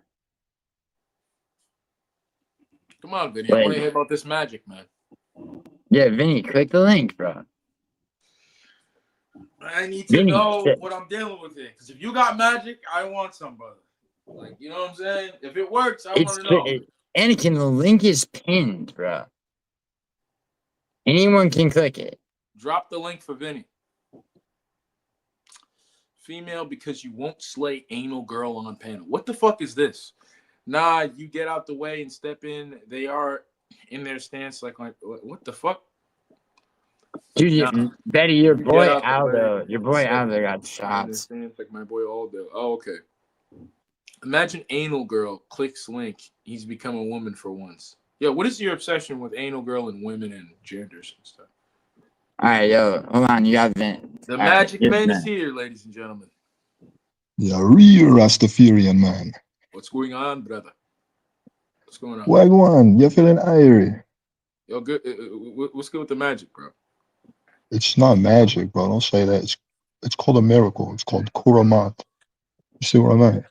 Speaker 11: Come on, Vinny. I want to hear about this magic, man.
Speaker 1: Yeah, Vinny, click the link, bro.
Speaker 11: I need to know what I'm dealing with here. Because if you got magic, I want some, brother. Like, you know what I'm saying? If it works, I want to know.
Speaker 1: Anakin, the link is pinned, bro. Anyone can click it.
Speaker 11: Drop the link for Vinny. Female because you won't slay anal girl on panel. What the fuck is this? Nah, you get out the way and step in. They are in their stance like what the fuck?
Speaker 1: Dude, Betty, your boy Aldo got shot.
Speaker 11: Stance like my boy Aldo. Oh, okay. Imagine anal girl clicks link. He's become a woman for once. Yo, what is your obsession with anal girl and women and genders and stuff?
Speaker 1: All right, yo, hold on. You got Vin.
Speaker 11: The magic man is here, ladies and gentlemen.
Speaker 9: The real Rastafarian man.
Speaker 11: What's going on, brother? What's going on?
Speaker 9: What on? You're feeling irie.
Speaker 11: Yo, good. What's good with the magic, bro?
Speaker 9: It's not magic, bro. Don't say that. It's called a miracle. It's called Kuramat. You see what I mean?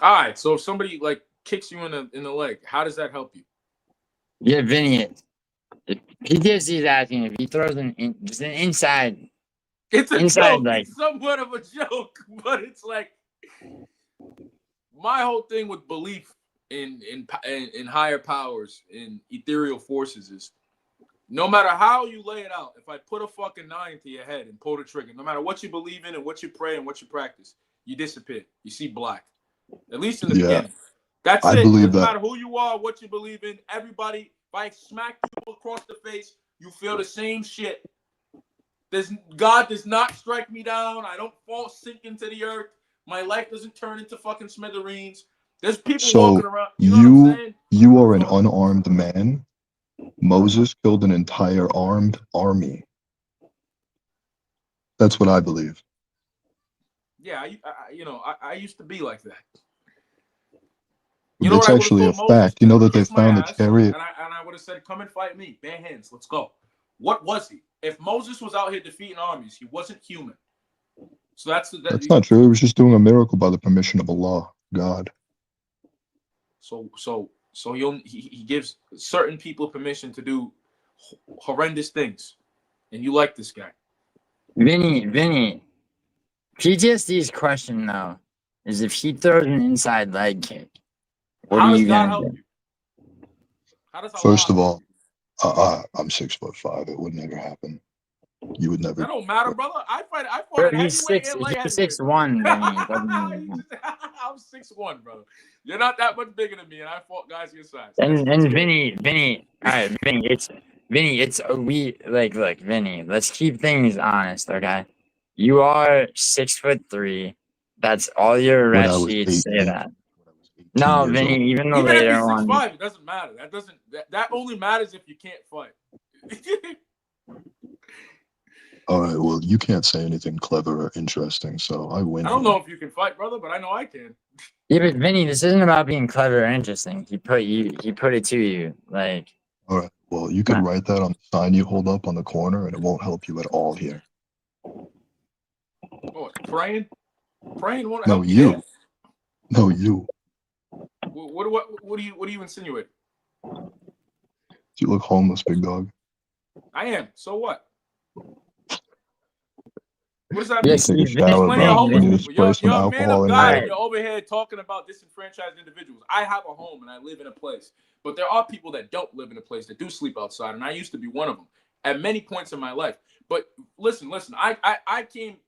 Speaker 11: All right. So if somebody like kicks you in the leg, how does that help you?
Speaker 1: Yeah, Vinny. PTSD is asking if he throws just an inside.
Speaker 11: It's a
Speaker 1: inside,
Speaker 11: joke. Like, it's somewhat of a joke, but it's like my whole thing with belief in higher powers, in ethereal forces is No matter how you lay it out, if I put a fucking 9 to your head and pull the trigger, no matter what you believe in and what you pray and what you practice, you disappear. You see black. At least in the beginning. That's
Speaker 9: I
Speaker 11: it.
Speaker 9: believe
Speaker 11: Doesn't
Speaker 9: that.
Speaker 11: matter who you are, what you believe in. Everybody, if I smack you across the face, you feel the same shit. God does not strike me down. I don't sink into the earth. My life doesn't turn into fucking smithereens. There's people walking around. You know what I'm saying?
Speaker 9: You are an unarmed man. Moses killed an entire armed army. That's what I believe.
Speaker 11: Yeah, I used to be like that.
Speaker 9: It's actually a fact. You know that they found the chariot.
Speaker 11: And I would have said, come and fight me. Bare hands. Let's go. What was he? If Moses was out here defeating armies, he wasn't human. So that's
Speaker 9: not true. He was just doing a miracle by the permission of Allah, God.
Speaker 11: So he gives certain people permission to do horrendous things, and you like this guy.
Speaker 1: Vinny. PTSD's question though is if he throws an inside leg kick, what are you gonna do?
Speaker 9: First of all, I'm 6'5". It would never happen. You would never.
Speaker 11: That don't matter, brother. I fought at
Speaker 1: he's
Speaker 11: heavyweight and light
Speaker 1: he's
Speaker 11: heavyweight.
Speaker 1: 6'1",
Speaker 11: I'm 6'1", brother. You're not that much bigger than me, and I fought guys your size.
Speaker 1: And Vinny, all right, Vinny, look, Vinny, let's keep things honest, okay? You are 6'3". That's all your arrest sheets say that. No, Vinny, even the later
Speaker 11: if you're
Speaker 1: one.
Speaker 11: 6'5", it doesn't matter. That only matters if you can't fight.
Speaker 9: All right, well, you can't say anything clever or interesting, so I win.
Speaker 11: I don't know if you can fight, brother, but I know I can.
Speaker 1: Yeah, but Vinny, this isn't about being clever or interesting. He put it to you, like.
Speaker 9: All right, well, you could write that on the sign you hold up on the corner, and it won't help you at all here.
Speaker 11: Oh, praying won't
Speaker 9: No,
Speaker 11: help
Speaker 9: you. No, you.
Speaker 11: What do you insinuate?
Speaker 9: You look homeless, big dog.
Speaker 11: I am. So what? What does that
Speaker 9: Yes,
Speaker 11: mean?
Speaker 9: take a shower, bro. You need to spray some
Speaker 11: You're a man
Speaker 9: alcohol
Speaker 11: of
Speaker 9: in
Speaker 11: God,
Speaker 9: your
Speaker 11: and you're over here talking about disenfranchised individuals. I have a home and I live in a place, but there are people that don't live in a place that do sleep outside, and I used to be one of them at many points in my life. But listen, I came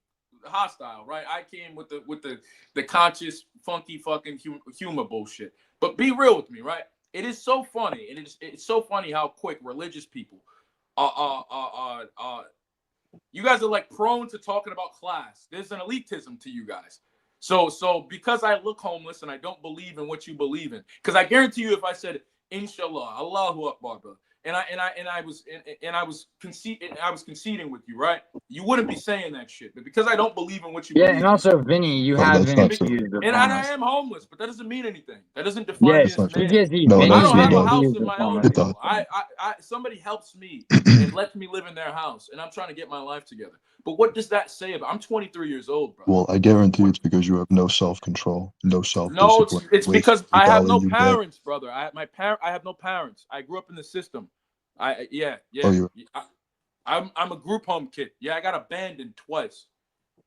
Speaker 11: hostile, right? I came with the conscious, funky, fucking humor bullshit. But be real with me, right? It is so funny, and it's so funny how quick religious people are. You guys are like prone to talking about class. There's an elitism to you guys. So because I look homeless and I don't believe in what you believe in, because I guarantee you, if I said Inshallah, Allahu Akbar, bro, and I was conceding with you, right? You wouldn't be saying that shit. But because I don't believe in what you believe
Speaker 1: and also Vinny, you have been accused of
Speaker 11: and I am homeless, but that doesn't mean anything. That doesn't define me as a man. I don't have a house of my own anymore. Somebody helps me and lets me live in their house, and I'm trying to get my life together. But what does that say about? I'm 23 years old, bro.
Speaker 9: Well, I guarantee it's because you have no self-control, no self-discipline.
Speaker 11: No, it's because I have no parents, brother. I have no parents. I grew up in the system. I'm a group home kid. Yeah, I got abandoned twice.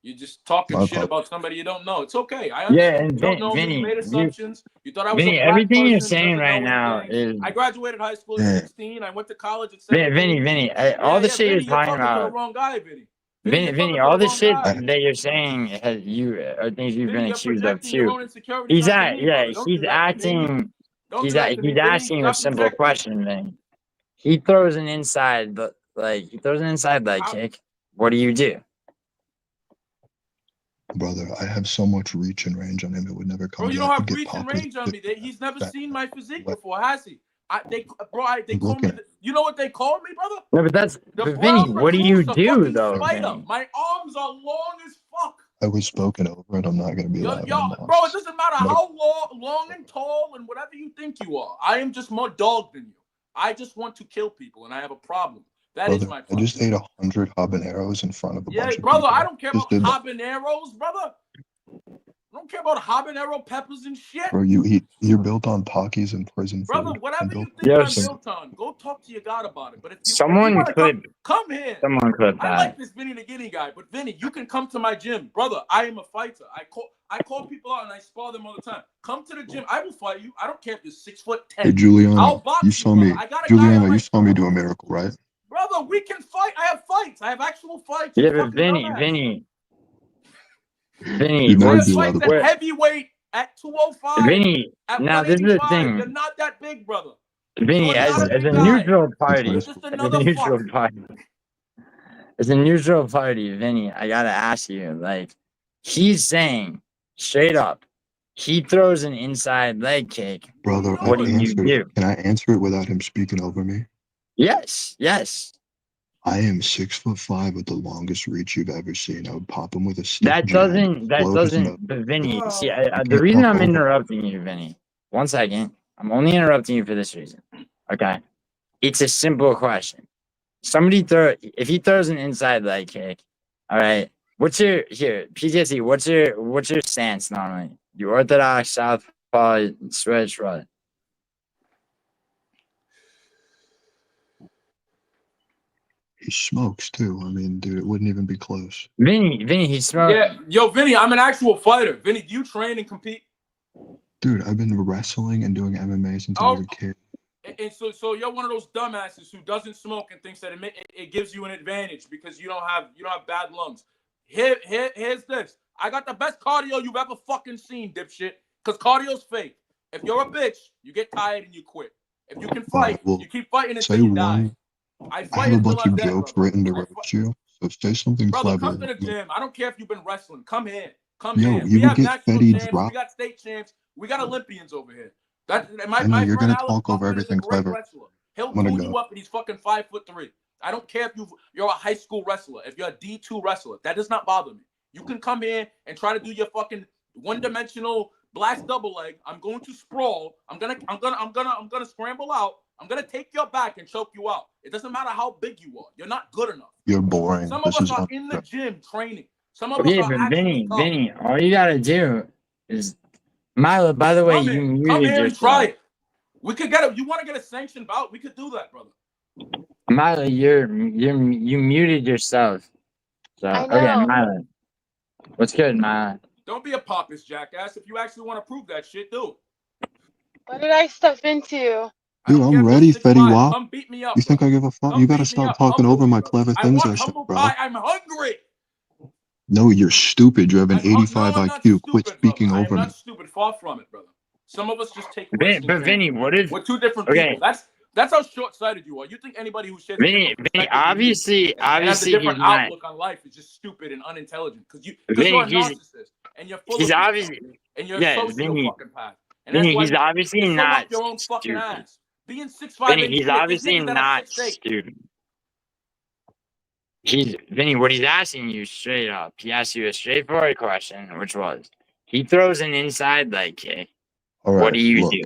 Speaker 11: You're just talking shit about somebody you don't know. It's okay. I understand.
Speaker 1: And
Speaker 11: you don't know
Speaker 1: Vinny,
Speaker 11: me. You made assumptions. You thought I was
Speaker 1: Vinny,
Speaker 11: a black
Speaker 1: everything
Speaker 11: person
Speaker 1: you're saying right
Speaker 11: doesn't know
Speaker 1: now
Speaker 11: anything.
Speaker 1: is.
Speaker 11: I graduated high school at 16. I went to college at 17.
Speaker 1: Vinny, all the shit you're talking about.
Speaker 11: To the wrong guy, Vinny.
Speaker 1: Vinny, all the shit that you're saying are things you've been accused of too. He's asking a simple question, man. He throws an inside leg kick. What do you do?
Speaker 9: Brother, I have so much reach and range on him, it would never come.
Speaker 11: Bro, you don't have reach and range on me. He's never seen my physique before, has he? They call me. You know what they called me, brother?
Speaker 1: No, but Vinny, what do you do though?
Speaker 11: My arms are long as fuck.
Speaker 9: I was spoken over, and I'm not gonna be allowed.
Speaker 11: Bro, it doesn't matter how long and tall and whatever you think you are. I am just more dog than you. I just want to kill people, and I have a problem. That is my problem.
Speaker 9: I just ate 100 habaneros in front of a bunch of
Speaker 11: brother,
Speaker 9: people.
Speaker 11: I don't care about habaneros, brother. I don't care about habanero peppers and shit.
Speaker 9: Bro, you're built on Takis in prison.
Speaker 11: Brother, whatever you think I'm built on, go talk to your God about it. But if you come here.
Speaker 1: Someone clip that.
Speaker 11: I like this Vinny the Guinea guy, but Vinny, you can come to my gym. Brother, I am a fighter. I call people out and I spar them all the time. Come to the gym. I will fight you. I don't care if you're 6'10".
Speaker 9: Hey, Juliana,
Speaker 11: I'll box
Speaker 9: you saw me. Juliana, you saw me do a miracle, right?
Speaker 11: Brother, we can fight. I have fights. I have actual fights.
Speaker 7: Yeah,
Speaker 11: You
Speaker 7: but
Speaker 11: fucking dumbass.
Speaker 7: Vinny,
Speaker 11: I have
Speaker 7: what's
Speaker 11: fights at heavyweight at 205.
Speaker 7: Vinny?
Speaker 11: At
Speaker 7: Now this is the
Speaker 11: 185. You're
Speaker 7: thing,
Speaker 11: not that big, brother.
Speaker 7: Vinny.
Speaker 11: You're
Speaker 7: As
Speaker 11: not a
Speaker 7: a
Speaker 11: big guy.
Speaker 7: neutral party,
Speaker 11: You're
Speaker 7: as
Speaker 11: just
Speaker 7: a
Speaker 11: another
Speaker 7: neutral
Speaker 11: fuck.
Speaker 7: party, as a neutral party, Vinny, I gotta ask you, like, he's saying straight up, he throws an inside leg kick.
Speaker 9: Brother,
Speaker 7: What do you
Speaker 9: answered
Speaker 7: do?
Speaker 9: it. Can I answer it without him speaking over me?
Speaker 7: Yes, yes.
Speaker 9: I am 6'5" with the longest reach you've ever seen. I would pop him with a stiff
Speaker 7: That
Speaker 9: jab.
Speaker 7: doesn't, but Vinny, see, the reason I'm interrupting you, Vinny, 1 second, I'm only interrupting you for this reason. Okay. It's a simple question. If he throws an inside leg kick, all right, PTSD, what's your stance normally? You orthodox, southpaw, switch, what?
Speaker 9: He smokes too. I mean, dude, it wouldn't even be close.
Speaker 7: Vinny, he smokes.
Speaker 11: Yeah, yo, Vinny, I'm an actual fighter. Vinny, do you train and compete?
Speaker 9: Dude, I've been wrestling and doing MMA since I was a kid.
Speaker 11: And so you're one of those dumbasses who doesn't smoke and thinks that it gives you an advantage because you don't have bad lungs. Here's this. I got the best cardio you've ever fucking seen, dipshit. Because cardio's fake. If you're a bitch, you get tired and you quit. If you can fight, you keep fighting until you die. I
Speaker 9: have a bunch of jokes written to roast you, so say something
Speaker 11: Brother,
Speaker 9: clever.
Speaker 11: come to the gym. I don't care if you've been wrestling. Come here.
Speaker 9: Yo,
Speaker 11: We
Speaker 9: you would
Speaker 11: have
Speaker 9: get
Speaker 11: national
Speaker 9: Fetty
Speaker 11: champs.
Speaker 9: dropped.
Speaker 11: We got state champs. We got Olympians over here.
Speaker 9: I know you're
Speaker 11: friend
Speaker 9: gonna
Speaker 11: Alex
Speaker 9: talk over
Speaker 11: Hoffman is a
Speaker 9: everything
Speaker 11: great
Speaker 9: clever.
Speaker 11: wrestler. He'll
Speaker 9: I'm gonna
Speaker 11: pull you
Speaker 9: go.
Speaker 11: up and he's fucking 5'3". I don't care if you're a high school wrestler. If you're a D2 wrestler, that does not bother me. You can come here and try to do your fucking one-dimensional blast double leg. I'm going to sprawl. I'm gonna scramble out. I'm gonna take your back and choke you out. It doesn't matter how big you are. You're not good enough.
Speaker 9: You're boring.
Speaker 11: Some of
Speaker 9: This
Speaker 11: us
Speaker 9: is
Speaker 11: are in the gym training. Some of us
Speaker 7: Okay,
Speaker 11: are
Speaker 7: but
Speaker 11: actually tough.
Speaker 7: Vinny, all you gotta do is, Milo. By the way, you
Speaker 11: Come
Speaker 7: muted
Speaker 11: here and try
Speaker 7: yourself.
Speaker 11: it. We could get it. You want to get a sanctioned bout? We could do that, brother.
Speaker 7: Milo, you muted yourself. So
Speaker 20: I
Speaker 7: okay,
Speaker 20: know.
Speaker 7: Milo, what's good, Milo?
Speaker 11: Don't be a pompous jackass. If you actually want to prove that shit, do it.
Speaker 20: What did I stuff into?
Speaker 9: Dude, I'm ready, Fetty Wap.
Speaker 11: Come beat me up.
Speaker 9: You think I give a fuck? You gotta stop talking over my clever things I said, bro.
Speaker 11: I'm hungry.
Speaker 9: No, you're stupid. You have an 85 IQ. Quit speaking
Speaker 11: I am
Speaker 9: over me.
Speaker 11: not stupid. Far from it, brother. Some of us just take
Speaker 7: But
Speaker 11: risks.
Speaker 7: Vinny, what if
Speaker 11: we're two different
Speaker 7: okay.
Speaker 11: people? That's how short-sighted you are. You think anybody who shares
Speaker 7: Vinny, obviously,
Speaker 11: and has a different
Speaker 7: he's not.
Speaker 11: outlook on life is just stupid and unintelligent because you're
Speaker 7: Vinny,
Speaker 11: a narcissist and you're full
Speaker 7: he's
Speaker 11: of
Speaker 7: obviously,
Speaker 11: and you're
Speaker 7: yeah,
Speaker 11: a sociopath. And
Speaker 7: Vinny,
Speaker 11: that's why
Speaker 7: he's obviously
Speaker 11: you fill
Speaker 7: not
Speaker 11: up your own fucking
Speaker 7: stupid.
Speaker 11: ass. Being 6'5",
Speaker 7: Vinny,
Speaker 11: and
Speaker 7: he's
Speaker 11: shit, there's
Speaker 7: obviously
Speaker 11: niggas that are
Speaker 7: not
Speaker 11: 6'8".
Speaker 7: stupid. Vinny, what he's asking you straight up, he asked you a straightforward question, which was, he throws an inside leg kick.
Speaker 9: All right,
Speaker 7: What do you
Speaker 9: look.
Speaker 7: do?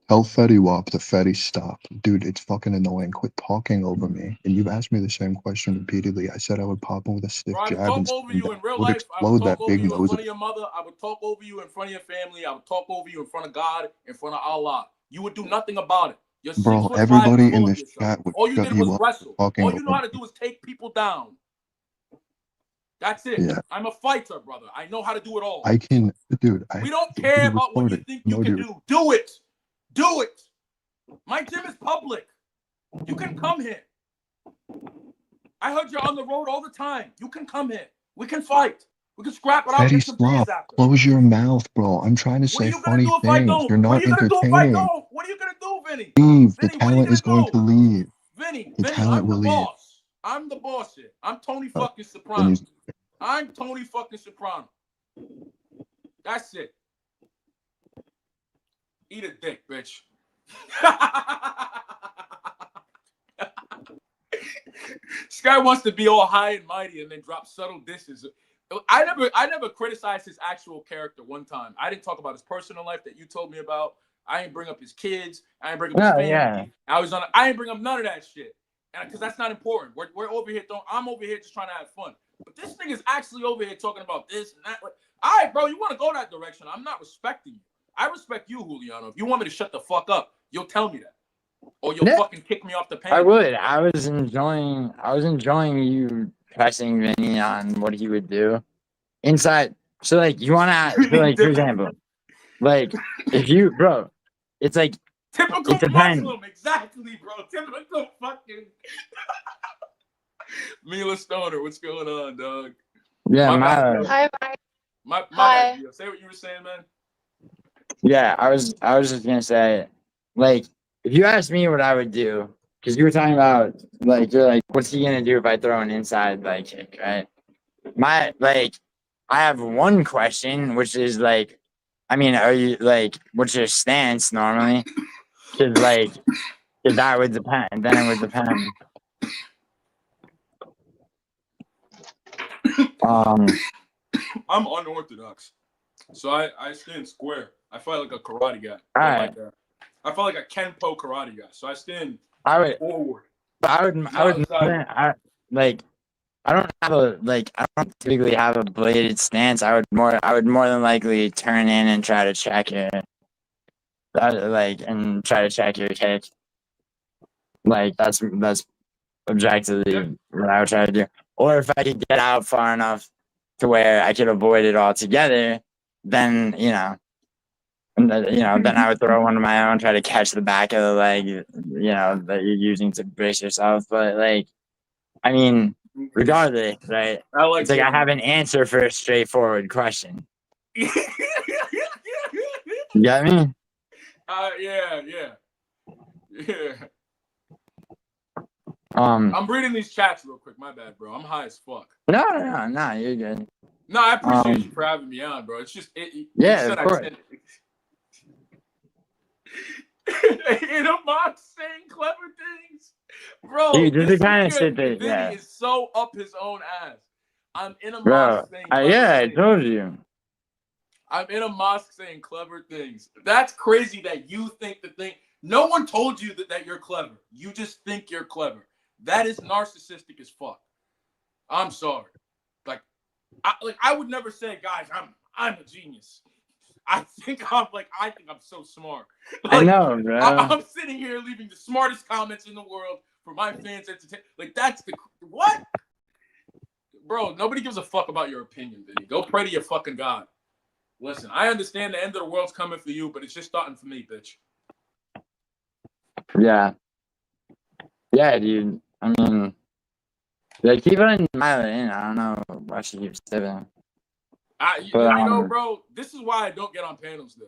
Speaker 9: Tell Fetty Wap to Fetty stop. Dude, it's fucking annoying. Quit talking over me. And you've asked me the same question repeatedly. I said I would pop him with a stiff
Speaker 11: Bro, I would
Speaker 9: jab
Speaker 11: talk
Speaker 9: and
Speaker 11: over you in real
Speaker 9: would
Speaker 11: life. I would
Speaker 9: explode
Speaker 11: talk
Speaker 9: that
Speaker 11: over
Speaker 9: big
Speaker 11: you in
Speaker 9: nose
Speaker 11: front
Speaker 9: of
Speaker 11: of your mother. I would talk over you in front of your family. I would talk over you in front of God, in front of Allah. You would do nothing about it. You're
Speaker 9: Bro,
Speaker 11: 6'5",
Speaker 9: everybody
Speaker 11: full
Speaker 9: in
Speaker 11: of
Speaker 9: this
Speaker 11: yourself.
Speaker 9: chat would
Speaker 11: All you
Speaker 9: shut
Speaker 11: did
Speaker 9: you
Speaker 11: was
Speaker 9: up
Speaker 11: wrestle.
Speaker 9: talking
Speaker 11: All you know
Speaker 9: over
Speaker 11: how to do is take people down. That's it.
Speaker 9: Yeah.
Speaker 11: I'm a fighter, brother. I know how to do it all.
Speaker 9: I can, dude.
Speaker 11: We don't care about what you think you can do. Do it. Do it. My gym is public. You can come here. I heard you're on the road all the time. You can come here. We can fight. We can scrap it out.
Speaker 9: Fetty
Speaker 11: Get some beers
Speaker 9: Slop,
Speaker 11: after.
Speaker 9: close your mouth, bro. I'm trying to
Speaker 11: What are
Speaker 9: say
Speaker 11: you gonna
Speaker 9: funny
Speaker 11: do if I
Speaker 9: things.
Speaker 11: don't?
Speaker 9: You're
Speaker 11: What are
Speaker 9: not
Speaker 11: you gonna do if I
Speaker 9: entertaining.
Speaker 11: don't? What are you gonna do, Vinny?
Speaker 9: Leave. The
Speaker 11: Vinny, when are you
Speaker 9: talent is
Speaker 11: gonna
Speaker 9: going to leave.
Speaker 11: Vinny,
Speaker 9: The
Speaker 11: Vinny,
Speaker 9: talent
Speaker 11: I'm
Speaker 9: will
Speaker 11: the
Speaker 9: leave.
Speaker 11: boss. I'm the boss here. I'm Tony
Speaker 9: Oh,
Speaker 11: fucking
Speaker 9: then
Speaker 11: Soprano.
Speaker 9: he's-
Speaker 11: I'm Tony fucking Soprano. That's it. Eat a dick, bitch. This guy wants to be all high and mighty and then drop subtle disses. I never criticized his actual character one time. I didn't talk about his personal life that you told me about. I didn't bring up his kids. I didn't bring up his family.
Speaker 7: Yeah.
Speaker 11: I didn't bring up none of that shit. Because that's not important. We're over here I'm over here just trying to have fun. But this nigga's actually over here talking about this and that. All right, bro, you want to go that direction. I'm not respecting you. I respect you, Juliano. If you want me to shut the fuck up, you'll tell me that. Or you'll fucking kick me off the panel.
Speaker 7: I would. I was enjoying you pressing Vinny on what he would do inside. So like you want to, so like for example, like if you, bro, it's like
Speaker 11: Typical
Speaker 1: It depends.
Speaker 11: Muslim, exactly, bro. Typical fucking Mila Stoner. What's going on, dog?
Speaker 1: Yeah,
Speaker 11: bad.
Speaker 20: Hi, Mike.
Speaker 11: My
Speaker 20: Hi.
Speaker 11: bad. Yo. Say what you were saying, man.
Speaker 1: yeah. I was just gonna say, like, if you asked me what I would do, because you were talking about, like, you're like, what's he gonna do if I throw an inside leg kick, right? I have one question, which is like, I mean, are you like, what's your stance normally? Because like, that would depend. Then it would depend.
Speaker 11: I'm unorthodox, so I stand square. I fight like a karate guy.
Speaker 1: All right.
Speaker 11: I fight like a Kenpo karate guy, so I stand forward.
Speaker 1: I don't typically have a bladed stance. I would more than likely turn in and try to check it. And try to check your kick. Like that's objectively what I would try to do. Or if I could get out far enough to where I could avoid it altogether, then then I would throw one of my own, try to catch the back of the leg, that you're using to brace yourself. But like, I mean, regardless, right? It's like I have an answer for a straightforward question. You got me?
Speaker 11: Yeah.
Speaker 1: I'm
Speaker 11: reading these chats real quick. My bad, bro. I'm high as fuck.
Speaker 1: No, you're good.
Speaker 11: No, I appreciate you for having me on, bro. It's just
Speaker 1: of course.
Speaker 11: In a mock saying clever things, bro.
Speaker 1: Dude, this is the kind of
Speaker 11: nigga
Speaker 1: shit that
Speaker 11: Vinny is so up his own ass. I'm in a
Speaker 1: bro.
Speaker 11: mosque saying clever
Speaker 1: I
Speaker 11: things.
Speaker 1: told you.
Speaker 11: I'm in a mosque saying clever things. That's crazy that you think the thing. No one told you that you're clever. You just think you're clever. That is narcissistic as fuck. I'm sorry. I would never say, guys, I'm a genius. I think I'm so smart.
Speaker 1: I know, bro.
Speaker 11: I'm sitting here leaving the smartest comments in the world for my fans to entertain. Like, that's the what? Bro, nobody gives a fuck about your opinion, Vinny. Go pray to your fucking God. Listen, I understand the end of the world's coming for you, but it's just starting for me, bitch.
Speaker 1: Yeah, dude. I mean, like, keep it in my lane. I don't know why she keeps tipping.
Speaker 11: Bro, this is why I don't get on panels, though.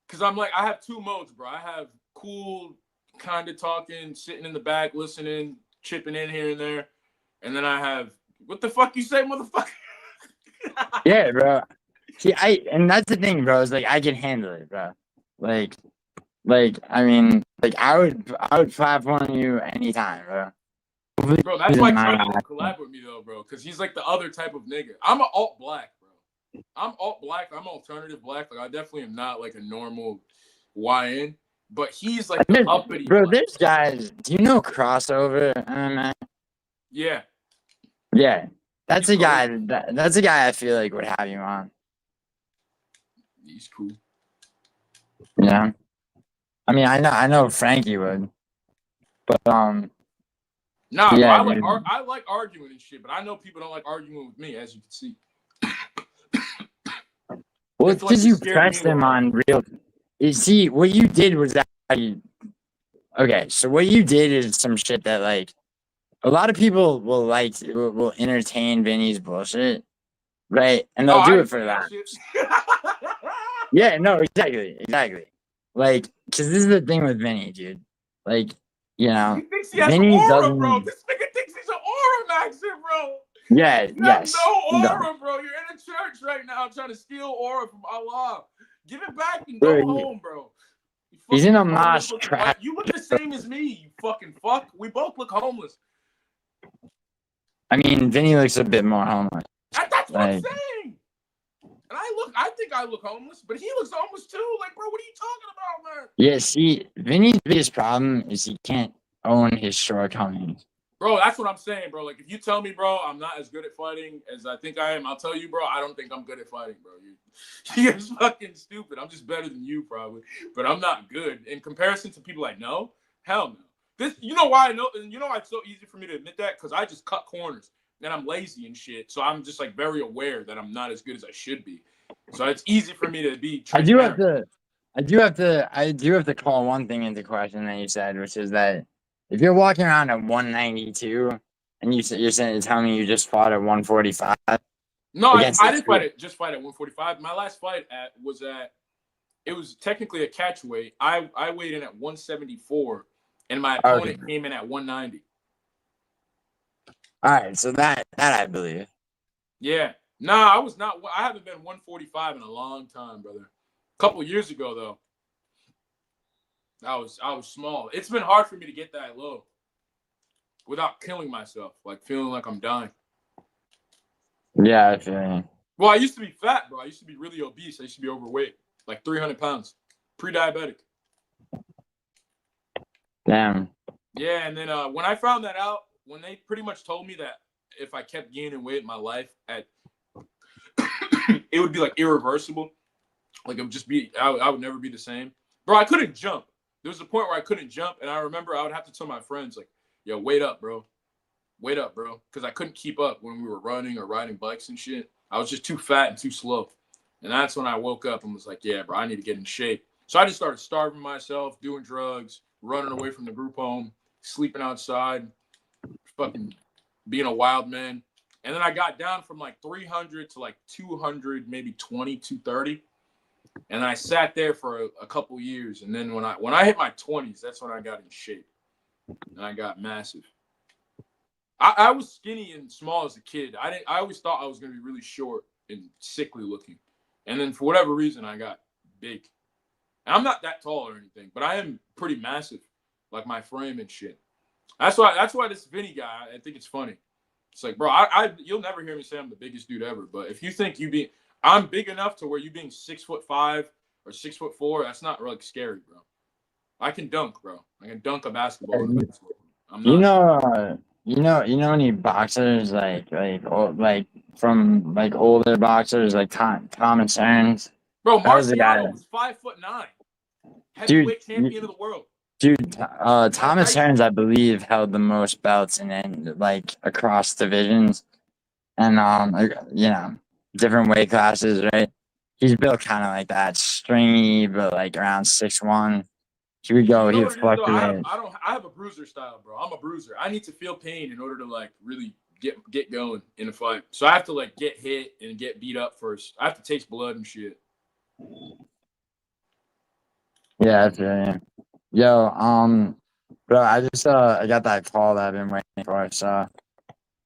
Speaker 11: Because I'm like, I have two modes, bro. I have cool, kind of talking, sitting in the back, listening, chipping in here and there. And then I have, what the fuck you say, motherfucker?
Speaker 1: Yeah, bro. See, and that's the thing, bro. Is like, I can handle it, bro. Like, I mean, like, I would platform you anytime, bro.
Speaker 11: Bro, that's why Trump won't collab with me, though, bro. Because he's like the other type of nigga. I'm an alt-black, bro. I'm alt-black. I'm alternative black. Like, I definitely am not like a normal YN. But he's like the uppity
Speaker 1: bro,
Speaker 11: black.
Speaker 1: there's guys. Do you know Crossover MMA?
Speaker 11: Yeah.
Speaker 1: Yeah. That's a guy. That's a guy I feel like would have you on.
Speaker 11: He's cool.
Speaker 1: Yeah. I mean, I know Frankie would, but
Speaker 11: Nah,
Speaker 1: yeah,
Speaker 11: bro, I like arguing and shit, but I know people don't like arguing with me, as you can see.
Speaker 1: Well, it's because you pressed him on real. You see, what you did was actually okay. So what you did is some shit that like a lot of people will entertain Vinny's bullshit, right? And they'll do it for that. Yeah, no, exactly. Like, because this is the thing with Vinny, dude. Like,
Speaker 11: He thinks he has
Speaker 1: Vinny
Speaker 11: aura,
Speaker 1: doesn't.
Speaker 11: bro. This nigga thinks he's an aura maxer, bro.
Speaker 1: Yeah,
Speaker 11: You
Speaker 1: yes.
Speaker 11: have no aura, bro. You're in a church right now trying to steal aura from Allah. Give it back and go home, bro.
Speaker 1: He's in a mosque trap.
Speaker 11: You look the same as me, you fucking fuck. We both look homeless.
Speaker 1: I mean, Vinny looks a bit more homeless.
Speaker 11: That's what I'm saying. And I think I look homeless, but he looks homeless too. Like, bro, what are you talking about, man?
Speaker 1: Yeah, see, Vinny's biggest problem is he can't own his shortcomings.
Speaker 11: Bro, that's what I'm saying, bro. Like, if you tell me, bro, I'm not as good at fighting as I think I am, I'll tell you, bro, I don't think I'm good at fighting, bro. You're fucking stupid. I'm just better than you, probably. But I'm not good. In comparison to people I know, hell no. You know why I know? You know why it's so easy for me to admit that? Because I just cut corners. And I'm lazy and shit. So I'm just, like, very aware that I'm not as good as I should be. So it's easy for me to be
Speaker 1: I do have
Speaker 7: I do have to call one thing into question that you said, which is that if you're walking around at 192 and you're telling me you just fought at 145.
Speaker 11: No, I didn't just fight at 145. My last fight it was technically a catch weight. I weighed in at 174, and my opponent came in at 190.
Speaker 7: All right, so that I believe.
Speaker 11: Yeah. Nah, I was not. I haven't been 145 in a long time, brother. A couple years ago, though, I was small. It's been hard for me to get that low without killing myself, like feeling like I'm dying.
Speaker 7: Yeah, I feel you.
Speaker 11: Well, I used to be fat, bro. I used to be really obese. I used to be overweight, like 300 pounds, pre-diabetic.
Speaker 7: Damn.
Speaker 11: Yeah, and then when I found that out, when they pretty much told me that if I kept gaining weight in my life, it would be like irreversible. Like it would just be, I would never be the same. Bro, I couldn't jump. There was a point where I couldn't jump, and I remember I would have to tell my friends, like, yo, wait up, bro. Wait up, bro. Because I couldn't keep up when we were running or riding bikes and shit. I was just too fat and too slow. And that's when I woke up and was like, yeah, bro, I need to get in shape. So I just started starving myself, doing drugs, running away from the group home, sleeping outside, fucking being a wild man. And then I got down from like 300 to like 200, maybe 230. And I sat there for a couple years. And then when I hit my 20s, that's when I got in shape. And I got massive. I was skinny and small as a kid. I always thought I was going to be really short and sickly looking. And then for whatever reason, I got big. And I'm not that tall or anything, but I am pretty massive, like my frame and shit. That's why this Vinny guy, I think it's funny. It's like, bro, you'll never hear me say I'm the biggest dude ever. But if you think I'm big enough to where you being 6'5" or 6'4", that's not really scary, bro. I can dunk, bro. I can dunk a basketball.
Speaker 7: You know any boxers like from like older boxers like Thomas Hearns?
Speaker 11: Bro, Marciano was 5'9". Heavyweight champion of the world.
Speaker 7: Dude, Thomas Hearns, I believe, held the most belts in like across divisions, and different weight classes, right? He's built kind of like that, stringy, but like around 6'1". He would go. He would fluctuate.
Speaker 11: I have a bruiser style, bro. I'm a bruiser. I need to feel pain in order to like really get going in a fight. So I have to like get hit and get beat up first. I have to taste blood and shit.
Speaker 7: Yeah, that's right. Yo, bro, I got that call that I've been waiting for, so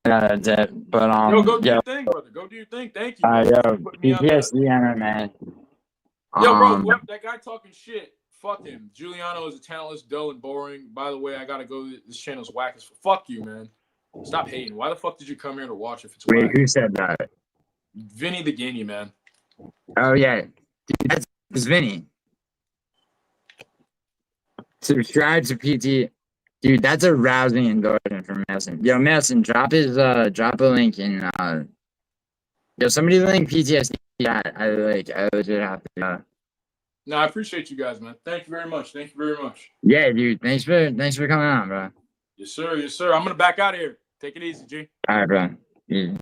Speaker 7: I gotta dip. But
Speaker 11: go do your thing, brother. Go do your thing. Thank you.
Speaker 7: Yo, PTSD MMA.
Speaker 11: Yo, bro, that guy talking shit. Fuck him. Giuliano is a talentless, dull, and boring. By the way, I gotta go. This channel's whack as fuck you, man. Stop hating. Why the fuck did you come here to watch if it's whack?
Speaker 7: Wait, who said that?
Speaker 11: Vinny the Guinea, man.
Speaker 7: Oh yeah, dude, that's Vinny. Subscribe to PT. Dude, that's a rousing endorsement from Mason. Yo, Mason, drop a link in yo, somebody link PTSD. I legit have to
Speaker 11: No, I appreciate you guys, man. Thank you very much. Thank you very much.
Speaker 7: Yeah, dude. Thanks for coming on, bro.
Speaker 11: Yes, sir. Yes, sir. I'm gonna back out of here. Take it easy, G.
Speaker 7: All right, bro. Yeah.